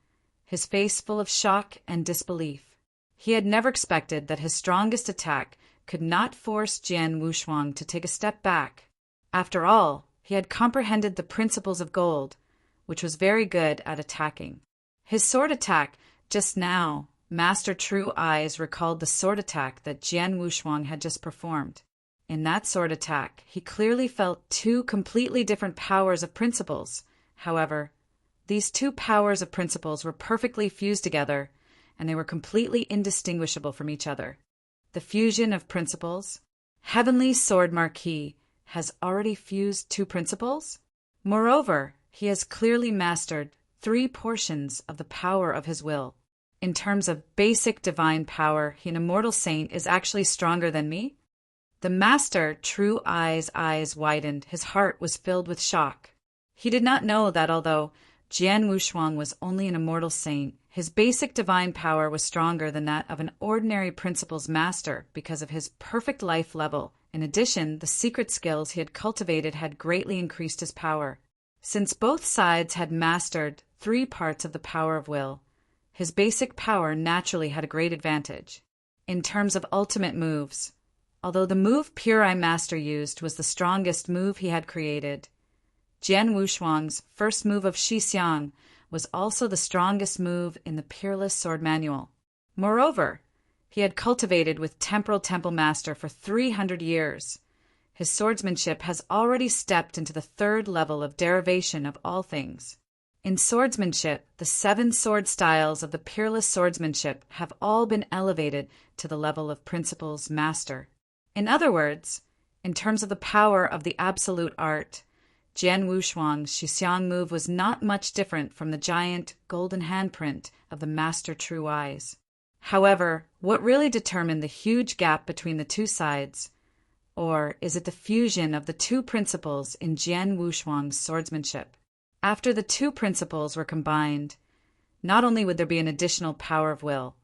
S1: his face full of shock and disbelief. He had never expected that his strongest attack could not force Jian Wushuang to take a step back. After all, he had comprehended the principles of gold, which was very good at attacking. His sword attack just now, Master True Eyes recalled the sword attack that Jian Wushuang had just performed. In that sword attack, he clearly felt 2 completely different powers of principles. However, these 2 powers of principles were perfectly fused together, and they were completely indistinguishable from each other. The fusion of principles. Heavenly Sword Marquis has already fused 2 principles. Moreover, he has clearly mastered 3 portions of the power of his will. In terms of basic divine power, he, an immortal saint, is actually stronger than me. The Master True Eye's eyes widened. His heart was filled with shock. He did not know that although Jian Wushuang was only an immortal saint, his basic divine power was stronger than that of an ordinary principles master because of his perfect life level. In addition, the secret skills he had cultivated had greatly increased his power. Since both sides had mastered 3 parts of the power of will, his basic power naturally had a great advantage. In terms of ultimate moves, although the move Pure Eye Master used was the strongest move he had created, Jian Wushuang's first move of Shi Xiang was also the strongest move in the Peerless Sword Manual. Moreover, he had cultivated with Temporal Temple Master for 300 years. His swordsmanship has already stepped into the 3rd level of derivation of all things. In swordsmanship, the 7 sword styles of the Peerless Swordsmanship have all been elevated to the level of Principles Master. In other words, in terms of the power of the absolute art, Jian Wushuang's Shi Xiang move was not much different from the giant golden handprint of the Master True Eyes. However, what really determined the huge gap between the two sides, or is it the fusion of the two principles in Jian Wushuang's swordsmanship? After the two principles were combined, not only would there be an additional power of will,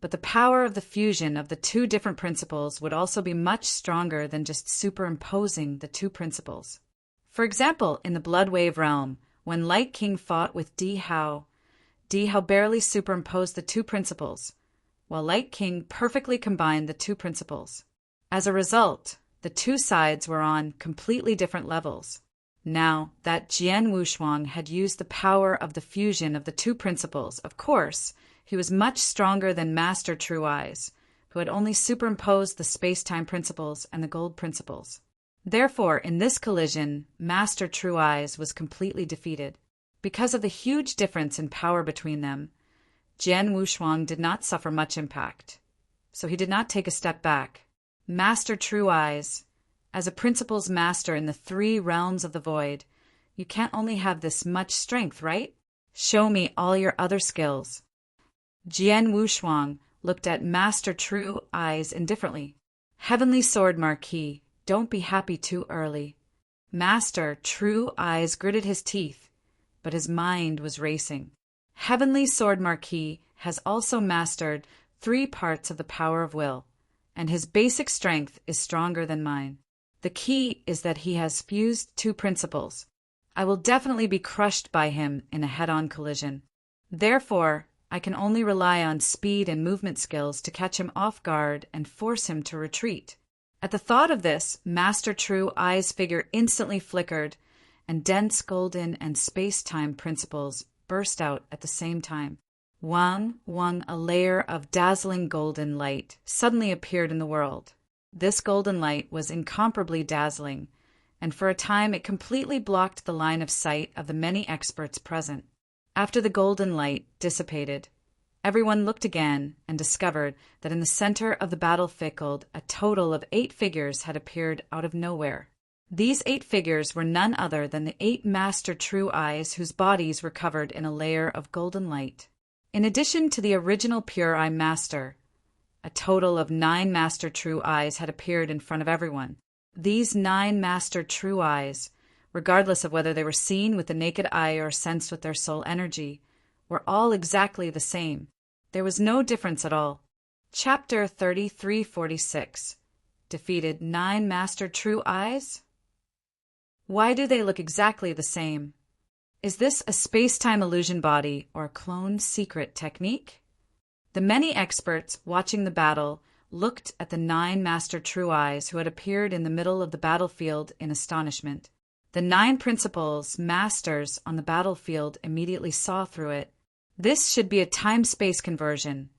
S1: but the power of the fusion of the two different principles would also be much stronger than just superimposing the two principles. For example, in the Blood Wave realm, when Light King fought with Di Hao barely superimposed the two principles, while Light King perfectly combined the two principles. As a result, the two sides were on completely different levels. Now that Jian Wushuang had used the power of the fusion of the two principles, of course, he was much stronger than Master True Eyes, who had only superimposed the space-time principles and the gold principles. Therefore, in this collision, Master True Eyes was completely defeated. Because of the huge difference in power between them, Jian Wushuang did not suffer much impact, so he did not take a step back. Master True Eyes, as a principles master in the 3 realms of the void, you can't only have this much strength, right? Show me all your other skills. Jian Wushuang looked at Master True Eyes indifferently. Heavenly Sword Marquis, don't be happy too early. Master True Eyes gritted his teeth, but his mind was racing. Heavenly Sword Marquis has also mastered 3 parts of the power of will, and his basic strength is stronger than mine. The key is that he has fused 2 principles. I will definitely be crushed by him in a head-on collision. Therefore, I can only rely on speed and movement skills to catch him off guard and force him to retreat. At the thought of this, Master True Eyes' figure instantly flickered, and dense golden and space-time principles burst out at the same time. Wang, a layer of dazzling golden light, suddenly appeared in the world. This golden light was incomparably dazzling, and for a time it completely blocked the line of sight of the many experts present. After the golden light dissipated, everyone looked again and discovered that in the center of the battlefield a total of 8 figures had appeared out of nowhere. These 8 figures were none other than the 8 Master True Eyes whose bodies were covered in a layer of golden light. In addition to the original Pure Eye Master, a total of 9 Master True Eyes had appeared in front of everyone. These 9 Master True Eyes, regardless of whether they were seen with the naked eye or sensed with their soul energy, were all exactly the same. There was no difference at all. Chapter 3346. Defeated 9 Master True Eyes? Why do they look exactly the same? Is this a space-time illusion body or a cloned secret technique? The many experts watching the battle looked at the 9 Master True Eyes who had appeared in the middle of the battlefield in astonishment. The 9 principals, masters on the battlefield immediately saw through it. This should be a time-space conversion,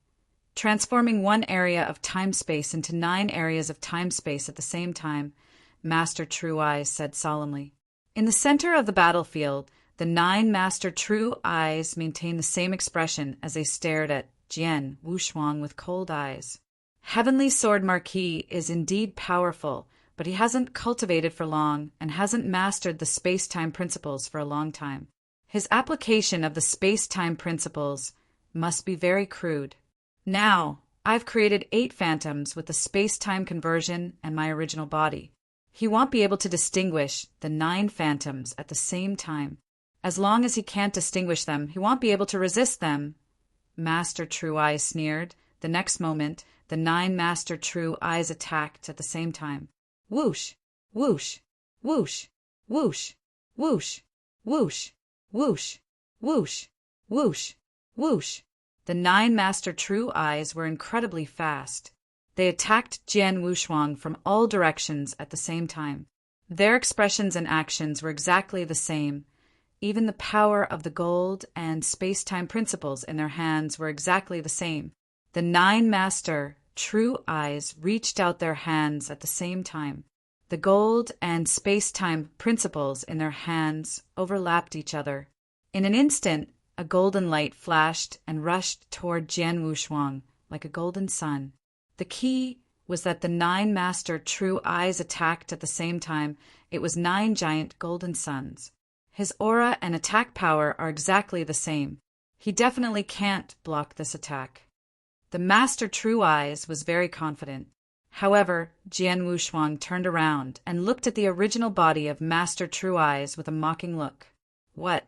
S1: transforming one area of time-space into 9 areas of time-space at the same time, Master True Eyes said solemnly. In the center of the battlefield, the 9 Master True Eyes maintained the same expression as they stared at Jian Wushuang with cold eyes. Heavenly Sword Marquis is indeed powerful, but he hasn't cultivated for long and hasn't mastered the space-time principles for a long time. His application of the space-time principles must be very crude. Now, I've created 8 phantoms with the space-time conversion and my original body. He won't be able to distinguish the 9 phantoms at the same time. As long as he can't distinguish them, he won't be able to resist them. Master True Eyes sneered. The next moment, the 9 Master True Eyes attacked at the same time. Whoosh! Whoosh! Whoosh! Whoosh! Whoosh! Whoosh! Whoosh! Whoosh! Whoosh! Whoosh! The 9 Master True Eyes were incredibly fast. They attacked Jian Wushuang from all directions at the same time. Their expressions and actions were exactly the same. Even the power of the gold and space-time principles in their hands were exactly the same. The 9 Master True Eyes reached out their hands at the same time. The gold and space-time principles in their hands overlapped each other. In an instant, a golden light flashed and rushed toward Jian Wushuang like a golden sun. The key was that the 9 Master True Eyes attacked at the same time. It was 9 giant golden suns. His aura and attack power are exactly the same. He definitely can't block this attack. The Master True Eyes was very confident. However, Jian Wushuang turned around and looked at the original body of Master True Eyes with a mocking look. What?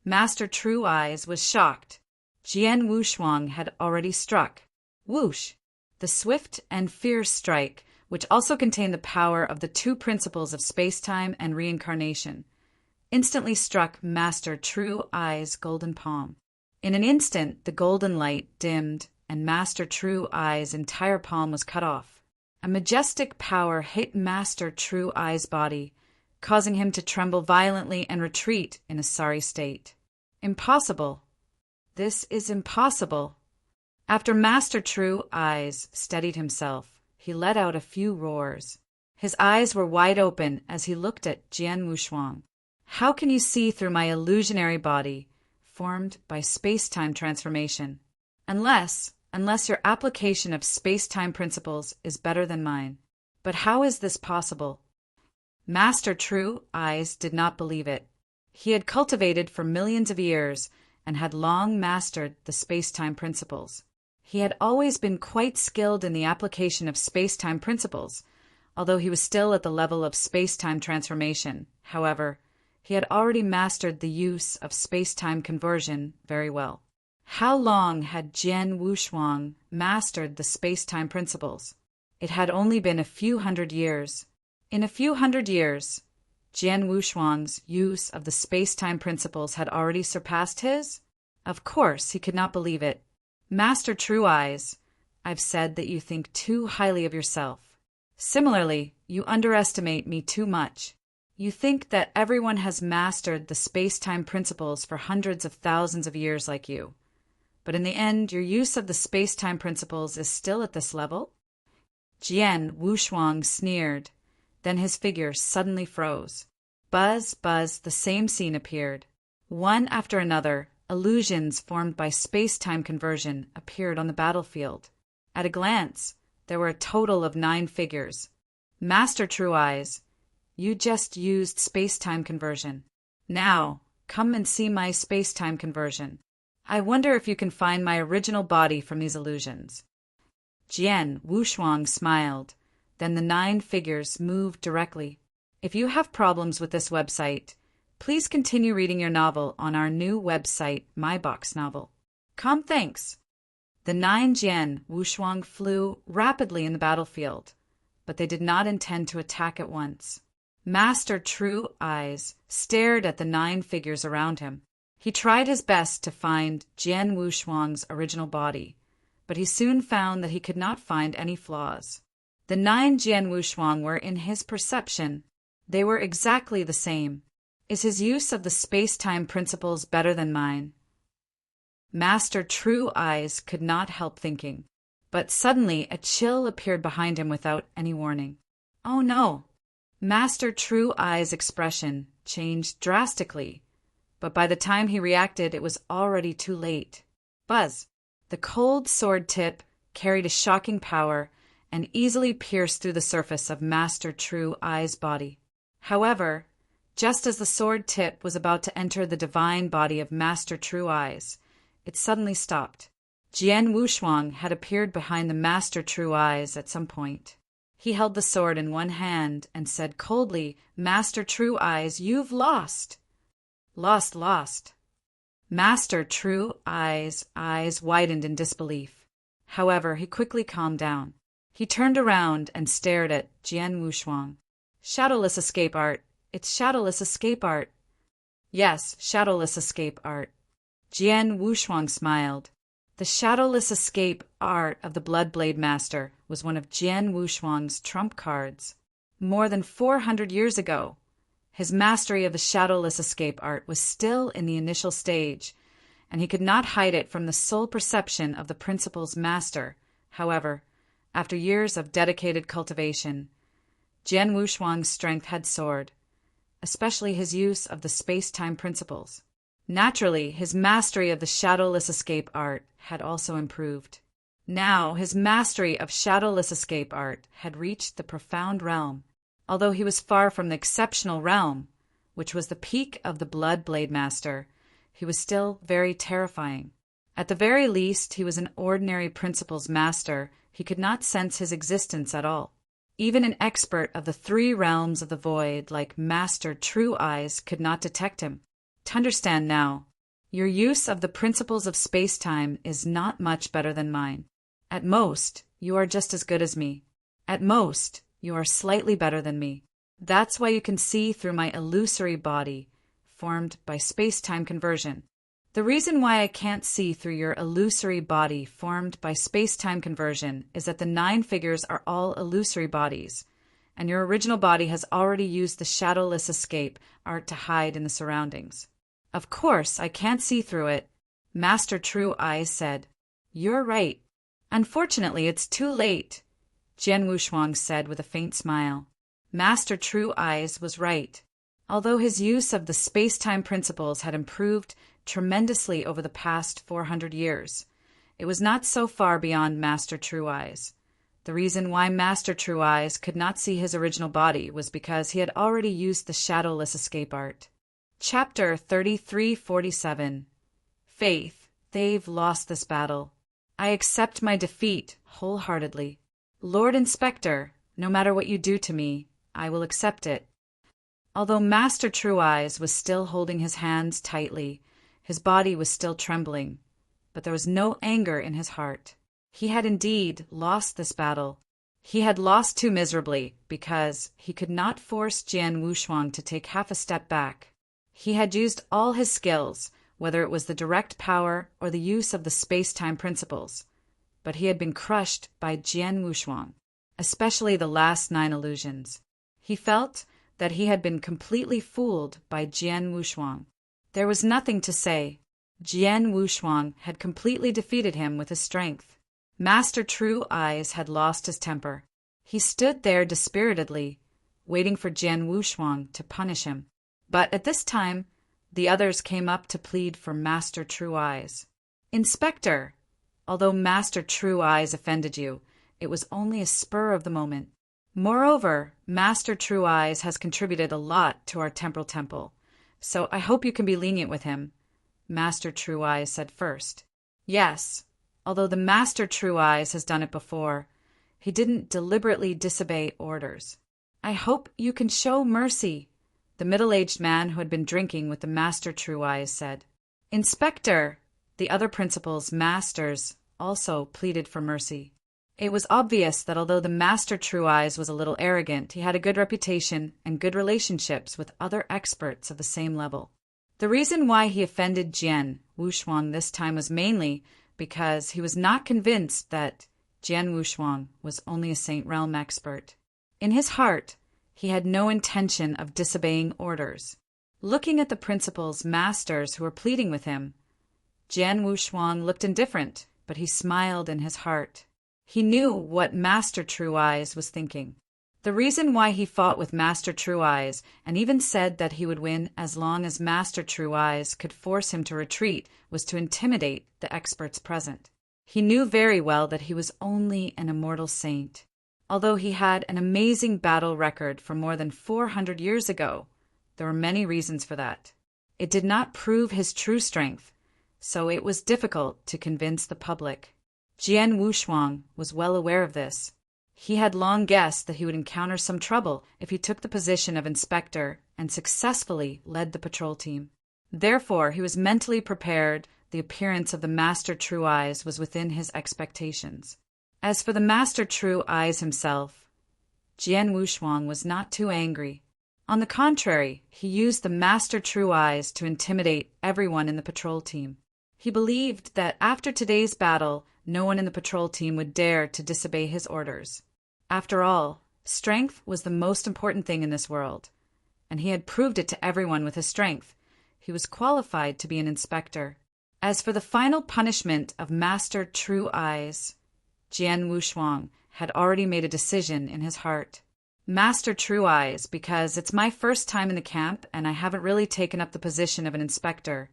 S1: Master True Eyes was shocked. Jian Wushuang had already struck. Whoosh! The swift and fierce strike, which also contained the power of the two principles of space-time and reincarnation, instantly struck Master True Eyes' golden palm. In an instant, the golden light dimmed, and Master True Eyes' entire palm was cut off. A majestic power hit Master True Eyes' body, causing him to tremble violently and retreat in a sorry state. Impossible! This is impossible! After Master True Eyes steadied himself, he let out a few roars. His eyes were wide open as he looked at Jian Wushuang. How can you see through my illusionary body, formed by space-time transformation? Unless your application of space-time principles is better than mine. But how is this possible? Master True Eyes did not believe it. He had cultivated for millions of years and had long mastered the space-time principles. He had always been quite skilled in the application of space-time principles, although he was still at the level of space-time transformation. However, he had already mastered the use of space-time conversion very well. How long had Jian Wushuang mastered the space-time principles? It had only been a few hundred years. In a few hundred years, Jian Wushuang's use of the space-time principles had already surpassed his? Of course, he could not believe it. Master True Eyes, I've said that you think too highly of yourself. Similarly, you underestimate me too much. You think that everyone has mastered the space-time principles for hundreds of thousands of years like you. But in the end, your use of the space-time principles is still at this level? Jian Wushuang sneered. Then his figure suddenly froze. Buzz, buzz, the same scene appeared. One after another, illusions formed by space-time conversion appeared on the battlefield. At a glance, there were a total of 9 figures. Master True Eyes, you just used space-time conversion. Now, come and see my space-time conversion. I wonder if you can find my original body from these illusions. Jian Wushuang smiled. Then the 9 figures moved directly. If you have problems with this website, please continue reading your novel on our new website, My Box Novel. Thanks. The 9 Jian Wushuang flew rapidly in the battlefield, but they did not intend to attack at once. Master True Eyes stared at the 9 figures around him. He tried his best to find Jian Wushuang's original body, but he soon found that he could not find any flaws. The 9 Jian Wushuang were, in his perception, they were exactly the same. Is his use of the space-time principles better than mine? Master True Eyes could not help thinking, but suddenly a chill appeared behind him without any warning. Oh no! Master True Eyes' expression changed drastically, but by the time he reacted, it was already too late. Buzz! The cold sword tip carried a shocking power and easily pierced through the surface of Master True Eyes' body. However, just as the sword tip was about to enter the divine body of Master True Eyes, it suddenly stopped. Jian Wushuang had appeared behind the Master True Eyes at some point. He held the sword in one hand and said coldly, "Master True Eyes, you've lost." Lost. Master True Eyes' eyes widened in disbelief. However, he quickly calmed down. He turned around and stared at Jian Wushuang. Shadowless escape art. It's shadowless escape art. Yes, shadowless escape art. Jian Wushuang smiled. The shadowless escape art of the Bloodblade Master was one of Jian Wushuang's trump cards. More than 400 years ago, his mastery of the shadowless escape art was still in the initial stage, and he could not hide it from the sole perception of the principal's master. However, after years of dedicated cultivation, Jian Wushuang's strength had soared, especially his use of the space-time principles. Naturally, his mastery of the shadowless escape art had also improved. Now, his mastery of shadowless escape art had reached the profound realm. Although he was far from the exceptional realm, which was the peak of the Bloodblade Master, he was still very terrifying. At the very least, he was an ordinary principles master. He could not sense his existence at all. Even an expert of the three realms of the void like Master True Eyes could not detect him. To understand now, your use of the principles of space-time is not much better than mine. At most, you are just as good as me. At most, you are slightly better than me. That's why you can see through my illusory body, formed by space-time conversion. The reason why I can't see through your illusory body formed by space-time conversion is that the 9 figures are all illusory bodies, and your original body has already used the shadowless escape art to hide in the surroundings. Of course, I can't see through it, Master True Eyes said. You're right. Unfortunately, it's too late, Jian Wushuang said with a faint smile. Master True Eyes was right. Although his use of the space-time principles had improved tremendously over the past 400 years, it was not so far beyond Master True Eyes. The reason why Master True Eyes could not see his original body was because he had already used the shadowless escape art. Chapter 3347. Faith, they've lost this battle. I accept my defeat wholeheartedly. Lord Inspector, no matter what you do to me, I will accept it. Although Master True Eyes was still holding his hands tightly, his body was still trembling, but there was no anger in his heart. He had indeed lost this battle. He had lost too miserably because he could not force Jian Wushuang to take half a step back. He had used all his skills, whether it was the direct power or the use of the space-time principles, but he had been crushed by Jian Wushuang, especially the last 9 illusions. He felt that he had been completely fooled by Jian Wushuang. There was nothing to say. Jian Wushuang had completely defeated him with his strength. Master True Eyes had lost his temper. He stood there dispiritedly, waiting for Jian Wushuang to punish him. But at this time, the others came up to plead for Master True Eyes. Inspector, although Master True Eyes offended you, it was only a spur of the moment. Moreover, Master True Eyes has contributed a lot to our temporal temple, so I hope you can be lenient with him, Master True Eyes said first. Yes, although the Master True Eyes has done it before, he didn't deliberately disobey orders. I hope you can show mercy, the middle-aged man who had been drinking with the Master True Eyes said. Inspector, the other principals, masters, also pleaded for mercy. It was obvious that although the Master True Eyes was a little arrogant, he had a good reputation and good relationships with other experts of the same level. The reason why he offended Jian Wushuang this time was mainly because he was not convinced that Jian Wushuang was only a Saint Realm expert. In his heart, he had no intention of disobeying orders. Looking at the principal's masters who were pleading with him, Jian Wushuang looked indifferent, but he smiled in his heart. He knew what Master True Eyes was thinking. The reason why he fought with Master True Eyes and even said that he would win as long as Master True Eyes could force him to retreat was to intimidate the experts present. He knew very well that he was only an immortal saint. Although he had an amazing battle record from more than 400 years ago, there were many reasons for that. It did not prove his true strength, so it was difficult to convince the public. Jian Wushuang was well aware of this. He had long guessed that he would encounter some trouble if he took the position of inspector and successfully led the patrol team. Therefore, he was mentally prepared. The appearance of the Master True Eyes was within his expectations. As for the Master True Eyes himself, Jian Wushuang was not too angry. On the contrary, he used the Master True Eyes to intimidate everyone in the patrol team. He believed that after today's battle, no one in the patrol team would dare to disobey his orders. After all, strength was the most important thing in this world, and he had proved it to everyone with his strength. He was qualified to be an inspector. As for the final punishment of Master True Eyes, Jian Wushuang had already made a decision in his heart. Master True Eyes, because it's my first time in the camp and I haven't really taken up the position of an inspector,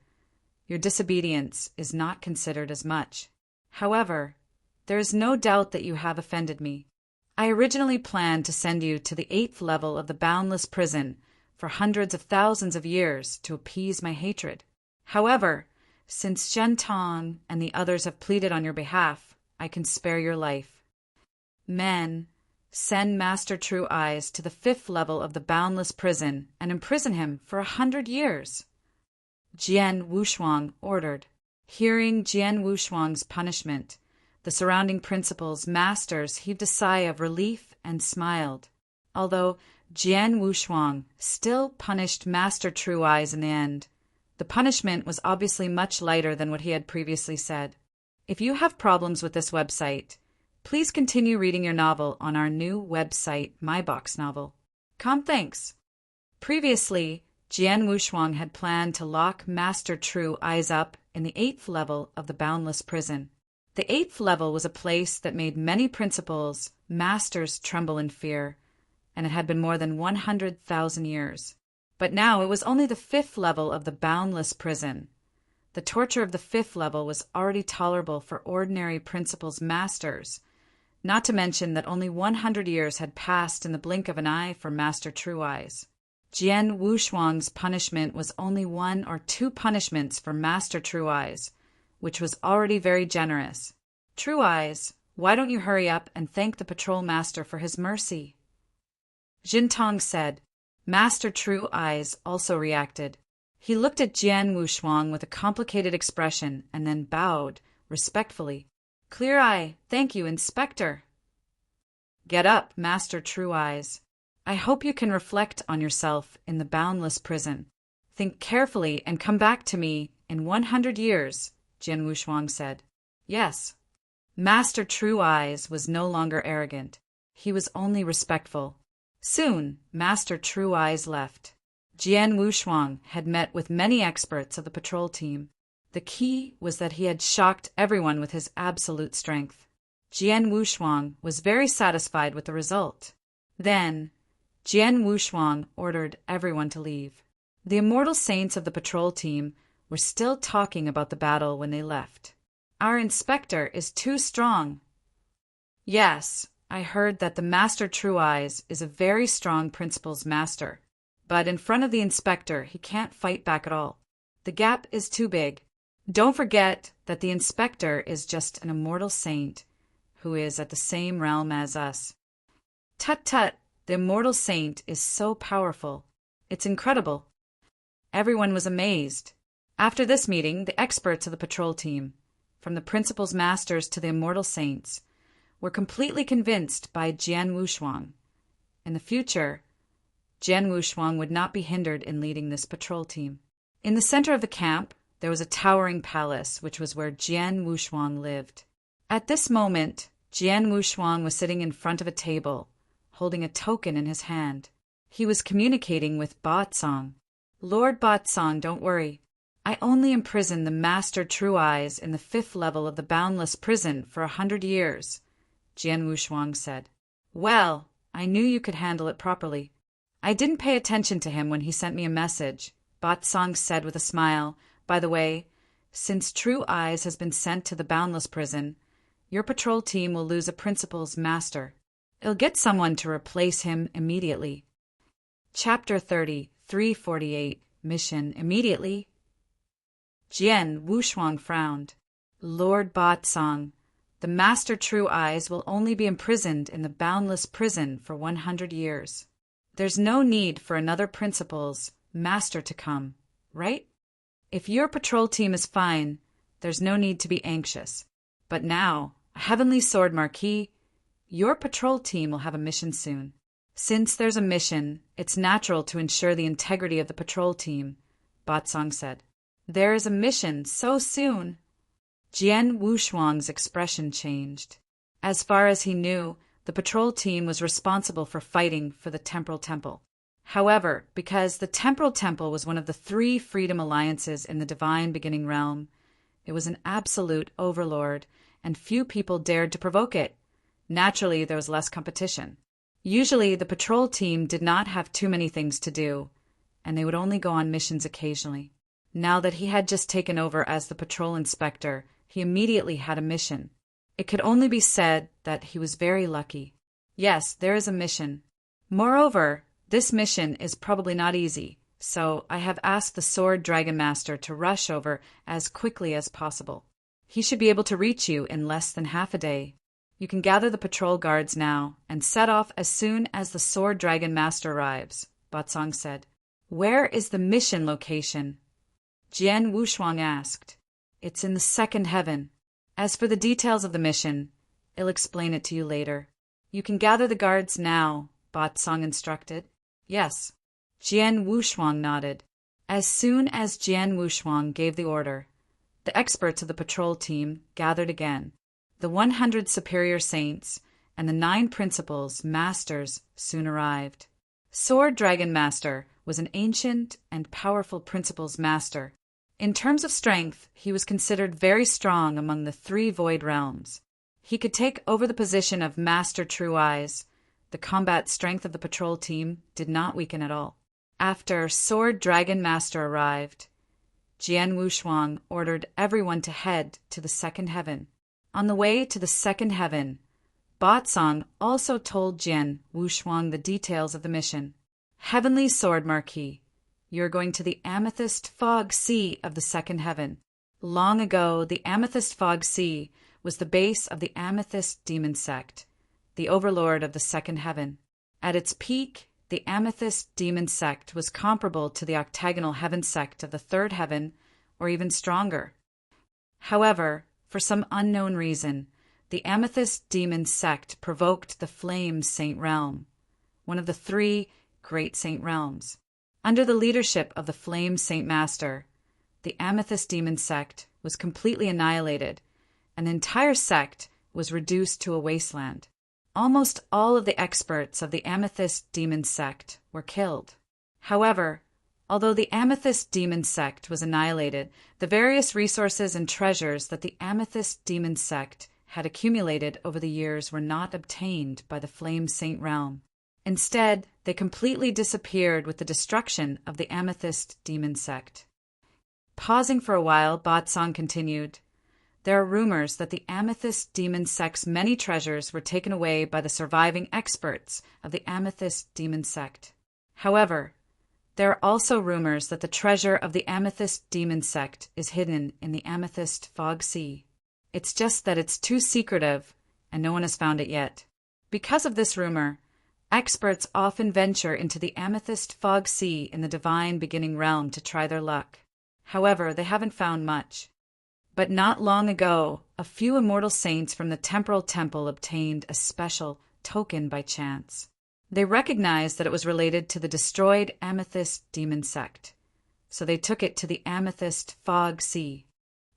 S1: your disobedience is not considered as much. However, there is no doubt that you have offended me. I originally planned to send you to the 8th level of the boundless prison for hundreds of thousands of years to appease my hatred. However, Since Zhentong and the others have pleaded on your behalf, I can spare your life. Men, send Master True Eyes to the 5th level of the boundless prison and imprison him for 100 years. Jian Wushuang ordered. Hearing Jian Wushuang's punishment, the surrounding principals' masters heaved a sigh of relief and smiled, although Jian Wushuang still punished Master True Eyes in the end. The punishment was obviously much lighter than what he had previously said. If you have problems with this website, please continue reading your novel on our new website, MyBox Novel. Thanks. Previously, Jian Wushuang had planned to lock Master True Eyes up in the 8th level of the boundless prison. The 8th level was a place that made many principals, masters tremble in fear, and it had been more than 100,000 years. But now it was only the 5th level of the boundless prison. The torture of the 5th level was already tolerable for ordinary principals' masters, not to mention that only 100 years had passed in the blink of an eye for Master True Eyes. Jian Wushuang's punishment was only 1 or 2 punishments for Master True Eyes, which was already very generous. True Eyes, why don't you hurry up and thank the patrol master for his mercy? Zhentong said. Master True Eyes also reacted. He looked at Jian Wushuang with a complicated expression and then bowed respectfully. Clear Eye, thank you, Inspector. Get up, Master True Eyes. I hope you can reflect on yourself in the boundless prison. Think carefully and come back to me in 100 years, Jian Wushuang said. Yes. Master True Eyes was no longer arrogant. He was only respectful. Soon, Master True Eyes left. Jian Wushuang had met with many experts of the patrol team. The key was that he had shocked everyone with his absolute strength. Jian Wushuang was very satisfied with the result. Then, Jian Wushuang ordered everyone to leave. The immortal saints of the patrol team were still talking about the battle when they left. Our inspector is too strong. Yes, I heard that the Master True Eyes is a very strong principal's master, but in front of the inspector he can't fight back at all. The gap is too big. Don't forget that the inspector is just an immortal saint who is at the same realm as us. Tut-tut, the immortal saint is so powerful. It's incredible. Everyone was amazed. After this meeting, the experts of the patrol team, from the principal's masters to the immortal saints, were completely convinced by Jian Wushuang. In the future, Jian Wushuang would not be hindered in leading this patrol team. In the center of the camp, there was a towering palace, which was where Jian Wushuang lived. At this moment, Jian Wushuang was sitting in front of a table, holding a token in his hand. He was communicating with Batsong. Lord Batsong, don't worry. I only imprisoned the Master True Eyes in the 5th level of the boundless prison for 100 years. Jian Wushuang said. Well, I knew you could handle it properly. I didn't pay attention to him when he sent me a message, Batsong said with a smile. By the way, since True Eyes has been sent to the boundless prison, your patrol team will lose a principal's master. It'll get someone to replace him immediately. Chapter 30, 348, Mission Immediately. Jian Wushuang frowned. Lord Batsong, the Master True Eyes will only be imprisoned in the boundless prison for 100 years. There's no need for another principal's master to come, right? If your patrol team is fine, there's no need to be anxious. But now, Heavenly Sword Marquis, your patrol team will have a mission soon. Since there's a mission, it's natural to ensure the integrity of the patrol team, Batsong said. There is a mission so soon. Jian Wushuang's expression changed. As far as he knew, the patrol team was responsible for fighting for the Temporal Temple. However, because the Temporal Temple was one of the 3 freedom alliances in the Divine Beginning Realm, it was an absolute overlord, and few people dared to provoke it. Naturally, there was less competition. Usually, the patrol team did not have too many things to do, and they would only go on missions occasionally. Now that he had just taken over as the patrol inspector, he immediately had a mission. It could only be said that he was very lucky. Yes, there is a mission. Moreover, this mission is probably not easy, so I have asked the Sword Dragon Master to rush over as quickly as possible. He should be able to reach you in less than half a day. You can gather the patrol guards now and set off as soon as the Sword Dragon Master arrives, Batsong said. Where is the mission location? Jian Wushuang asked. It's in the second heaven. As for the details of the mission, I'll explain it to you later. You can gather the guards now, Batsong instructed. Yes. Jian Wushuang nodded. As soon as Jian Wushuang gave the order, the experts of the patrol team gathered again. The 100 superior saints and the 9 principals, masters, soon arrived. Sword Dragon Master was an ancient and powerful principals master. In terms of strength, he was considered very strong among the 3 void realms. He could take over the position of Master True Eyes. The combat strength of the patrol team did not weaken at all. After Sword Dragon Master arrived, Jian Wushuang ordered everyone to head to the second heaven. On the way to the second heaven, Batsong also told Jian Wushuang the details of the mission. Heavenly Sword Marquis, you're going to the Amethyst Fog Sea of the second heaven. Long ago, the Amethyst Fog Sea was the base of the Amethyst Demon Sect, the overlord of the second heaven. At its peak, the Amethyst Demon Sect was comparable to the Octagonal Heaven Sect of the third heaven, or even stronger. However, for some unknown reason, the Amethyst Demon Sect provoked the Flame Saint Realm, one of the 3 Great Saint Realms. Under the leadership of the Flame Saint Master, the Amethyst Demon Sect was completely annihilated, and the entire sect was reduced to a wasteland. Almost all of the experts of the Amethyst Demon Sect were killed. However, although the Amethyst Demon Sect was annihilated, the various resources and treasures that the Amethyst Demon Sect had accumulated over the years were not obtained by the Flame Saint Realm. Instead, they completely disappeared with the destruction of the Amethyst Demon Sect. Pausing for a while, Batsong continued, There are rumors that the Amethyst Demon Sect's many treasures were taken away by the surviving experts of the Amethyst Demon Sect. However, there are also rumors that the treasure of the Amethyst Demon Sect is hidden in the Amethyst Fog Sea. It's just that it's too secretive, and no one has found it yet. Because of this rumor, experts often venture into the Amethyst Fog Sea in the Divine Beginning Realm to try their luck. However, they haven't found much. But not long ago, a few immortal saints from the Temporal Temple obtained a special token by chance. They recognized that it was related to the destroyed Amethyst Demon Sect, so they took it to the Amethyst Fog Sea.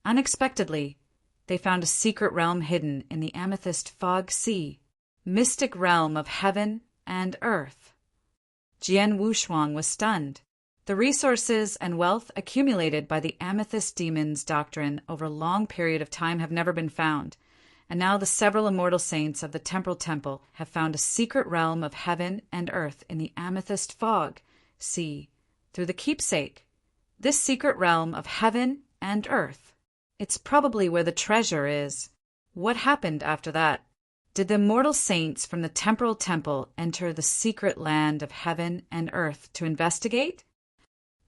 S1: Unexpectedly, they found a secret realm hidden in the Amethyst Fog Sea, mystic realm of heaven and earth. Jian Wushuang was stunned. The resources and wealth accumulated by the Amethyst Demon's doctrine over a long period of time have never been found, and now the several immortal saints of the Temporal Temple have found a secret realm of heaven and earth in the Amethyst Fog Sea through the keepsake. This secret realm of heaven and earth. It's probably where the treasure is. What happened after that? Did the immortal saints from the Temporal Temple enter the secret land of heaven and earth to investigate?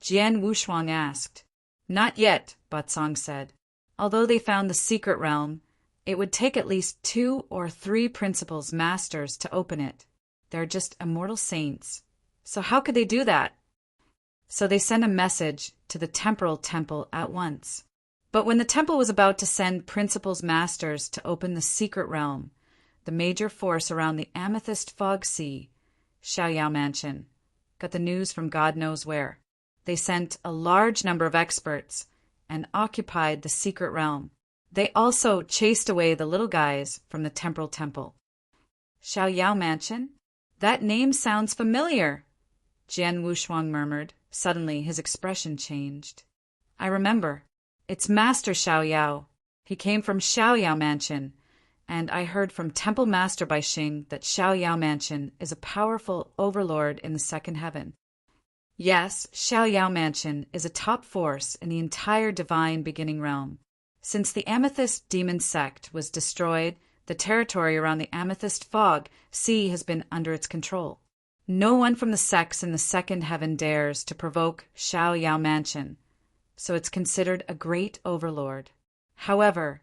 S1: Jian Wushuang asked. Not yet, Batsong said. Although they found the secret realm, it would take at least 2 or 3 principals masters to open it. They're just immortal saints. So how could they do that? So they sent a message to the Temporal Temple at once. But when the temple was about to send principals masters to open the secret realm, the major force around the Amethyst Fog Sea, Xiaoyao Mansion, got the news from God knows where. They sent a large number of experts and occupied the secret realm. They also chased away the little guys from the Temporal Temple. Xiaoyao Mansion? That name sounds familiar, Jian Wushuang murmured. Suddenly his expression changed. I remember. It's Master Xiaoyao. He came from Xiaoyao Mansion, and I heard from Temple Master Baixing that Xiaoyao Mansion is a powerful overlord in the second heaven. Yes, Xiaoyao Mansion is a top force in the entire Divine Beginning Realm. Since the Amethyst Demon Sect was destroyed, the territory around the Amethyst Fog Sea has been under its control. No one from the sects in the second heaven dares to provoke Xiao Yao Mansion, so it's considered a great overlord. However,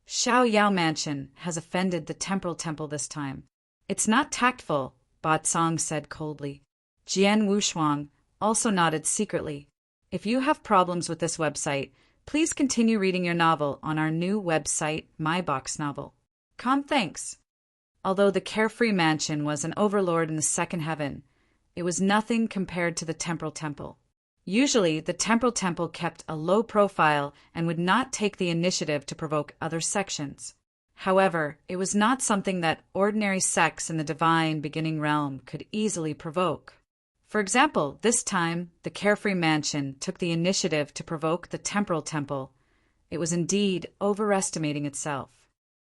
S1: Xiao Yao Mansion has offended the temporal temple this time. It's not tactful, Ba Tsang said coldly. Jian Wushuang also nodded secretly. If you have problems with this website, please continue reading your novel on our new website, myboxnovel.com. Thanks. Although the carefree mansion was an overlord in the second heaven, it was nothing compared to the temporal temple. Usually, the temporal temple kept a low profile and would not take the initiative to provoke other sections. However, it was not something that ordinary sects in the divine beginning realm could easily provoke. For example, this time, the carefree mansion took the initiative to provoke the temporal temple. It was indeed overestimating itself.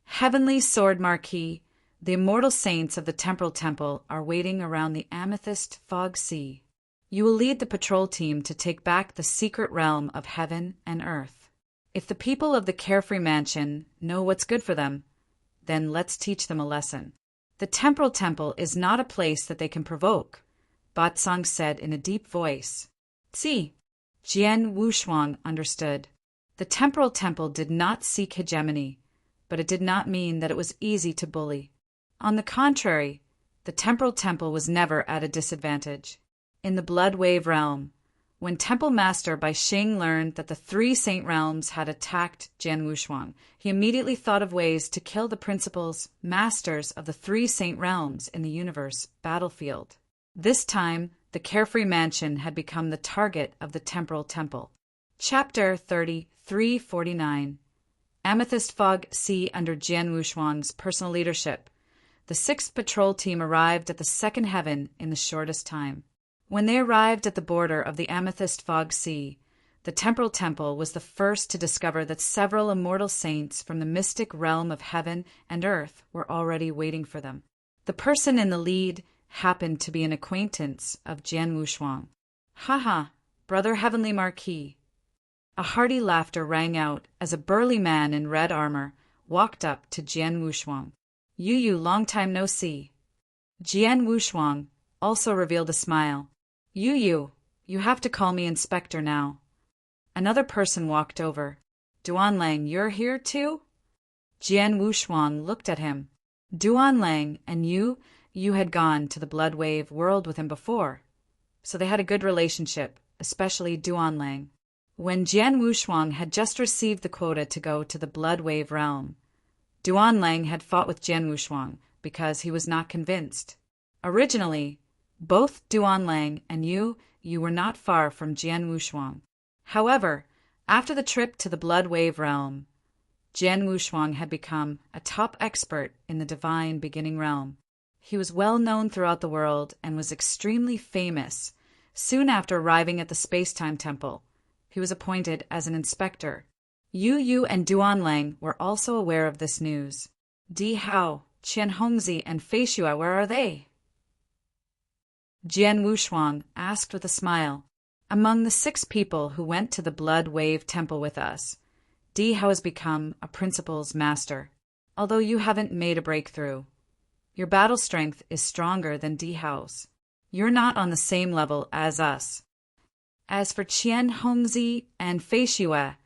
S1: Heavenly Sword Marquis, the immortal saints of the temporal temple are waiting around the amethyst fog sea. You will lead the patrol team to take back the secret realm of heaven and earth. If the people of the carefree mansion know what's good for them, then let's teach them a lesson. The temporal temple is not a place that they can provoke, Ba Tsang said in a deep voice. See, Jian Wushuang understood. The temporal temple did not seek hegemony, but it did not mean that it was easy to bully. On the contrary, the temporal temple was never at a disadvantage. In the Blood Wave realm, when Temple Master Bai Xing learned that the three saint realms had attacked Jian Wushuang, he immediately thought of ways to kill the principals, masters of the three saint realms in the universe battlefield. This time, the carefree mansion had become the target of the temporal temple. Chapter 3349. Amethyst Fog Sea under Jian Wushuang's personal leadership. The 6th patrol team arrived at the second heaven in the shortest time. When they arrived at the border of the Amethyst Fog Sea, the temporal temple was the first to discover that several immortal saints from the mystic realm of heaven and earth were already waiting for them. The person in the lead happened to be an acquaintance of Jian Wushuang. "Ha ha, brother Heavenly Marquis." A hearty laughter rang out as a burly man in red armor walked up to Jian Wushuang. "You, long time no see." Jian Wushuang also revealed a smile. You have to call me Inspector now." Another person walked over. "Duanlang, you're here too?" Jian Wushuang looked at him. Duanlang and you had gone to the Blood Wave world with him before, so they had a good relationship, especially Duanlang. When Jian Wushuang had just received the quota to go to the Blood Wave realm, Duanlang had fought with Jian Wushuang because he was not convinced. Originally, both Duanlang and you were not far from Jian Wushuang. However, after the trip to the Blood Wave realm, Jian Wushuang had become a top expert in the divine beginning realm. He was well known throughout the world and was extremely famous. Soon after arriving at the Space-Time Temple, he was appointed as an inspector. Yu and Duanlang were also aware of this news. Di Hao, Qian Hongzi, and Fei Xue, where are they? Jian Wushuang asked with a smile. Among the 6 people who went to the Blood Wave Temple with us, Di Hao has become a principal's master. Although you haven't made a breakthrough, your battle strength is stronger than Di Hao's. You're not on the same level as us. As for Qian Hongzi and Fei Xue,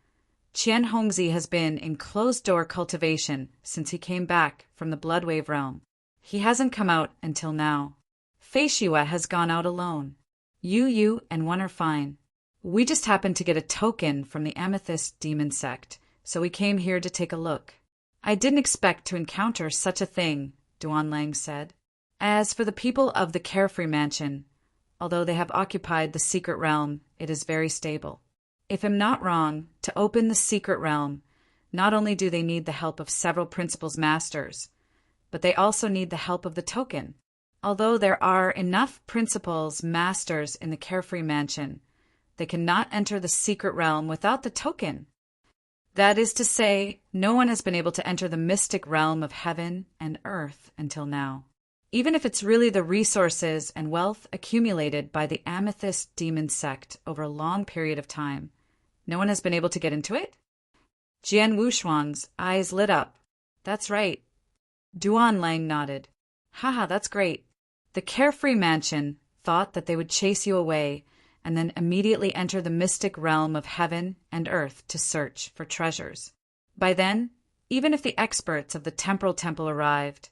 S1: Qian Hongzi has been in closed-door cultivation since he came back from the Blood Wave realm. He hasn't come out until now. Fei Xue has gone out alone. You and one are fine. We just happened to get a token from the Amethyst Demon Sect, so we came here to take a look. I didn't expect to encounter such a thing, Duanlang said. As for the people of the Carefree Mansion, although they have occupied the secret realm, it is very stable. If I'm not wrong, to open the secret realm, not only do they need the help of several principals masters, but they also need the help of the token. Although there are enough principals masters in the Carefree Mansion, they cannot enter the secret realm without the token. That is to say, no one has been able to enter the mystic realm of heaven and earth until now. Even if it's really the resources and wealth accumulated by the Amethyst Demon Sect over a long period of time, no one has been able to get into it? Jian Wushuang's eyes lit up. That's right. Duanlang nodded. Haha, that's great. The carefree mansion thought that they would chase you away and then immediately enter the mystic realm of heaven and earth to search for treasures. By then, even if the experts of the temporal temple arrived,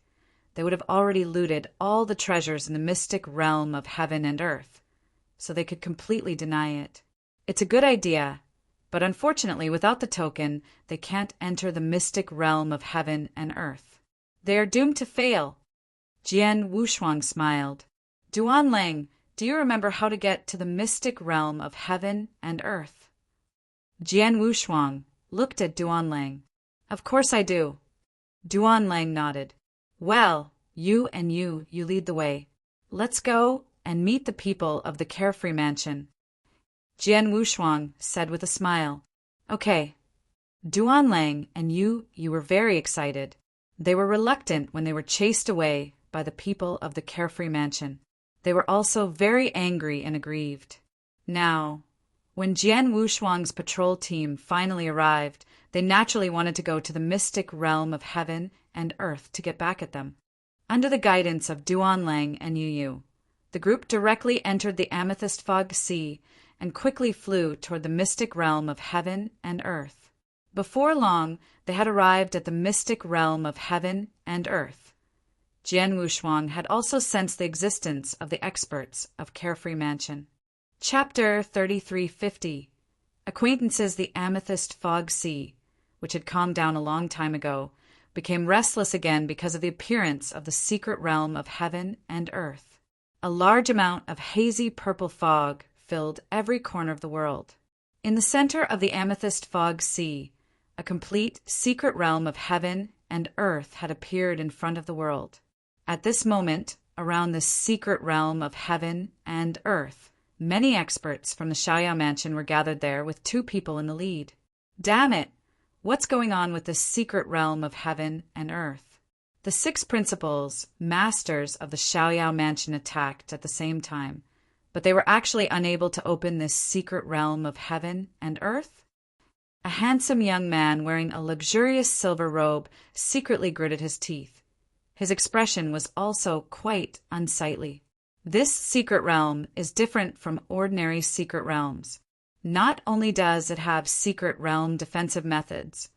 S1: they would have already looted all the treasures in the mystic realm of heaven and earth, so they could completely deny it. It's a good idea, but unfortunately, without the token, they can't enter the mystic realm of heaven and earth. They are doomed to fail. Jian Wushuang smiled. Duanlang, do you remember how to get to the mystic realm of heaven and earth? Jian Wushuang looked at Duanlang. Of course I do. Duanlang nodded. Well, you lead the way. Let's go and meet the people of the carefree mansion. Jian Wushuang said with a smile. Okay. Duanlang and you were very excited. They were reluctant when they were chased away by the people of the carefree mansion. They were also very angry and aggrieved. Now, when Jian Wushuang's patrol team finally arrived, they naturally wanted to go to the mystic realm of heaven and earth to get back at them. Under the guidance of Duanlang and Yu, the group directly entered the Amethyst Fog Sea and quickly flew toward the mystic realm of heaven and earth. Before long, they had arrived at the mystic realm of heaven and earth. Jian Wushuang had also sensed the existence of the experts of Carefree Mansion. Chapter 3350 Acquaintances. The Amethyst Fog Sea, which had calmed down a long time ago, became restless again because of the appearance of the secret realm of heaven and earth. A large amount of hazy purple fog filled every corner of the world. In the center of the Amethyst Fog Sea, a complete secret realm of heaven and earth had appeared in front of the world. At this moment, around this secret realm of heaven and earth, many experts from the Xiaoyao mansion were gathered there with 2 people in the lead. Damn it! What's going on with this secret realm of heaven and earth? The 6 principals, masters of the Xiaoyao mansion, attacked at the same time, but they were actually unable to open this secret realm of heaven and earth. A handsome young man wearing a luxurious silver robe secretly gritted his teeth. His expression was also quite unsightly. This secret realm is different from ordinary secret realms. Not only does it have secret realm defensive methods,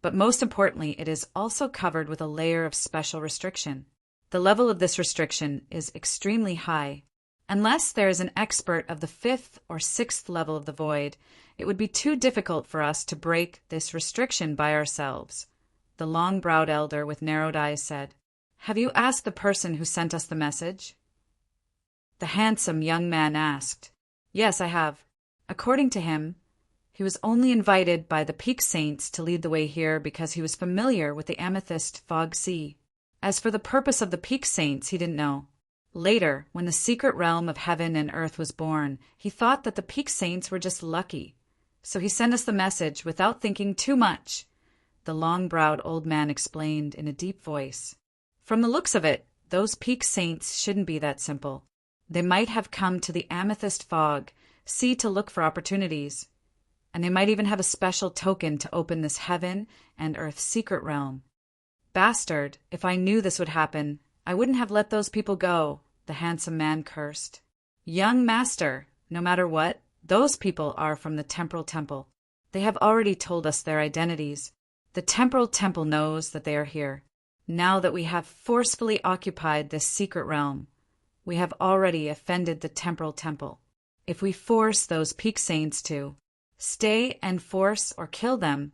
S1: but most importantly, it is also covered with a layer of special restriction. The level of this restriction is extremely high. Unless there is an expert of the 5th or 6th level of the void, it would be too difficult for us to break this restriction by ourselves. The long-browed elder with narrowed eyes said, "Have you asked the person who sent us the message?" The handsome young man asked. "Yes, I have. According to him, he was only invited by the Peak Saints to lead the way here because he was familiar with the Amethyst Fog Sea. As for the purpose of the Peak Saints, he didn't know. Later, when the secret realm of heaven and earth was born, he thought that the Peak Saints were just lucky. So he sent us the message without thinking too much," the long-browed old man explained in a deep voice. "From the looks of it, those Peak Saints shouldn't be that simple. They might have come to the Amethyst Fog Sea to look for opportunities, and they might even have a special token to open this heaven and earth secret realm. Bastard, if I knew this would happen, I wouldn't have let those people go," the handsome man cursed. "Young master, no matter what, those people are from the Temporal Temple. They have already told us their identities. The Temporal Temple knows that they are here. Now that we have forcefully occupied this secret realm, we have already offended the Temporal Temple. If we force those Peak Saints to stay and force or kill them,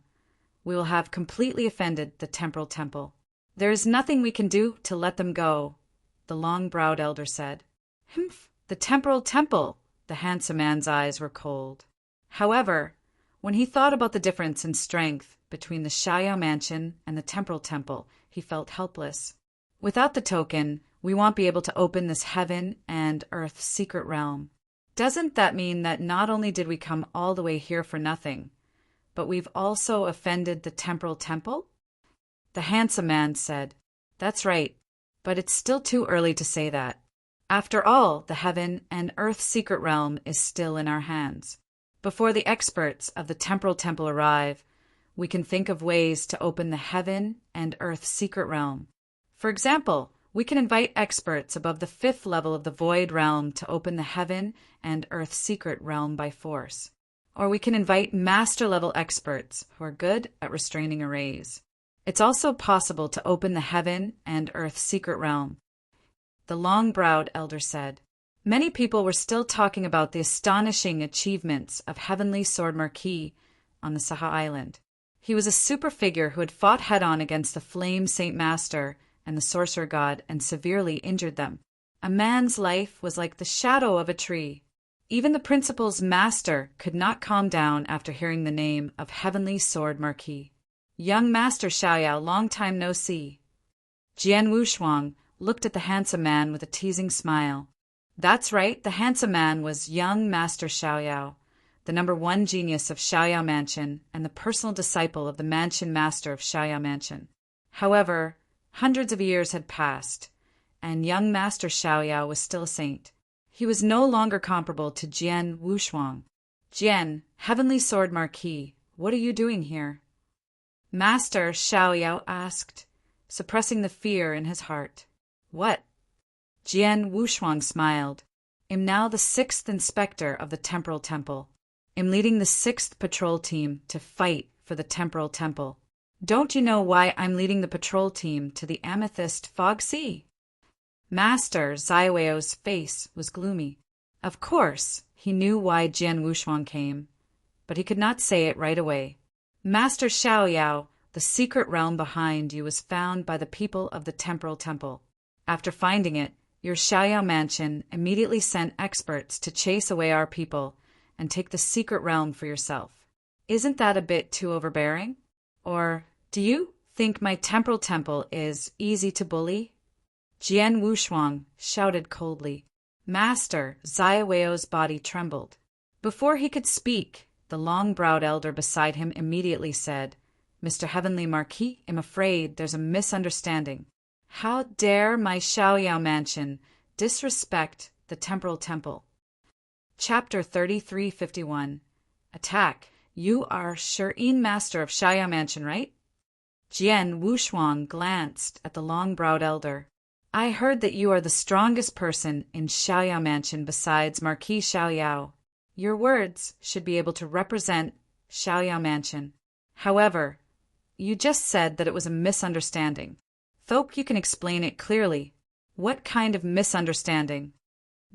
S1: we will have completely offended the Temporal Temple. There is nothing we can do to let them go," the long-browed elder said. "Humph, the Temporal Temple!" The handsome man's eyes were cold. However, when he thought about the difference in strength between the Xiaoyao mansion and the Temporal Temple, he felt helpless. "Without the token, we won't be able to open this heaven and earth secret realm. Doesn't that mean that not only did we come all the way here for nothing, but we've also offended the Temporal Temple?" The handsome man said, "That's right, but it's still too early to say that. After all, the heaven and earth secret realm is still in our hands. Before the experts of the Temporal Temple arrive, we can think of ways to open the heaven and earth secret realm. For example, We can invite experts above the 5th level of the void realm to open the heaven and earth secret realm by force. Or we can invite master-level experts who are good at restraining arrays. It's also possible to open the heaven and earth secret realm. The long-browed elder said. Many people were still talking about the astonishing achievements of Heavenly Sword Marquis on the Saha Island. He was a super figure who had fought head-on against the Flame Saint Master and the Sorcerer God and severely injured them. A man's life was like the shadow of a tree. Even the principal's master could not calm down after hearing the name of Heavenly Sword Marquis. Young Master Xiaoyao, long time no see. Jian Wushuang looked at the handsome man with a teasing smile. That's right, the handsome man was young Master Xiaoyao, the #1 genius of Xiaoyao Mansion and the personal disciple of the Mansion Master of Xiaoyao Mansion. However, hundreds of years had passed, and young Master Xiaoyao was still a saint. He was no longer comparable to Jian Wushuang. Jian, Heavenly Sword Marquis, what are you doing here? Master Xiaoyao asked, suppressing the fear in his heart. What? Jian Wushuang smiled. I'm now the 6th inspector of the Temporal Temple. I'm leading the 6th patrol team to fight for the Temporal Temple. Don't you know why I'm leading the patrol team to the Amethyst Fog Sea? Master Zaiweo's face was gloomy. Of course, he knew why Jian Wushuang came, but he could not say it right away. Master Xiaoyao, the secret realm behind you was found by the people of the Temporal Temple. After finding it, your Xiaoyao Mansion immediately sent experts to chase away our people and take the secret realm for yourself. Isn't that a bit too overbearing? Or do you think my Temporal Temple is easy to bully? Jian Wushuang shouted coldly. Master Zaiweo's body trembled. Before he could speak, the long-browed elder beside him immediately said, Mr. Heavenly Marquis, I'm afraid there's a misunderstanding. How dare my Xiaoyao Mansion disrespect the Temporal Temple? Chapter 3351. Attack. You are Shirin Master of Xiaoyao Mansion, right? Jian Wushuang glanced at the long-browed elder. I heard that you are the strongest person in Xiaoyao Mansion besides Marquis Xiaoyao. Your words should be able to represent Xiaoyao Mansion. However, you just said that it was a misunderstanding. Hope you can explain it clearly. What kind of misunderstanding?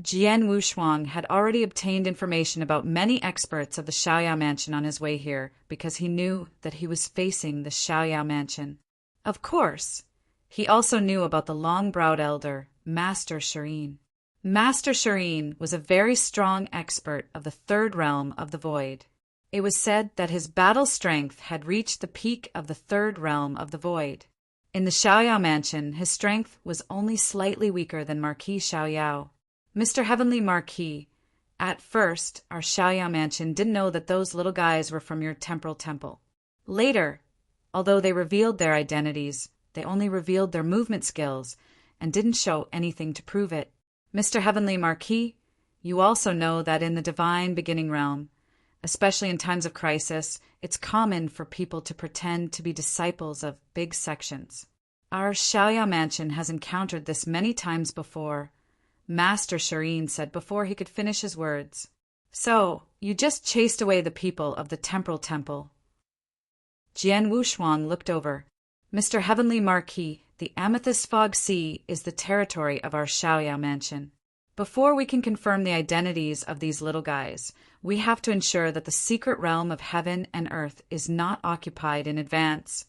S1: Jian Wushuang had already obtained information about many experts of the Xiaoyao Mansion on his way here because he knew that he was facing the Xiaoyao Mansion. Of course, he also knew about the long-browed elder, Master Shirin. Master Shirin was a very strong expert of the 3rd realm of the void. It was said that his battle strength had reached the peak of the 3rd realm of the void. In the Xiaoyao Mansion, his strength was only slightly weaker than Marquis Xiaoyao. Mr. Heavenly Marquis, at first, our Xiaoyao Mansion didn't know that those little guys were from your Temporal Temple. Later, although they revealed their identities, they only revealed their movement skills and didn't show anything to prove it. Mr. Heavenly Marquis, you also know that in the divine beginning realm, especially in times of crisis, it's common for people to pretend to be disciples of big sections. Our Xiaoyao Mansion has encountered this many times before, Master Shirin said before he could finish his words. So, you just chased away the people of the Temporal Temple. Jian Wushuang looked over. Mr. Heavenly Marquis, the Amethyst Fog Sea is the territory of our Xiaoyao Mansion. Before we can confirm the identities of these little guys, we have to ensure that the secret realm of heaven and earth is not occupied in advance,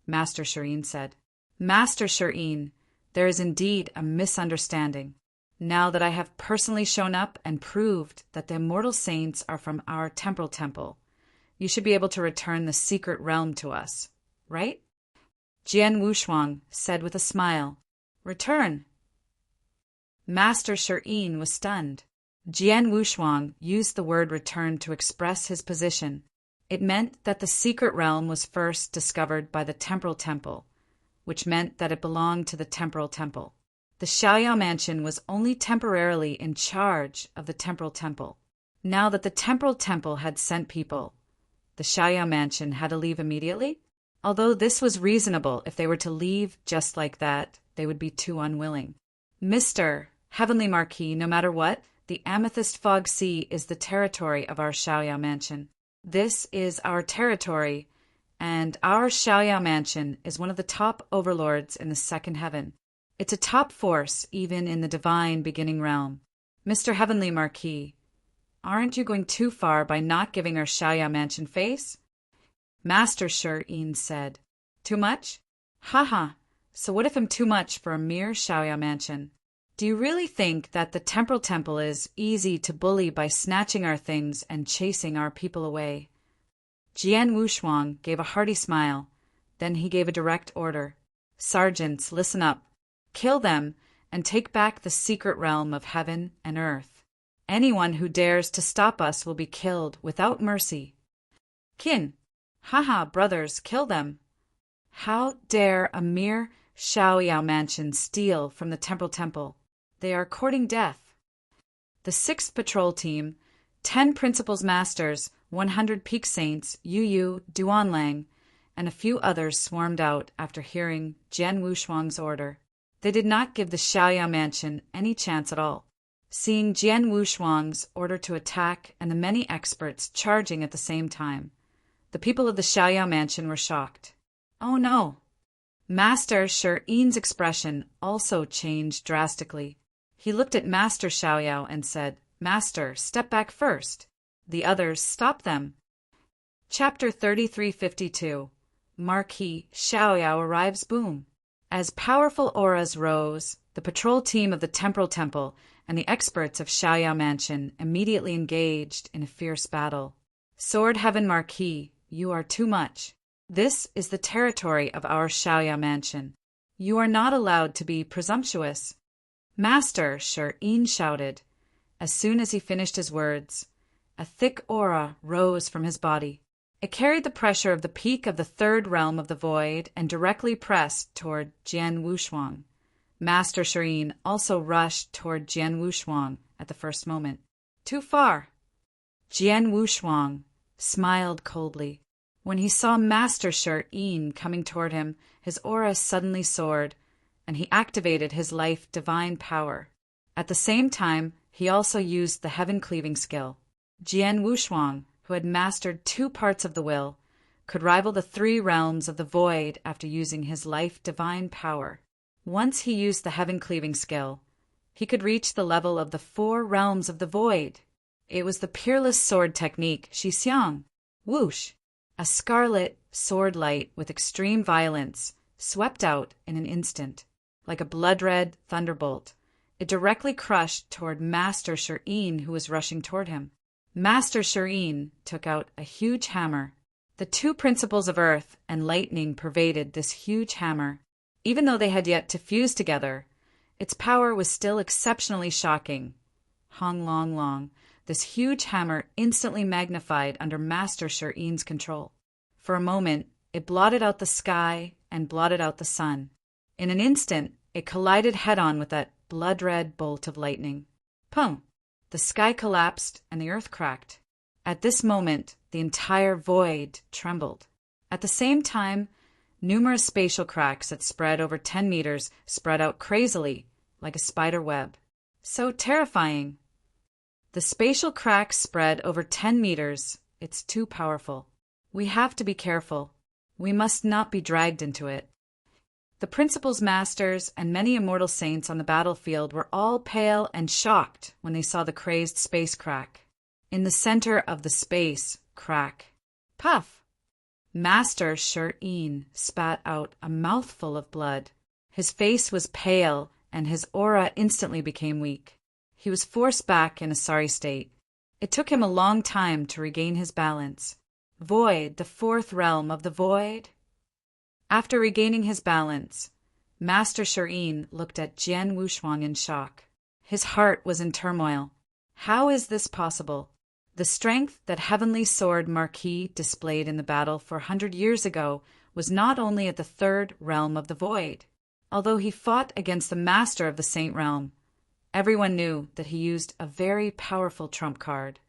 S1: Master Shirin said. Master Shirin, there is indeed a misunderstanding. Now that I have personally shown up and proved that the immortal saints are from our Temporal Temple, you should be able to return the secret realm to us, right? Jian Wushuang said with a smile. Return. Master Shirin was stunned. Jian Wushuang used the word return to express his position. It meant that the secret realm was first discovered by the Temporal Temple, which meant that it belonged to the Temporal Temple. The Xiaoyao Mansion was only temporarily in charge of the Temporal Temple. Now that the Temporal Temple had sent people, the Xiaoyao Mansion had to leave immediately? Although this was reasonable, if they were to leave just like that, they would be too unwilling. Mr. Heavenly Marquis, no matter what, the Amethyst Fog Sea is the territory of our Xiaoyao mansion. This is our territory, and our Xiaoyao mansion is one of the top overlords in the second heaven. It's a top force even in the divine beginning realm. Mr. Heavenly Marquis, aren't you going too far by not giving our Xiaoyao mansion face? Master Shi said. Too much? Haha, so what if I'm too much for a mere Xiaoyao mansion? Do you really think that the temporal temple is easy to bully by snatching our things and chasing our people away? Jian Wushuang gave a hearty smile. Then he gave a direct order. Sergeants, listen up. Kill them and take back the secret realm of heaven and earth. Anyone who dares to stop us will be killed without mercy. Qin, haha, brothers, kill them. How dare a mere Xiaoyao mansion steal from the temporal temple? They are courting death. The 6th Patrol Team, 10 Principals Masters, 100 Peak Saints, Yu, Duanlang, and a few others swarmed out after hearing Jian Wushuang's order. They did not give the Xiaoyao mansion any chance at all. Seeing Jian Wushuang's order to attack and the many experts charging at the same time, the people of the Xiaoyao mansion were shocked. Oh no! Master Shi-Yin's expression also changed drastically. He looked at Master Xiaoyao and said, Master, step back first. The others, stop them. Chapter 3352. Marquis Xiaoyao arrives boom. As powerful auras rose, the patrol team of the Temporal Temple and the experts of Xiaoyao Mansion immediately engaged in a fierce battle. Sword Heaven Marquis, you are too much. This is the territory of our Xiaoyao Mansion. You are not allowed to be presumptuous. Master, Shi-Yin shouted. As soon as he finished his words, a thick aura rose from his body. It carried the pressure of the peak of the 3rd realm of the void and directly pressed toward Jian Wushuang. Master Shi-Yin also rushed toward Jian Wushuang at the first moment. Too far. Jian Wushuang smiled coldly. When he saw Master Shi-Yin coming toward him, his aura suddenly soared, and he activated his life divine power. At the same time, he also used the heaven-cleaving skill. Jian Wushuang, who had mastered 2 parts of the will, could rival the 3 realms of the void after using his life divine power. Once he used the heaven-cleaving skill, he could reach the level of the 4 realms of the void. It was the peerless sword technique, Shixiang. Whoosh! A scarlet sword light with extreme violence swept out in an instant. Like a blood-red thunderbolt, it directly crushed toward Master Shi-Yin, who was rushing toward him. Master Shi-Yin took out a huge hammer. The 2 principles of earth and lightning pervaded this huge hammer. Even though they had yet to fuse together, its power was still exceptionally shocking. Hong Long Long, this huge hammer instantly magnified under Master Shi-Yin's control. For a moment, it blotted out the sky and blotted out the sun. In an instant, it collided head-on with that blood-red bolt of lightning. Pum! The sky collapsed and the earth cracked. At this moment, the entire void trembled. At the same time, numerous spatial cracks that spread over 10 meters spread out crazily, like a spider web. So terrifying. The spatial cracks spread over 10 meters. It's too powerful. We have to be careful. We must not be dragged into it. The Principal's Masters and many immortal saints on the battlefield were all pale and shocked when they saw the crazed space crack. In the center of the space crack, puff! Master Shi-Yin spat out a mouthful of blood. His face was pale, and his aura instantly became weak. He was forced back in a sorry state. It took him a long time to regain his balance. Void, the 4th realm of the void. After regaining his balance, Master Shi-Yin looked at Jian Wushuang in shock. His heart was in turmoil. How is this possible? The strength that Heavenly Sword Marquis displayed in the battle 400 years ago was not only at the 3rd realm of the void. Although he fought against the master of the Saint Realm, everyone knew that he used a very powerful trump card.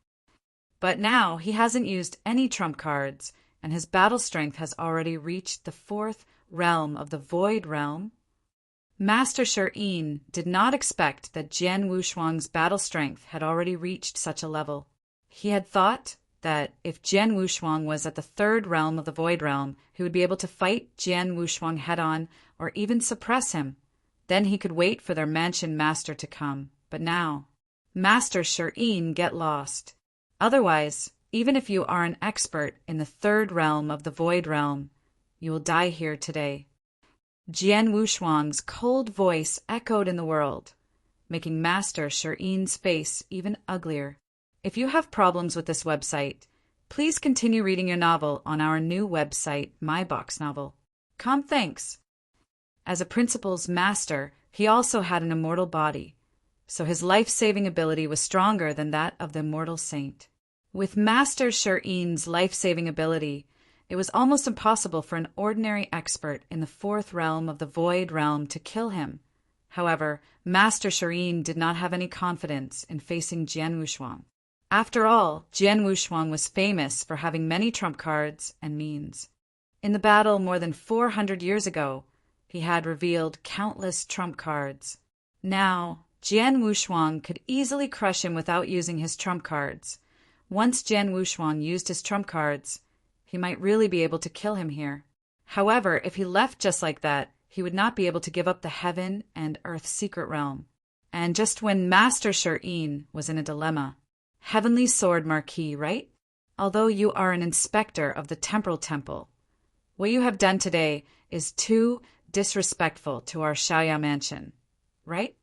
S1: But now he hasn't used any trump cards. and his battle strength has already reached the 4th realm of the Void Realm. Master Shi did not expect that Jian Wushuang's battle strength had already reached such a level. He had thought that if Jian Wushuang was at the 3rd realm of the Void Realm, he would be able to fight Jian Wushuang head-on or even suppress him. Then he could wait for their mansion master to come. But now, Master Shi, get lost. Otherwise, even if you are an expert in the 3rd realm of the Void Realm, you will die here today. Jian Wushuang's cold voice echoed in the world, making Master Shi's face even uglier. If you have problems with this website, please continue reading your novel on our new website, myboxnovel.com. Thanks. As a principal's master, he also had an immortal body, so his life-saving ability was stronger than that of the immortal saint. With Master Shi's life-saving ability, it was almost impossible for an ordinary expert in the 4th realm of the Void Realm to kill him. However, Master Shi did not have any confidence in facing Jian Wushuang. After all, Jian Wushuang was famous for having many trump cards and means. In the battle more than 400 years ago, he had revealed countless trump cards. Now, Jian Wushuang could easily crush him without using his trump cards. Once Jian Wushuang used his trump cards, he might really be able to kill him here. However, if he left just like that, he would not be able to give up the heaven and earth secret realm. And just when Master Shi was in a dilemma, Heavenly Sword Marquis, right? Although you are an inspector of the Temporal Temple, what you have done today is too disrespectful to our Xiaoyao mansion, right?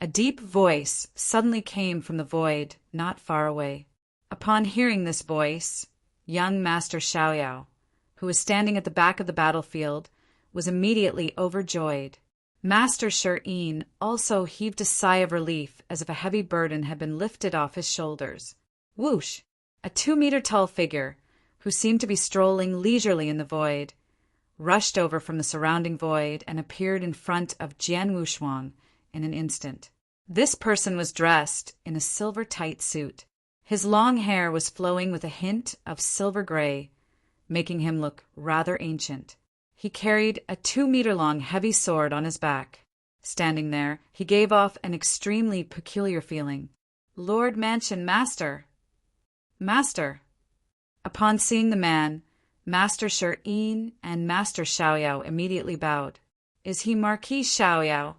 S1: A deep voice suddenly came from the void not far away. Upon hearing this voice, young Master Xiaoyao, who was standing at the back of the battlefield, was immediately overjoyed. Master Shi also heaved a sigh of relief as if a heavy burden had been lifted off his shoulders. Whoosh! A 2-meter-tall figure, who seemed to be strolling leisurely in the void, rushed over from the surrounding void and appeared in front of Jian Wushuang in an instant. This person was dressed in a silver tight suit. His long hair was flowing with a hint of silver gray, making him look rather ancient. He carried a 2-meter-long heavy sword on his back. Standing there, he gave off an extremely peculiar feeling. Lord Mansion Master! Master! Upon seeing the man, Master Shi and Master Xiaoyao immediately bowed. Is he Marquis Xiaoyao?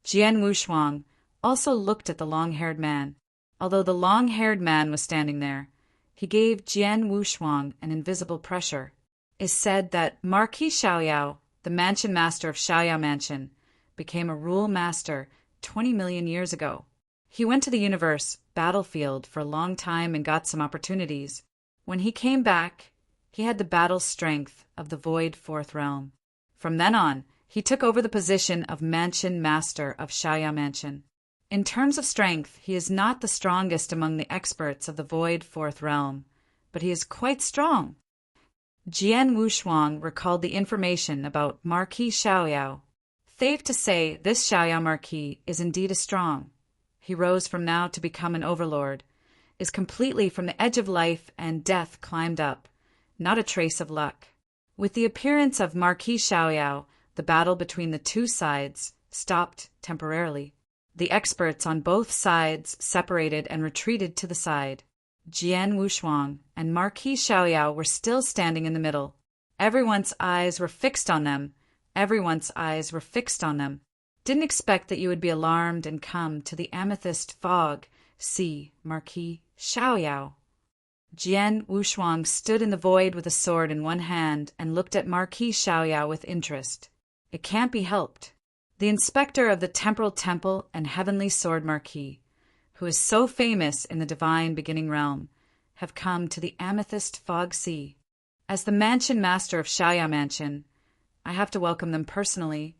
S1: Jian Wushuang also looked at the long-haired man. Although the long-haired man was standing there, he gave Jian Wushuang an invisible pressure. It is said that Marquis Xiaoyao, the mansion master of Xiaoyao Mansion, became a rule master 20 million years ago. He went to the universe battlefield for a long time and got some opportunities. When he came back, he had the battle strength of the Void 4th Realm. From then on, he took over the position of mansion master of Xiaoyao Mansion. In terms of strength, he is not the strongest among the experts of the Void 4th Realm, but he is quite strong. Jian Wushuang recalled the information about Marquis Xiaoyao. Safe to say, this Xiaoyao Marquis is indeed strong. He rose from now to become an overlord, is completely from the edge of life and death climbed up, not a trace of luck. With the appearance of Marquis Xiaoyao, the battle between the two sides stopped temporarily. The experts on both sides separated and retreated to the side. Jian Wushuang and Marquis Xiaoyao were still standing in the middle. Everyone's eyes were fixed on them. Didn't expect that you would be alarmed and come to the amethyst fog. See, Marquis Xiaoyao. Jian Wushuang stood in the void with a sword in one hand and looked at Marquis Xiaoyao with interest. It can't be helped. The inspector of the Temporal Temple and Heavenly Sword Marquis, who is so famous in the divine beginning realm, have come to the amethyst fog sea. As the mansion master of Xiaoyao Mansion, I have to welcome them personally,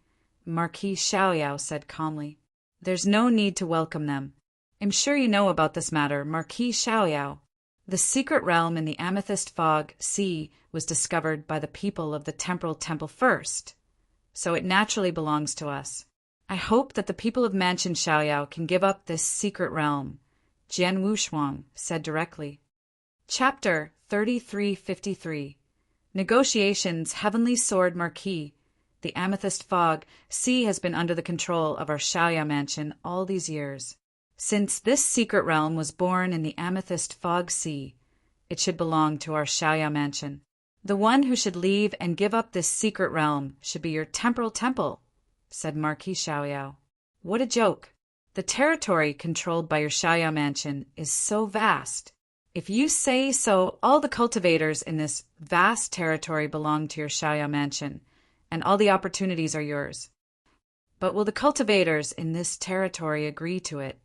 S1: Marquis Xiaoyao said calmly. There's no need to welcome them. I'm sure you know about this matter, Marquis Xiaoyao. The secret realm in the amethyst fog sea was discovered by the people of the Temporal Temple first, so it naturally belongs to us. I hope that the people of Mansion Xiaoyao can give up this secret realm, Jian Wushuang said directly. Chapter 3353. Negotiations, Heavenly Sword Marquis. The Amethyst Fog Sea has been under the control of our Xiaoyao mansion all these years. Since this secret realm was born in the Amethyst Fog Sea, it should belong to our Xiaoyao mansion. The one who should leave and give up this secret realm should be your temporal temple, said Marquis Xiaoyao. What a joke! The territory controlled by your Xiaoyao mansion is so vast. If you say so, all the cultivators in this vast territory belong to your Xiaoyao mansion, and all the opportunities are yours. But will the cultivators in this territory agree to it?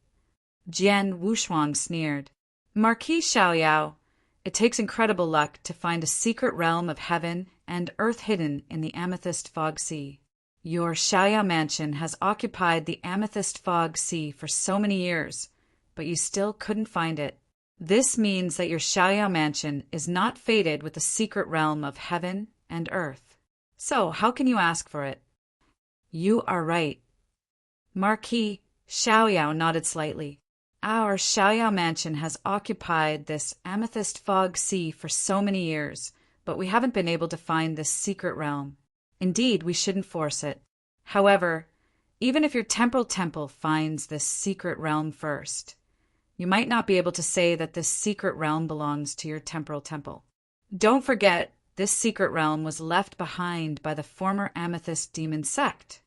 S1: Jian Wushuang sneered. Marquis Xiaoyao, it takes incredible luck to find a secret realm of heaven and earth hidden in the Amethyst Fog Sea. Your Xiaoyao mansion has occupied the Amethyst Fog Sea for so many years, but you still couldn't find it. This means that your Xiaoyao mansion is not fated with the secret realm of heaven and earth. So, how can you ask for it? You are right. Marquis Xiaoyao nodded slightly. Our Xiaoyao mansion has occupied this Amethyst Fog Sea for so many years, but we haven't been able to find this secret realm. Indeed, we shouldn't force it. However, even if your temporal temple finds this secret realm first, you might not be able to say that this secret realm belongs to your temporal temple. Don't forget, this secret realm was left behind by the former Amethyst Demon Sect.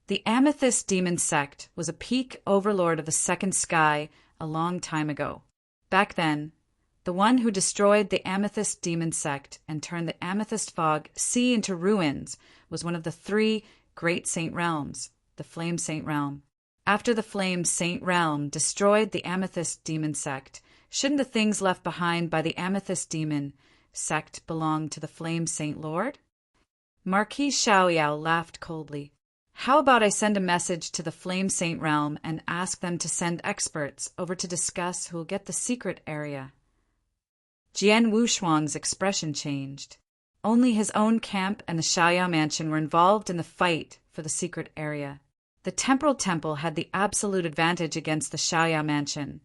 S1: The Amethyst Demon Sect was a peak overlord of the Second Sky a long time ago. Back then, the one who destroyed the Amethyst Demon Sect and turned the Amethyst Fog Sea into ruins was one of the three Great Saint Realms, the Flame Saint Realm. After the Flame Saint Realm destroyed the Amethyst Demon Sect, shouldn't the things left behind by the Amethyst Demon Sect belong to the Flame Saint Lord? Marquis Xiaoyao laughed coldly. How about I send a message to the Flame Saint Realm and ask them to send experts over to discuss who'll get the secret area? Jian Wushuang's expression changed. Only his own camp and the Xiaoyao mansion were involved in the fight for the secret area. The temporal temple had the absolute advantage against the Xiaoyao mansion,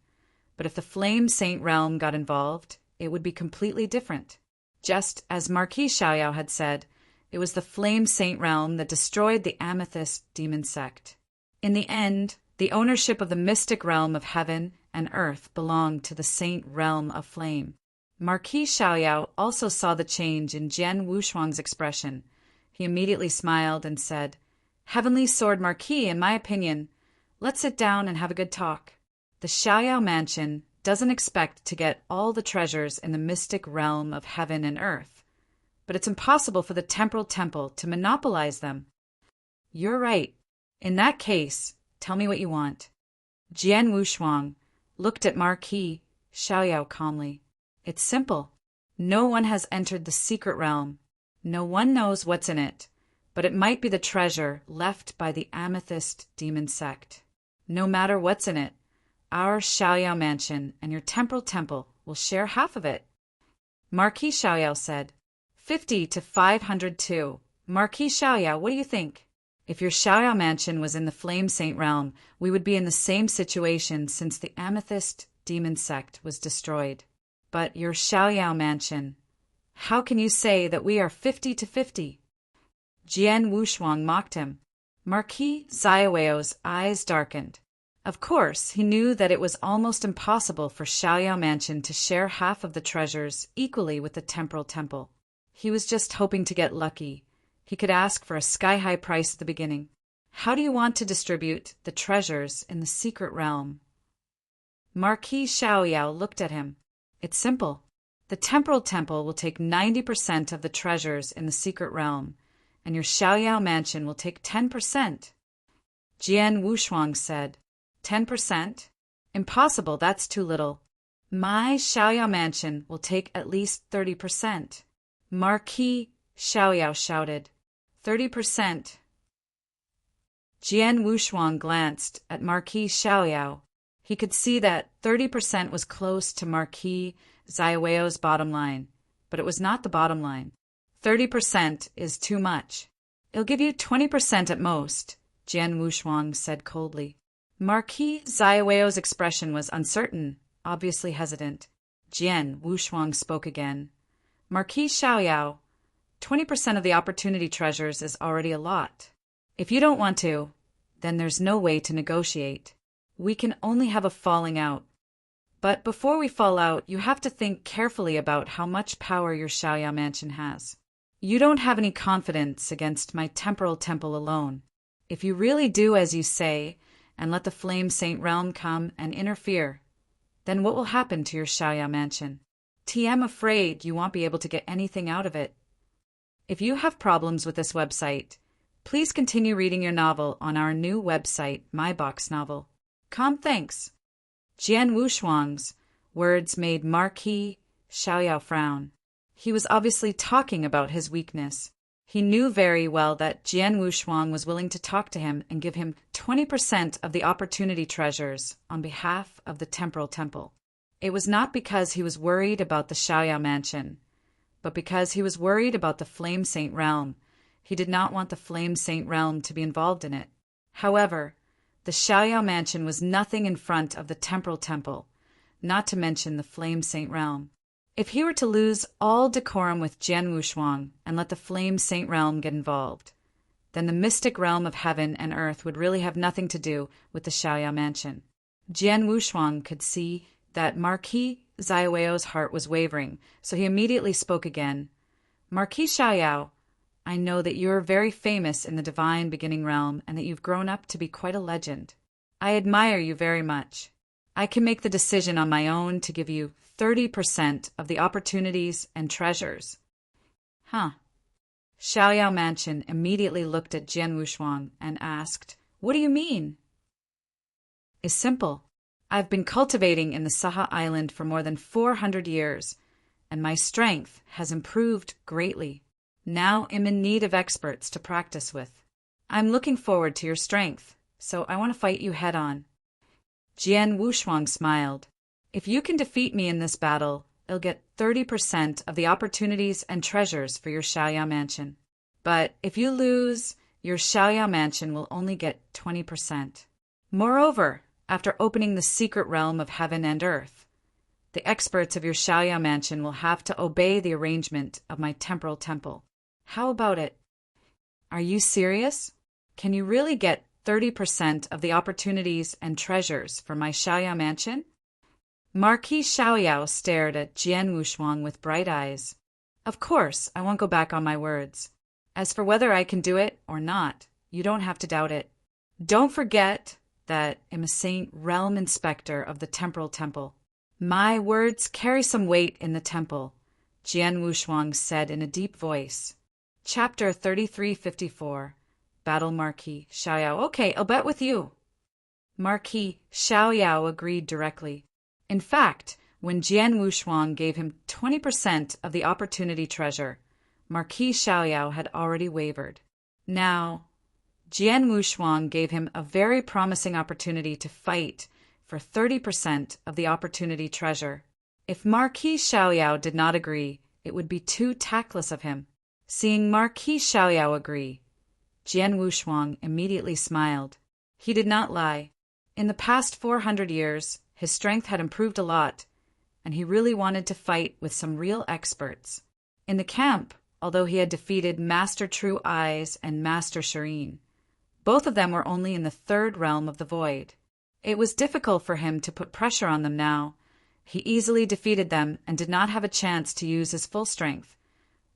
S1: but if the Flame Saint Realm got involved, it would be completely different. Just as Marquis Xiaoyao had said, it was the Flame Saint Realm that destroyed the Amethyst Demon Sect. In the end, the ownership of the mystic realm of heaven and earth belonged to the Saint Realm of Flame. Marquis Xiaoyao also saw the change in Jian Wushuang's expression. He immediately smiled and said, Heavenly Sword Marquis, in my opinion, let's sit down and have a good talk. The Xiaoyao mansion doesn't expect to get all the treasures in the mystic realm of heaven and earth, but it's impossible for the temporal temple to monopolize them. You're right. In that case, tell me what you want. Jian Wushuang looked at Marquis Xiaoyao calmly. It's simple. No one has entered the secret realm. No one knows what's in it, but it might be the treasure left by the Amethyst Demon Sect. No matter what's in it, our Xiaoyao mansion and your temporal temple will share half of it. Marquis Xiaoyao said, 50 to 502. Marquis Xiaoyao, what do you think? If your Xiaoyao mansion was in the Flame Saint Realm, we would be in the same situation since the Amethyst Demon Sect was destroyed. But your Xiaoyao mansion, how can you say that we are 50 to 50? Jian Wushuang mocked him. Marquis Xiaoyao's eyes darkened. Of course, he knew that it was almost impossible for Xiaoyao mansion to share half of the treasures equally with the temporal temple. He was just hoping to get lucky. He could ask for a sky-high price at the beginning. How do you want to distribute the treasures in the secret realm? Marquis Xiaoyao looked at him. It's simple. The temporal temple will take 90% of the treasures in the secret realm, and your Xiaoyao mansion will take 10%. Jian Wushuang said, 10%? Impossible, that's too little. My Xiaoyao mansion will take at least 30%. Marquis Xiaoyao shouted, 30%. Jian Wushuang glanced at Marquis Xiaoyao. He could see that 30% was close to Marquis Xiaoyao's bottom line, but it was not the bottom line. 30% is too much. It'll give you 20% at most, Jian Wushuang said coldly. Marquis Xiaoyao's expression was uncertain, obviously hesitant. Jian Wushuang spoke again. Marquis Xiaoyao, 20% of the opportunity treasures is already a lot. If you don't want to, then there's no way to negotiate. We can only have a falling out. But before we fall out, you have to think carefully about how much power your Xiaoyao mansion has. You don't have any confidence against my temporal temple alone. If you really do as you say, and let the Flame Saint Realm come and interfere, then what will happen to your Xiaoyao mansion? I'm afraid you won't be able to get anything out of it. If you have problems with this website, please continue reading your novel on our new website, My Box Novel. Thanks. Jian Wushuang's words made Marquis Xiaoyao frown. He was obviously talking about his weakness. He knew very well that Jian Wushuang was willing to talk to him and give him 20% of the opportunity treasures on behalf of the Temporal Temple. It was not because he was worried about the Xiaoyao mansion, but because he was worried about the Flame Saint Realm. He did not want the Flame Saint Realm to be involved in it. However, the Xiaoyao mansion was nothing in front of the Temporal Temple, not to mention the Flame Saint Realm. If he were to lose all decorum with Jian Wushuang and let the Flame Saint Realm get involved, then the mystic realm of heaven and earth would really have nothing to do with the Xiaoyao mansion. Jian Wushuang could see that Marquis Xiaoyao's heart was wavering, so he immediately spoke again. Marquis Xiaoyao, I know that you are very famous in the divine beginning realm and that you've grown up to be quite a legend. I admire you very much. I can make the decision on my own to give you 30% of the opportunities and treasures. Xiaoyao Mansion immediately looked at Jian Wushuang and asked, What do you mean? It's simple. I've been cultivating in the Saha Island for more than 400 years, and my strength has improved greatly. Now I'm in need of experts to practice with. I'm looking forward to your strength, so I want to fight you head-on. Jian Wushuang smiled. If you can defeat me in this battle, you'll get 30% of the opportunities and treasures for your Xiaoyao mansion. But if you lose, your Xiaoyao mansion will only get 20%. Moreover, after opening the secret realm of heaven and earth, the experts of your Xiaoyao mansion will have to obey the arrangement of my temporal temple. How about it? Are you serious? Can you really get 30% of the opportunities and treasures for my Xiaoyao mansion? Marquis Xiaoyao stared at Jian Wushuang with bright eyes. Of course, I won't go back on my words. As for whether I can do it or not, you don't have to doubt it. Don't forget that I'm a Saint Realm Inspector of the Temporal Temple. My words carry some weight in the temple, Jian Wushuang said in a deep voice. Chapter 3354. Battle Marquis Xiaoyao. Okay, I'll bet with you. Marquis Xiaoyao agreed directly. In fact, when Jian Wushuang gave him 20% of the opportunity treasure, Marquis Xiaoyao had already wavered. Now, Jian Wushuang gave him a very promising opportunity to fight for 30% of the opportunity treasure. If Marquis Xiaoyao did not agree, it would be too tactless of him. Seeing Marquis Xiaoyao agree, Jian Wushuang immediately smiled. He did not lie. In the past 400 years, his strength had improved a lot, and he really wanted to fight with some real experts. In the camp, although he had defeated Master True Eyes and Master Shireen, both of them were only in the third realm of the void. It was difficult for him to put pressure on them now. He easily defeated them and did not have a chance to use his full strength,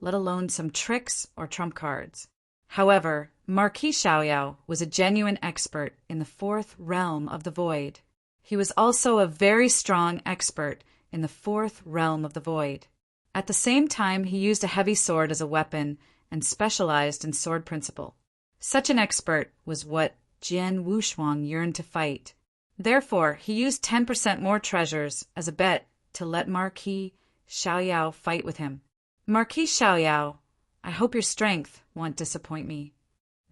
S1: let alone some tricks or trump cards. However, Marquis Xiaoyao was a genuine expert in the fourth realm of the void. He was also a very strong expert in the fourth realm of the void. At the same time, he used a heavy sword as a weapon and specialized in sword principle. Such an expert was what Jian Wushuang yearned to fight. Therefore, he used 10% more treasures as a bet to let Marquis Xiaoyao fight with him. Marquis Xiaoyao, I hope your strength won't disappoint me.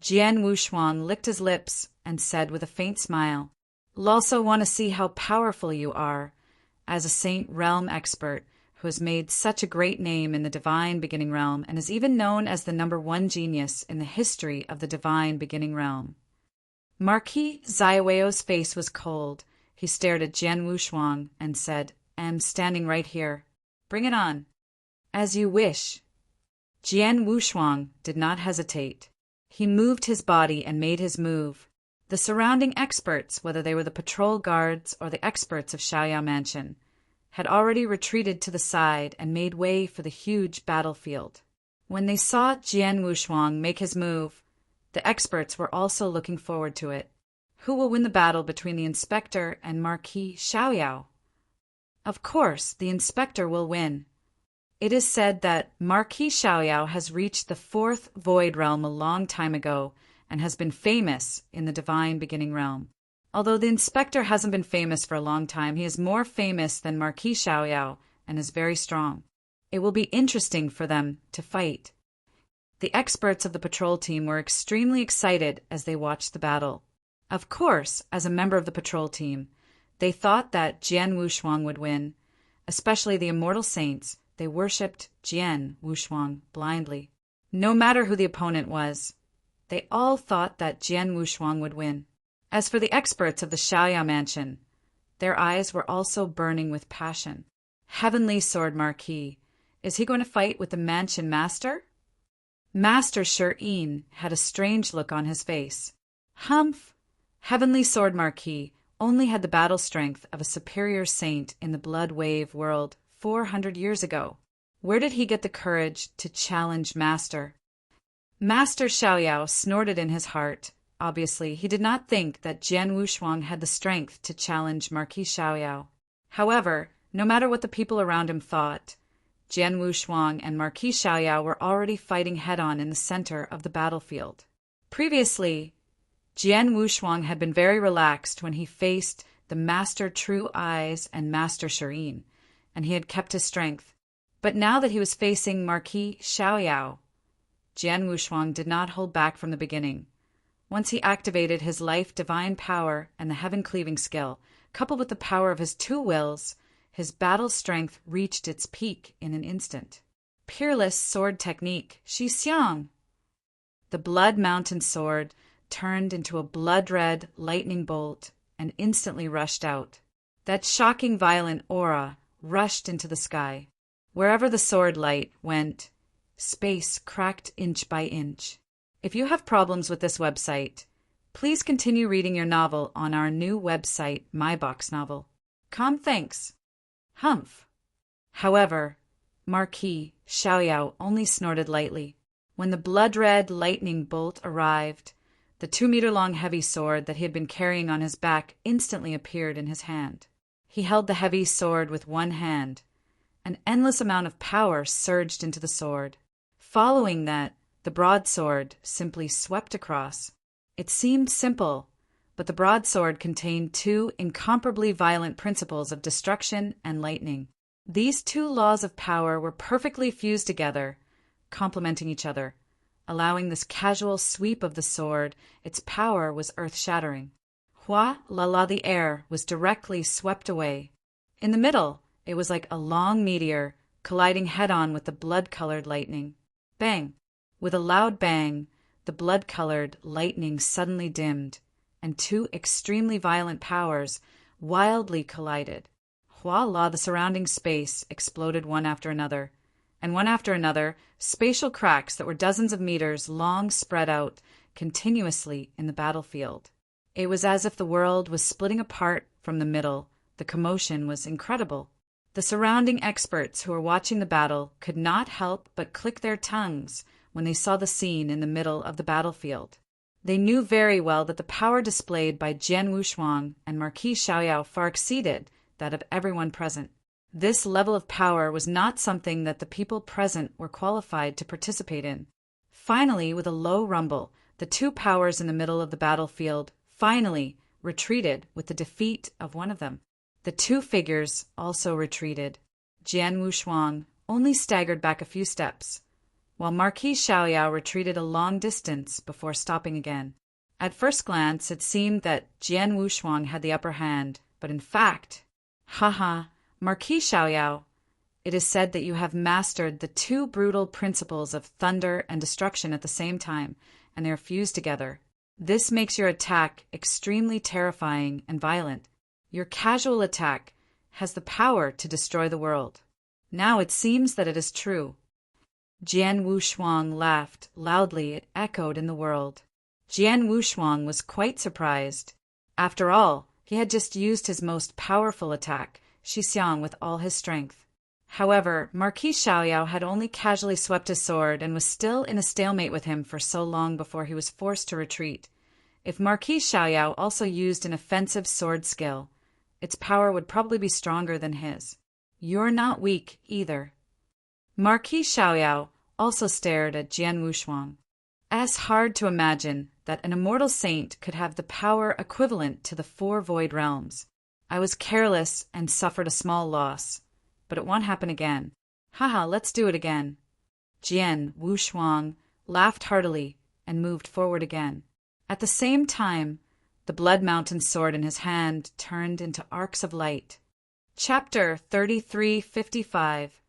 S1: Jian Wushuang licked his lips and said with a faint smile, I'll also want to see how powerful you are as a Saint Realm expert who has made such a great name in the Divine Beginning Realm and is even known as the #1 genius in the history of the Divine Beginning Realm. Marquis Xiaoyao's face was cold. He stared at Jian Wushuang and said, am standing right here. Bring it on." "As you wish." Jian Wushuang did not hesitate. He moved his body and made his move. The surrounding experts, whether they were the patrol guards or the experts of Xiaoyao Mansion, had already retreated to the side and made way for the huge battlefield. When they saw Jian Wushuang make his move, the experts were also looking forward to it. Who will win the battle between the inspector and Marquis Xiaoyao? Of course, the inspector will win. It is said that Marquis Xiaoyao has reached the fourth void realm a long time ago and has been famous in the divine beginning realm. Although the inspector hasn't been famous for a long time, he is more famous than Marquis Xiaoyao and is very strong. It will be interesting for them to fight. The experts of the patrol team were extremely excited as they watched the battle. Of course, as a member of the patrol team, they thought that Jian Wushuang would win. Especially the Immortal Saints, they worshipped Jian Wushuang blindly. No matter who the opponent was, they all thought that Jian Wushuang would win. As for the experts of the Xiaoyao Mansion, their eyes were also burning with passion. Heavenly Sword Marquis, is he going to fight with the Mansion Master? Master Shi had a strange look on his face. Humph! Heavenly Sword Marquis only had the battle strength of a superior saint in the Blood Wave world 400 years ago. Where did he get the courage to challenge Master? Master Xiaoyao snorted in his heart. Obviously, he did not think that Jian Wushuang had the strength to challenge Marquis Xiaoyao. However, no matter what the people around him thought, Jian Wushuang and Marquis Xiaoyao were already fighting head-on in the center of the battlefield. Previously, Jian Wushuang had been very relaxed when he faced the Master True Eyes and Master Shirin, and he had kept his strength. But now that he was facing Marquis Xiaoyao, Jian Wushuang did not hold back from the beginning. Once he activated his life divine power and the heaven-cleaving skill, coupled with the power of his two wills, his battle strength reached its peak in an instant. Peerless sword technique, Shi Xiang! The Blood Mountain sword turned into a blood-red lightning bolt and instantly rushed out. That shocking violent aura rushed into the sky. Wherever the sword light went, space cracked inch by inch. If you have problems with this website, please continue reading your novel on our new website, MyBox Novel. Thanks. Humph. However, Marquis Xiaoyao only snorted lightly. When the blood-red lightning bolt arrived, the 2-meter-long heavy sword that he had been carrying on his back instantly appeared in his hand. He held the heavy sword with one hand. An endless amount of power surged into the sword. Following that, the broadsword simply swept across. It seemed simple, but the broadsword contained two incomparably violent principles of destruction and lightning. These two laws of power were perfectly fused together, complementing each other. Allowing this casual sweep of the sword, its power was earth-shattering. Hua la la, the air was directly swept away. In the middle, it was like a long meteor colliding head-on with the blood-colored lightning. Bang! With a loud bang, the blood-colored lightning suddenly dimmed, and two extremely violent powers wildly collided. Voila, the surrounding space exploded one after another, and one after another, spatial cracks that were dozens of meters long spread out continuously in the battlefield. It was as if the world was splitting apart from the middle. The commotion was incredible. The surrounding experts who were watching the battle could not help but click their tongues when they saw the scene in the middle of the battlefield. They knew very well that the power displayed by Jian Wushuang and Marquis Xiaoyao far exceeded that of everyone present. This level of power was not something that the people present were qualified to participate in. Finally, with a low rumble, the two powers in the middle of the battlefield finally retreated with the defeat of one of them. The two figures also retreated. Jian Wushuang only staggered back a few steps, while Marquis Xiaoyao retreated a long distance before stopping again. At first glance, it seemed that Jian Wushuang had the upper hand, but in fact, Marquis Xiaoyao, it is said that you have mastered the two brutal principles of thunder and destruction at the same time, and they are fused together. This makes your attack extremely terrifying and violent. Your casual attack has the power to destroy the world. Now it seems that it is true. Jian Wushuang laughed loudly. It echoed in the world. Jian Wushuang was quite surprised. After all, he had just used his most powerful attack, Shixiang, with all his strength. However, Marquis Xiaoyao had only casually swept his sword and was still in a stalemate with him for so long before he was forced to retreat. If Marquis Xiaoyao also used an offensive sword skill, its power would probably be stronger than his. You're not weak, either. Marquis Xiaoyao also stared at Jian Wushuang. It's hard to imagine that an immortal saint could have the power equivalent to the 4 void realms. I was careless and suffered a small loss, but it won't happen again. Haha, let's do it again. Jian Wushuang laughed heartily and moved forward again. At the same time, the Blood Mountain sword in his hand turned into arcs of light. Chapter 3355.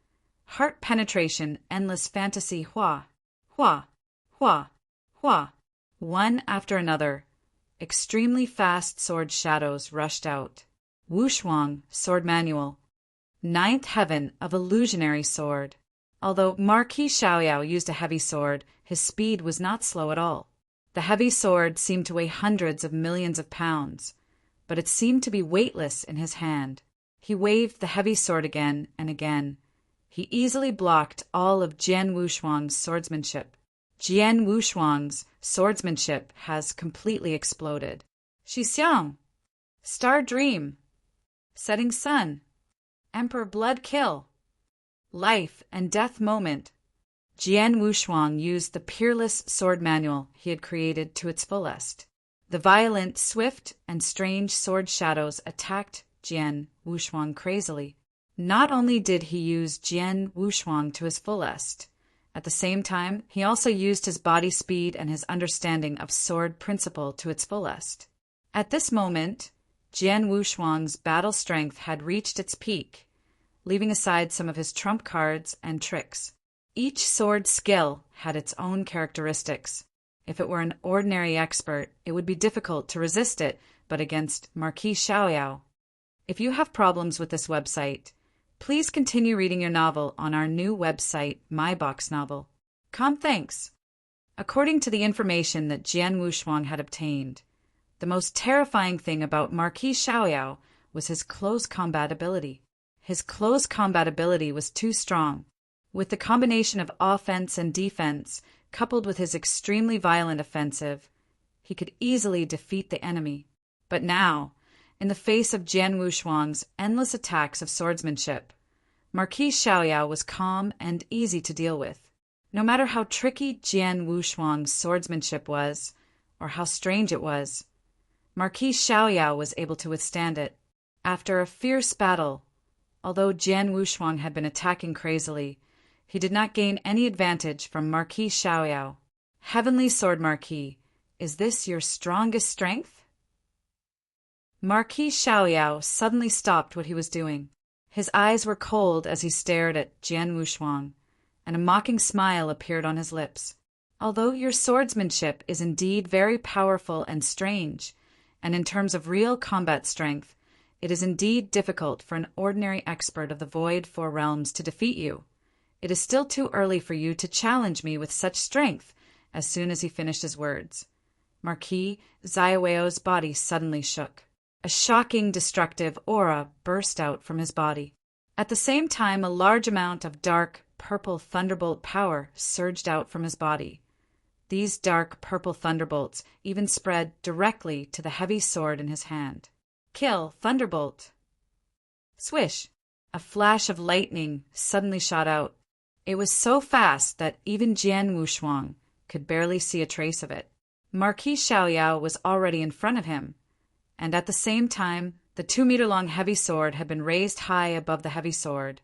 S1: Heart Penetration, Endless Fantasy. Hua, hua, hua, hua. One after another, extremely fast sword shadows rushed out. Wushuang, Sword Manual. 9th Heaven of Illusionary Sword. Although Marquis Xiaoyao used a heavy sword, his speed was not slow at all. The heavy sword seemed to weigh hundreds of millions of pounds, but it seemed to be weightless in his hand. He waved the heavy sword again and again. He easily blocked all of Jian Wushuang's swordsmanship. Jian Wushuang's swordsmanship has completely exploded. Shixiang, Star Dream, Setting Sun, Emperor Blood Kill, Life and Death Moment. Jian Wushuang used the peerless sword manual he had created to its fullest. The violent, swift, and strange sword shadows attacked Jian Wushuang crazily. Not only did he use Jian Wushuang to his fullest, at the same time, he also used his body speed and his understanding of sword principle to its fullest. At this moment, Jian Wushuang's battle strength had reached its peak, leaving aside some of his trump cards and tricks. Each sword skill had its own characteristics. If it were an ordinary expert, it would be difficult to resist it, but against Marquis Xiaoyao. If you have problems with this website, please continue reading your novel on our new website, My Box Novel. Thanks. According to the information that Jian Wushuang had obtained, the most terrifying thing about Marquis Xiaoyao was his close combat ability. His close combat ability was too strong. With the combination of offense and defense, coupled with his extremely violent offensive, he could easily defeat the enemy. But now, in the face of Jian Wushuang's endless attacks of swordsmanship, Marquis Xiaoyao was calm and easy to deal with. No matter how tricky Jian Wushuang's swordsmanship was, or how strange it was, Marquis Xiaoyao was able to withstand it. After a fierce battle, although Jian Wushuang had been attacking crazily, he did not gain any advantage from Marquis Xiaoyao. Heavenly Sword Marquis, is this your strongest strength? Marquis Xiaoyao suddenly stopped what he was doing. His eyes were cold as he stared at Jian Wushuang, and a mocking smile appeared on his lips. Although your swordsmanship is indeed very powerful and strange, and in terms of real combat strength, it is indeed difficult for an ordinary expert of the Void Four Realms to defeat you. It is still too early for you to challenge me with such strength. As soon as he finished his words, Marquis Xiaoyao's body suddenly shook. A shocking, destructive aura burst out from his body. At the same time, a large amount of dark, purple thunderbolt power surged out from his body. These dark, purple thunderbolts even spread directly to the heavy sword in his hand. Kill, thunderbolt! Swish! A flash of lightning suddenly shot out. It was so fast that even Jian Wushuang could barely see a trace of it. Marquis Xiaoyao was already in front of him, and at the same time, the 2-meter-long heavy sword had been raised high above the heavy sword.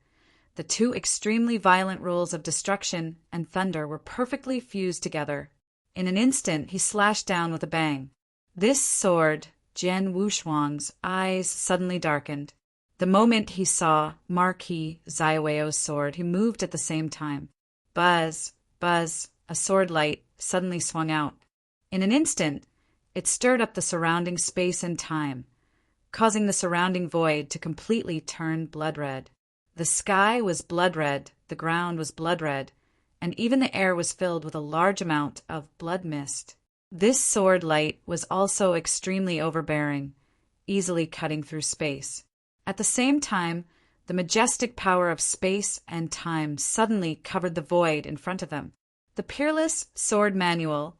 S1: The two extremely violent rules of destruction and thunder were perfectly fused together. In an instant, he slashed down with a bang. This sword, Jian Wushuang's eyes suddenly darkened. The moment he saw Marquis Xiaoyao's sword, he moved at the same time. Buzz, buzz, a sword light suddenly swung out. In an instant, it stirred up the surrounding space and time. causing the surrounding void to completely turn blood red. The sky was blood red, the ground was blood red, and even the air was filled with a large amount of blood mist. This sword light was also extremely overbearing, easily cutting through space. At the same time, the majestic power of space and time suddenly covered the void in front of them. The peerless sword manual,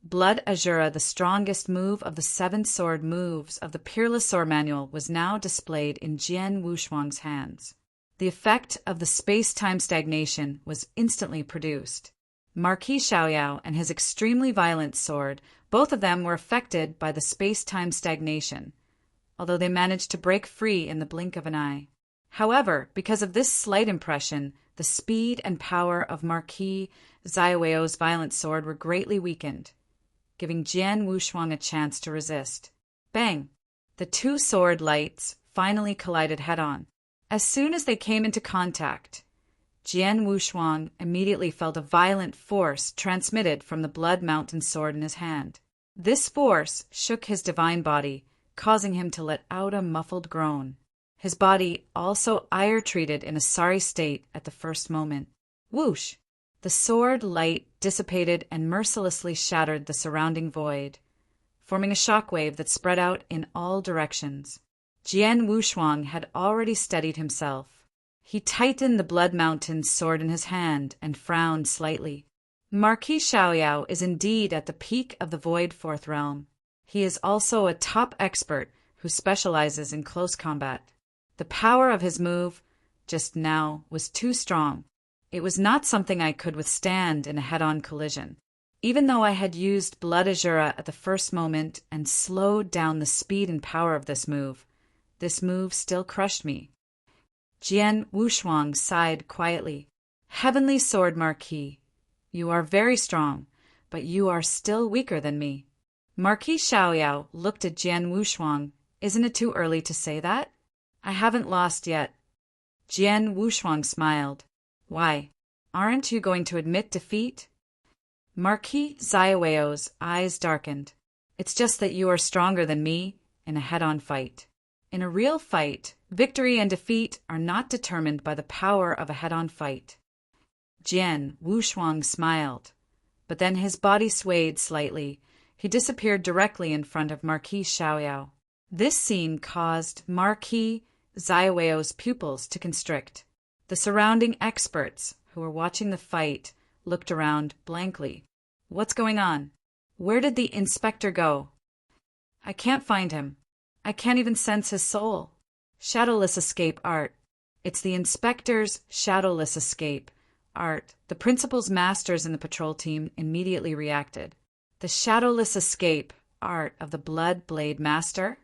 S1: Blood Azura, the strongest move of the 7 sword moves of the peerless sword manual, was now displayed in Jian Wushuang's hands. The effect of the space-time stagnation was instantly produced. Marquis Xiaoyao and his extremely violent sword, both of them were affected by the space-time stagnation, although they managed to break free in the blink of an eye. However, because of this slight impression, the speed and power of Marquis Xiaoyao's violent sword were greatly weakened, giving Jian Wushuang a chance to resist. Bang! The 2 sword lights finally collided head-on. As soon as they came into contact, Jian Wushuang immediately felt a violent force transmitted from the Blood Mountain sword in his hand. This force shook his divine body, causing him to let out a muffled groan. His body also ire-treated in a sorry state at the first moment. Whoosh! The sword light dissipated and mercilessly shattered the surrounding void, forming a shockwave that spread out in all directions. Jian Wushuang had already steadied himself. He tightened the Blood Mountain sword in his hand and frowned slightly. Marquis Xiaoyao is indeed at the peak of the Void Fourth Realm. He is also a top expert who specializes in close combat. The power of his move just now was too strong. It was not something I could withstand in a head-on collision. Even though I had used Blood Azura at the first moment and slowed down the speed and power of this move still crushed me. Jian Wushuang sighed quietly. Heavenly Sword Marquis, you are very strong, but you are still weaker than me. Marquis Xiaoyao looked at Jian Wushuang. Isn't it too early to say that? I haven't lost yet. Jian Wushuang smiled. Why? Aren't you going to admit defeat? Marquis Xiaoyao's eyes darkened. It's just that you are stronger than me in a head-on fight. In a real fight, victory and defeat are not determined by the power of a head-on fight. Jian Wushuang smiled, but then his body swayed slightly. He disappeared directly in front of Marquis Xiaoyao. This scene caused Marquis Xiaoyao's pupils to constrict. The surrounding experts who were watching the fight looked around blankly. What's going on? Where did the inspector go? I can't find him. I can't even sense his soul. Shadowless escape art. It's the inspector's shadowless escape art. The principal's masters in the patrol team immediately reacted. The shadowless escape art of the Blood Blade Master?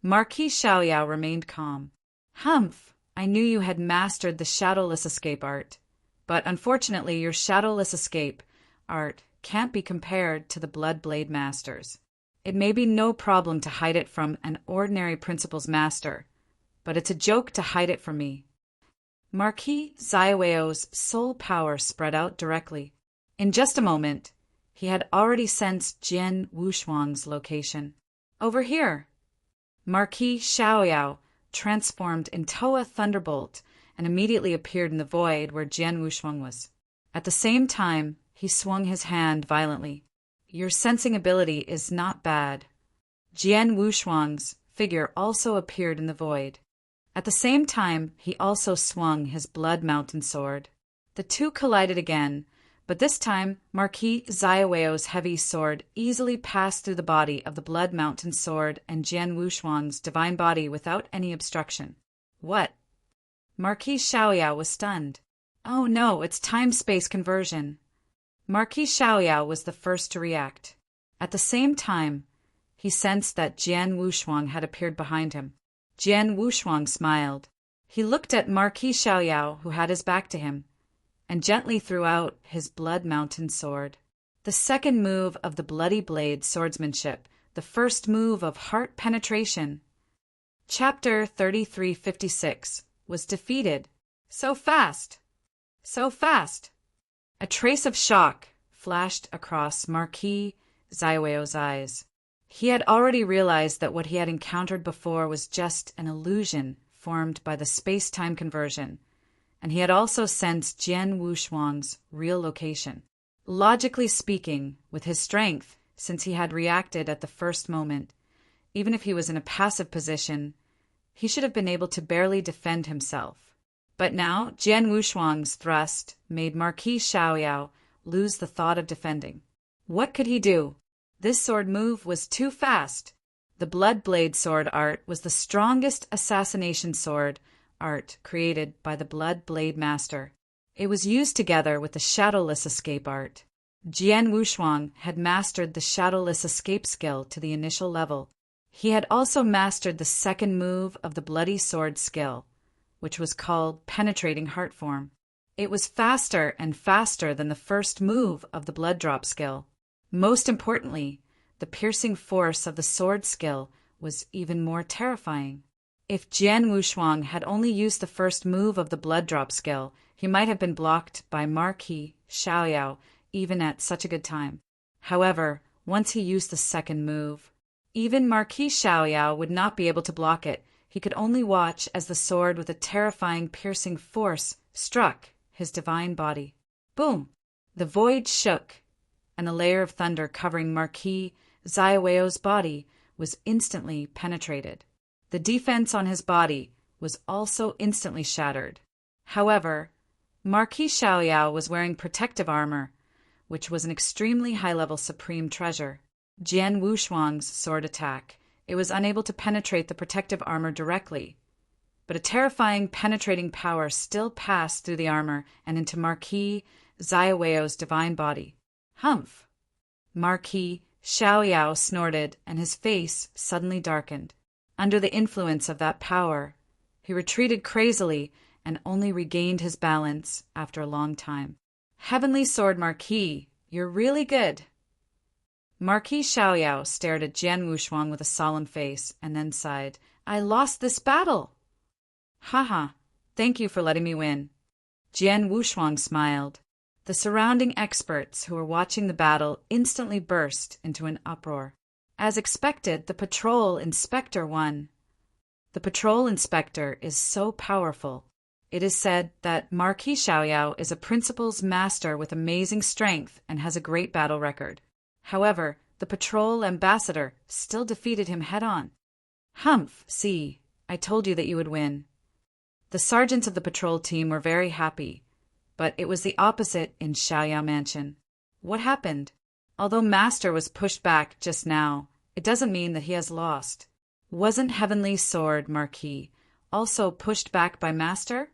S1: Marquis Xiaoyao remained calm. Humph! I knew you had mastered the shadowless escape art, but unfortunately your shadowless escape art can't be compared to the Blood Blade Master's. It may be no problem to hide it from an ordinary principal's master, but it's a joke to hide it from me. Marquis Xiaoyao's soul power spread out directly. In just a moment, he had already sensed Jian Wushuang's location. Over here! Marquis Xiaoyao transformed into a thunderbolt and immediately appeared in the void where Jian Wushuang was. At the same time, he swung his hand violently. Your sensing ability is not bad. Jian Wushuang's figure also appeared in the void. At the same time, he also swung his Blood Mountain sword. The two collided again, but this time Marquis Xiaoyao's heavy sword easily passed through the body of the Blood Mountain sword and Jian Wushuang's divine body without any obstruction. What? Marquis Xiaoyao was stunned. Oh no, it's time-space conversion. Marquis Xiaoyao was the first to react. At the same time, he sensed that Jian Wushuang had appeared behind him. Jian Wushuang smiled. He looked at Marquis Xiaoyao, who had his back to him, and gently threw out his Blood Mountain sword. The second move of the Bloody Blade swordsmanship, the first move of heart penetration. Chapter 3356 was defeated. So fast! So fast! A trace of shock flashed across Marquis Xiaoyao's eyes. He had already realized that what he had encountered before was just an illusion formed by the space-time conversion, and he had also sensed Jian Wushuang's real location. Logically speaking, with his strength, since he had reacted at the first moment, even if he was in a passive position, he should have been able to barely defend himself. But now, Jian Wushuang's thrust made Marquis Xiaoyao lose the thought of defending. What could he do? This sword move was too fast. The Blood Blade sword art was the strongest assassination sword art created by the Blood Blade Master. It was used together with the Shadowless Escape art. Jian Wushuang had mastered the Shadowless Escape skill to the initial level. He had also mastered the second move of the Bloody Sword skill, which was called Penetrating Heart Form. It was faster and faster than the first move of the Blood Drop skill. Most importantly, the piercing force of the sword skill was even more terrifying. If Jian Wushuang had only used the first move of the Blood Drop skill, he might have been blocked by Marquis Xiaoyao even at such a good time. However, once he used the second move, even Marquis Xiaoyao would not be able to block it. He could only watch as the sword with a terrifying piercing force struck his divine body. Boom! The void shook, and a layer of thunder covering Marquis Xiaoyao's body was instantly penetrated. The defense on his body was also instantly shattered. However, Marquis Xiaoyao was wearing protective armor, which was an extremely high-level supreme treasure. Jian Wushuang's sword attack, it was unable to penetrate the protective armor directly, but a terrifying penetrating power still passed through the armor and into Marquis Xiaoyao's divine body. Humph! Marquis Xiaoyao snorted, and his face suddenly darkened. Under the influence of that power, he retreated crazily and only regained his balance after a long time. Heavenly Sword Marquis, you're really good. Marquis Xiaoyao stared at Jian Wushuang with a solemn face, and then sighed. I lost this battle. Haha, thank you for letting me win. Jian Wushuang smiled. The surrounding experts who were watching the battle instantly burst into an uproar. As expected, the patrol inspector won. The patrol inspector is so powerful. It is said that Marquis Xiaoyao is a principal's master with amazing strength and has a great battle record. However, the patrol ambassador still defeated him head-on. Humph, see, I told you that you would win. The sergeants of the patrol team were very happy, but it was the opposite in Xiaoyao Mansion. What happened? Although Master was pushed back just now, it doesn't mean that he has lost. Wasn't Heavenly Sword Marquis also pushed back by Master?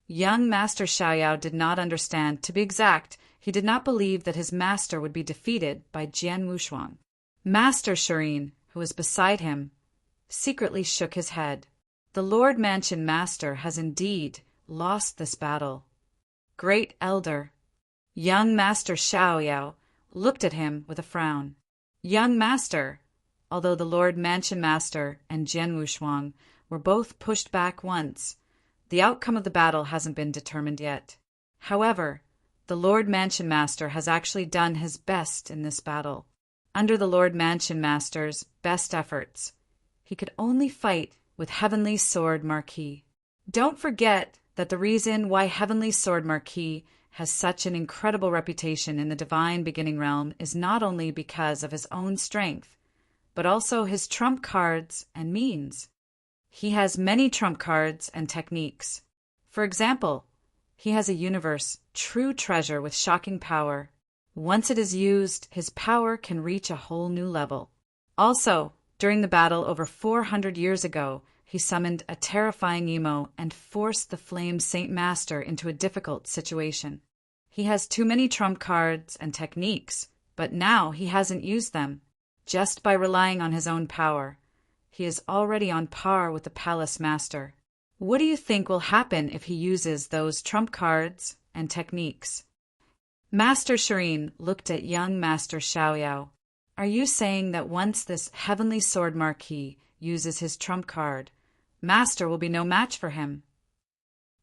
S1: Young Master Xiaoyao did not understand. To be exact, he did not believe that his master would be defeated by Jian Wushuang. Master Shireen, who was beside him, secretly shook his head. The Lord Mansion Master has indeed lost this battle. Great Elder. Young Master Xiaoyao looked at him with a frown. Young Master, although the Lord Mansion Master and Jian Wushuang were both pushed back once, the outcome of the battle hasn't been determined yet. However, the Lord Mansion Master has actually done his best in this battle. Under the Lord Mansion Master's best efforts, he could only fight with Heavenly Sword Marquis. Don't forget that the reason why Heavenly Sword Marquis has such an incredible reputation in the Divine Beginning Realm is not only because of his own strength, but also his trump cards and means. He has many trump cards and techniques. For example, he has a universe true treasure with shocking power. Once it is used, his power can reach a whole new level. Also, during the battle over 400 years ago, he summoned a terrifying emo and forced the Flame Saint Master into a difficult situation. He has too many trump cards and techniques, but now he hasn't used them. Just by relying on his own power, he is already on par with the Palace Master. What do you think will happen if he uses those trump cards and techniques? Master Shireen looked at young Master Xiaoyao. Are you saying that once this Heavenly Sword Marquis uses his trump card, Master will be no match for him?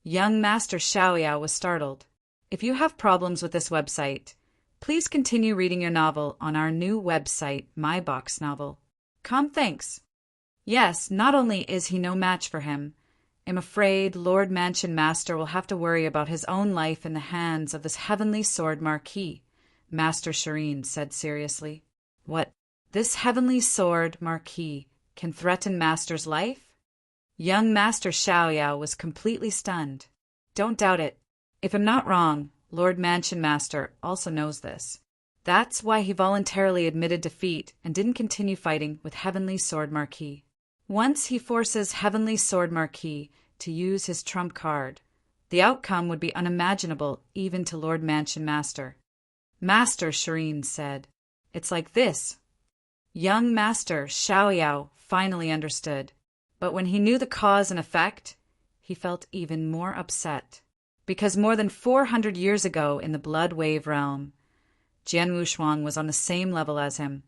S1: Young Master Xiaoyao was startled. If you have problems with this website, please continue reading your novel on our new website, My Box Novel. Calm thinks. Yes, not only is he no match for him, I'm afraid Lord Mansion Master will have to worry about his own life in the hands of this heavenly sword Marquis, Master Shireen said seriously. What? This heavenly sword Marquis can threaten Master's life? Young Master Xiaoyao was completely stunned. Don't doubt it. If I'm not wrong, Lord Mansion Master also knows this. That's why he voluntarily admitted defeat and didn't continue fighting with Heavenly Sword Marquis. Once he forces Heavenly Sword Marquis to use his trump card, the outcome would be unimaginable even to Lord Mansion Master. Master, Shireen said, it's like this. Young Master Xiaoyao finally understood, but when he knew the cause and effect, he felt even more upset. Because more than 400 years ago in the Blood Wave realm, Jian Wushuang was on the same level as him,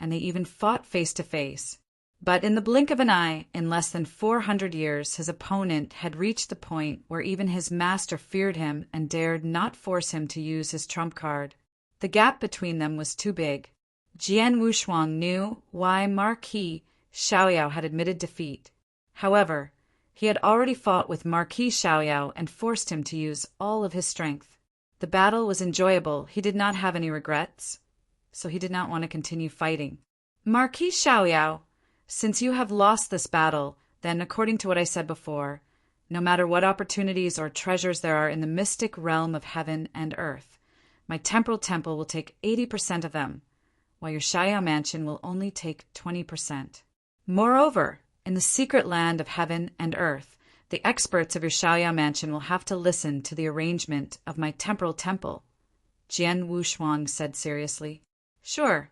S1: and they even fought face to face. But in the blink of an eye, in less than 400 years, his opponent had reached the point where even his master feared him and dared not force him to use his trump card. The gap between them was too big. Jian Wushuang knew why Marquis Xiaoyao had admitted defeat. However, he had already fought with Marquis Xiaoyao and forced him to use all of his strength. The battle was enjoyable, he did not have any regrets, so he did not want to continue fighting. Marquis Xiaoyao, since you have lost this battle, then according to what I said before, no matter what opportunities or treasures there are in the mystic realm of heaven and earth, my temporal temple will take 80% of them, while your Xiaoyao mansion will only take 20%. Moreover, in the secret land of heaven and earth, the experts of your Xiaoyao mansion will have to listen to the arrangement of my temporal temple, Jian Wushuang said seriously. Sure.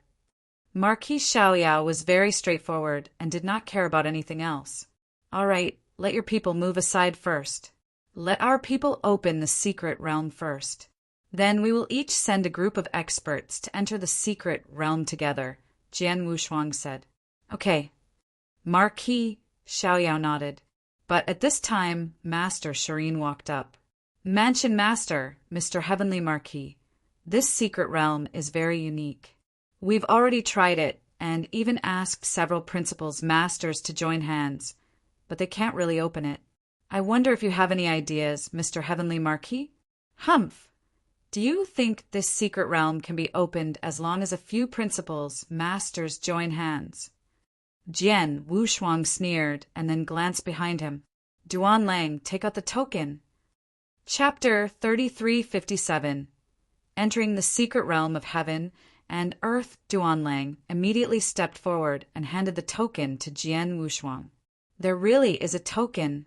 S1: Marquis Xiaoyao was very straightforward and did not care about anything else. All right, let your people move aside first. Let our people open the secret realm first. Then we will each send a group of experts to enter the secret realm together, Jian Wushuang said. Okay. Marquis Xiaoyao nodded. But at this time, Master Shireen walked up. Mansion Master, Mr. Heavenly Marquis, this secret realm is very unique. We've already tried it and even asked several principals masters to join hands, but they can't really open it. I wonder if you have any ideas, Mr. Heavenly Marquis? Humph! Do you think this secret realm can be opened as long as a few principals masters join hands? Jian Wushuang sneered and then glanced behind him. Duan Lang, take out the token. Chapter 3357. Entering the secret realm of heaven and earth, Duan Lang immediately stepped forward and handed the token to Jian Wushuang. There really is a token.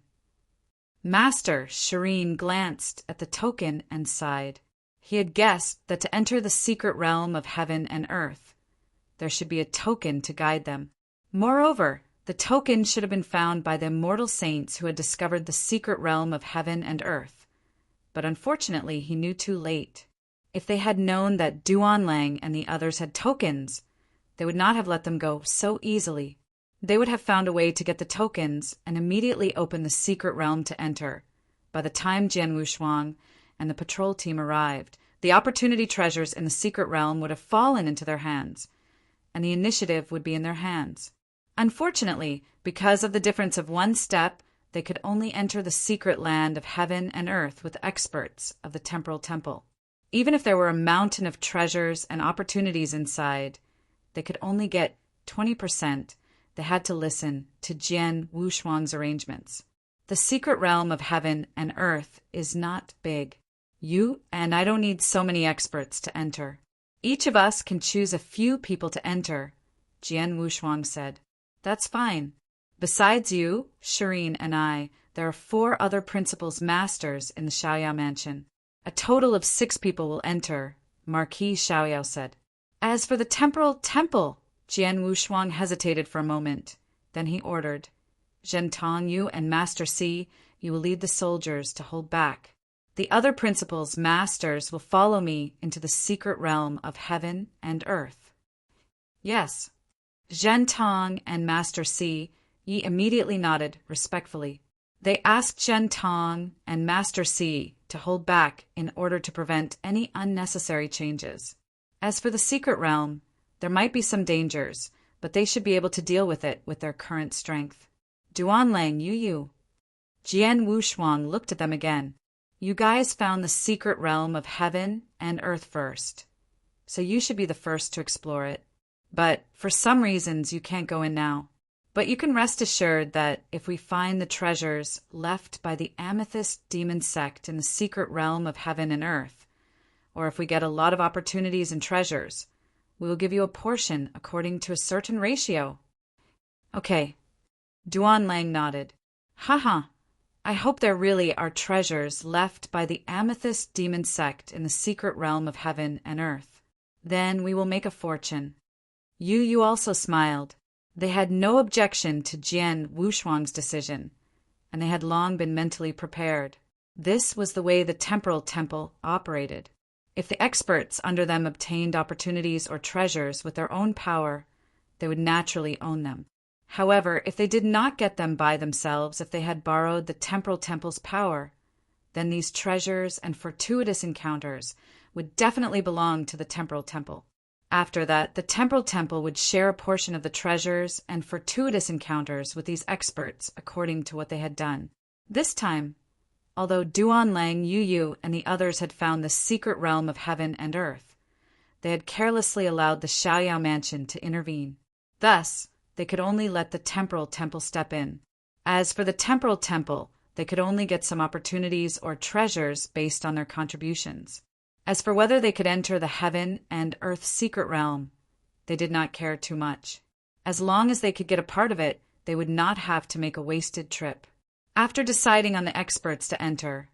S1: Master Shireen glanced at the token and sighed. He had guessed that to enter the secret realm of heaven and earth, there should be a token to guide them. Moreover, the token should have been found by the immortal saints who had discovered the secret realm of heaven and earth. But unfortunately, he knew too late. If they had known that Duan Lang and the others had tokens, they would not have let them go so easily. They would have found a way to get the tokens and immediately open the secret realm to enter. By the time Jian Wushuang and the patrol team arrived, the opportunity treasures in the secret realm would have fallen into their hands, and the initiative would be in their hands. Unfortunately, because of the difference of one step, they could only enter the secret land of heaven and earth with experts of the temporal temple. Even if there were a mountain of treasures and opportunities inside, they could only get 20%. They had to listen to Jian Wushuang's arrangements. The secret realm of heaven and earth is not big. You and I don't need so many experts to enter. Each of us can choose a few people to enter, Jian Wushuang said. That's fine. Besides you, Shireen, and I, there are 4 other principals masters in the Xiaoyao mansion. A total of 6 people will enter, Marquis Xiaoyao said. As for the temporal temple, Jian Wushuang hesitated for a moment. Then he ordered, Zhentong, you and Master Si, you will lead the soldiers to hold back. The other principals masters will follow me into the secret realm of heaven and earth. Yes. Zhentong and Master Si, Yi immediately nodded respectfully. They asked Zhentong and Master Si to hold back in order to prevent any unnecessary changes. As for the secret realm, there might be some dangers, but they should be able to deal with it with their current strength. Duanlang Yuyu. Jian Wushuang looked at them again. You guys found the secret realm of heaven and earth first, so you should be the first to explore it. But for some reasons, you can't go in now. But you can rest assured that if we find the treasures left by the amethyst demon sect in the secret realm of heaven and earth, or if we get a lot of opportunities and treasures, we will give you a portion according to a certain ratio. Okay. Duanlang nodded. Haha. I hope there really are treasures left by the amethyst demon sect in the secret realm of heaven and earth. Then we will make a fortune. Yu also smiled. They had no objection to Jian Wushuang's decision, and they had long been mentally prepared. This was the way the temporal temple operated. If the experts under them obtained opportunities or treasures with their own power, they would naturally own them. However, if they did not get them by themselves, if they had borrowed the temporal temple's power, then these treasures and fortuitous encounters would definitely belong to the temporal temple. After that, the temporal temple would share a portion of the treasures and fortuitous encounters with these experts according to what they had done. This time, although Duanlang, Yu, and the others had found the secret realm of heaven and earth, they had carelessly allowed the Xiaoyao mansion to intervene. Thus, they could only let the temporal temple step in. As for the temporal temple, they could only get some opportunities or treasures based on their contributions. As for whether they could enter the heaven and earth secret realm, they did not care too much. As long as they could get a part of it, they would not have to make a wasted trip. After deciding on the experts to enter,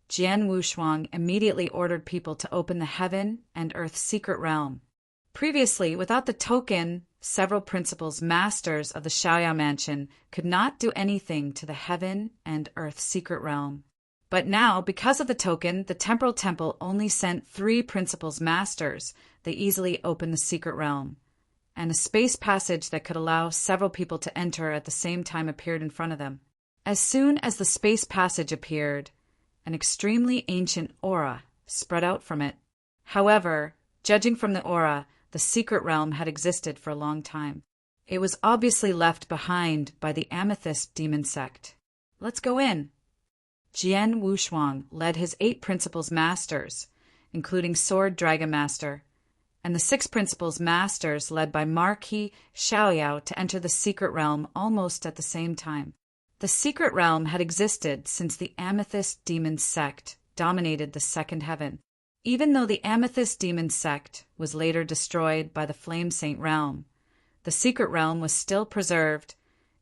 S1: Jian Wushuang immediately ordered people to open the heaven and earth secret realm. Previously, without the token, several principals masters of the Xiaoyao mansion could not do anything to the heaven and earth secret realm. But now, because of the token, the temporal temple only sent 3 principals masters. They easily opened the secret realm, and a space passage that could allow several people to enter at the same time appeared in front of them. As soon as the space passage appeared, an extremely ancient aura spread out from it. However, judging from the aura, the secret realm had existed for a long time. It was obviously left behind by the amethyst demon sect. Let's go in. Jian Wushuang led his 8 principals masters, including Sword Dragon Master, and the 6 principals masters led by Marquis Xiaoyao to enter the secret realm almost at the same time. The secret realm had existed since the amethyst demon sect dominated the second heaven. Even though the amethyst demon sect was later destroyed by the flame saint realm, the secret realm was still preserved.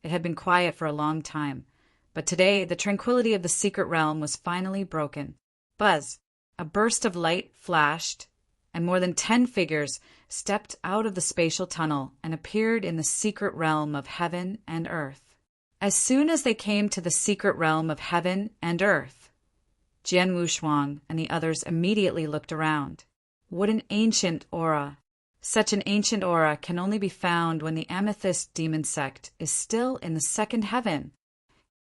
S1: It had been quiet for a long time, but today the tranquility of the secret realm was finally broken. Buzz! A burst of light flashed, and more than 10 figures stepped out of the spatial tunnel and appeared in the secret realm of heaven and earth. As soon as they came to the secret realm of heaven and earth, Jian Wushuang and the others immediately looked around. What an ancient aura! Such an ancient aura can only be found when the amethyst demon sect is still in the second heaven.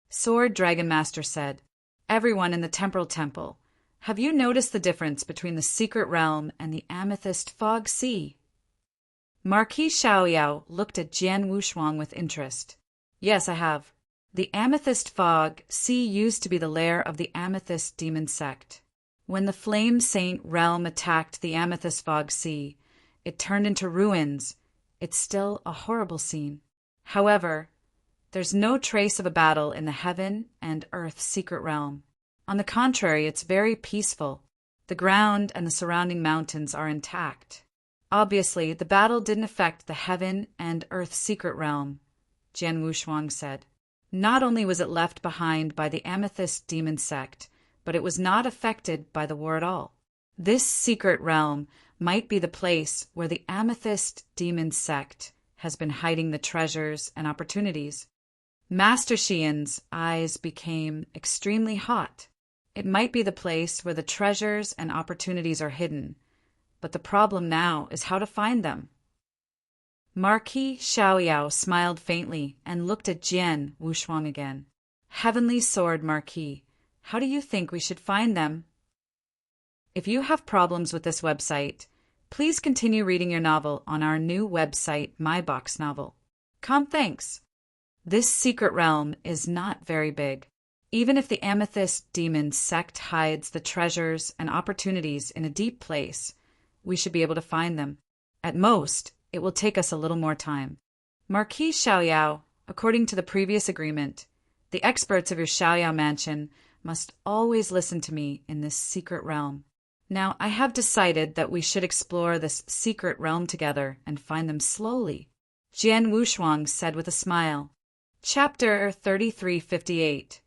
S1: Sword Dragon Master said, "Everyone in the temporal temple, have you noticed the difference between the secret realm and the amethyst fog sea?" Marquis Xiaoyao looked at Jian Wushuang with interest. "Yes, I have. The amethyst fog sea used to be the lair of the amethyst demon sect. When the flame saint realm attacked the amethyst fog sea, it turned into ruins. It's still a horrible scene. However, there's no trace of a battle in the heaven and earth secret realm. On the contrary, it's very peaceful. The ground and the surrounding mountains are intact. Obviously, the battle didn't affect the heaven and earth secret realm," Jian Wushuang said. "Not only was it left behind by the amethyst demon sect, but it was not affected by the war at all. This secret realm might be the place where the amethyst demon sect has been hiding the treasures and opportunities." Master Xian's eyes became extremely hot. It might be the place where the treasures and opportunities are hidden, but the problem now is how to find them. Marquis Xiaoyao smiled faintly and looked at Jian Wushuang again. "Heavenly Sword Marquis, how do you think we should find them?" If you have problems with this website, Please continue reading your novel on our new website, myboxnovel.com. Thanks. This secret realm is not very big. Even if the Amethyst Demon sect hides the treasures and opportunities in a deep place, we should be able to find them. At most, it will take us a little more time. Marquis Xiaoyao, according to the previous agreement, the experts of your Xiaoyao mansion must always listen to me in this secret realm. Now, I have decided that we should explore this secret realm together and find them slowly, Jian Wushuang said with a smile. Chapter 3358.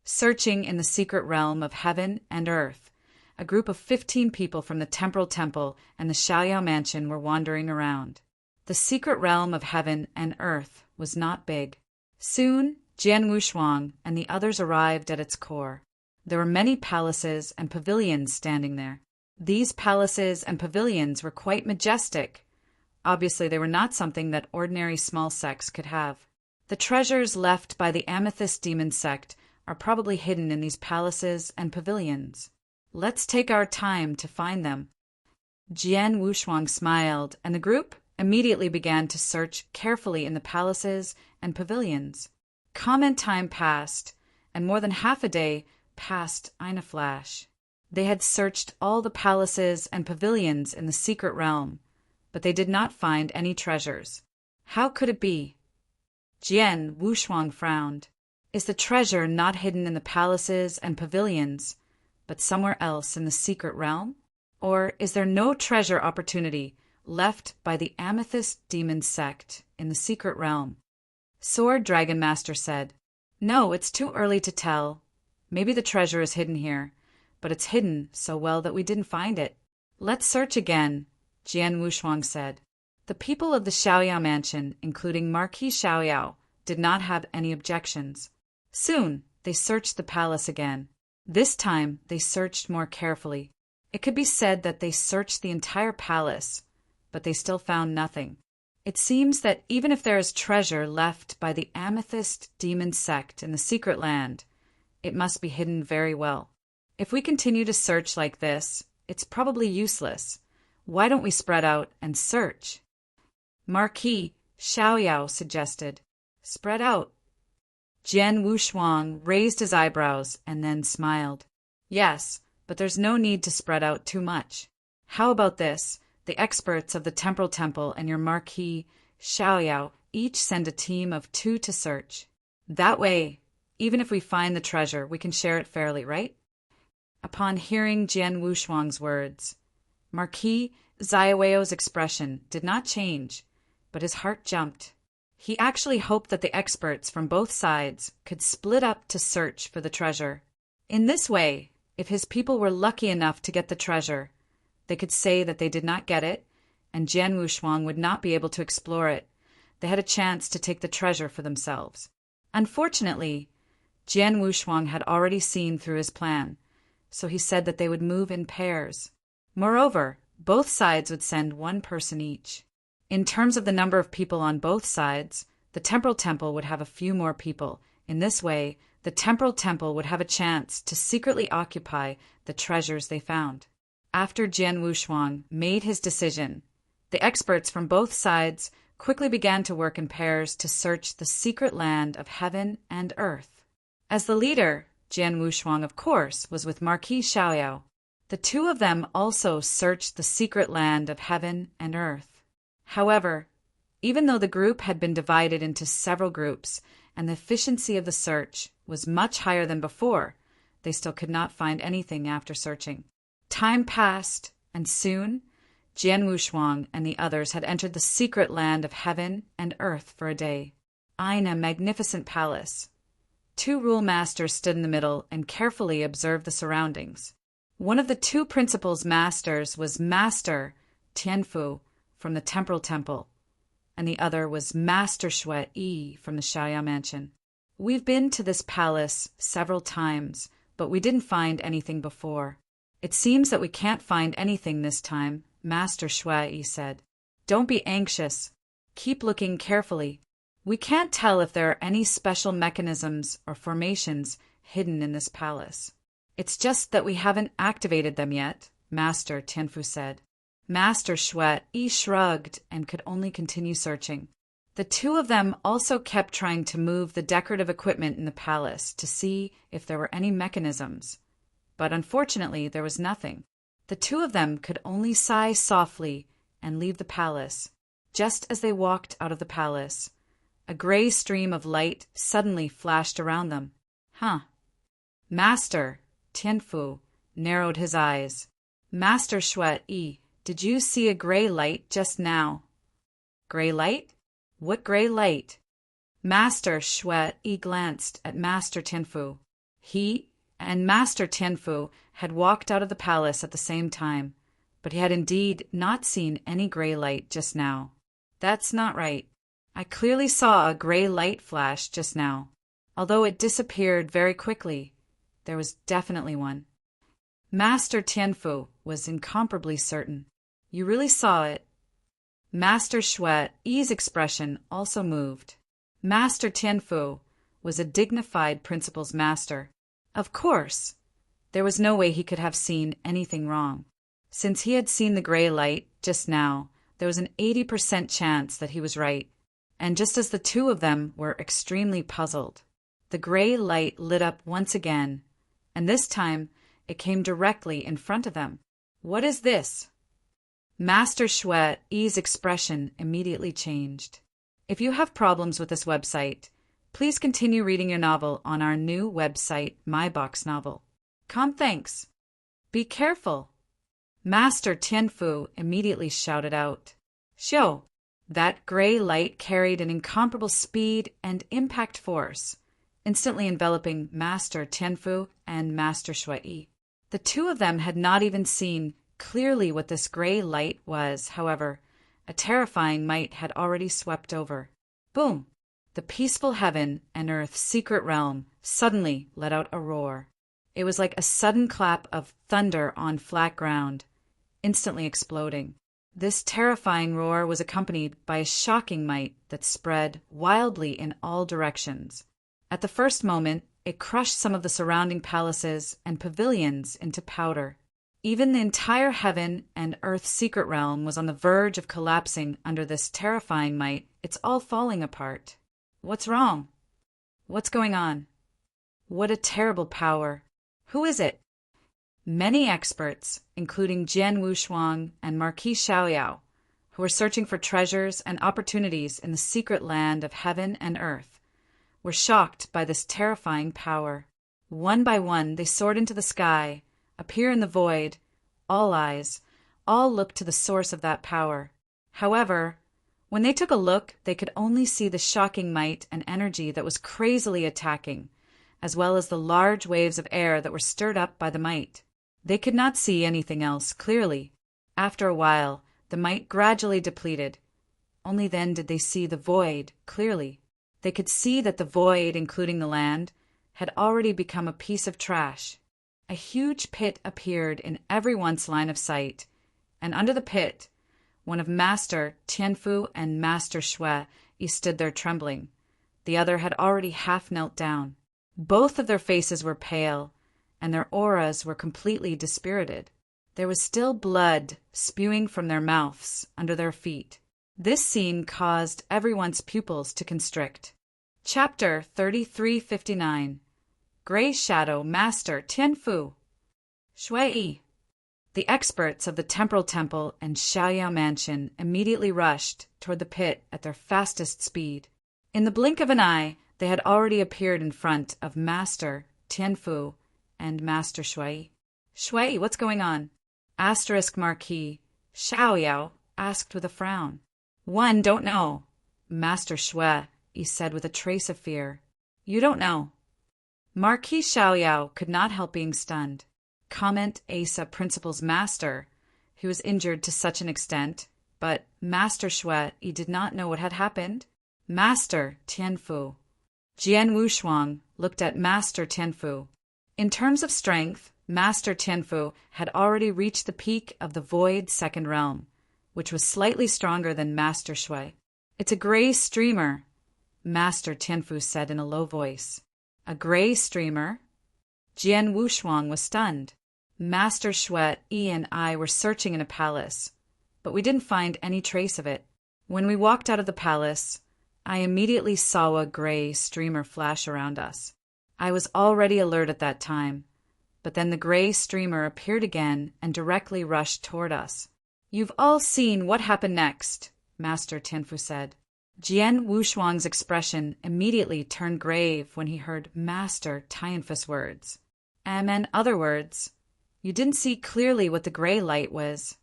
S1: Searching in the secret realm of heaven and earth. A group of 15 people from the Temporal Temple and the Xiaoyao mansion were wandering around. The secret realm of heaven and earth was not big. Soon, Jian Wushuang and the others arrived at its core. There were many palaces and pavilions standing there. These palaces and pavilions were quite majestic. Obviously, they were not something that ordinary small sects could have. The treasures left by the Amethyst Demon sect are probably hidden in these palaces and pavilions. Let's take our time to find them. Jian Wushuang smiled, and the group immediately began to search carefully in the palaces and pavilions. Comment time passed, and more than half a day passed in a flash. They had searched all the palaces and pavilions in the secret realm, but they did not find any treasures. How could it be? Jian Wushuang frowned. Is the treasure not hidden in the palaces and pavilions, but somewhere else in the secret realm? Or is there no treasure opportunity left by the Amethyst Demon sect in the secret realm? Sword Dragon Master said, No, it's too early to tell. Maybe the treasure is hidden here, but it's hidden so well that we didn't find it. Let's search again, Jian Wushuang said. The people of the Xiaoyao mansion, including Marquis Xiaoyao, did not have any objections. Soon, they searched the palace again. This time, they searched more carefully. It could be said that they searched the entire palace, but they still found nothing. It seems that even if there is treasure left by the Amethyst Demon sect in the secret land, it must be hidden very well. If we continue to search like this, it's probably useless. Why don't we spread out and search? Marquis Xiaoyao suggested. Spread out. Jian Wushuang raised his eyebrows and then smiled. Yes, but there's no need to spread out too much. How about this? The experts of the Temporal Temple and your Marquis Xiaoyao each send a team of 2 to search. That way, even if we find the treasure, we can share it fairly, right? Upon hearing Jian Wushuang's words, Marquis Xiaoyao's expression did not change, but his heart jumped. He actually hoped that the experts from both sides could split up to search for the treasure. In this way, if his people were lucky enough to get the treasure, they could say that they did not get it, and Jian Wushuang would not be able to explore it. They had a chance to take the treasure for themselves. Unfortunately, Jian Wushuang had already seen through his plan, so he said that they would move in pairs. Moreover, both sides would send 1 person each. In terms of the number of people on both sides, the Temporal Temple would have a few more people. In this way, the Temporal Temple would have a chance to secretly occupy the treasures they found. After Jian Wushuang made his decision, the experts from both sides quickly began to work in pairs to search the secret land of heaven and earth. As the leader, Jian Wushuang, of course, was with Marquis Xiaoyao. The 2 of them also searched the secret land of heaven and earth. However, even though the group had been divided into several groups and the efficiency of the search was much higher than before, they still could not find anything after searching. Time passed, and soon, Jian Wushuang and the others had entered the secret land of heaven and earth for a day. In a magnificent palace, 2 rule masters stood in the middle and carefully observed the surroundings. One of the 2 principal masters was Master Tianfu from the Temporal Temple, and the other was Master Shui Yi from the Xiaoyao mansion. We've been to this palace several times, but we didn't find anything before. It seems that we can't find anything this time, Master Shui Yi said. Don't be anxious. Keep looking carefully. We can't tell if there are any special mechanisms or formations hidden in this palace. It's just that we haven't activated them yet, Master Tianfu said. Master Shui shrugged and could only continue searching. The two of them also kept trying to move the decorative equipment in the palace to see if there were any mechanisms. But unfortunately, there was nothing. The two of them could only sigh softly and leave the palace. Just as they walked out of the palace, a gray stream of light suddenly flashed around them. Huh. Master Tianfu narrowed his eyes. Master Shui, did you see a gray light just now? Gray light? What gray light? Master Shui glanced at Master Tianfu. He and Master Tianfu had walked out of the palace at the same time, but he had indeed not seen any gray light just now. That's not right. I clearly saw a gray light flash just now. Although it disappeared very quickly, there was definitely one. Master Tianfu was incomparably certain. You really saw it? Master Shui's expression also moved. Master Tianfu was a dignified principal's master. Of course, there was no way he could have seen anything wrong. Since he had seen the gray light just now, there was an 80% chance that he was right. And just as the two of them were extremely puzzled, the gray light lit up once again, and this time it came directly in front of them. What is this? Master Shui's expression immediately changed. If you have problems with this website, please continue reading your novel on our new website, My Box Novel. Thanks. Be careful. Master Tianfu immediately shouted out. Xiao! That gray light carried an incomparable speed and impact force, instantly enveloping Master Tianfu and Master Shui. The two of them had not even seen clearly what this gray light was. However, a terrifying might had already swept over. Boom! The peaceful heaven and earth secret realm suddenly let out a roar. It was like a sudden clap of thunder on flat ground, instantly exploding. This terrifying roar was accompanied by a shocking might that spread wildly in all directions. At the first moment, it crushed some of the surrounding palaces and pavilions into powder. Even the entire heaven and earth secret realm was on the verge of collapsing under this terrifying might. It's all falling apart. What's wrong? What's going on? What a terrible power. Who is it? Many experts, including Jian Wushuang and Marquis Xiaoyao, who were searching for treasures and opportunities in the secret land of heaven and earth, were shocked by this terrifying power. One by one, they soared into the sky, appear in the void. All eyes, all looked to the source of that power. However, when they took a look, they could only see the shocking might and energy that was crazily attacking, as well as the large waves of air that were stirred up by the might. They could not see anything else clearly. After a while, the might gradually depleted. Only then did they see the void clearly. They could see that the void, including the land, had already become a piece of trash. A huge pit appeared in everyone's line of sight, and under the pit, one of Master Tianfu and Master Shui stood there trembling. The other had already half knelt down. Both of their faces were pale, and their auras were completely dispirited. There was still blood spewing from their mouths under their feet. This scene caused everyone's pupils to constrict. Chapter 3359. Gray Shadow Master Tianfu. Shui. The experts of the Temporal Temple and Xiaoyao Mansion immediately rushed toward the pit at their fastest speed. In the blink of an eye, they had already appeared in front of Master Tianfu and Master Shui. Shui, what's going on? Marquis Xiaoyao asked with a frown. One don't know. Master Shui, he said with a trace of fear. You don't know. Marquis Xiaoyao could not help being stunned. Asa Principal's master, who was injured to such an extent, but Master Shui did not know what had happened. Master Tianfu. Jian Wushuang looked at Master Tianfu. In terms of strength, Master Tianfu had already reached the peak of the void second realm, which was slightly stronger than Master Shui. It's a gray streamer, Master Tianfu said in a low voice. A gray streamer? Jian Wushuang was stunned. Master Shui and I were searching in a palace. but we didn't find any trace of it. When we walked out of the palace, I immediately saw a gray streamer flash around us. I was already alert at that time, but then the gray streamer appeared again and directly rushed toward us. "You've all seen what happened next," Master Tianfu said. Jian Wushuang's expression immediately turned grave when he heard Master Tianfu's words. In other words, you didn't see clearly what the gray light was?"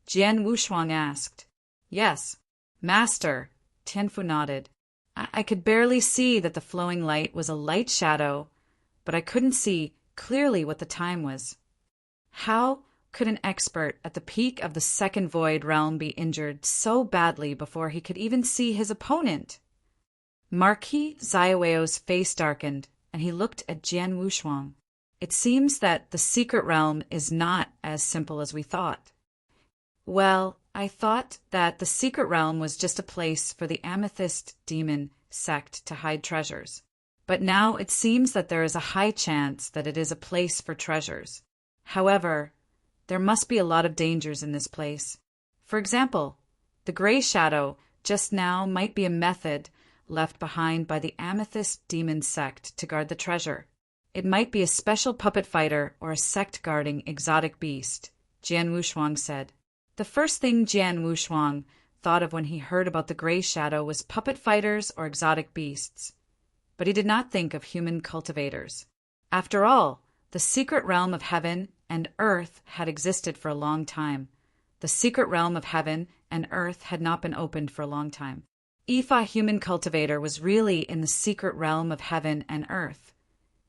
S1: Jian Wushuang asked. "Yes, Master," Tianfu nodded. I could barely see that the flowing light was a light shadow, but I couldn't see clearly what the time was. How could an expert at the peak of the second void realm be injured so badly before he could even see his opponent? Marquis Zaiweo's face darkened, and he looked at Jian Wushuang. "It seems that the secret realm is not as simple as we thought." "Well, I thought that the secret realm was just a place for the amethyst demon sect to hide treasures. But now it seems that there is a high chance that it is a place for treasures. However, there must be a lot of dangers in this place. For example, the gray shadow just now might be a method left behind by the amethyst demon sect to guard the treasure. It might be a special puppet fighter or a sect guarding exotic beast," Jian Wushuang said. The first thing Jian Wushuang thought of when he heard about the gray shadow was puppet fighters or exotic beasts. But he did not think of human cultivators. After all, the secret realm of heaven and earth had existed for a long time. The secret realm of heaven and earth had not been opened for a long time. If a human cultivator was really in the secret realm of heaven and earth,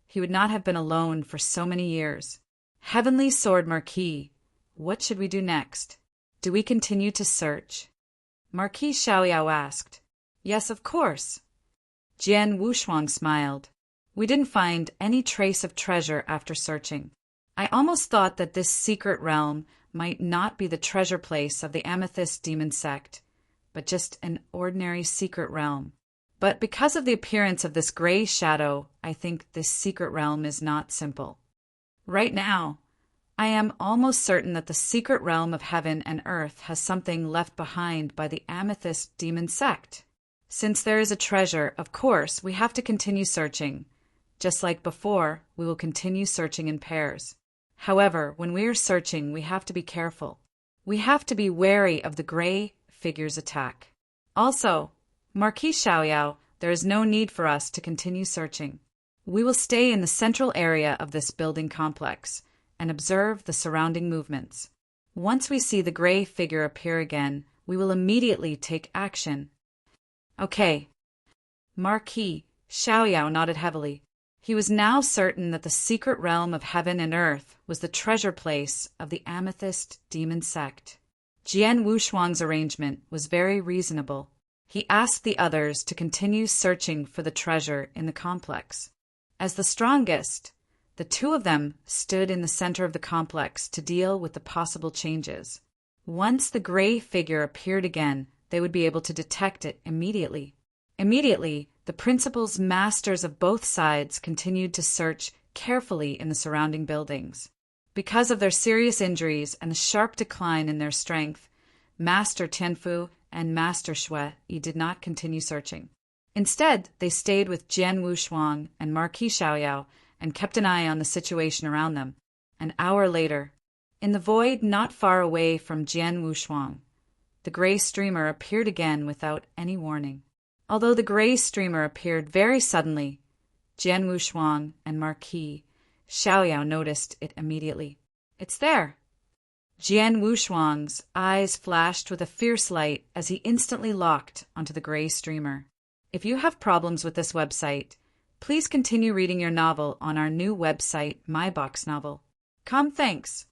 S1: he would not have been alone for so many years. "Heavenly Sword Marquis, what should we do next? Do we continue to search?" Marquis Xiaoyao asked. "Yes, of course." Jian Wushuang smiled. "We didn't find any trace of treasure after searching. I almost thought that this secret realm might not be the treasure place of the amethyst demon sect, but just an ordinary secret realm. But because of the appearance of this gray shadow, I think this secret realm is not simple. Right now, I am almost certain that the secret realm of heaven and earth has something left behind by the amethyst demon sect. Since there is a treasure, of course, we have to continue searching. Just like before, we will continue searching in pairs. However, when we are searching, we have to be careful. We have to be wary of the gray figure's attack. Also, Marquis Xiaoyao, there is no need for us to continue searching. We will stay in the central area of this building complex and observe the surrounding movements. Once we see the gray figure appear again, we will immediately take action." "Okay." Marquis Xiaoyao nodded heavily. He was now certain that the secret realm of heaven and earth was the treasure place of the amethyst demon sect. Jian Wushuang's arrangement was very reasonable. He asked the others to continue searching for the treasure in the complex. As the strongest, the two of them stood in the center of the complex to deal with the possible changes. Once the gray figure appeared again, they would be able to detect it immediately. Immediately, the principal's masters of both sides continued to search carefully in the surrounding buildings. Because of their serious injuries and the sharp decline in their strength, Master Tianfu and Master Shui did not continue searching. Instead, they stayed with Jian Wushuang and Marquis Xiaoyao and kept an eye on the situation around them. An hour later, in the void not far away from Jian Wushuang, the gray streamer appeared again without any warning. Although the gray streamer appeared very suddenly, Jian Wushuang and Marquis Xiaoyao noticed it immediately. "It's there." Jian Wushuang's eyes flashed with a fierce light as he instantly locked onto the gray streamer. If you have problems with this website, please continue reading your novel on our new website, myboxnovel.com. Thanks.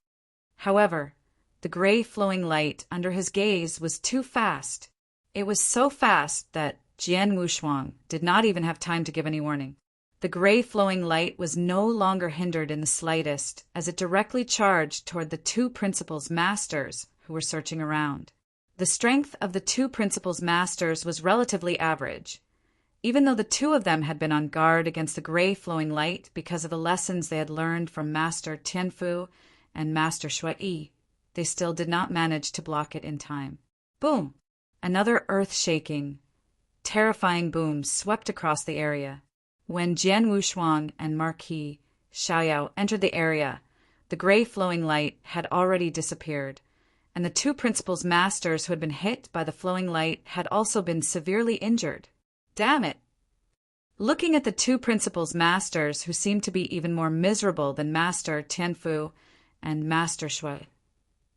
S1: However, the gray flowing light under his gaze was too fast. It was so fast that Jian Wushuang did not even have time to give any warning. The gray flowing light was no longer hindered in the slightest, as it directly charged toward the two principal's masters who were searching around. The strength of the two principal's masters was relatively average. Even though the two of them had been on guard against the gray flowing light because of the lessons they had learned from Master Tianfu and Master Shui, they still did not manage to block it in time. Boom! Another earth-shaking, terrifying boom swept across the area. When Jian Wushuang and Marquis Xiaoyao entered the area, the gray flowing light had already disappeared, and the two principal's masters who had been hit by the flowing light had also been severely injured. Damn it! Looking at the two principal's masters, who seemed to be even more miserable than Master Tianfu and Master Shui,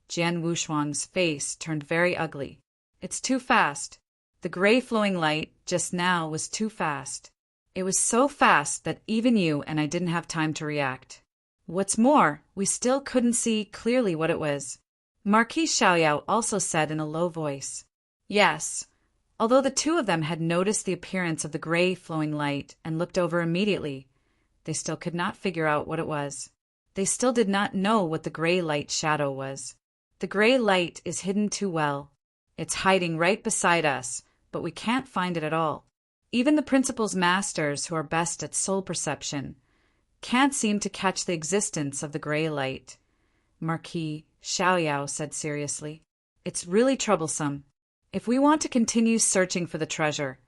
S1: Jian Wushuang's face turned very ugly. It's too fast. The gray flowing light just now was too fast. It was so fast that even you and I didn't have time to react. What's more, we still couldn't see clearly what it was. Marquis Xiaoyao also said in a low voice. Yes, although the two of them had noticed the appearance of the gray flowing light and looked over immediately, they still could not figure out what it was. They still did not know what the gray light shadow was. The gray light is hidden too well. It's hiding right beside us, but we can't find it at all. Even the principal's masters, who are best at soul perception, can't seem to catch the existence of the gray light. Marquis Xiaoyao said seriously. It's really troublesome. If we want to continue searching for the treasure,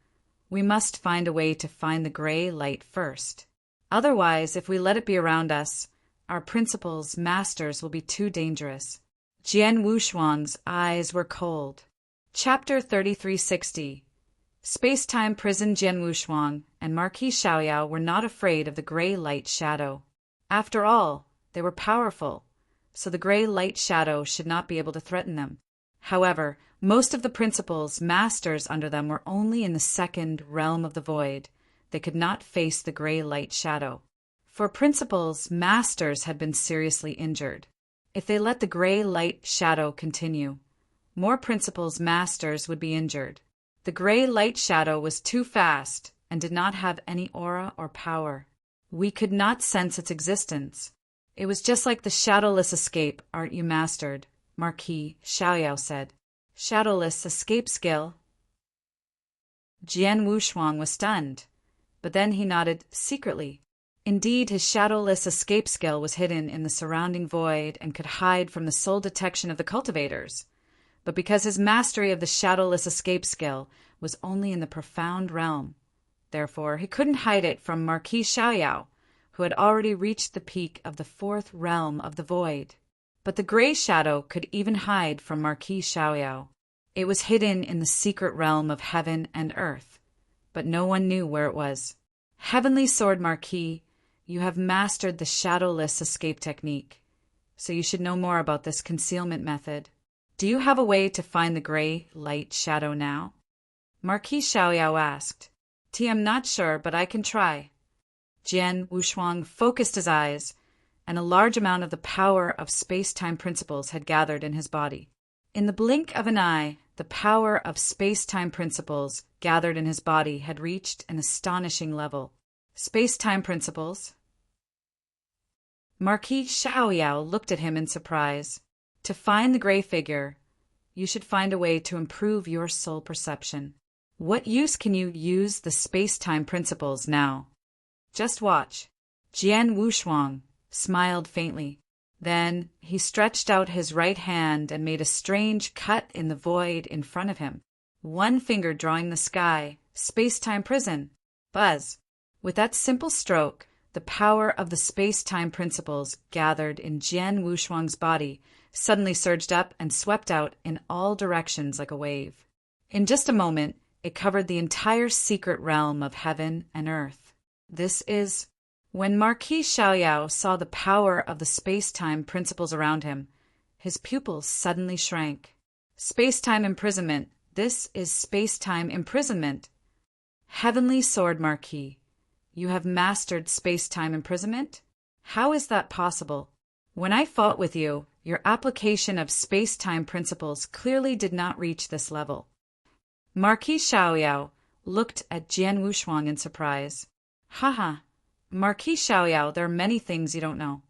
S1: we must find a way to find the gray light first. Otherwise, if we let it be around us, our principal's masters will be too dangerous. Jian Wushuang's eyes were cold. Chapter 3360. Space-time prison. Jian Wushuang and Marquis Xiaoyao were not afraid of the gray light shadow. After all, they were powerful, so the gray light shadow should not be able to threaten them. However, most of the principal's masters under them were only in the second realm of the void. They could not face the gray light shadow. For principal's masters had been seriously injured. If they let the gray light shadow continue, more principal's masters would be injured. The gray light shadow was too fast and did not have any aura or power. We could not sense its existence. It was just like the shadowless escape art you mastered, Marquis Xiaoyao said. Shadowless escape skill? Jian Wushuang was stunned, but then he nodded secretly. Indeed, his shadowless escape skill was hidden in the surrounding void and could hide from the soul detection of the cultivators. But because his mastery of the shadowless escape skill was only in the profound realm, therefore he couldn't hide it from Marquis Xiaoyao, who had already reached the peak of the fourth realm of the void. But the gray shadow could even hide from Marquis Xiaoyao. It was hidden in the secret realm of heaven and earth, but no one knew where it was. Heavenly Sword Marquis, you have mastered the shadowless escape technique, so you should know more about this concealment method. Do you have a way to find the gray light shadow now? Marquis Xiaoyao asked. I'm not sure, but I can try. Jian Wushuang focused his eyes, and a large amount of the power of space-time principles had gathered in his body. In the blink of an eye, the power of space-time principles gathered in his body had reached an astonishing level. Space-time principles? Marquis Xiaoyao looked at him in surprise. To find the gray figure, you should find a way to improve your soul perception. What use can you use the space-time principles now? Just watch. Jian Wushuang smiled faintly. Then he stretched out his right hand and made a strange cut in the void in front of him. One finger drawing the sky, space-time prison. Buzz. With that simple stroke, the power of the space-time principles gathered in Jian Wushuang's body suddenly surged up and swept out in all directions like a wave. In just a moment, it covered the entire secret realm of heaven and earth. This is... When Marquis Xiaoyao saw the power of the space-time principles around him, his pupils suddenly shrank. Space-time imprisonment. This is space-time imprisonment. Heavenly Sword Marquis, you have mastered space-time imprisonment? How is that possible? When I fought with you, your application of space-time principles clearly did not reach this level. Marquis Xiaoyao looked at Jian Wushuang in surprise. Haha, Marquis Xiaoyao, there are many things you don't know.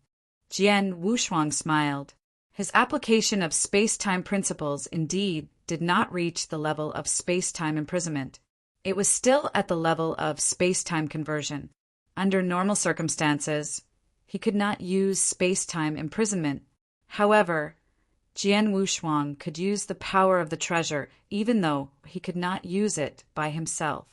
S1: Jian Wushuang smiled. His application of space-time principles indeed did not reach the level of space-time imprisonment. It was still at the level of space-time conversion. Under normal circumstances, he could not use space-time imprisonment. However, Jian Wushuang could use the power of the treasure even though he could not use it by himself.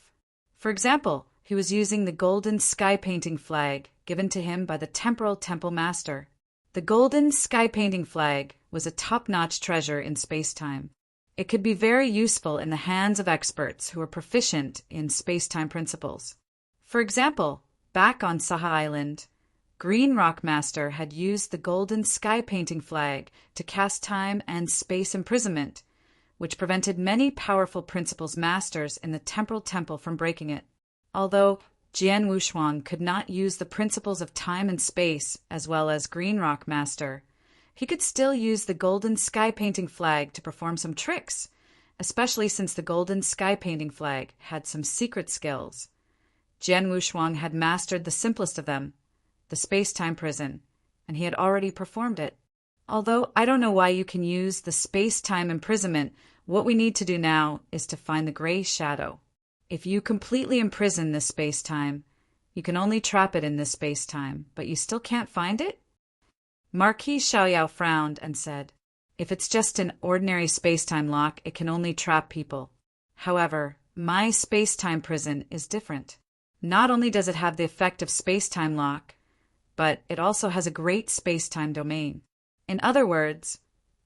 S1: For example, he was using the golden sky painting flag given to him by the temporal temple master. The golden sky painting flag was a top-notch treasure in space-time. It could be very useful in the hands of experts who are proficient in space-time principles. For example, back on Saha Island, Green Rock Master had used the golden sky painting flag to cast time and space imprisonment, which prevented many powerful principles masters in the temporal temple from breaking it. Although Jian Wushuang could not use the principles of time and space as well as Green Rock Master, he could still use the golden sky painting flag to perform some tricks, especially since the golden sky painting flag had some secret skills. Jian Wushuang had mastered the simplest of them, the space-time prison, and he had already performed it. Although I don't know why you can use the space-time imprisonment, what we need to do now is to find the gray shadow. If you completely imprison this space-time, you can only trap it in this space-time, but you still can't find it? Marquis Xiaoyao frowned and said, "If it's just an ordinary space-time lock, it can only trap people. However, my space-time prison is different. Not only does it have the effect of space-time lock, but it also has a great space-time domain. In other words,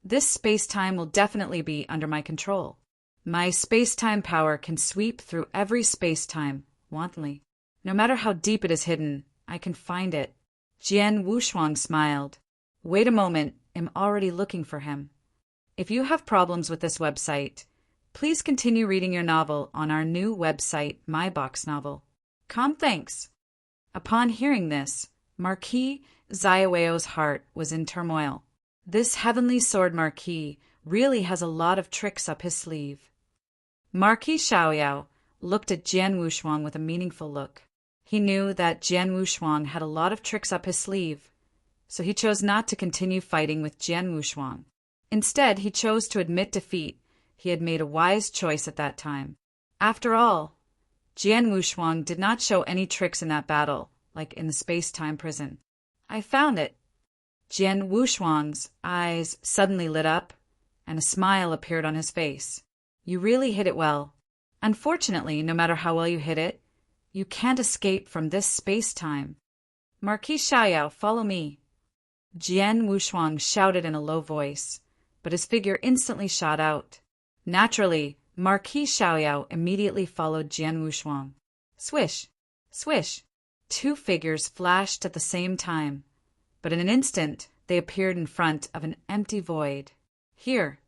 S1: this space-time will definitely be under my control. My space-time power can sweep through every space-time, wantonly. No matter how deep it is hidden, I can find it." Jian Wushuang smiled. "Wait a moment, I'm already looking for him." If you have problems with this website, please continue reading your novel on our new website, My Box Novel. Thanks. Upon hearing this, Marquis Xiaoyao's heart was in turmoil. This heavenly sword Marquis really has a lot of tricks up his sleeve. Marquis Xiaoyao looked at Jian Wushuang with a meaningful look. He knew that Jian Wushuang had a lot of tricks up his sleeve, so he chose not to continue fighting with Jian Wushuang. Instead, he chose to admit defeat. He had made a wise choice at that time. After all, Jian Wushuang did not show any tricks in that battle, like in the space-time prison. "I found it." Jian Wushuang's eyes suddenly lit up, and a smile appeared on his face. "You really hit it well. Unfortunately, no matter how well you hit it, you can't escape from this space-time. Marquis Xiaoyao, follow me." Jian Wushuang shouted in a low voice, but his figure instantly shot out. Naturally, Marquis Xiaoyao immediately followed Jian Wushuang. Swish! Swish! Two figures flashed at the same time, but in an instant they appeared in front of an empty void. "Here!"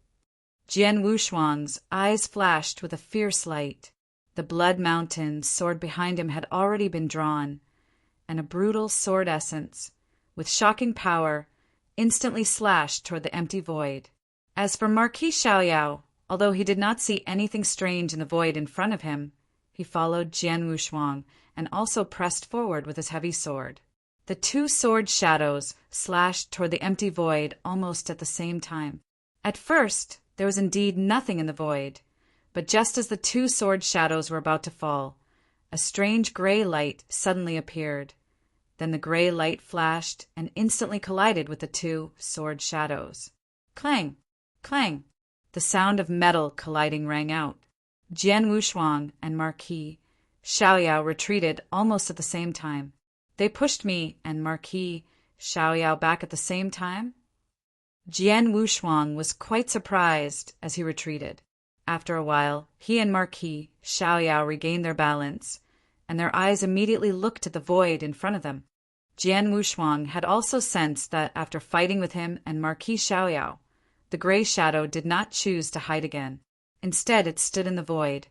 S1: Jian Wushuang's eyes flashed with a fierce light. The Blood Mountain sword behind him had already been drawn, and a brutal sword essence, with shocking power, instantly slashed toward the empty void. As for Marquis Xiaoyao, although he did not see anything strange in the void in front of him, he followed Jian Wushuang and also pressed forward with his heavy sword. The two sword shadows slashed toward the empty void almost at the same time. At first, there was indeed nothing in the void, but just as the two sword shadows were about to fall, a strange gray light suddenly appeared. Then the gray light flashed and instantly collided with the two sword shadows. Clang! Clang! The sound of metal colliding rang out. Jian Wushuang and Marquis Xiaoyao retreated almost at the same time. They pushed me and Marquis Xiaoyao back at the same time? Jian Wushuang was quite surprised as he retreated. After a while, he and Marquis Xiaoyao regained their balance, and their eyes immediately looked at the void in front of them. Jian Wushuang had also sensed that after fighting with him and Marquis Xiaoyao, the gray shadow did not choose to hide again. Instead, it stood in the void,